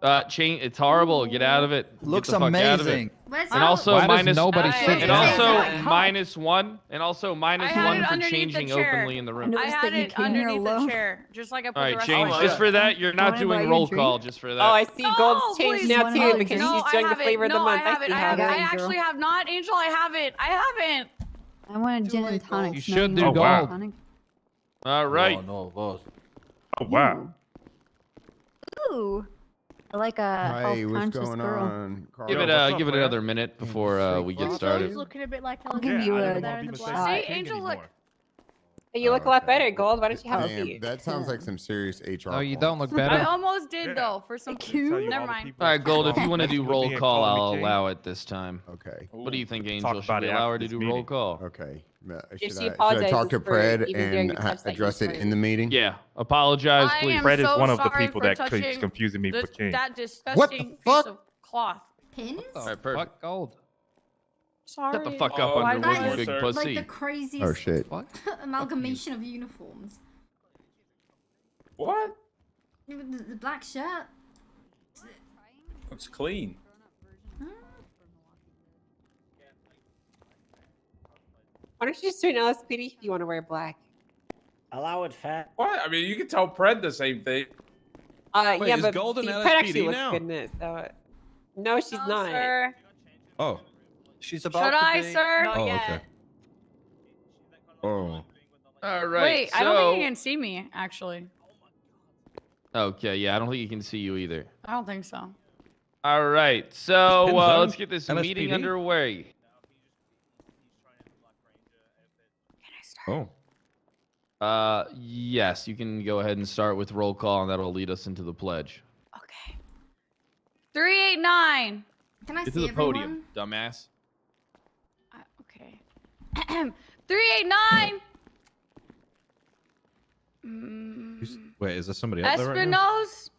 It's horrible. Get out of it. Looks Get the fuck out of amazing. it. Where's And that? also Why does minus nobody sit and there? also Hey, minus one and also minus I had one it for underneath the changing chair. openly in the room. I I noticed had that you it came here underneath the alone. chair, just like I put All the right, rest change of just for that. You're not Wanna buy doing you a roll drink? call just for that. Oh, I see Gold's changed please, now one too of because those. she's enjoying the flavor of the month. I have it. I have it. I Girl. actually have not, Angel. I have it. I haven't. I want a gin and tonic. You Snow, should do want a gold. tonic? All right. Oh, no, boss. Oh wow. Ooh. I like a Hey, what's health-conscious going girl. on? Give it another minute before we get started. Looking a bit like I'll give you a See, Angel, look. Hey, you look a lot better, Gold. Why don't you have a Damn, seat? that sounds like some serious HR. Oh, you don't look I better. almost did though for some. Never mind. All right, Gold. If you want to Thanks do for roll being call, called I'll me king. allow it this time. Okay. What do you think, Talk Angel? Should about we it allow her after to this do roll meeting. call? Okay. If Should she I talk apologizes to for Pred even daring and to touch that address it useless- in the meeting? Yeah. Apologize, I please. am Fred is so one of the sorry people for that keeps touching confusing me with King. that disgusting piece of cloth. Pins? All right, perfect. Gold. Sorry. Shut the fuck up, Why Underwood, did you I- big Like pussy. the craziest Oh shit. amalgamation of uniforms. What? The black shirt. Looks clean. Why don't you just do an LSPD if you want to wear black? Allow it, fat. What? I mean, you can tell Pred the same thing. Wait, Yeah, is but Gold an see, Pred LSPD actually looks now? good in this. No, she's not. Sir. Oh. She's Should I, sir? Oh, okay. Oh. All right. Wait, so... I don't think you can see me, actually. Okay, yeah, I don't think you can see you either. I don't think so. All right, so Pin zone? let's get this meeting LSPD? underway. Oh. Yes, you can go ahead and start with roll call, and that'll lead us into the pledge. Okay. 389. Can I Get see to the everyone? podium, dumbass. Okay. 389. Wait, is there somebody up there right now? Espinos.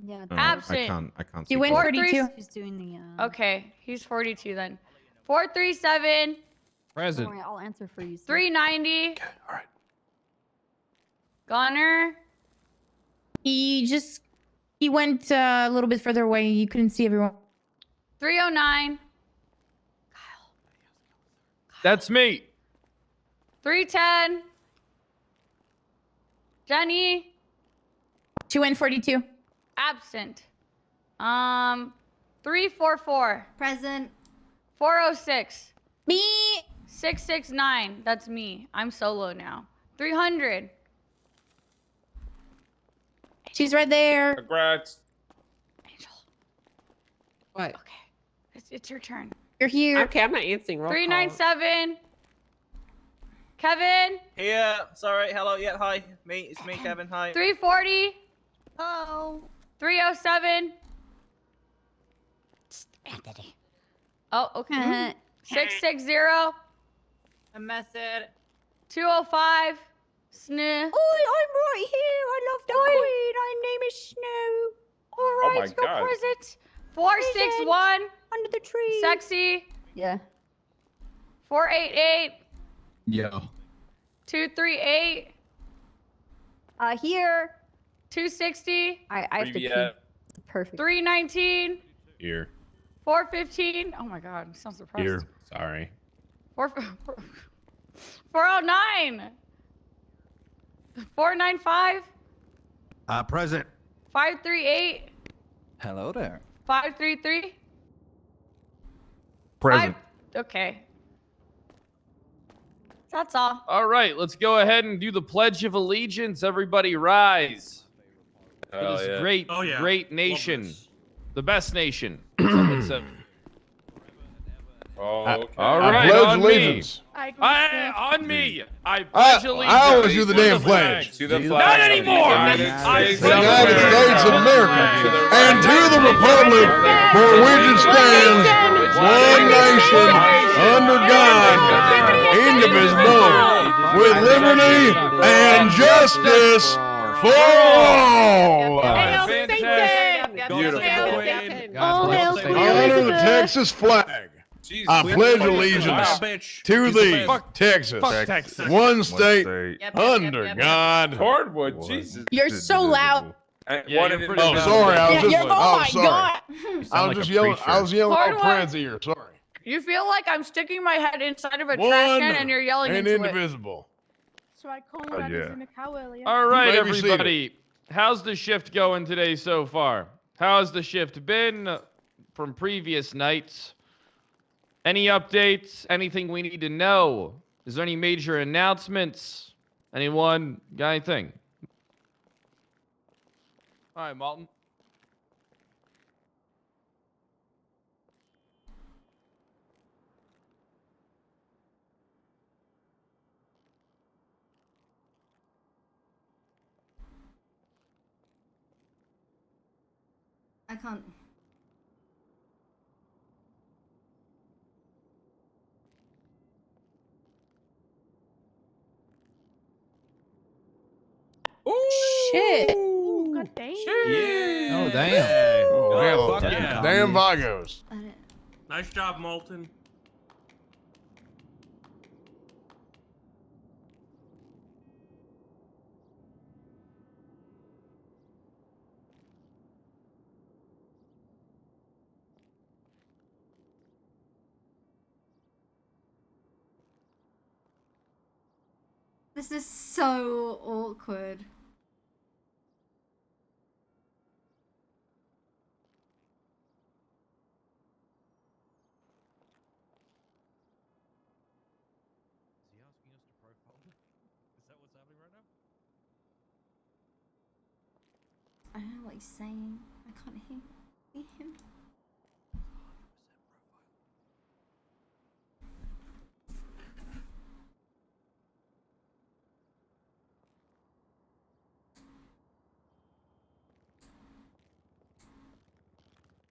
Yeah. Oh, Absent. I can't He see. went Gold. 42. She's doing the. Okay, he's 42 then. 437. Present. Don't worry, I'll answer for you. 390. Okay, all right. Gunner. He went a little bit further away. You couldn't see everyone. 309. That's me. 310. Jenny. She went 42. Absent. 344. Present. 406. Me. 669. That's me. I'm solo now. 300. She's right there. Congrats. Angel. What? Okay. It's your turn. You're here. Okay, I'm not answering. Roll call. 397. Kevin. Yeah, sorry. Hello. Yeah, hi. It's me, Kevin. Hi. 340. Oh. 307. Anthony. Oh, okay. 660. A message. 205. Sn. Oh, I'm right here. I love the queen. My name is Snow. All right, my go God. present. 461. Under the tree. Sexy. Yeah. 488. Yeah. 238. Here. 260. I have to pee. Perfect. 319. Here. 415. Oh my god, I'm so surprised. Here. Sorry. 409. 495. Present. 538. Hello there. 533. Present. Okay. That's all. All right, let's go ahead and do the Pledge of Allegiance. Everybody rise. For Hell this yeah. great, Oh, yeah. great Love nation. this. The best nation. Some would say. Oh, okay. All I right, pledge on allegiance. on me. I pledge allegiance. I always do the damn pledge. To the Not flag of the anymore. United I States The United States of America, and to the republic for which it stands, one nation, under God, indivisible, with liberty and justice for all. Beautiful. Honor the Texas flag. I pledge allegiance to thee, Texas, one state, under God. Hardwood, Jesus. You're so loud. Oh, sorry, I was just. Oh my sorry. god. I was just yelling. I was yelling Hard on one. Prad's ear. Sorry. You feel like I'm sticking my head inside of a trash One can and you're yelling and into it. indivisible. So I called yeah. in the cow earlier. All right, You may be seated. everybody. How's the shift going today so far? How's the shift been from previous nights? Any updates? Anything we need to know? Is there any major announcements? Anyone got anything? All right, Malton. I can't. Shit. God damn. Yeah. Oh, damn. Oh, fuck yeah. Damn Vagos. Nice job, Molten. This is so awkward. I don't know what he's saying. I can't hear him.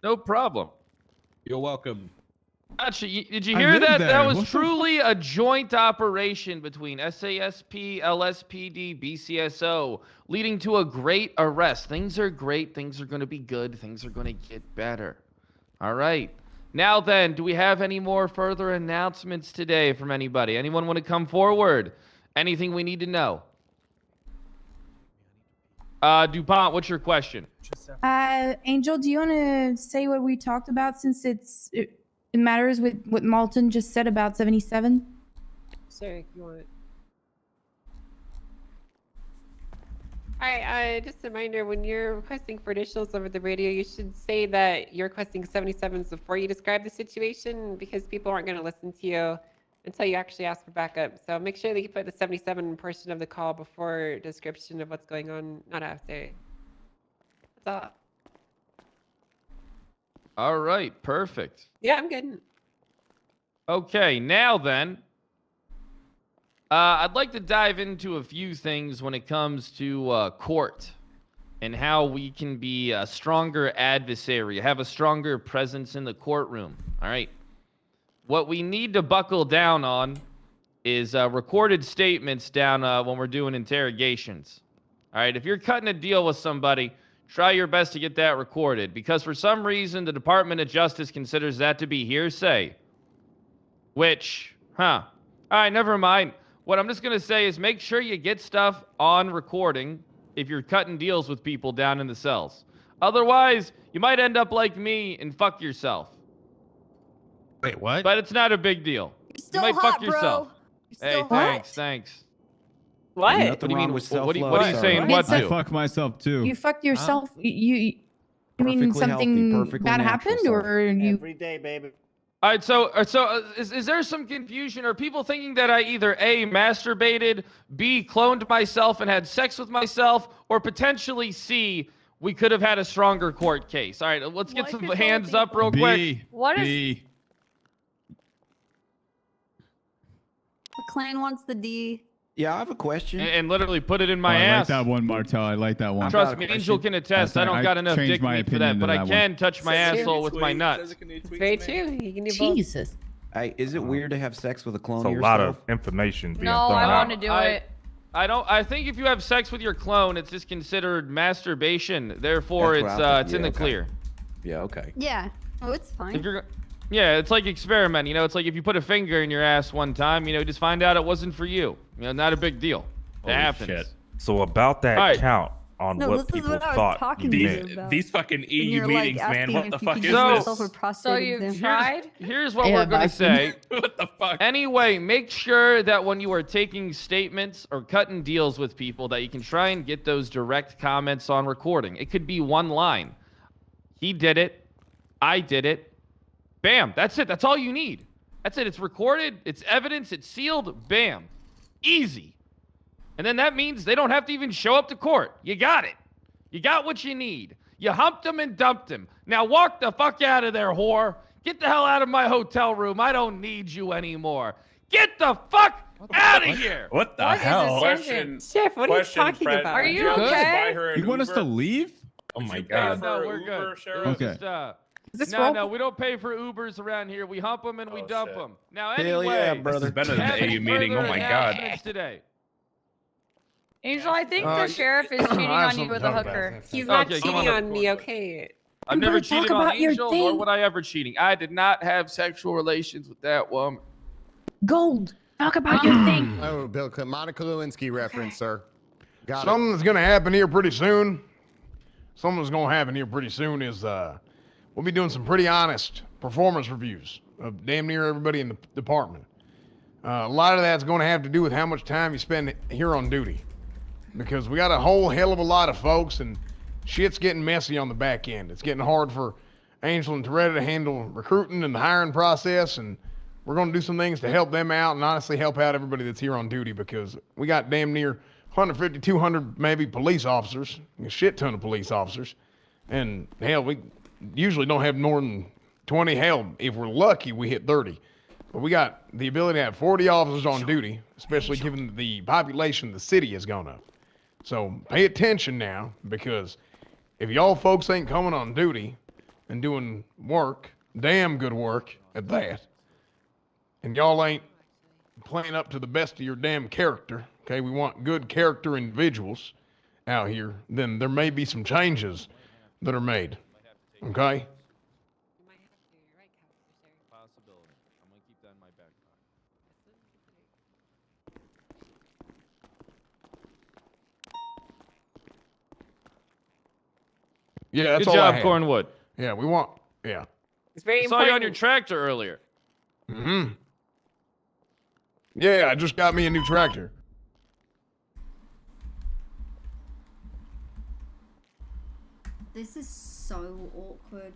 No problem. You're welcome. Actually, did you hear that? That was truly a joint operation between SASP, LSPD, BCSO, leading to a great arrest. Things are great. Things are going to be good. Things are going to get better. All right. Now then, do we have any more further announcements today from anybody? Anyone want to come forward? Anything we need to know? DuPont, what's your question? Angel, do you want to say what we talked about since it matters with what Malton just said about 77? Sure, if you want. Alright, just a reminder, when you're requesting for additionals over the radio, you should say that you're requesting 77s before you describe the situation, because people aren't going to listen to you until you actually ask for backup. So make sure that you put the 77 portion of the call before description of what's going on, not after. That's all. All right, perfect. Yeah, I'm good. Okay, now then, I'd like to dive into a few things when it comes to court and how we can be a stronger adversary, have a stronger presence in the courtroom. All right. What we need to buckle down on is recorded statements down when we're doing interrogations. All right. If you're cutting a deal with somebody, try your best to get that recorded, because for some reason the Department of Justice considers that to be hearsay. Which, all right, never mind. What I'm just going to say is make sure you get stuff on recording if you're cutting deals with people down in the cells. Otherwise, you might end up like me and fuck yourself. Wait, what? But it's not a big deal. You're still you might hot, fuck yourself. bro. Hey, thanks. What? Nothing What do you wrong mean? with What are you saying? What I do? fuck myself too. You fucked yourself. You mean something bad happened, or you? Every day, baby. All right, so is there some confusion? Are people thinking that I either A, masturbated, B, cloned myself and had sex with myself, or potentially C, we could have had a stronger court case? All right, let's get some hands up real quick. What is? B. McLean wants the D. Yeah, I have a question. And literally put it in my I ass. like that one, Martel. I like that one. Trust me, Angel can attest. I don't got enough dick meat for that, but I can touch my asshole with my nuts. It's very true. You can do both. Jesus. Hey, is it weird to have sex with a clone It's a of lot yourself? of information being No, thrown I out. want to do it. I think if you have sex with your clone, it's just considered masturbation. Therefore, That's what I it's in the okay. clear. Yeah, okay. Yeah. Oh, it's fine. If you're, yeah, it's like experiment. You know, it's like if you put a finger in your ass one time, you know, just find out it wasn't for you. You know, not a big deal. It Holy happens. shit. So about that Alright. count on No, what this is people what I was thought talking you to you did. about. These fucking When EU you're, like, meetings, man. asking What if the you fuck could is use So- yourself for this? prostate So you've exam. tried? Here's what Yeah, we're gonna vaccine. say. What the fuck? Anyway, make sure that when you are taking statements or cutting deals with people, that you can try and get those direct comments on recording. It could be one line. He did it. I did it. Bam. That's it. That's all you need. That's it. It's recorded. It's evidence. It's sealed. Bam. Easy. And then that means they don't have to even show up to court. You got it. You got what you need. You humped him and dumped him. Now walk the fuck out of there, whore. Get the hell out of my hotel room. I don't need you anymore. Get the fuck out of here. What the What is hell? this engine? Chef, what are you talking Fred. about? Are Did you just okay? buy her an You want us to Uber? leave? Oh my No, god. no, we're good. It was Okay. just, no, we don't pay for Ubers around here. We hump them and we dump them. Now, Hell anyway, yeah, brother. This is better than the any AU meeting. Oh further my god. announcements today? Angel, I think the sheriff is cheating I have on you something with to a talk about. hooker. He's not Okay, come cheating on. on me, okay? I've You never better talk cheated on about your Angel, nor thing. would I ever cheating. I did not have sexual relations with that woman. Gold. Talk about your thing. Oh, Bill, Monica Lewinsky reference, sir. Got Something's gonna happen here pretty soon. Something's gonna happen here pretty soon is we'll be doing some pretty honest performance reviews of damn near everybody in the department. A lot of that's gonna have to do with how much time you spend here on duty, because we got a whole hell of a lot of folks and shit's getting messy on the back end. It's getting hard for Angel and Toretta to handle recruiting and the hiring process, and we're going to do some things to help them out and honestly help out everybody that's here on duty, because we got damn near 150, 200 maybe police officers, a shit ton of police officers, and hell, we usually don't have more than 20. Hell, if we're lucky, we hit 30. But we got the ability to have 40 officers on duty, especially given the population of the city has gone up. So pay attention now, because if y'all folks ain't coming on duty and doing work, damn good work at that, and y'all ain't playing up to the best of your damn character, okay, we want good character individuals out here, then there may be some changes that are made, okay? Possibility. I'm going to keep that in my back pocket. Yeah, that's Good all I job, had. Cornwood. Yeah, we want, yeah. It's very I saw important. you on your tractor earlier. Mm-hmm. Yeah, I just got me a new tractor. This is so awkward.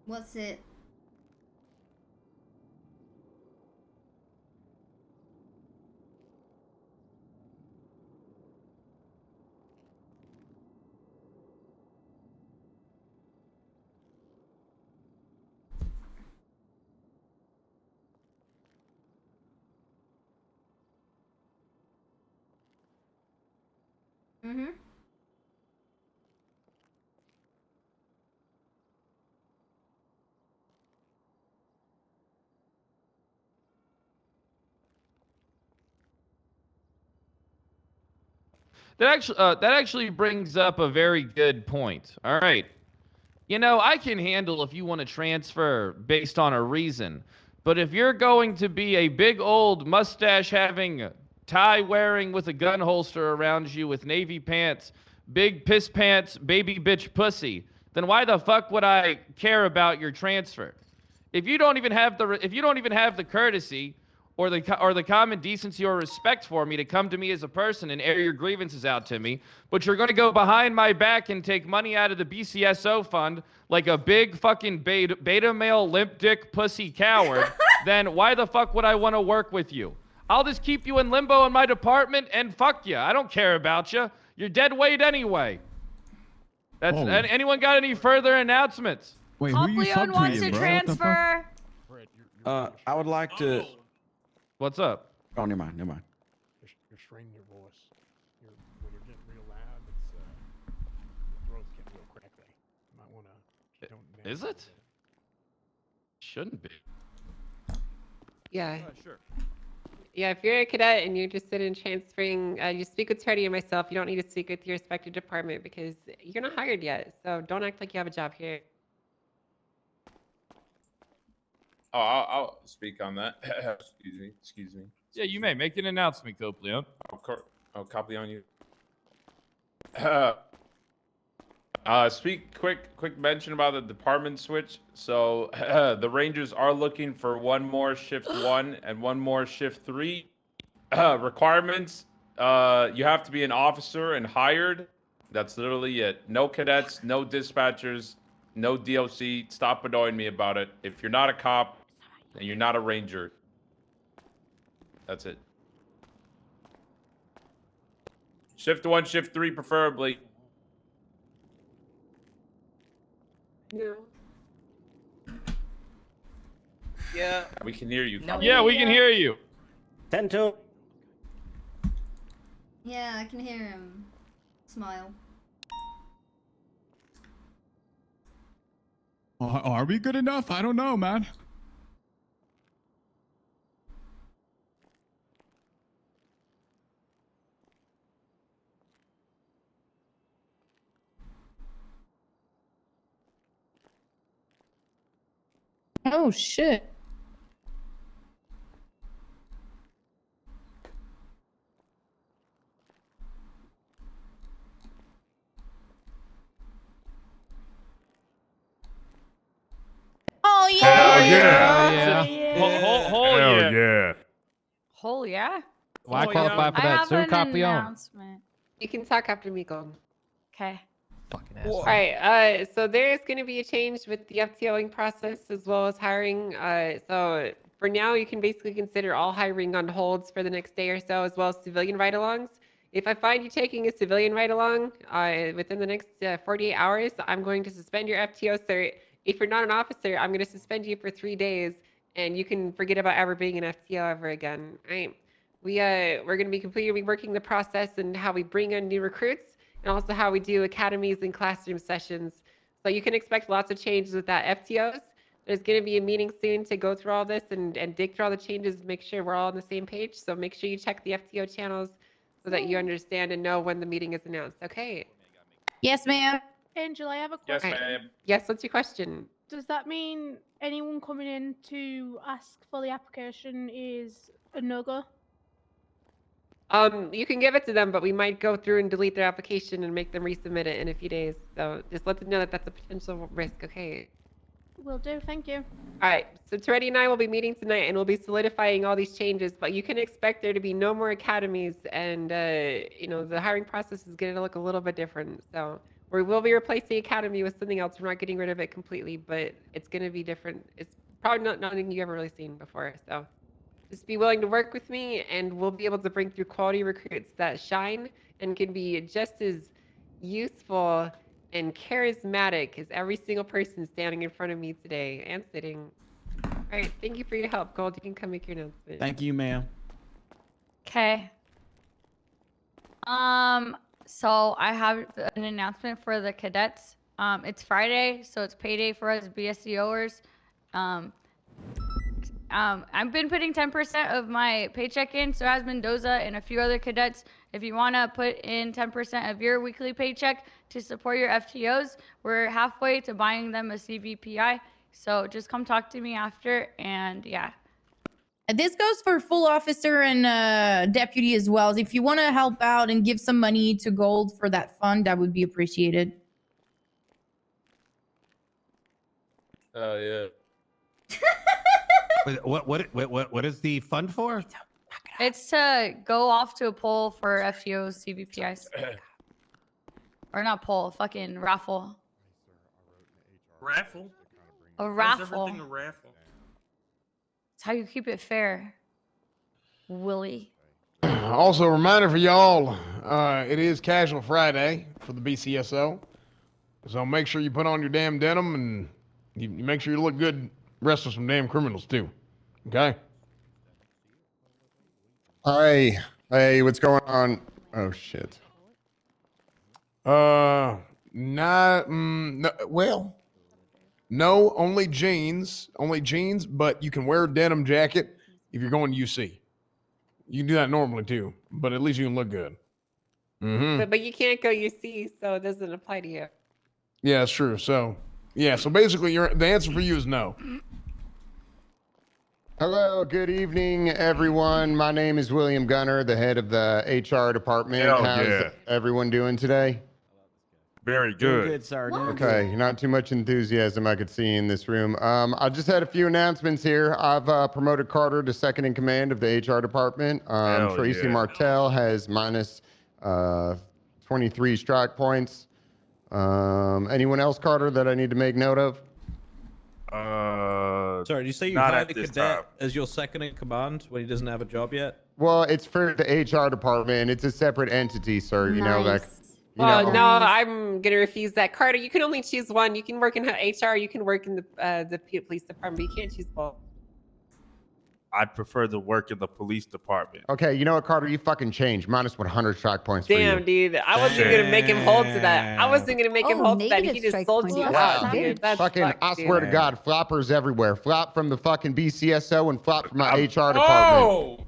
What's it? Mm-hmm. That actually brings up a very good point. All right. You know, I can handle if you want to transfer based on a reason. But if you're going to be a big old mustache having, tie wearing with a gun holster around you with navy pants, big piss pants, baby bitch pussy, then why the fuck would I care about your transfer? If you don't even have the courtesy or the common decency or respect for me to come to me as a person and air your grievances out to me, but you're going to go behind my back and take money out of the BCSO fund like a big fucking beta male limp dick pussy coward, then why the fuck would I want to work with you? I'll just keep you in limbo in my department and fuck you. I don't care about you. You're dead weight anyway. That's anyone got any further announcements? Wait, who you Leon wants to transfer. I would like to. What's up? Oh, never mind. Never mind. You're straining your voice. When you're getting real loud, your throat's getting real crackly. You might want to. Is it? Shouldn't be. Yeah. Sure. Yeah, if you're a cadet and you're interested in transferring, you speak with Teddy and myself. You don't need to speak with your respective department because you're not hired yet. So don't act like you have a job here. Oh, I'll speak on that. Excuse me. Yeah, you may make an announcement, Copeland. I'll copy on you. Quick mention about the department switch. So the Rangers are looking for one more shift 1 and one more shift 3. Requirements. You have to be an officer and hired. That's literally it. No cadets, no dispatchers, no DOC. Stop annoying me about it. If you're not a cop, then you're not a ranger. That's it. Shift 1, shift 3, preferably. No. Yeah. We can hear you. Cop. Yeah, we can hear you. 10-2. Yeah, I can hear him smile. Are we good enough? I don't know, man. Oh shit. Oh yeah. Hell yeah. Whole Hell yeah. yeah. Whole yeah? Well, I qualify for I that. have So an cop Leon. announcement. You can talk after me, Golden. Okay. Fucking All asshole. right. So there is going to be a change with the FTOing process as well as hiring. So for now, you can basically consider all hiring on holds for the next day or so, as well as civilian ride-alongs. If I find you taking a civilian ride-along within the next 48 hours, I'm going to suspend your FTO cert. If you're not an officer, I'm going to suspend you for 3 days, and you can forget about ever being an FTO ever again. All right. We're going to be completely reworking the process and how we bring in new recruits, and also how we do academies and classroom sessions. So you can expect lots of changes with that FTOs. There's going to be a meeting soon to go through all this and dig through all the changes, make sure we're all on the same page. So make sure you check the FTO channels so that you understand and know when the meeting is announced. Okay. Yes, ma'am. Angela, I have a Yes, question. ma'am. Yes, what's your question? Does that mean anyone coming in to ask for the application is a no-go? You can give it to them, but we might go through and delete their application and make them resubmit it in a few days. So just let them know that that's a potential risk. Okay. Will do, thank you. All right, so Toretti and I will be meeting tonight, and we'll be solidifying all these changes. But you can expect there to be no more academies, and the hiring process is going to look a little bit different. So we will be replacing academy with something else. We're not getting rid of it completely, but it's going to be different. It's probably not nothing you've ever really seen before. So just be willing to work with me, and we'll be able to bring through quality recruits that shine and can be just as useful and charismatic as every single person standing in front of me today and sitting. All right, thank you for your help, Gold. You can come make your announcement. Thank you, ma'am. Okay. So I have an announcement for the cadets. It's Friday, so it's payday for us BSCOers. I've been putting 10% of my paycheck in, so has Mendoza and a few other cadets. If you want to put in 10% of your weekly paycheck to support your FTOs, we're halfway to buying them a CVPI. So just come talk to me after, and yeah. This goes for full officer and deputy as well. If you want to help out and give some money to Gold for that fund, that would be appreciated. Oh yeah. What is the fund for? It's to go off to a poll for FTOs, CVPIs. Or not poll, fucking raffle. Raffle? A Why is raffle. everything a raffle? It's how you keep it fair, Willie. Also, a reminder for y'all, it is Casual Friday for the BCSO. So make sure you put on your damn denim and you make sure you look good wrestle some damn criminals too. Okay? Hi. Hey, what's going on? Oh, shit. No, well, no, only jeans, but you can wear a denim jacket if you're going to UC. You can do that normally too, but at least you can look good. Mm-hmm. But you can't go UC, so it doesn't apply to you. Yeah, that's true. So, yeah, so basically the answer for you is no. Hello, good evening, everyone. My name is William Gunner, the head of the HR department. Hell How's yeah. everyone doing today? Very Doing good. good, sir. Doing Okay, not too much enthusiasm I could see in this room. I just had a few announcements here. I've promoted Carter to second in command of the HR department. Hell Tracy yeah. Martell has minus 23 strike points. Anyone else, Carter, that I need to make note of? Sorry, did you say you not hired at a this cadet time. as your second in command when he doesn't have a job yet? Well, it's for the HR department. It's a separate entity, sir. You know, like, you Well, know. no, I'm gonna refuse that. Carter, you can only choose one. You can work in HR. You can work in the police department. You can't choose both. I'd prefer to work in the police department. Okay, you know what, Carter? You fucking changed. Minus 100 strike points for Damn, you. dude, I wasn't gonna make him hold to that. I wasn't gonna make him hold to that. He just sold you out, dude. That's Fucking, fucked, I dude. swear to God, floppers everywhere. Flop from the fucking BCSO and flop from my HR department. Oh!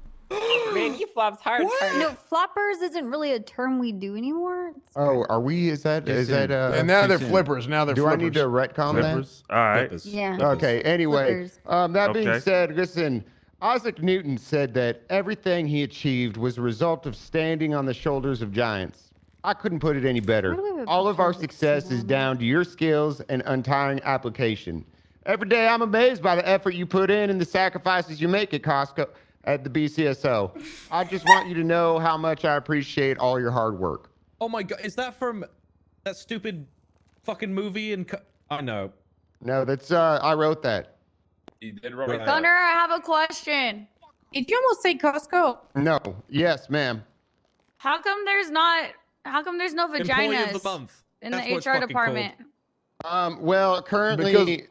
Man, you flops hard. Carter. No, floppers isn't really a term we do anymore. Oh, are we? Is that? And now they're flippers. Now they're Do flippers. I need to retcon that? Flippers. All right. Yeah. Okay. Anyway, Flippers. that being Okay. said, listen. Isaac Newton said that everything he achieved was a result of standing on the shoulders of giants. I couldn't put it any better. Why do we have a All of picture our of it success is down to your skills and untiring application. Every day, I'm amazed by the effort you put in and the sacrifices you make at Costco at the BCSO. I just want you to know how much I appreciate all your hard work. Oh my god, is that from that stupid fucking movie? I know. No, that's I wrote that. He did write that. Gunner, I have a question. Did you almost say Costco? No. Yes, ma'am. How come there's no Employee of the vaginas month. in That's the what it's HR fucking department? Well, currently. Because-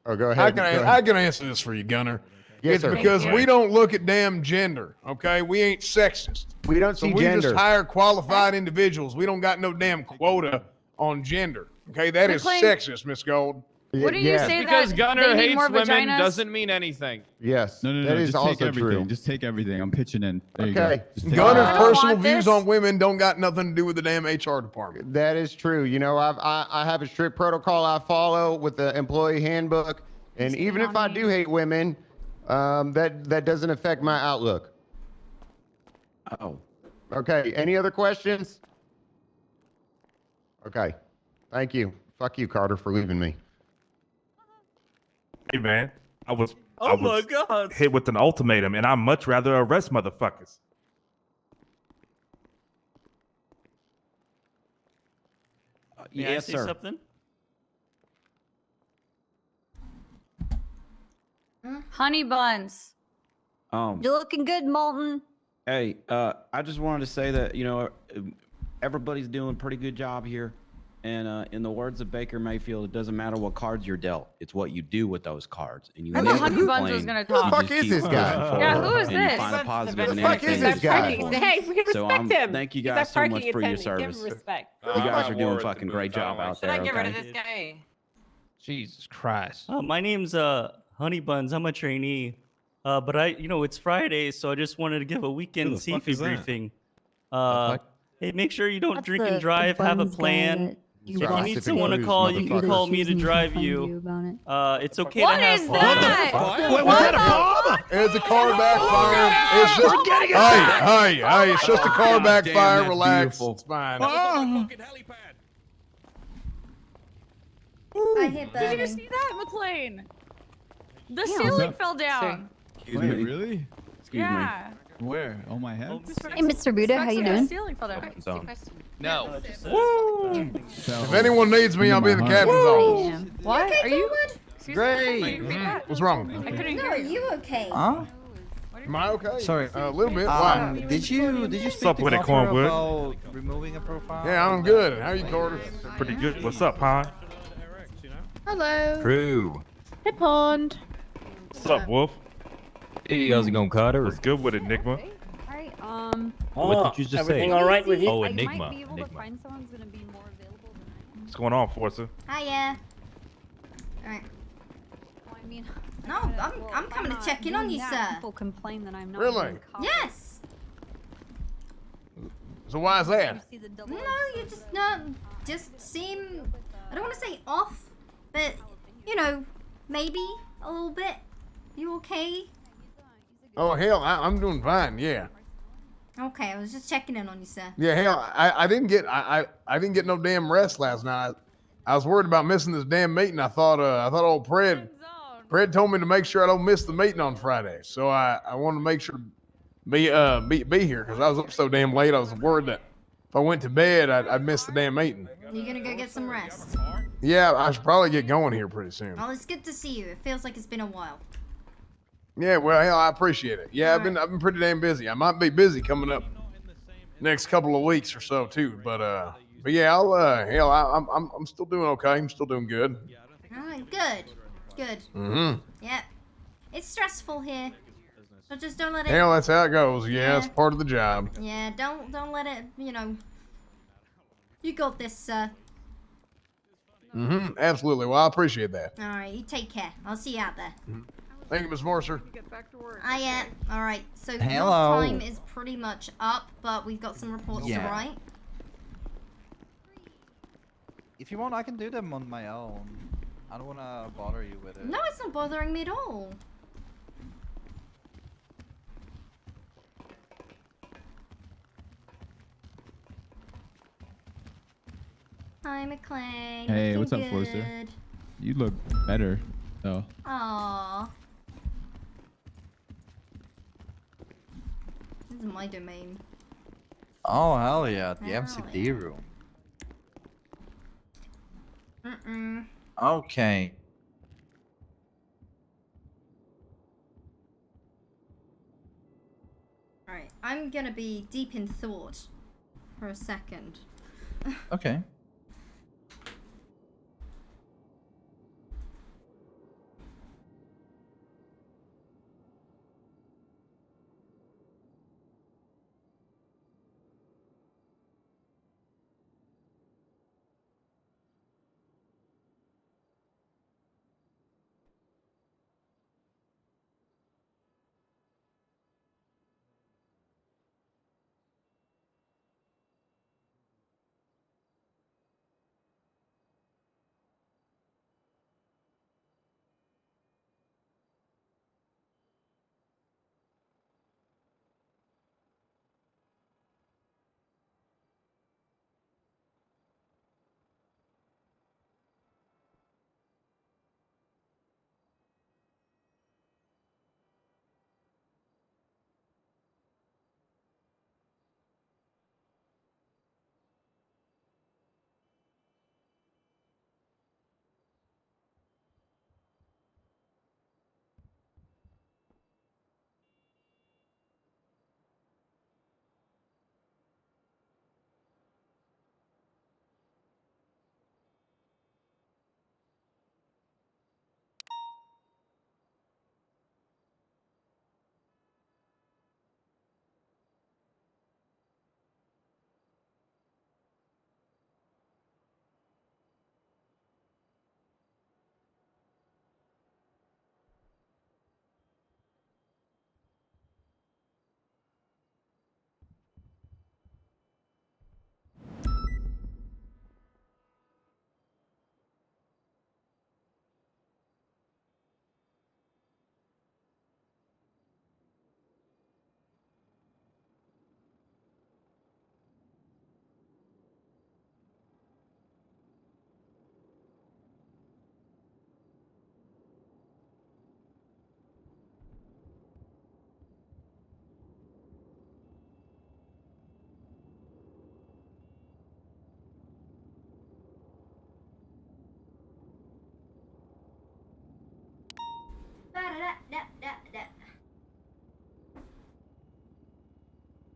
Oh, go ahead. I can answer this for you, Gunner. Yes, It's sir. because Thank you. we don't look at damn gender, okay? We ain't sexist. We don't So see we gender. just hire qualified individuals. We don't got no damn quota on gender, okay? That is McLean- sexist, Miss Gold. Wouldn't you say Because that Gunner they need hates more women vaginas? doesn't mean anything. Yes. No, that is just take also everything. true. Just take everything. I'm pitching in. There Okay. you go. Just take Gunner's I don't personal want views this. on women don't got nothing to do with the damn HR department. That is true. You know, I have a strict protocol I follow with the employee handbook, and even if I do hate women, that doesn't affect my outlook. Oh. Okay. Any other questions? Okay. Thank you. Fuck you, Carter, for leaving me. Hey, man. I was Oh my god! hit with an ultimatum, and I'd much rather arrest motherfuckers. May I Yes, say sir. something? Honey buns. You're looking good, Malton. Hey, I just wanted to say that, you know, everybody's doing a pretty good job here. And in the words of Baker Mayfield, it doesn't matter what cards you're dealt. It's what you do with those cards. And you I thought never Honey Buns was complain. gonna Who the talk. fuck is this guy? Yeah, who is and you this? find a positive in Who the fuck anything is that this you guy? do. Hey, we respect So him. thank you He's guys our so much parking for your attendant. Give him service. respect. You guys are doing War a at fucking the great booth, I job don't out like there. that. Get rid of Okay? this guy. Jesus Christ. My name's Honey Buns. I'm a trainee. But it's Friday, so I just wanted to give a weekend Who the fuck safety is that? briefing. fuck? Hey, make sure you don't That's drink the and drive. Have a buns guy plan. that You If you need Pacific someone to Cruise, call, you can motherfucker. call me to Accused drive from you. about it. It's okay What to have is fun. that? Wait, was that a bomb? It's a car backfire. It's just hey, it's just a car backfire. that's Relax, beautiful. it's fine. I hit Did you burning. see that, McLean? The Yeah. ceiling fell down. Excuse Wait, me. really? Excuse Yeah. Where? On my head? Hey, Mr. Buddha, how you The doing? ceiling fell down. Zone. No. If anyone needs me, I'll be in the captain's office. What? Are you? Excuse Great. Me? What's wrong? I couldn't No, hear are you. you okay? Huh? Am I okay? Sorry. A little bit. Why? Did you speak up to with it, Carter Cornwood? about removing a profile? Yeah, I'm good. How are you, Carter? Pretty good. What's up, Han? Hello. Crew. Hey, Pond. What's up, Wolf? Hey, how's it going, Carter? What's good with Enigma? Alright, What did you just everything say? all right with you? Oh, I Enigma. might be able to Enigma. find someone who's gonna be more available than I am. What's going on, Forza? Hiya. Alright. Well, I mean, No, I'm coming to check in on you, sir. People complain that I'm not. Really? being covered. Yes. So why is that? You see the double No, you just seem. I don't want to say off, but maybe a little bit. You okay? Oh hell, I'm doing fine. Yeah. Okay, I was just checking in on you, sir. Yeah, hell, I didn't get I didn't get no damn rest last night. I was worried about missing this damn meeting. I thought old Pred told me to make sure I don't miss the meeting on Friday. So I wanted to make sure to be here because I was up so damn late. I was worried that if I went to bed, I'd miss the damn meeting. You're gonna go get some rest. Yeah, I should probably get going here pretty soon. Well, it's good to see you. It feels like it's been a while. Yeah, well, hell, I appreciate it. Yeah, I've been pretty damn busy. I might be busy coming up next couple of weeks or so too. But yeah, I'm still doing okay. I'm still doing good. All right, good. Mm-hmm. Yeah. It's stressful here. So just don't let it. Hell, that's how it goes. Yeah, it's part of the job. Yeah, don't let it, You got this, sir. Mm-hmm. Absolutely. Well, I appreciate that. All right, you take care. I'll see you out there. Thank you, Miss Mercer. All right. So your Hello. time is pretty much up, but we've got some reports to write. If you want, I can do them on my own. I don't want to bother you with it. No, it's not bothering me at all. Hi, McClay. Hey, what's up, Looking Forster? good. You look better, though. Aww. This is my domain. Oh, hell yeah. The Hell MCD room. Mm-mm. Okay. Alright, I'm gonna be deep in thought for a second. Okay.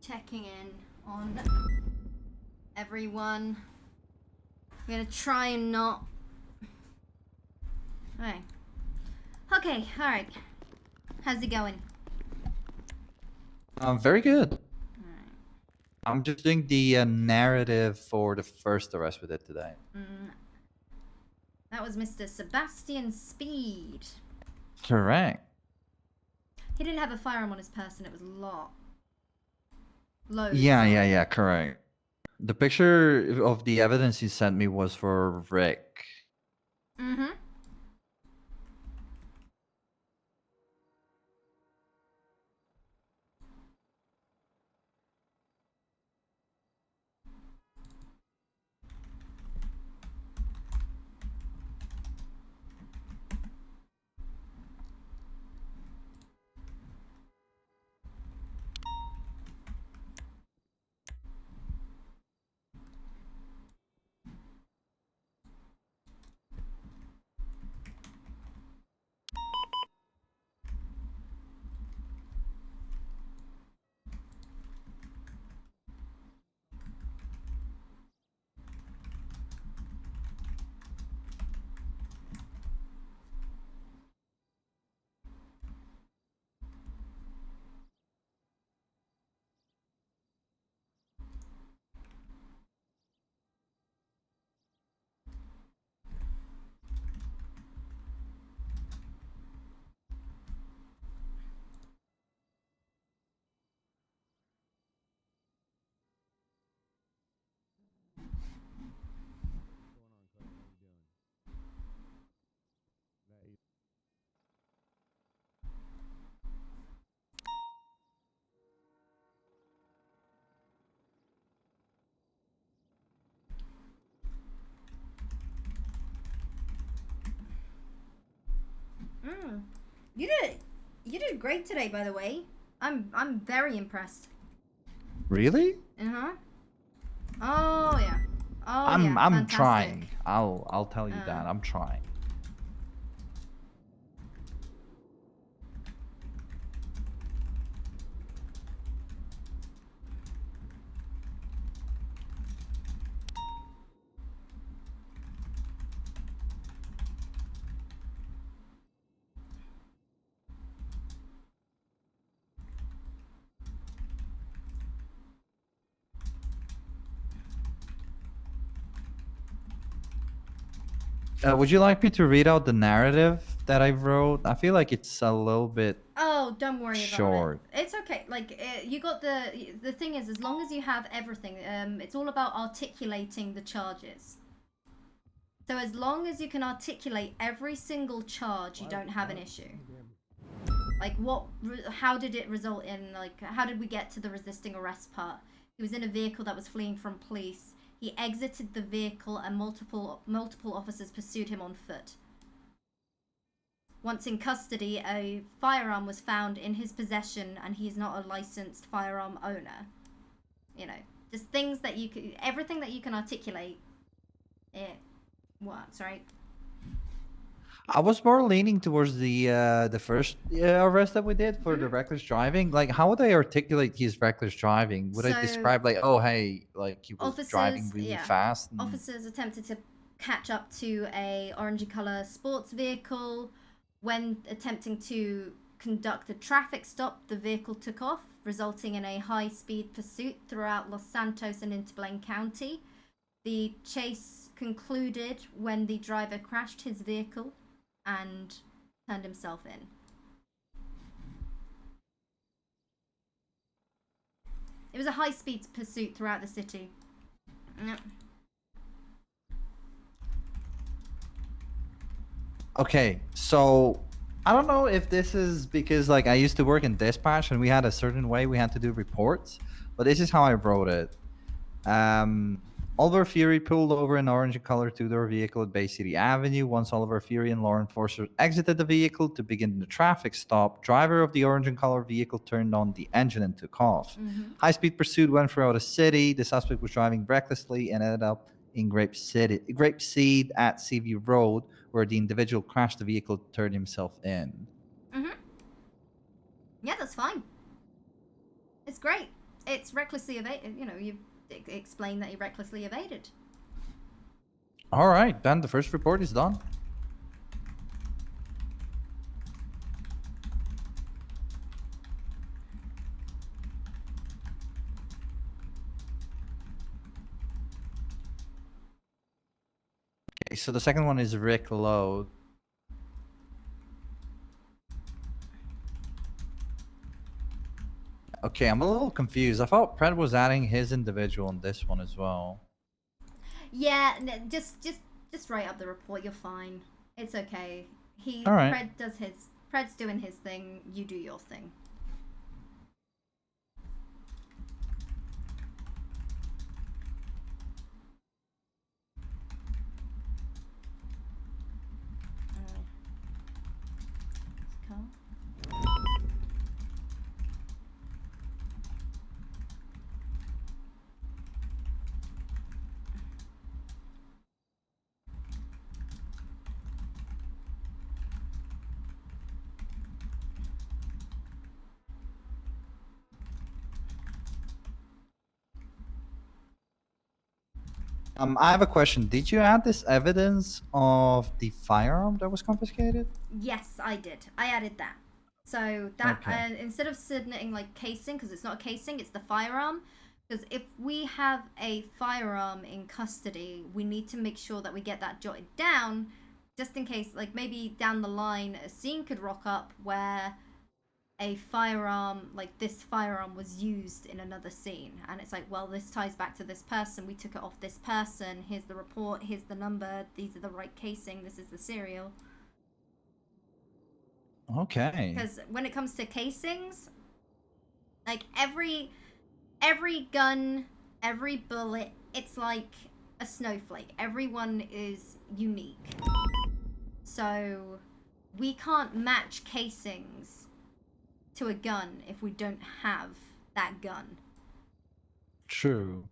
Checking in on everyone. I'm gonna try and not. Alright. Okay, alright. How's it going? Very good. I'm just doing the narrative for the first arrest we did today. That was Mr. Sebastian Speed. Correct. He didn't have a firearm on his person, it was locked. Loads. Yeah, correct. The picture of the evidence he sent me was for Rick. Mm-hmm. Mm. You did great today, by the way. I'm very impressed. Really? Uh-huh. Oh yeah. Oh I'm yeah. I'm Fantastic. trying. I'll tell you that. I'm trying. Would you like me to read out the narrative that I wrote? I feel like it's a little bit Oh, don't worry short. about it. It's okay. Like you got the thing is, as long as you have everything, it's all about articulating the charges. So as long as you can articulate every single charge, you don't have an issue. Like how did it result in, like, how did we get to the resisting arrest part? He was in a vehicle that was fleeing from police. He exited the vehicle and multiple officers pursued him on foot. Once in custody, a firearm was found in his possession and he's not a licensed firearm owner. You know, just things that you can, everything that you can articulate, it works, right? I was more leaning towards the first arrest that we did for the reckless driving. Like, how would I articulate his reckless driving? Would I So- describe like, oh hey, like he was driving Officers, really yeah. fast? And... Officers attempted to catch up to a orangey color sports vehicle. When attempting to conduct a traffic stop, the vehicle took off, resulting in a high-speed pursuit throughout Los Santos and into Blaine County. The chase concluded when the driver crashed his vehicle and turned himself in. It was a high-speed pursuit throughout the city. Yep. Okay, so I don't know if this is because like I used to work in dispatch and we had a certain way we had to do reports, but this is how I wrote it. Oliver Fury pulled over an orange colored two-door vehicle at Bay City Avenue. Once Oliver Fury and law enforcers exited the vehicle to begin the traffic stop, driver of the orange and colored vehicle turned on the engine and took off. High-speed pursuit went throughout the city. The suspect was driving recklessly and ended up in Grapeseed at Seaview Road, where the individual crashed the vehicle, turned himself in. Yeah, that's fine. It's great. It's recklessly evaded. You know, you explained that he recklessly evaded. All right, then the first report is done. Okay, so the second one is Rick Lowe. Okay, I'm a little confused. I thought Pred was adding his individual in this one as well. Yeah, just write up the report. You're fine. It's okay. All right. Pred does his. Pred's doing his thing. You do your thing. I have a question. Did you add this evidence of the firearm that was confiscated? Yes, I did. I added that. So that Okay. instead of submitting like casing, because it's not a casing, it's the firearm. Because if we have a firearm in custody, we need to make sure that we get that jotted down, just in case, like maybe down the line, a scene could rock up where a firearm, like this firearm was used in another scene. And it's like, well, this ties back to this person. We took it off this person. Here's the report. Here's the number. These are the right casing. This is the serial. Okay. Because when it comes to casings, like every gun, every bullet, it's like a snowflake. Everyone is unique. So we can't match casings to a gun if we don't have that gun. True.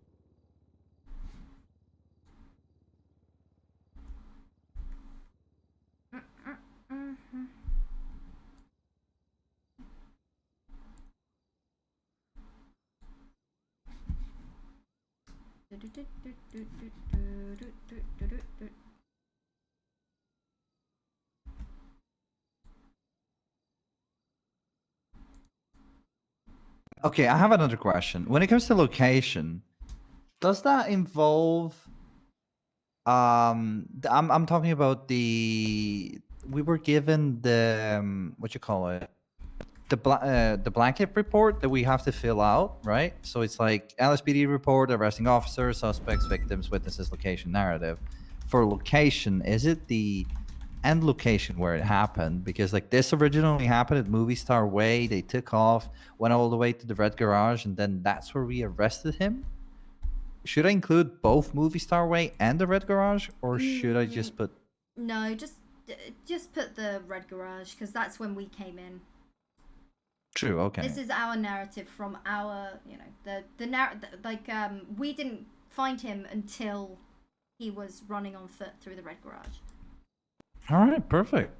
Okay, I have another question. When it comes to location, does that involve I'm talking about we were given the what you call it? The blanket report that we have to fill out, right? So it's like LSPD report, arresting officers, suspects, victims, witnesses, location, narrative. For location, is it the end location where it happened? Because like this originally happened at Movie Star Way. They took off, went all the way to the Red Garage, and then that's where we arrested him. Should I include both Movie Star Way and the Red Garage, or should I just put? No, just put the Red Garage, because that's when we came in. True. Okay. This is our narrative from our, you know, we didn't find him until he was running on foot through the Red Garage. All right. Perfect.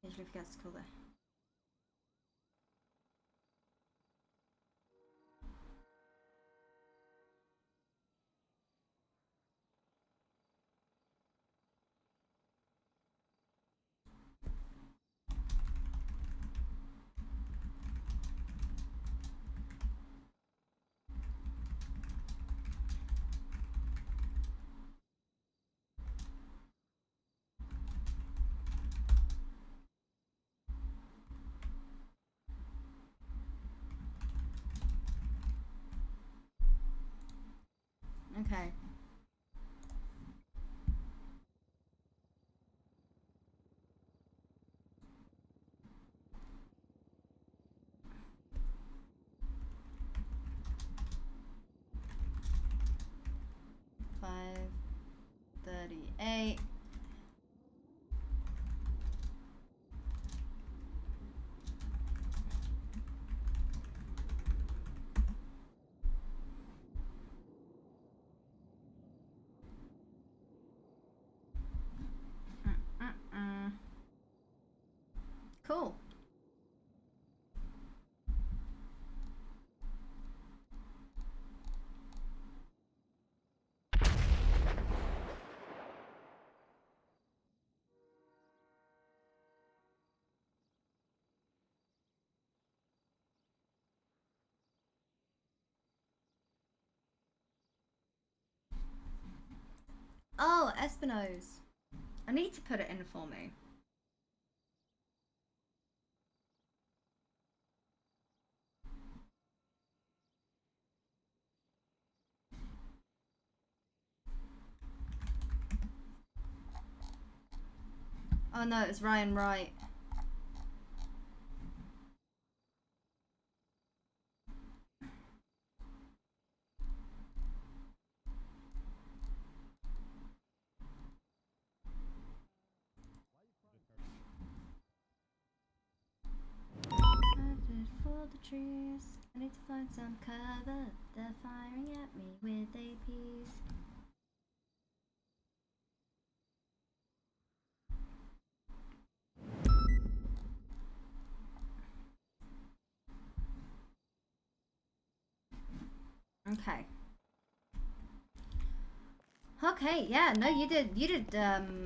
Usually forgets to call there. Okay. $5.38. Cool. Oh, Espino's. I need to put it in for me. Oh no, it's Ryan Wright. find some cover. They're firing at me with APs. Okay. Okay, yeah, no, you did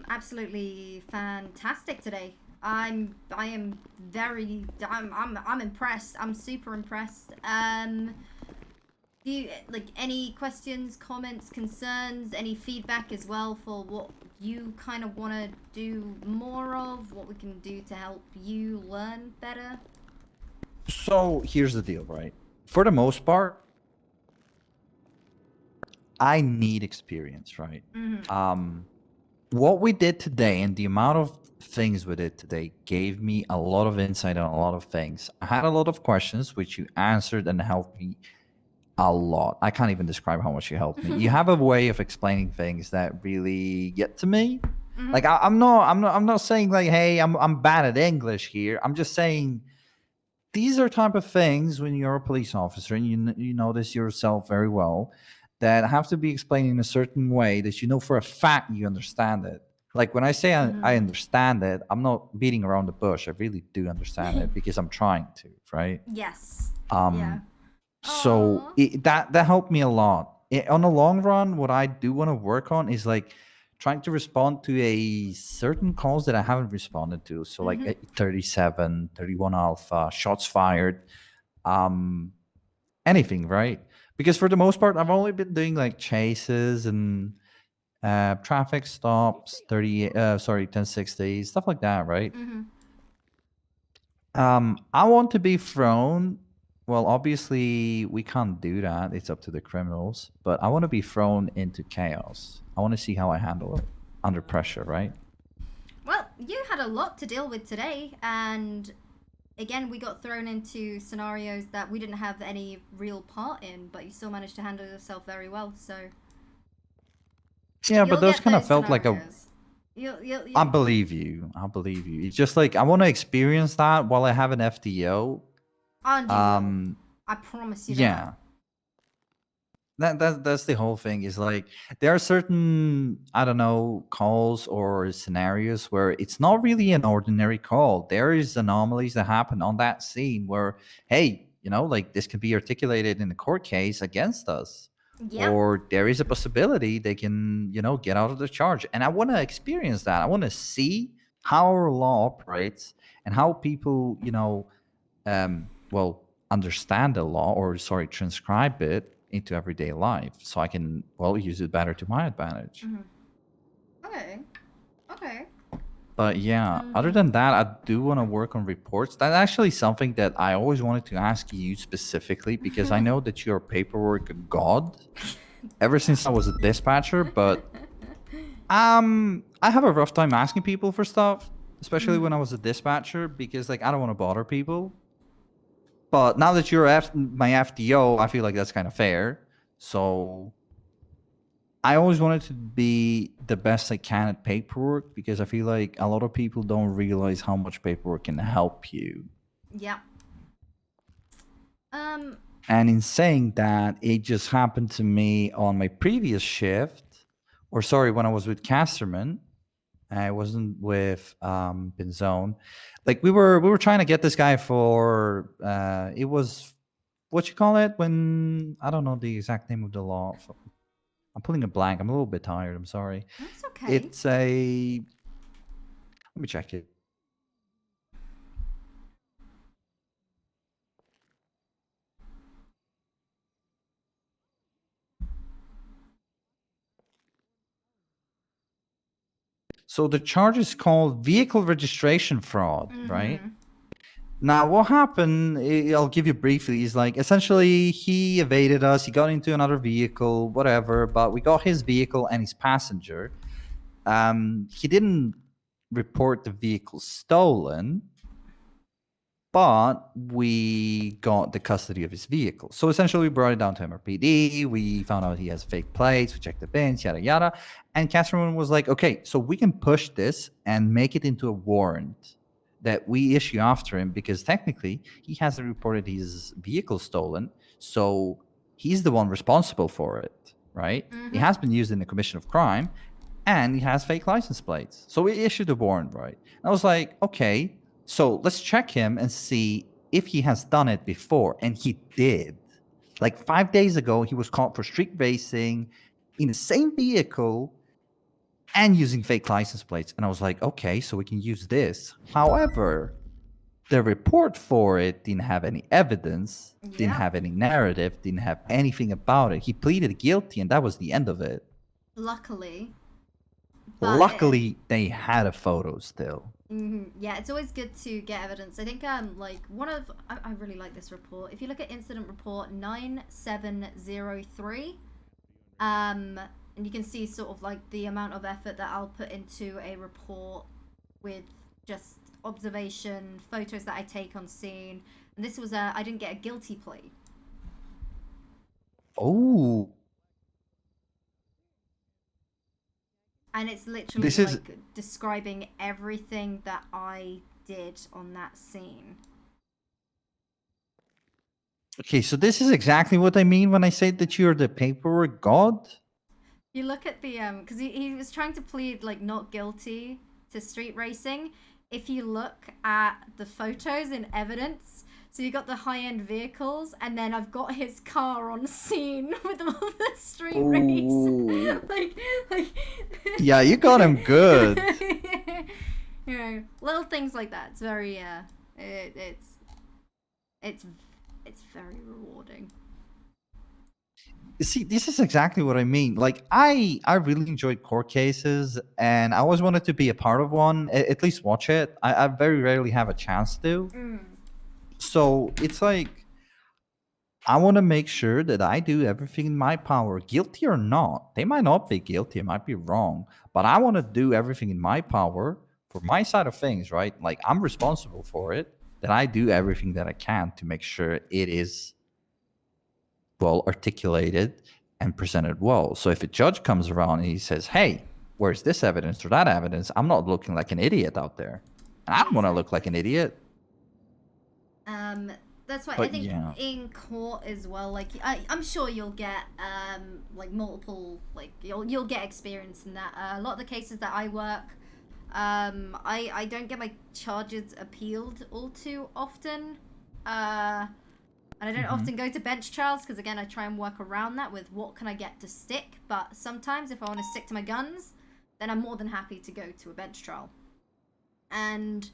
absolutely fantastic today. I am very I'm impressed. I'm super impressed. Do you like any questions, comments, concerns, any feedback as well for what you kind of want to do more of, what we can do to help you learn better? So here's the deal, right? For the most part, I need experience, right? What we did today and the amount of things we did today gave me a lot of insight on a lot of things. I had a lot of questions which you answered and helped me a lot. I can't even describe how much you helped me. You have a way of explaining things that really get to me. Like I'm not saying like, hey, I'm bad at English here. I'm just saying these are type of things when you're a police officer and you know this yourself very well, that have to be explained in a certain way that you know for a fact you understand it. Like when I say I understand it, I'm not beating around the bush. I really do understand it because I'm trying to, right? Yes. Yeah. So that helped me a lot. On the long run, what I do want to work on is like trying to respond to a certain calls that I haven't responded to. So like 37, 31 alpha, shots fired, anything, right? Because for the most part, I've only been doing like chases and traffic stops, 1060, stuff like that, right? I want to be thrown. Well, obviously we can't do that. It's up to the criminals. But I want to be thrown into chaos. I want to see how I handle it under pressure, right? Well, you had a lot to deal with today, and again, we got thrown into scenarios that we didn't have any real part in, but you still managed to handle yourself very well, so... Yeah, but those kind of felt like a... You'll I believe you. I believe you. It's just like I want to experience that while I have an FTO. And you will. I promise you that. Yeah. That's the whole thing, is like there are certain, I don't know, calls or scenarios where it's not really an ordinary call. There is anomalies that happen on that scene where, hey, you know, like this could be articulated in a court case against us. Yep. Or there is a possibility they can, you know, get out of the charge. And I want to experience that. I want to see how our law operates and how people, you know, well, understand the law, or sorry, transcribe it into everyday life, so I can, well, use it better to my advantage. Okay. Okay. But yeah, other than that, I do want to work on reports. That's actually something that I always wanted to ask you specifically, because I know that you're a paperwork god ever since I was a dispatcher, but I have a rough time asking people for stuff, especially when I was a dispatcher, because like I don't want to bother people. But now that you're my FDO, I feel like that's kind of fair. So I always wanted to be the best I can at paperwork, because I feel like a lot of people don't realize how much paperwork can help you. Yeah. And in saying that, it just happened to me on my previous shift, or sorry, when I was with Casterman. I wasn't with Benzone. Like we were trying to get this guy for it was, what you call it, when I don't know the exact name of the law. I'm pulling a blank. I'm a little bit tired. I'm sorry. That's okay. It's a, let me check it. So the charge is called vehicle registration fraud, right? Now, what happened, I'll give you briefly, is like essentially he evaded us. He got into another vehicle, whatever, but we got his vehicle and his passenger. He didn't report the vehicle stolen, but we got the custody of his vehicle. So essentially we brought it down to MRPD. We found out he has fake plates. We checked the bins, yada, yada. And Catherine was like, okay, so we can push this and make it into a warrant that we issue after him because technically he hasn't reported his vehicle stolen, so he's the one responsible for it, right? It has been used in the commission of crime, and he has fake license plates. So we issued a warrant, right? And I was like, okay, so let's check him and see if he has done it before, and he did. Like 5 days ago, he was caught for street racing in the same vehicle and using fake license plates. And I was like, okay, so we can use this. However, the report for it didn't have any evidence, didn't have any narrative, didn't have anything about it. He pleaded guilty, and that was the end of it. Luckily. Luckily, they had a photo still. Yeah, it's always good to get evidence. I think like one of I really like this report. If you look at incident report 9703, and you can see sort of like the amount of effort that I'll put into a report with just observation, photos that I take on scene. And this was I didn't get a guilty plea. Oh. And it's literally like describing everything that I did on that scene. Okay, so this is exactly what I mean when I say that you're the paperwork god. You look at the because he was trying to plead like not guilty to street racing. If you look at the photos and evidence, so you got the high-end vehicles, and then I've got his car on scene with all the street race. like Yeah, you got him good. You know, little things like that. It's very it's very rewarding. See, this is exactly what I mean. Like, I really enjoyed court cases, and I always wanted to be a part of one, at least watch it. I very rarely have a chance to. So it's like, I want to make sure that I do everything in my power, guilty or not. They might not be guilty, it might be wrong, but I want to do everything in my power for my side of things, right? Like, I'm responsible for it, that I do everything that I can to make sure it is well articulated and presented well. So if a judge comes around and he says, hey, where's this evidence or that evidence? I'm not looking like an idiot out there. And I don't want to look like an idiot. That's why I But think yeah. in court as well, like I'm sure you'll get like multiple, like you'll get experience in that. A lot of the cases that I work, I don't get my charges appealed all too often. And I don't often go to bench trials because, again, I try and work around that with what can I get to stick. But sometimes if I want to stick to my guns, then I'm more than happy to go to a bench trial. And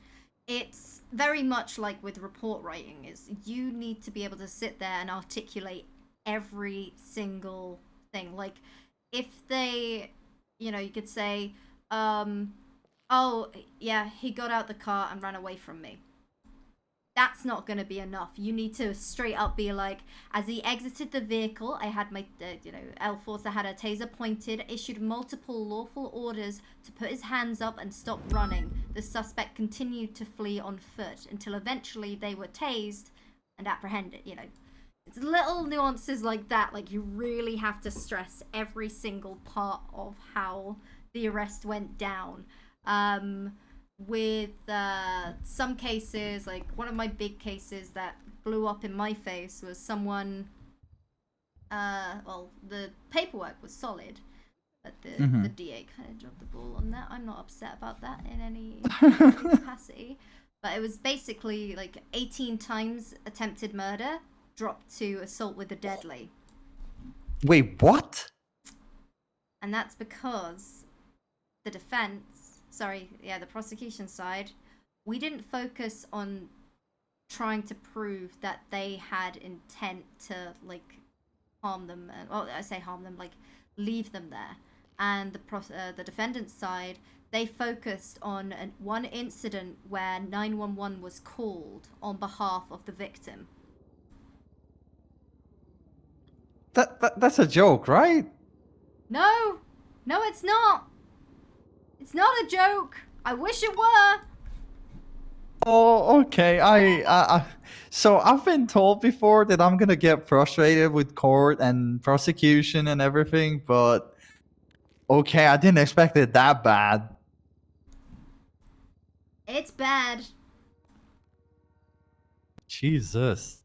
it's very much like with report writing, is you need to be able to sit there and articulate every single thing. Like, if they, you know, you could say, oh, yeah, he got out the car and ran away from me. That's not going to be enough. You need to straight up be like, as he exited the vehicle, I had my, L-Force, I had a taser pointed, issued multiple lawful orders to put his hands up and stop running. The suspect continued to flee on foot until eventually they were tased and apprehended, you know. It's little nuances like that, like you really have to stress every single part of how the arrest went down. With some cases, like one of my big cases that blew up in my face was someone, well, the paperwork was solid, but the DA kind of dropped the ball on that. I'm not upset about that in any capacity, but it was basically like 18 times attempted murder dropped to assault with a deadly. Wait, what? And that's because the the prosecution side, we didn't focus on trying to prove that they had intent to, like, harm them, well, I say harm them, like, leave them there. And the defendant's side, they focused on one incident where 911 was called on behalf of the victim. That's a joke, right? No, it's not. It's not a joke. I wish it were. Oh, okay. So I've been told before that I'm gonna get frustrated with court and prosecution and everything, but okay, I didn't expect it that bad. It's bad. Jesus.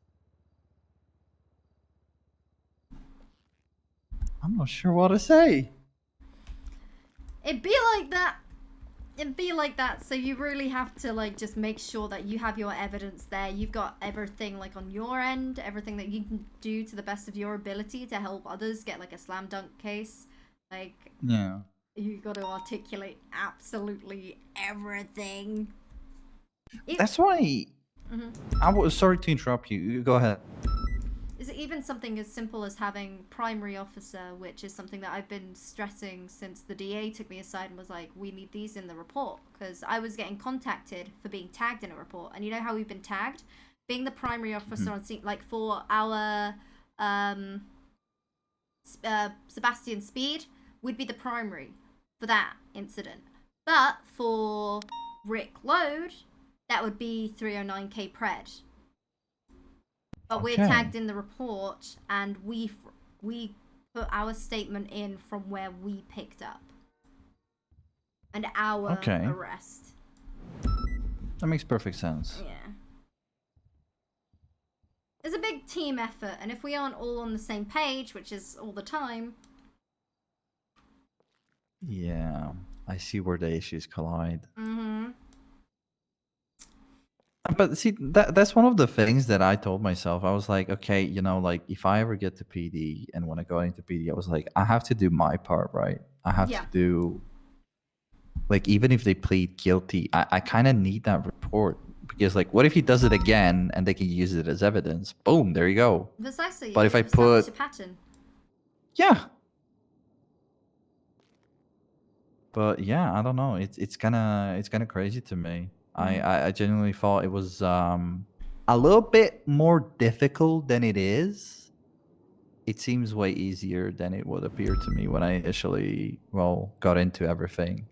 I'm not sure what to say. It'd be like that. It'd be like that. So you really have to like just make sure that you have your evidence there. You've got everything like on your end, everything that you can do to the best of your ability to help others get like a slam dunk case. Like Yeah. you got to articulate absolutely everything. That's why Mhm. I was sorry to interrupt you. You go ahead. Is it even something as simple as having primary officer, which is something that I've been stressing since the DA took me aside and was like, we need these in the report, because I was getting contacted for being tagged in a report. And you know how we've been tagged? Being the primary officer on scene, like for our Sebastian Speed, would be the primary for that incident. But for Rick Load, that would be 309k pred. But we're Okay. tagged in the report, and we put our statement in from where we picked up, and our Okay. arrest. That makes perfect sense. Yeah. It's a big team effort, and if we aren't all on the same page, which is all the time. Yeah. I see where the issues collide. Mm-hmm. But see, that's one of the things that I told myself. I was like, okay, you know, like if I ever get to PD and when I go into PD, I was like, I have to do my part, right? I have Yeah. to do, like, even if they plead guilty, I kind of need that report. Because, like, what if he does it again and they can use it as evidence? Boom, there you go. Precisely. But if I you establish put, a pattern. yeah. But yeah, I don't know. It's kind of crazy to me. I genuinely thought it was a little bit more difficult than it is. It seems way easier than it would appear to me when I initially got into everything.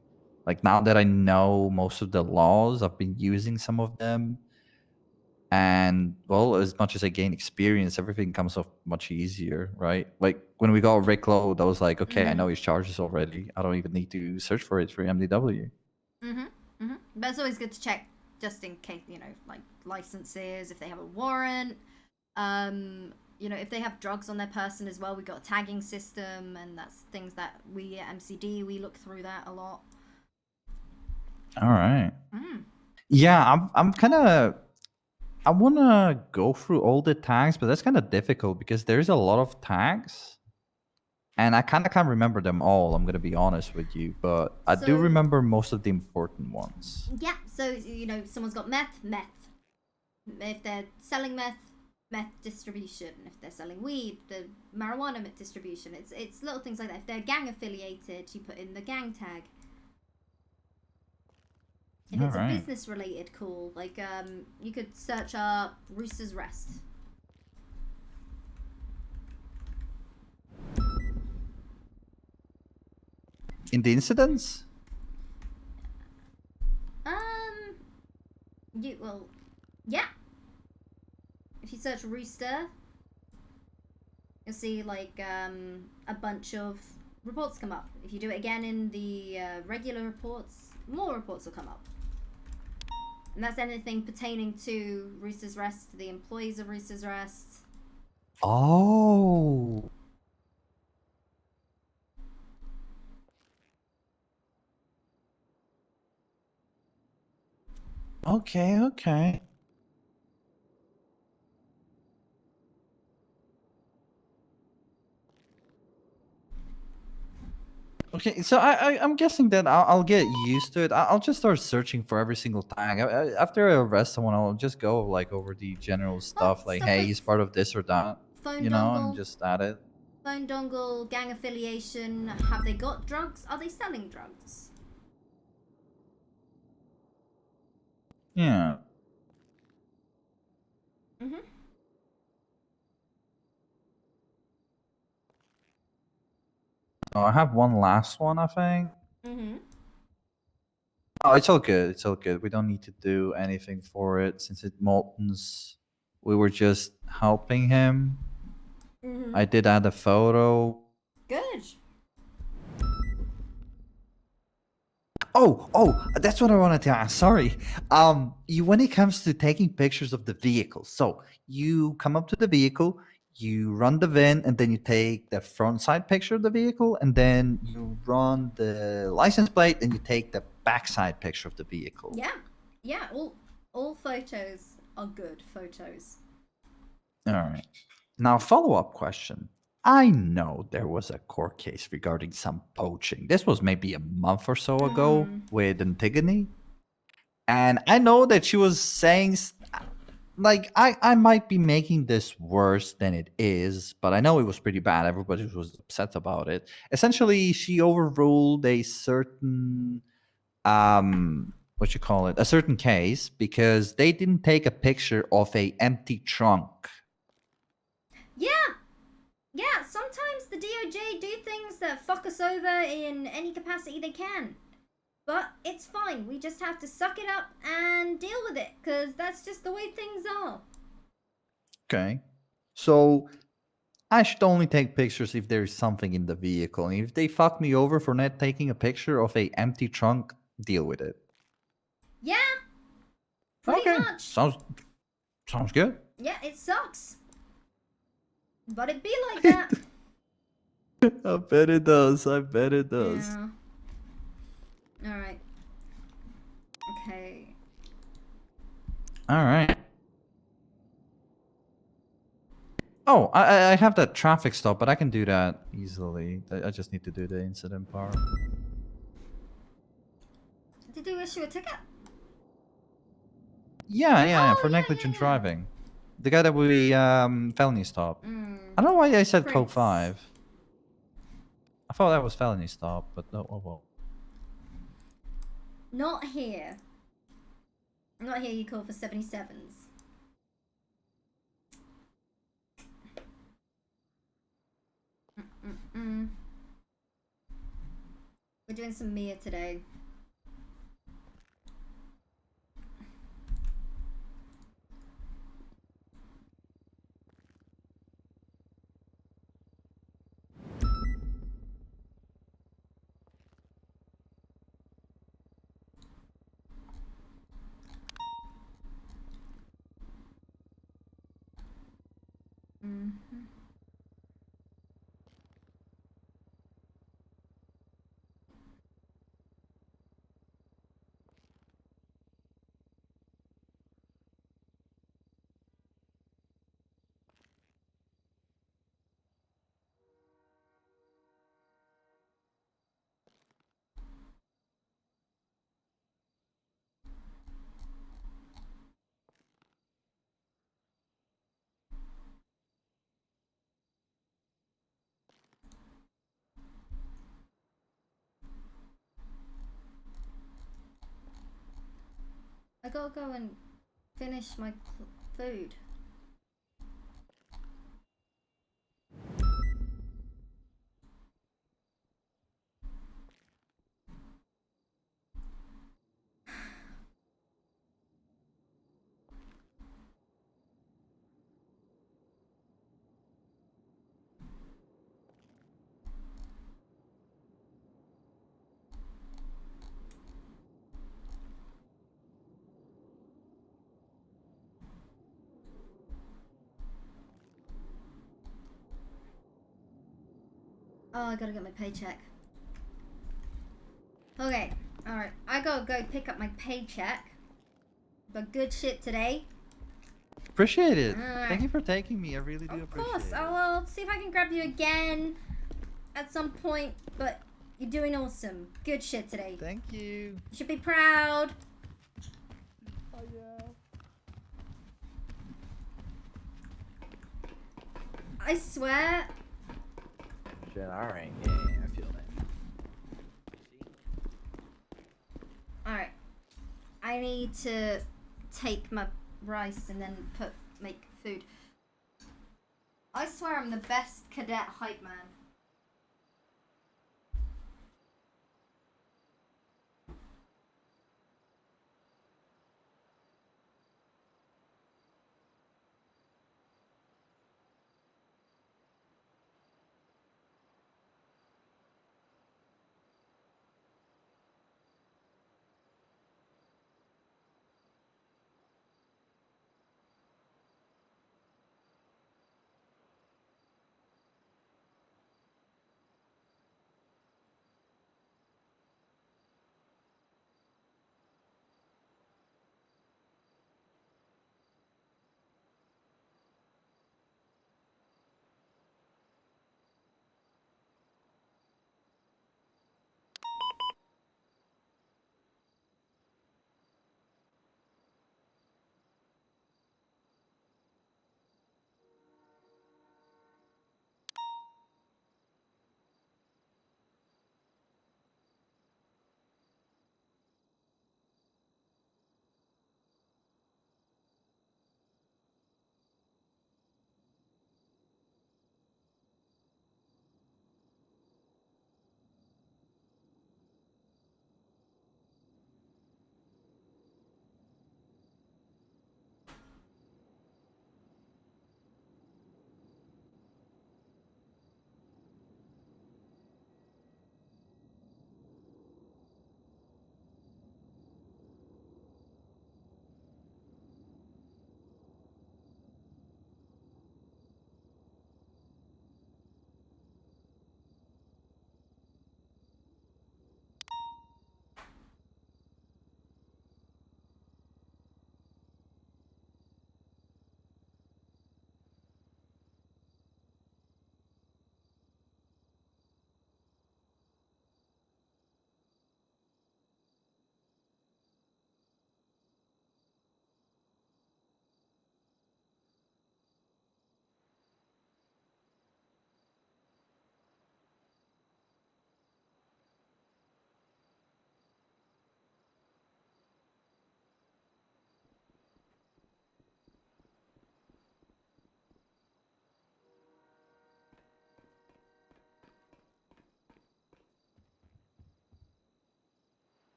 Like now that I know most of the laws, I've been using some of them. And well, as much as I gain experience, everything comes off much easier, right? Like when we got Rick Load, I was like, okay, I know his charges already. I don't even need to search for it for MDW. But it's always good to check just in case, you know, like licenses, if they have a warrant, you know, if they have drugs on their person as well. We got a tagging system, and that's things that we at MCD, we look through that a lot. All right. Yeah, I'm kind of. I want to go through all the tags, but that's kind of difficult because there's a lot of tags. And I kind of can't remember them all, I'm going to be honest with you. But I do So- remember most of the important ones. Yeah, so, you know, someone's got meth. If they're selling meth distribution. If they're selling weed, the marijuana distribution. It's little things like that. If they're gang affiliated, you put in the gang tag. If it's a business related call, like you could search up Rooster's Rest. In the incidents? Yeah. If you search Rooster, you'll see like a bunch of reports come up. If you do it again in the regular reports, more reports will come up. And that's anything pertaining to Rooster's Rest, the employees of Rooster's Rest. Oh. Okay. Okay, so I'm guessing that I'll get used to it. I'll just start searching for every single tag. After I arrest someone, I'll just go like over the general stuff, like, hey, he's part of this or that, Phone you know, dongle. and just add it. Phone dongle, gang affiliation. Have they got drugs? Are they selling drugs? Yeah. Oh, I have one last one, I think. Oh, it's all good. It's all good. We don't need to do anything for it since it's Molten's. We were just helping him. I did add a photo. Good. Oh, that's what I wanted to ask. Sorry. You when it comes to taking pictures of the vehicle, so you come up to the vehicle, you run the VIN, and then you take the front side picture of the vehicle, and then you run the license plate, and you take the backside picture of the vehicle. Yeah, all photos are good photos. All right. Now, follow-up question. I know there was a court case regarding some poaching. This was maybe a month or so ago with Antigone. And I know that she was saying, like, I might be making this worse than it is, but I know it was pretty bad. Everybody was upset about it. Essentially, she overruled a certain, what you call it, a certain case because they didn't take a picture of a empty trunk. Yeah, sometimes the DOJ do things that fuck us over in any capacity they can. But it's fine, we just have to suck it up and deal with it, because that's just the way things are. Okay. So I should only take pictures if there's something in the vehicle. And if they fuck me over for not taking a picture of a empty trunk, deal with it. Yeah, pretty much. Sounds good. Yeah, it sucks. But it be like that. I bet it does. I bet it does. Yeah. Alright. Okay. All right. Oh, I have that traffic stop, but I can do that easily. I just need to do the incident part. Did you issue a ticket? Yeah, for negligent driving. The guy that we felony stop. I don't know why I said code 5. I thought that was felony stop, but no. Oh well. Not here. Not here, you call for 77s. We're doing some Mia today. I gotta go and finish my food. Oh, I gotta get my paycheck. Okay, alright. I gotta go pick up my paycheck. But good shit today. Appreciate it. Alright. Thank you for taking me. I really do appreciate it. Of course, I'll see if I can grab you again at some point, but you're doing awesome. Good shit today. Thank you. You should be proud. Oh, yeah. I swear. Shit, alright. Yeah, I feel that. Alright. I need to take my rice and then make food. I swear I'm the best cadet hype man.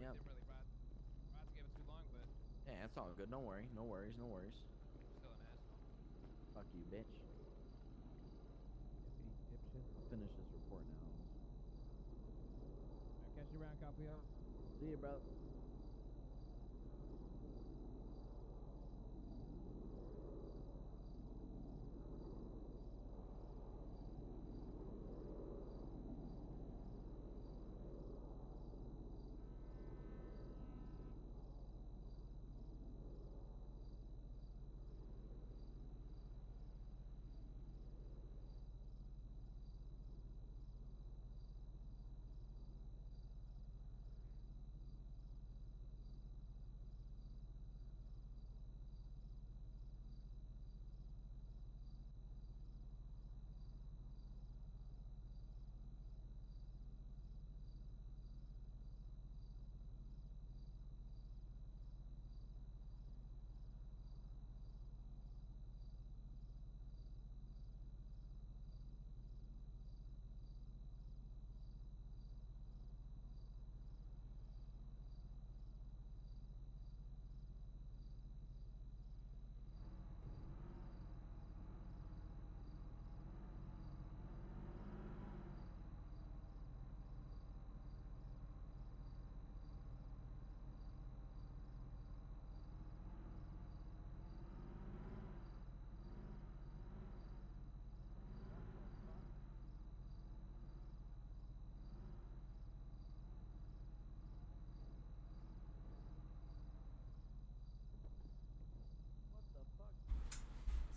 Yep. Yeah, it's all good. Don't worry. No worries. No worries. Fuck you, bitch. I'll finish this report now. Catch you around, copy out. See you, bro.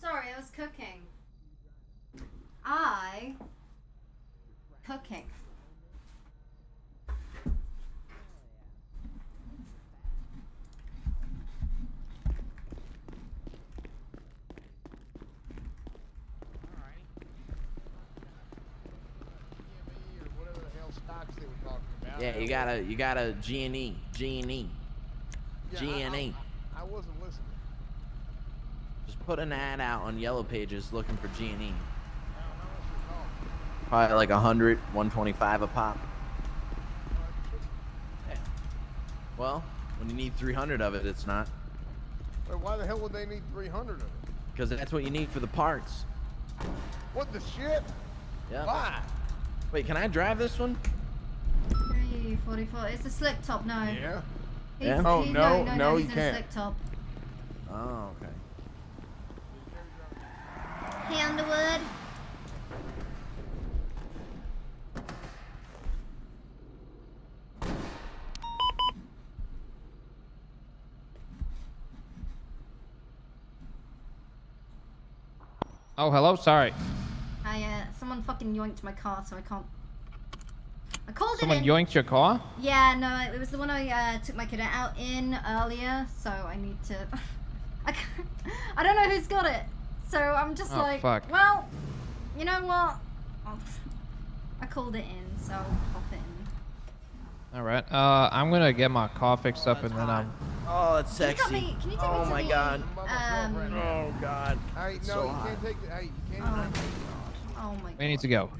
Sorry, I was cooking. Cooking. Yeah, you gotta G&E. G&E. G&E. I wasn't listening. Just put an ad out on Yellow Pages looking for G&E. Probably like 100, 125 a pop. Yeah. Well, when you need 300 of it, it's not. Wait, why the hell would they need 300 of it? Because that's what you need for the parts. What the shit? Yeah. Why? Wait, can I drive this one? 344. It's a slip top, no. Yeah. Yeah? Oh, no, no, you he's in a can't. slip top. Oh, okay. Hey, Underwood. Oh, hello. Sorry. Someone fucking yoinked my car, so I can't. I called Someone it in. yoinked your car? Yeah, no, it was the one I took my cadet out in earlier, so I need to. I don't know who's got it, so I'm just like, fuck. well, you know what? I called it in, so I'll pop it in. All right. I'm gonna get my car fixed up and then I'm. Oh, that's Can you sexy. take me to Oh my the, god. Oh god. Hey, no, So you hot. can't take the. Hey, you can't. Oh my god. Oh my god. We need to go.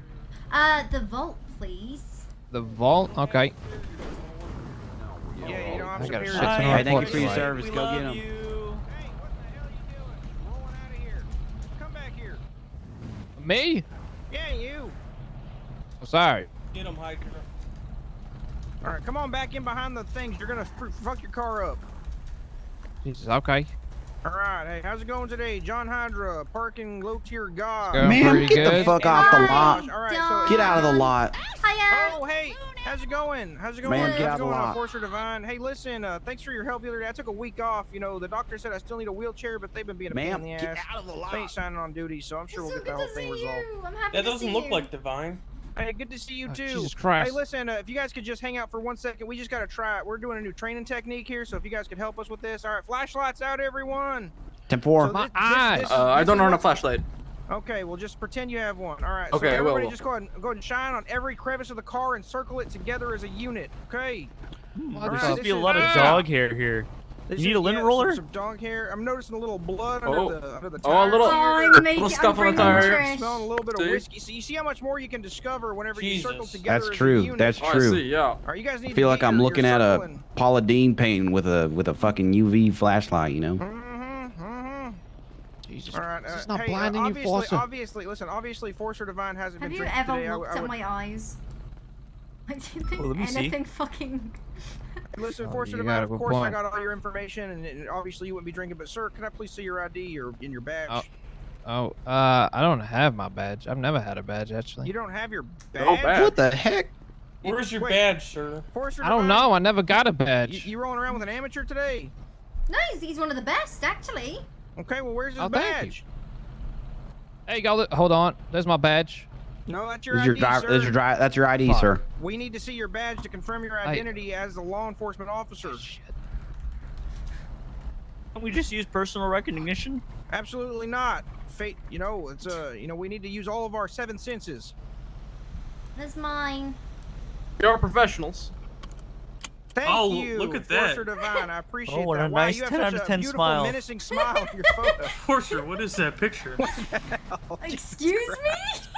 The vault, please. The vault. Okay. Yeah, you know, I'm I got a superior. shit ton of Hey, thank you reports for your tonight. service. We Go love get him. you. Hey, what the hell are you doing? Rolling out of here. Come back here. Me? Yeah, you. Oh, sorry. Get him, hiker. All right, come on back in behind the things. You're gonna fuck your car up. Jesus. Okay. All right, hey, how's it going today? John Hydra, parking low tier god. Going Man, pretty get the good. fuck off the lot. All right, so Get out of the lot. Hiya. Oh, hey, how's it going? How's it going? Man, How's get it out of the going, lot. Enforcer Divine? Hey, listen, thanks for your help the other day. I took a week off. You know, the doctor said I still need a wheelchair, but they've been being a pain in Ma'am, the get ass. out of the They lot. ain't signing on duty, so I'm sure we'll It's get so the good whole to thing see resolved. you. I'm happy That to doesn't see look you. like Divine. Hey, good to see you Oh, too. Jesus Christ. Hey, listen, if you guys could just hang out for 1 second, we just gotta try it. We're doing a new training technique here, so if you guys could help us with this. All right, flashlights out, everyone. 10-4. So My eyes. I don't own a flashlight. Okay, well, just pretend you have one. All right. Okay, so I will. everybody just go ahead and shine on every crevice of the car and circle it together as a unit. Okay. What All the right, fuck? this Be a is- lot of Ah! dog hair here. They You need should- a lint yeah, roller? Some dog hair. I'm noticing a little blood Oh. under the Oh, a tires little- here. I'm little scuff on the tire. Smelling a little bit of See? whiskey. So you see how much more you can discover whenever you circle together That's as a true. unit. That's Oh, I true. see, yeah. All right, you guys need I feel to like get I'm your looking at a circling. Paula Deen painting with a fucking UV flashlight, you know? Jesus. All right, This is not hey, blinding you, obviously, Forcer. obviously, Forcer Divine hasn't Have been you drinking ever today. looked at my eyes? I didn't think Well, let me see. anything fucking. Listen, Oh, Forcer you Divine, got a of good course I point. got all your information, and obviously you wouldn't be drinking, but sir, can I please see your ID or in your badge? I don't have my badge. I've never had a badge actually. You don't have your badge? No badge. What the heck? Where's your Wait. badge, sir? Forcer I don't Divine, know. I never got a badge. You rolling around with an amateur today? No, he's one of the best, actually. Okay, well, where's his Oh, thank you. badge? Hey, go. Hold on. There's my badge. No, that's your This is ID, your driver. sir. This is your drive. That's your ID, Fuck. sir. We need to see your badge to confirm your Hey. identity as a law enforcement officer. Can't we just use personal recognition? Absolutely not. Fate, it's we need to use all of our 7 senses. That's mine. We are professionals. Thank Oh, you, look at that. Forcer Divine. I appreciate Oh, what that. a Wow, nice you have 10 such out of a 10 beautiful, smile. menacing smile on your photo. Forcer, what is that picture? Excuse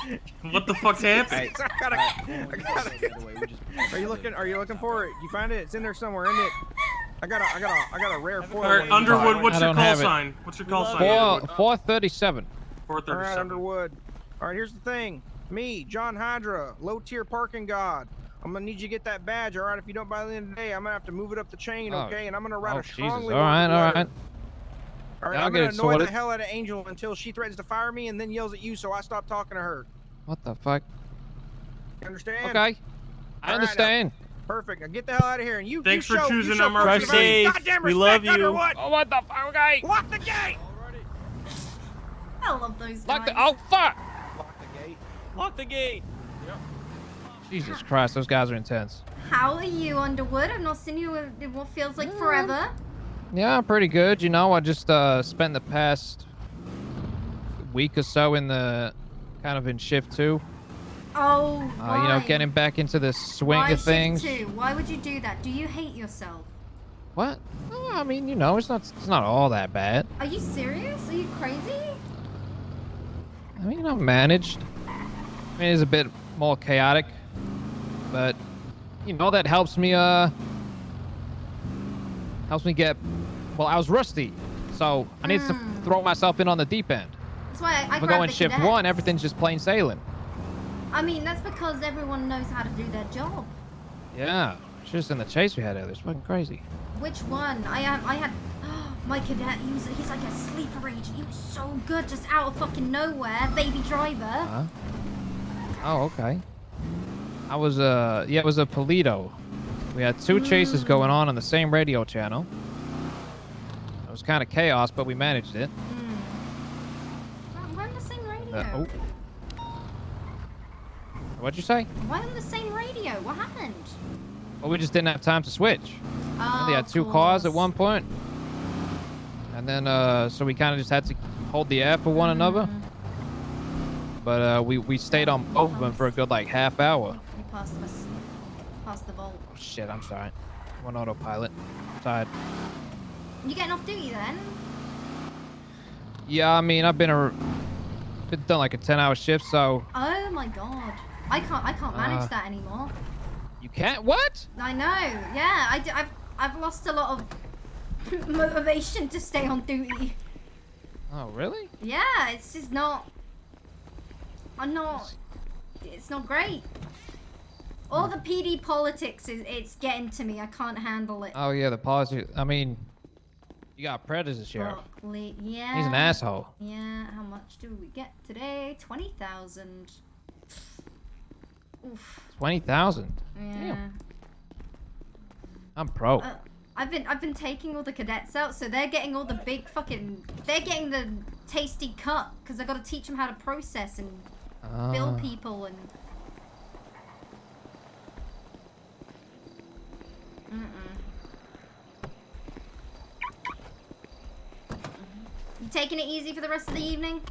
me? What the fuck happened? Are you looking for it? You find it? It's in there somewhere, isn't it? I got a rare foil. All right, one. Underwood, what's I your don't call have it. sign? What's your call sign? 437. All right, 437. Underwood. All right, here's the thing. Me, John Hydra, low-tier parking god. I'm gonna need you to get that badge, all right? If you don't by the end of the day, I'm gonna have to move it up the chain, Oh. okay? And I'm gonna write Oh, a Jesus. strongly All right, worded all letter. right. All right, Yeah, I'll I'm get gonna it annoy the sorted. hell out of Angel until she threatens to fire me and then yells at you, so I stop talking to her. What the fuck? You understand? Okay. I All right, understand. now, perfect. Now get the hell out of here. And you. Thanks you for show, choosing you show Omar. Forcer Drive Divine safe. goddamn We respect, love you. Underwood. Oh, what the fuck? Okay. Lock the gate. I love those guys. Lock the. Oh, fuck. Lock the gate. Lock the gate. Jesus Christ, those guys are intense. How are you, Underwood? I've not seen you in what feels like forever. Yeah, I'm pretty good. You know, I just spent the past week or so in shift 2. Oh, why? You know, getting back into the swing Why of things. shift 2? Why would you do that? Do you hate yourself? What? Oh, I mean, you know, it's not all that bad. Are you serious? Are you crazy? I mean, I'm managed. I mean, it's a bit more chaotic, but you know that helps me get. Well, I was rusty, so I need to throw myself in on the deep end. That's why I If I grabbed go in the shift cadets. 1, everything's just plain sailing. I mean, that's because everyone knows how to do their job. Yeah, just in the chase we had earlier, it's fucking crazy. Which one? I had my cadet. He's like a sleeper agent. He was so good, just out of fucking nowhere. Baby driver. Huh? Oh, okay. I was it was a Polito. We had 2 chases going on the same radio channel. It was kind of chaos, but we managed it. We're on the same radio. Oh. What'd you say? Why on the same radio? What happened? Well, we just didn't have time to switch. Oh, They had 2 cars at one point. And then, so we kind of just had to hold the air for one another. But we stayed on both of them for a good, like, half hour. You passed us. Past the vault. Oh, shit, I'm sorry. I'm on autopilot. I'm tired. You getting off duty then? Yeah, I mean, I've been done like a 10-hour shift, so... Oh my god. I can't manage that anymore. You can't? What? I know. Yeah, I've lost a lot of motivation to stay on duty. Oh, really? Yeah, it's just not. It's not great. All the PD politics it's getting to me. I can't handle it. Oh, yeah, the policy. I mean, you got Predator, Sheriff. Broccoli, yeah. He's an asshole. Yeah, how much do we get today? 20,000. Oof. 20,000. Yeah. I'm pro. I've been taking all the cadets out, so they're getting all the big fucking. They're getting the tasty cut because I got to teach them how to process and bill people and. You taking it easy for the rest of the evening?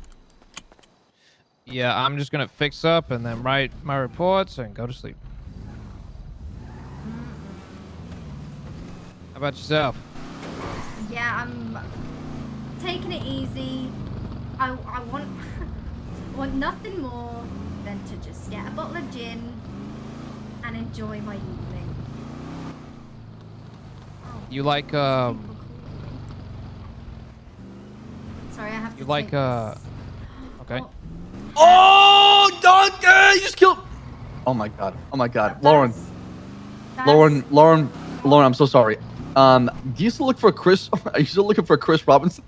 Yeah, I'm just gonna fix up and then write my reports and go to sleep. How about yourself? Yeah, I'm taking it easy. I want want nothing more than to just get a bottle of gin and enjoy my evening. You like Sorry, I have to you like take this. okay. Oh, Donkey! You just killed. Oh my god. Oh my god. Lauren. Lauren, I'm so sorry. Do you still look for Chris? Are you still looking for Chris Robinson?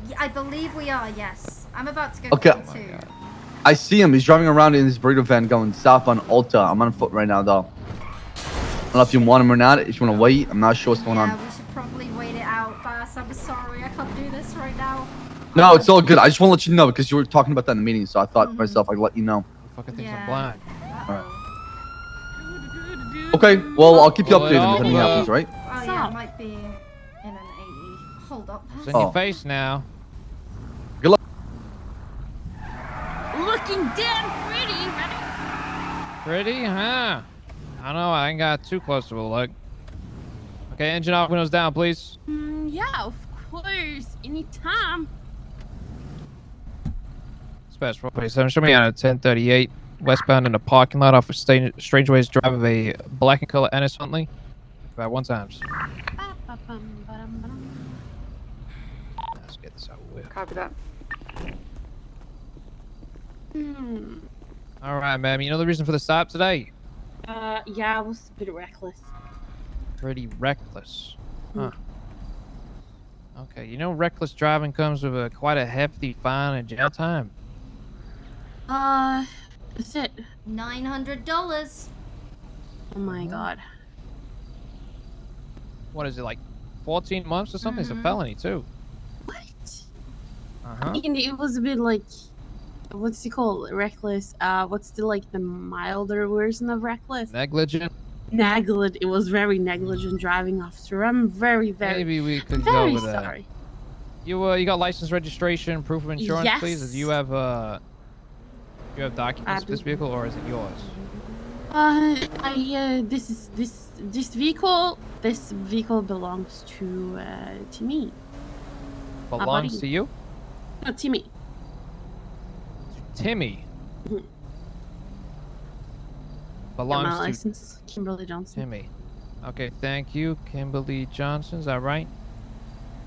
Yeah, I believe we are, yes. I'm about to go Okay. for it too. I see him. He's driving around in his burrito van going south on Ulta. I'm on foot right now, though. I don't know if you want him or not. If you want to wait, I'm not sure what's going Yeah, on. we should probably wait it out, Bass. I'm sorry, I can't do this right now. No, it's all good. I just want to let you know because you were talking about that in the meeting, so I thought to myself I'd let you know. Fucking thinks I'm blind. All right. Okay, well, I'll keep you updated if anything happens, right? Oh yeah, it might be in an 80. Hold up. It's in your face now. Good luck. Looking damn pretty. Pretty, huh? I don't know. I ain't got too close to a look. Okay, engine off, windows down, please. Yeah, of course. Anytime. Dispatch 447. Show me out at 1038 westbound in the parking lot off of Strange Ways Drive of a black and color Ennis Huntley. About 1 times. Let's get this out with. Copy that. All right, ma'am. You know the reason for the stop today? Yeah, I was a bit reckless. Pretty reckless. Huh. Okay, you know reckless driving comes with quite a hefty fine and jail time. That's it. $900. Oh my god. What is it, like 14 months or something? It's a felony, too. What? Uh-huh. And it was a bit like, what's it called? Reckless. What's the milder version of reckless? Negligent? Negligent. It was very negligent driving, officer. I'm very, very, Maybe we could very go with that. sorry. You got license, registration, proof of insurance, Yes. please? Do you have documents for this vehicle, or is it yours? This vehicle belongs to me. Belongs to you? No, Timmy. Timmy. Mhm. Belongs Got my to license, Kimberly Johnson. Timmy. Okay, thank you, Kimberly Johnson. Is that right?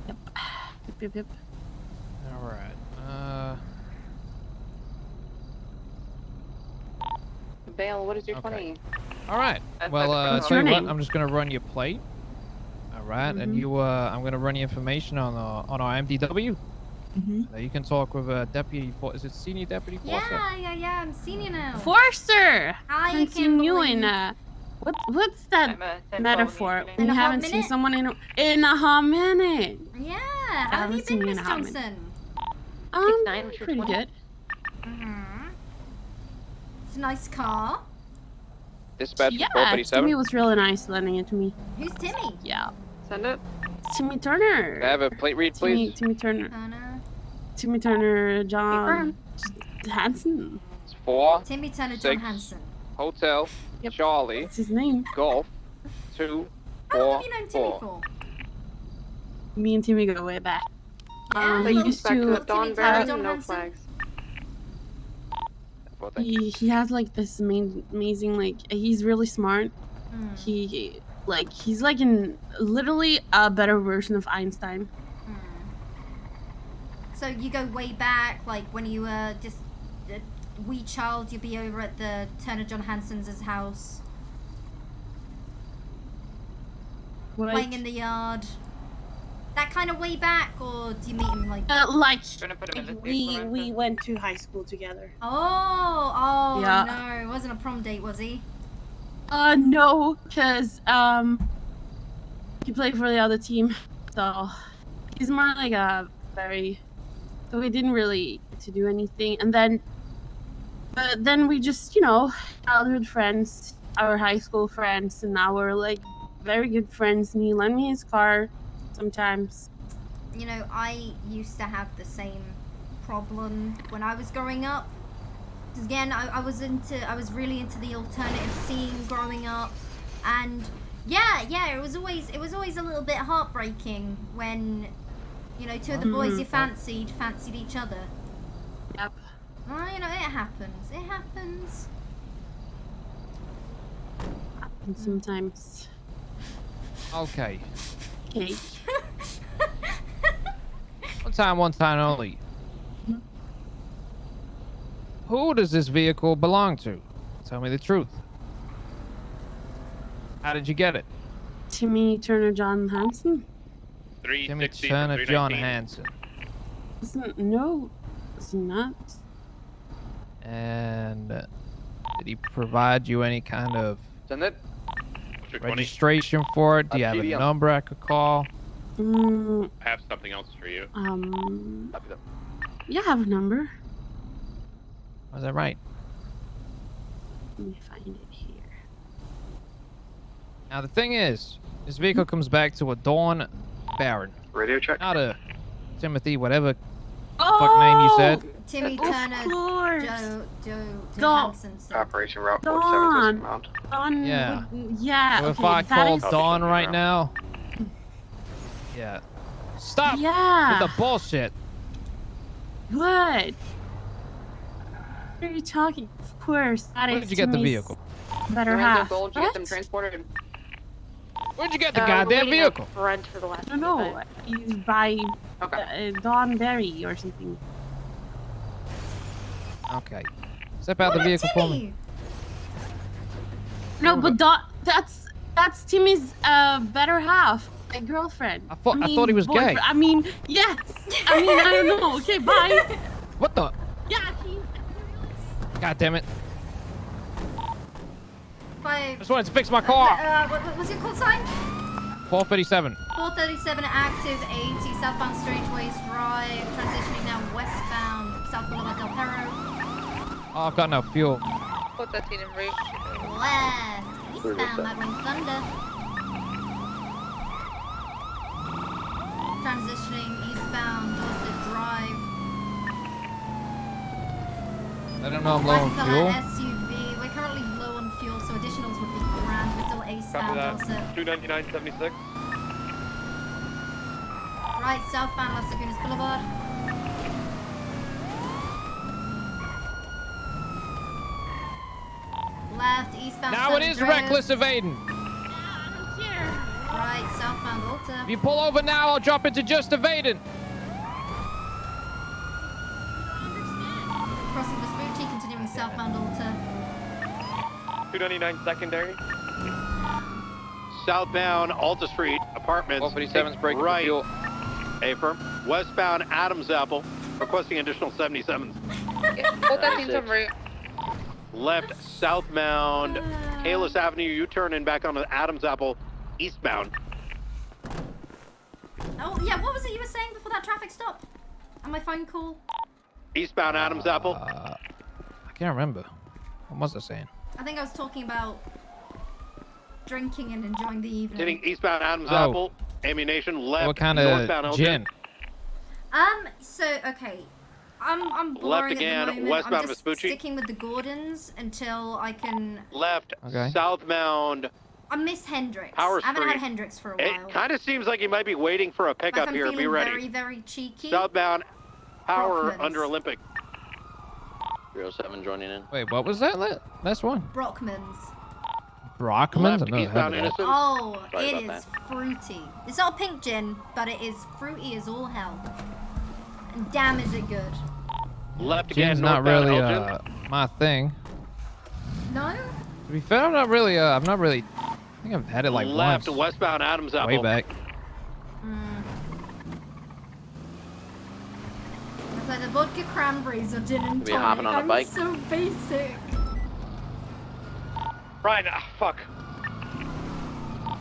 Yep. All right. Bale, what is your Okay. 20? All right. That's Well, like- What's tell your you what, name? I'm just gonna run your plate. All right, and you, I'm gonna run your information on our MDW. You can talk with Deputy. Is it Senior Deputy Forster? Yeah. I'm senior now. Forster! Hi, Haven't seen you Kimberly. in what's that metaphor when In you a hot haven't seen minute? someone in a hot minute? Yeah. I How have you haven't seen been, you in Miss a hot minute. Johnson? Pretty good. It's a nice car. Dispatch Yeah, 437. Timmy was really nice lending it to me. Who's Timmy? Yeah. Send it. Timmy Turner. Can I have a plate read, please? Timmy Turner. Timmy Turner, John Hanson. It's 4. Timmy Turner, John 6, Hanson. Hotel. Charlie. That's his name. Golf. 2. How 4. long have you known Timmy 4. for? Me and Timmy go way back. Yeah, They look, used Back to to. the Dawn Timmy Barrett, Turner, John no Hanson. flags. He has this amazing he's really smart. He's literally a better version of Einstein. So you go way back, like when you were just a wee child, you'd be over at the Turner John Hanson's house, playing in the yard. That kind of way back, or do you meet him like? We went to high school together. Oh, Yeah. no, it wasn't a prom date, was he? No, because he played for the other team, so he's more like a very. So we didn't really get to do anything, and then we just childhood friends, our high school friends, and now we're like very good friends. And he lent me his car sometimes. You know, I used to have the same problem when I was growing up. 'Cause again, I was really into the alternative scene growing up, and Yeah, it was always a little bit heartbreaking when, you know, two of the boys you fancied each other. Yep. Well, you know, it happens. It happens. And sometimes. Okay. Okay. One time only. Who does this vehicle belong to? Tell me the truth. How did you get it? Timmy Turner John Hansen? Timmy Turner John Hansen. No, it's not. And did he provide you any kind of registration for it? Do you have a number I could call? I have something else for you. Yeah, I have a number. Was that right? Let me find it here. Now the thing is, this vehicle comes back to a Dawn Baron. Radio check. Not a Timothy, whatever fuck name you said. Timmy Turner, Joe Hansen. Operation Route Dawn. 47 mount. Dawn. Yeah. Yeah. So if okay, I that call is- Dawn right now, yeah. Stop Yeah. with the bullshit. What? What are you talking? Of course. That Where is did you get the Timmy's vehicle? Better half. Gold, you get them What? transported. Where'd you get the goddamn vehicle? Rent for the last. No, he's by Don Berry or something. Okay. Step out the vehicle for me. No, but that's Timmy's better half, my girlfriend. I thought he was gay. boyfriend. I mean, yes. I mean, I don't know. Okay, bye. What the? Yeah, God damn it. I just wanted to fix my car. What was your call sign? 437. 437 active 80 southbound Strangeways Drive, transitioning now westbound South Boulevard Del Perro. Oh, I've got no fuel. 413 en route. Left, eastbound Madwing Thunder. Transitioning eastbound Dorset Drive. I don't know I'm low on Black fuel. colour SUV. We're currently low on fuel, so additionals would be grand. We're still eastbound Dorset. 299.76. Right, southbound Las Lagunas Boulevard. Left, eastbound Now San it is Andreas. reckless evading. Right, southbound Alta. If you pull over now, I'll drop into just evading. Crossing Vespucci, continuing southbound Alta. 299 secondary. Southbound Alta Street, apartments. 157's breaking right. fuel. Affirm. Westbound Adams Apple, requesting additional 77s. 413's en route. Left southbound Kalis Avenue, U-turn and back onto Adams Apple, eastbound. Oh, yeah, what was it you were saying before that traffic stop? On my phone call? Eastbound Adams Apple. I can't remember. What was I saying? I think I was talking about drinking and enjoying the evening. Hitting eastbound Adams Oh. Apple, ammunition left, What kind northbound of Elgin. gin? So, okay. I'm boring Left at again, the moment. westbound I'm just Vespucci. sticking with the Gordons until I can... Left, Okay. southbound. I miss Hendrix. Power I haven't had Street. Hendrix for a It while. kind of seems like you might be waiting for a Like pickup I'm here. feeling Be ready. very, very cheeky. Southbound Power Brockman's. under Olympic. 307 joining in. Wait, what was that? Last one. Brockman's. Brockman's? Left, I've never heard eastbound of that. Innocent. Oh, Sorry it about is fruity. It's not a pink gin, but it is fruity as all hell. And damn is it good. Left again, Gin's not northbound really Elgin. my thing. No? To be fair, I'm not really. I think I've had it like Left, once. westbound Adams Apple. Way back. It's like the vodka cranberries or gin and We hopping tonic. on a bike? I'm so basic. Ryan, fuck.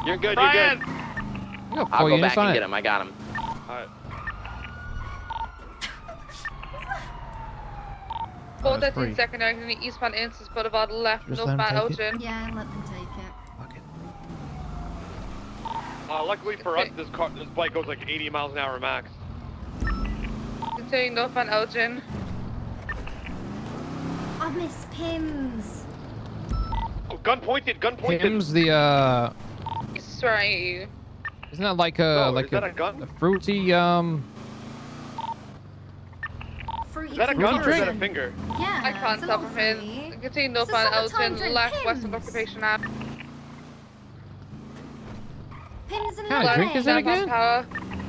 You're good, Ryan! you're good. You got 4 I'll go units back on and it. get him. I got him. Alright. 413 secondary, continuing eastbound Instance Boulevard, left, Just let him northbound take it? Elgin. Yeah, let them take it. Luckily for us, this bike goes like 80 miles an hour max. Continuing northbound Elgin. I miss Pims. Oh, gun pointed, gun pointed. Tim's the swearing at you. Isn't that like a is that a gun? a fruity Fruity Is that a gun or is that a drink. finger? Yeah. I can't it's a stop little from fruity. here. Continue It's a northbound summertime Elgin, drink, left western Pims. occupation app. Pims and kind of drink is it lemonade. again? Power.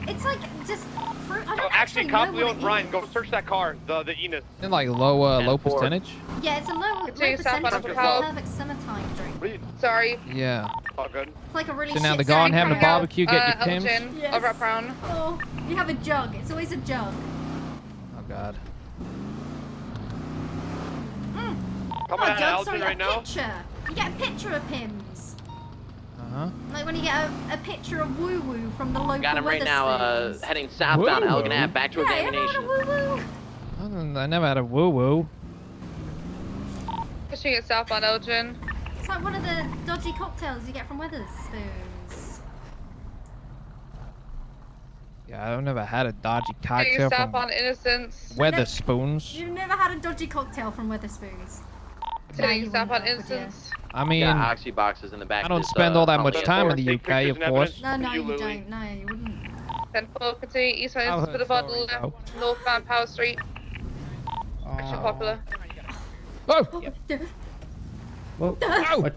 It's like just fruit. I don't Actually, know Cop what Leon, it Brian, is. go search that car, the Enos. Isn't like low percentage? Yeah, it's a low Continue percentage, southbound but it's Power. a perfect summertime drink. Sorry. Yeah. All good. It's like a really So now shit they're gone sangria. having a barbecue, get your Pims. Elgin, Yes. over at Brown. Oh, you have a jug. It's always a jug. Oh god. Coming out of jug, Elgin sorry, right a now. picture. You get a picture of Pims. Uh-huh. Like when you get a picture of Woo Woo from the local Got him right now, Weatherspoons. heading southbound Whoa. Elgin Ave, back to Yeah, you ever examination. had a Woo Woo? I never had a woo woo. Pushing it southbound Elgin. It's like one of the dodgy cocktails you get from Weatherspoons. Yeah, I've never had a dodgy Pushing cocktail from southbound Innocence. Weatherspoons. You've never had a dodgy cocktail from Weatherspoons. Pushing you southbound wouldn't have, would Innocence. I mean, Got oxy boxes in the back. I of don't this, spend all that much company. time in the UK, of course. No, You, you Lily. don't. No, you wouldn't. 10-4, continue eastbound I've Innocence heard Boulevard, stories, left, northbound Power Street. Extra popular. Oh! Whoa. Ow! What?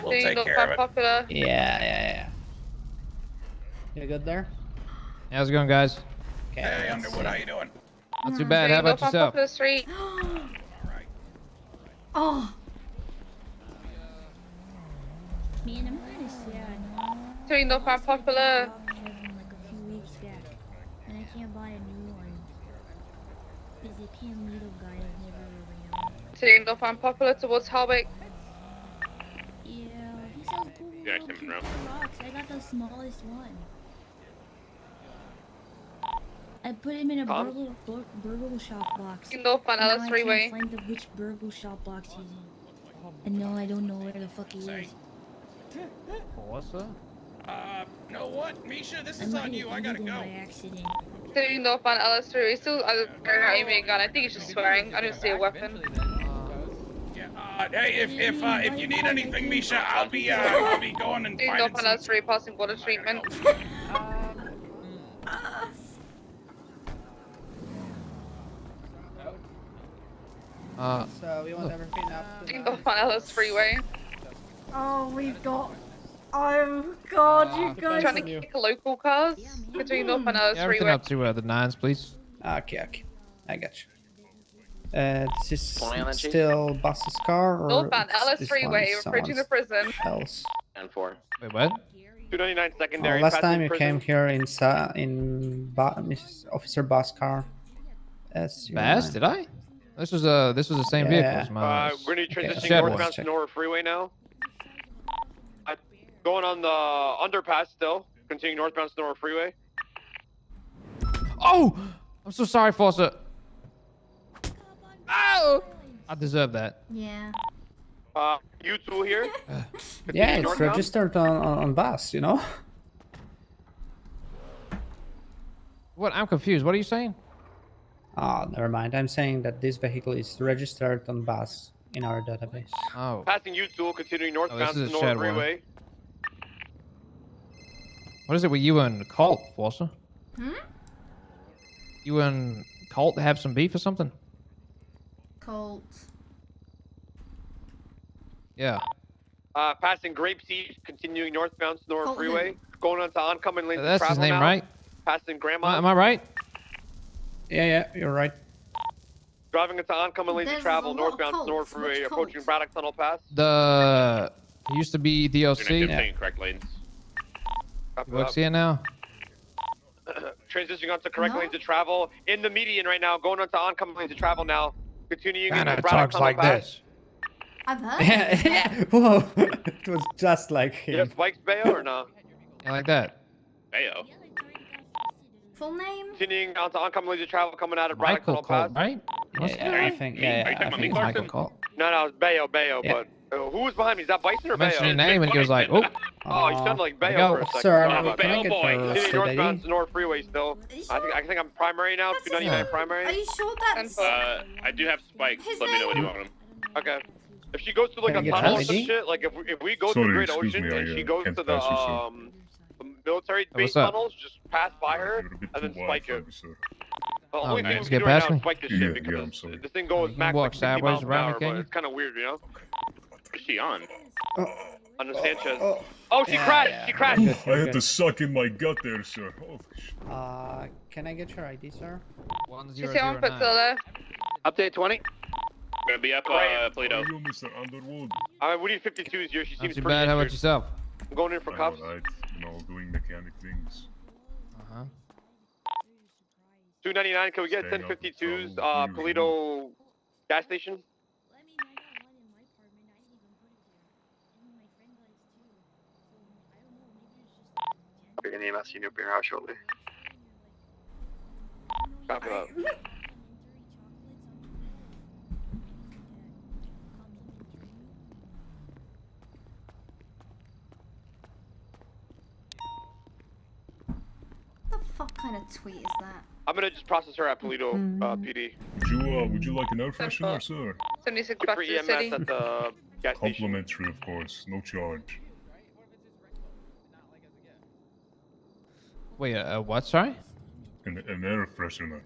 We'll take care of it. Popular. Yeah. You good there? How's it going, guys? Okay. Hey, Underwood, how you doing? Not too bad. How about Northbound yourself? Popular Street. Oh. Man, I'm kind of sad. Doing northbound Popular. Like a few weeks back, and I can't buy a new one because the Camino guy is never around. Doing northbound Popular towards Harwick. Yeah, he sells cool Yeah, little Tim cute Brown. rocks. I got the smallest one. I put him in a burgle shop box. Northbound and Ellis now I Freeway. can't find which burgle shop box he's in. And no, I don't know where the fuck he is. What's that? You know what, Misha? This I is might on you. I gotta have go. by accident. Doing northbound Ellis Freeway. Still aiming a gun. I think he's just swearing. I don't see a weapon. Hey, if you need anything, Misha, I'll be going and Doing finding northbound some. Ellis Freeway, passing border treatment. So we want everything up. Doing northbound Ellis Freeway. Oh, we've got. Oh God, you guys. Trying to kick local cars. Between northbound Ellis Yeah, everything Freeway. up to the nines, please. Okay. I got you. This is 20 on that, Chief? still Boss's car, or Northbound it's- Ellis this Freeway, one's approaching the prison. else? 10-4. Wait, what? 299 secondary. Last passing time you prison. came here in Mrs. Officer Boss car. Yes. Bass? Did I? This was the same vehicle as mine. We're gonna be transitioning Shed one. northbound Sonora Freeway now. Going on the underpass still. Continuing northbound Sonora Freeway. Oh! I'm so sorry, Foster. Oh! I deserve that. Yeah. You two here. Yeah, Continuing it's northbound. registered on Boss, you know? What? I'm confused. What are you saying? Oh, never mind. I'm saying that this vehicle is registered on Boss in our database. Oh. Passing you two, continuing northbound is a Sonora shed one. Freeway. What is it with you and Colt, Foster? Hmm? You and Colt have some beef or something? Colt. Yeah. Passing Grapeseed, continuing northbound Sonora Colt who? Freeway. Going on to oncoming lanes of That's travel his name, now. right? Passing Grandma. Am I right? Yeah, you're right. Driving into oncoming lanes of There's travel a lot of northbound Colts. Sonora Freeway, Which approaching Colt? Braddock Tunnel Pass. The he used to be DOC. Correct lanes. He works here now. Transitioning onto correct No? lanes of travel in the median right now. Going onto oncoming lanes of travel now. Continuing Kinda into Braddock talks Tunnel like Pass. this. I've heard. Yeah. Whoa. It was just like You have him. spikes, Bayo, or no? Yeah, like that. Bayo. Full name? Continuing onto oncoming lanes of travel coming out of Braddock Michael Tunnel Pass. Colt, right? Yeah, I think. Yeah, Are you talking I about think me, it's Clarkson? Michael Cole. No, it's Bayo, Yeah. but who was behind me? Is that Bison or I Bayo? mentioned your name and he was like, oh. Oh, you sounded like There you Bayo go. for a second. Sir, I'm a can I Bayo get boy. your Continuing city? northbound Sonora Freeway still. I think I'm primary now. 299 Are primary. you sure that's? I do have spikes. His Let me know when you name? want them. Okay. If she goes to like Can I a get tunnel or ID? some shit, like if we go to the Sorry, Great excuse Ocean me, and I she goes can't to the pass you, sir. military base what's up? tunnels, just pass by her You're a bit and too then wild spike for it. me, sir. The Oh, only man, thing just we can get do right past now me? is spike this Yeah, shit yeah, because I'm sorry. this thing goes You can max walk like 50 sideways miles an around me, hour, can but you? it's kind of weird, you know? What's she on? On the Sanchez. Oh, she crashed! She crashed! I had to suck in my gut there, sir. Holy shit. Can I get your ID, sir? 1009. Update 20. Gonna be up, How Polito. are you, Mr. Underwood? We need 52s here. She Not seems too pretty bad. How about injured. yourself? I'm going in for cuffs. Alright, you know, doing mechanic things. 299. Can we get Staying out of 1052s? trouble, Polito gas station. We're gonna EMS unit being out shortly. Copy that. What the fuck kind of tweet is that? I'm gonna just process her at Polito PD. Would you like an air freshener, sir? 76 For bucks to the EMS city. at the gas station. Complimentary, of course. No charge. Wait, what? Sorry? An air freshener.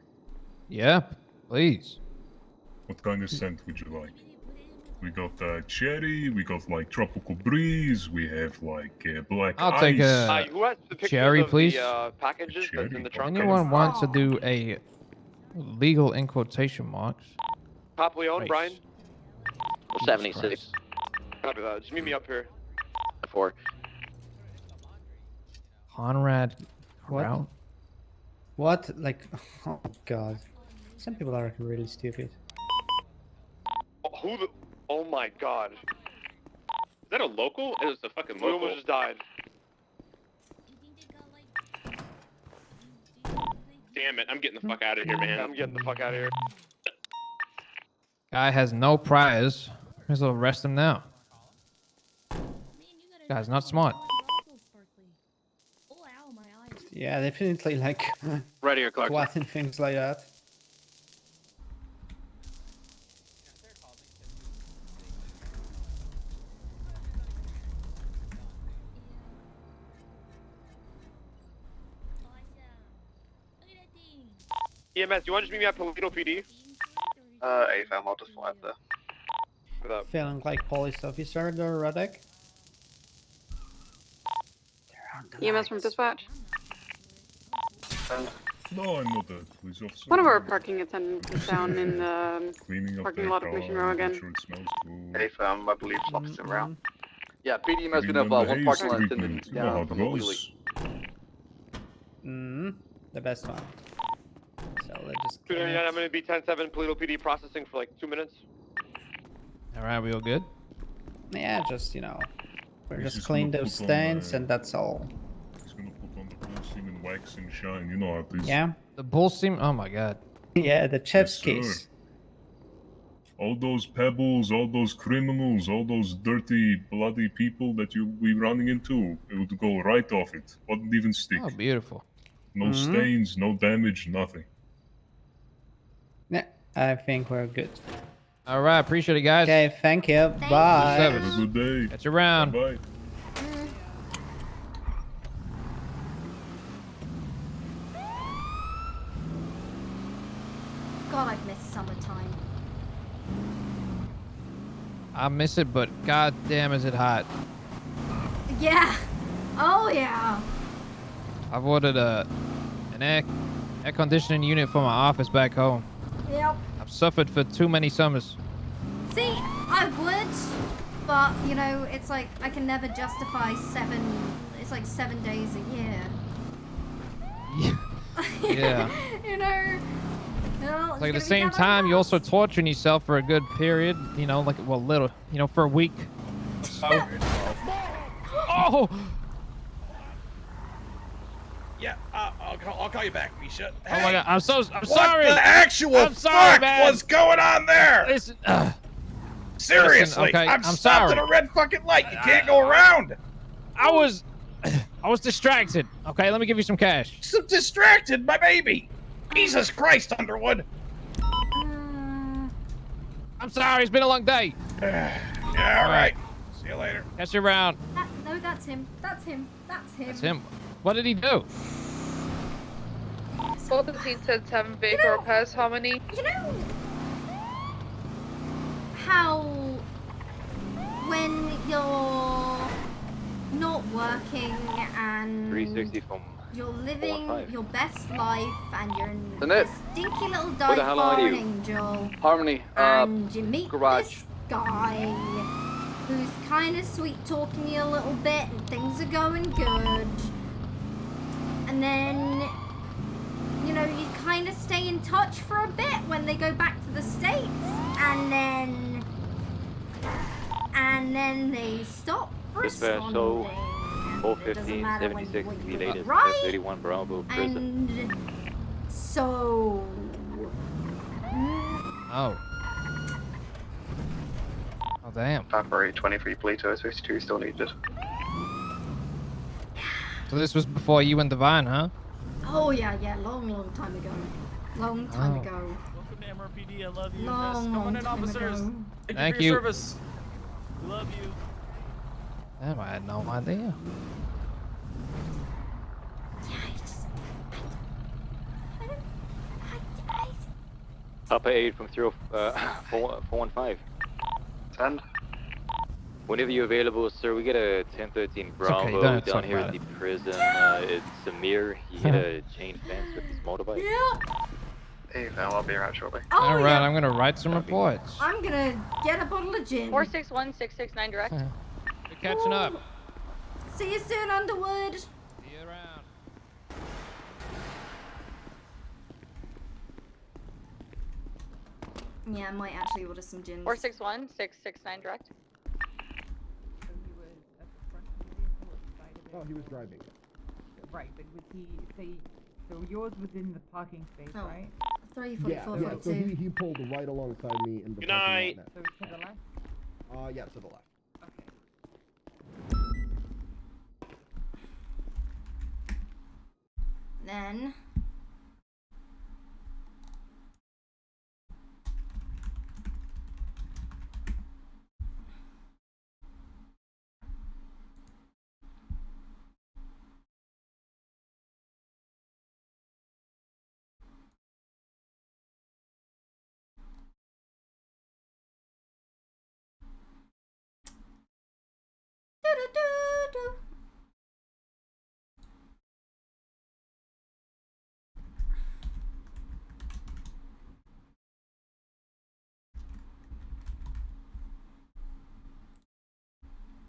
Yeah, please. What kind of scent would you like? We got cherry, we got like tropical breeze, we have like black I'll ice. take a Who has the pictures cherry, of please. the packages that's in the trunk? Anyone want to do a legal in quotation marks? Top Leon, Race. Brian? 76. Copy that. Just meet me up here. 4. Conrad What? Kraut? What? Like, oh god. Some people are really stupid. Who the? Oh my god. Is that a local? It was a fucking We local. almost just died. Damn it, I'm getting the fuck out of here, man. I'm getting the fuck out of here. Guy has no priors. Might as well arrest him now. Guy's not smart. Yeah, definitely like Ready or Clark? twatting things like that. EMS, you want to just meet me at Polito PD? AFM, I'll just fly up there. For that. Feeling like police officer there, Radek? EMS from dispatch. No, I'm not a police officer. One of our parking attendants is down in the Cleaning up parking their lot of car, Mission Row again. making sure it smells good. AFM, I believe, opposite round. Yeah, PDM has been up Remember one haze parking lot treatment. attendant You know how down it from what we goes. The best one. So let's just. 299, I'm gonna be 10-7 Polito PD processing for like 2 minutes. All right, we all good? Yeah, just you know, we're He's just just clean gonna those put on, stains and that's all. He's gonna put on the bull seam and wax and shine. You know how it is. Yeah. The bull seam? Oh my god. Yeah, the chef's Yes, kiss. sir. All those pebbles, all those criminals, all those dirty, bloody people that you be running into, it would go right off it. Wouldn't even stick. Oh, beautiful. No stains, no damage, nothing. Yeah, I think we're good. All right, appreciate it, guys. Okay, thank you. Bye. Have a good day. Catch you around. Bye. God, I've missed summertime. I miss it, but god damn is it hot. Yeah. Oh yeah. I've ordered an air conditioning unit for my office back home. Yep. I've suffered for too many summers. See, I would, but you know, it's like I can never justify 7. It's like 7 days a year. Yeah. You know. No, Like at the same time, you're also torturing yourself for a good period. You know, like well, little. You know, for a week. So. Oh. Yeah, I'll call you back, Misha. Oh my god, I'm sorry. What the actual I'm sorry, fuck man. was going on there? Listen, Seriously, listen, okay, I'm I'm stopped sorry. at a red fucking light. You can't go around. I was distracted. Okay, let me give you some cash. So distracted, my baby. Jesus Christ, Underwood. I'm sorry, it's been a long day. Yeah, all right. See you later. Catch you around. No, that's him. That's him. That's him. That's him. What did he do? Both the teams said 7 vehicle repairs. How many? You know how when you're not working and 360 from you're living 415. your best life and you're in Isn't it? a stinky little Where dive the hell are bar in you? Angel, Harmony. and you meet garage. this guy who's kind of sweet talking you a little bit and things are going good, and then you know you kind of stay in touch for a bit when they go back to the States, and then they stop Dispatch, responding. so and it doesn't 415, matter when 76 what is you the do latest. right, 31 Bravo prison. and so Oh. Oh, damn. Papa 823 Plato 62 still needed. So this was before you and Divine, huh? oh yeah, long time ago, Oh. Welcome to MRPD. I love you. Come on in, time officers. ago. Thank you for your service. We love you. Damn, I had no idea. Papa 8 from 415. Send. Whenever you're available, sir, we get a 1013 Bravo okay, you don't have to down talk here about at the prison. It's Samir. He hit a chain fence with his motorbike. Yeah. Hey, Val, I'll be around shortly. Oh, All right, yeah. I'm gonna write some reports. I'm gonna get a bottle of gin. 461669 direct. We're catching up. See you soon, Underwood. See you around. Yeah, I might actually order some gin. 461669 direct. Oh, he was driving. Right, but was he, so yours was in the parking space, Oh. right? 344, Yeah, so he pulled right alongside me in the Good parking night. lot So to the left? now. Yeah, to the left. Then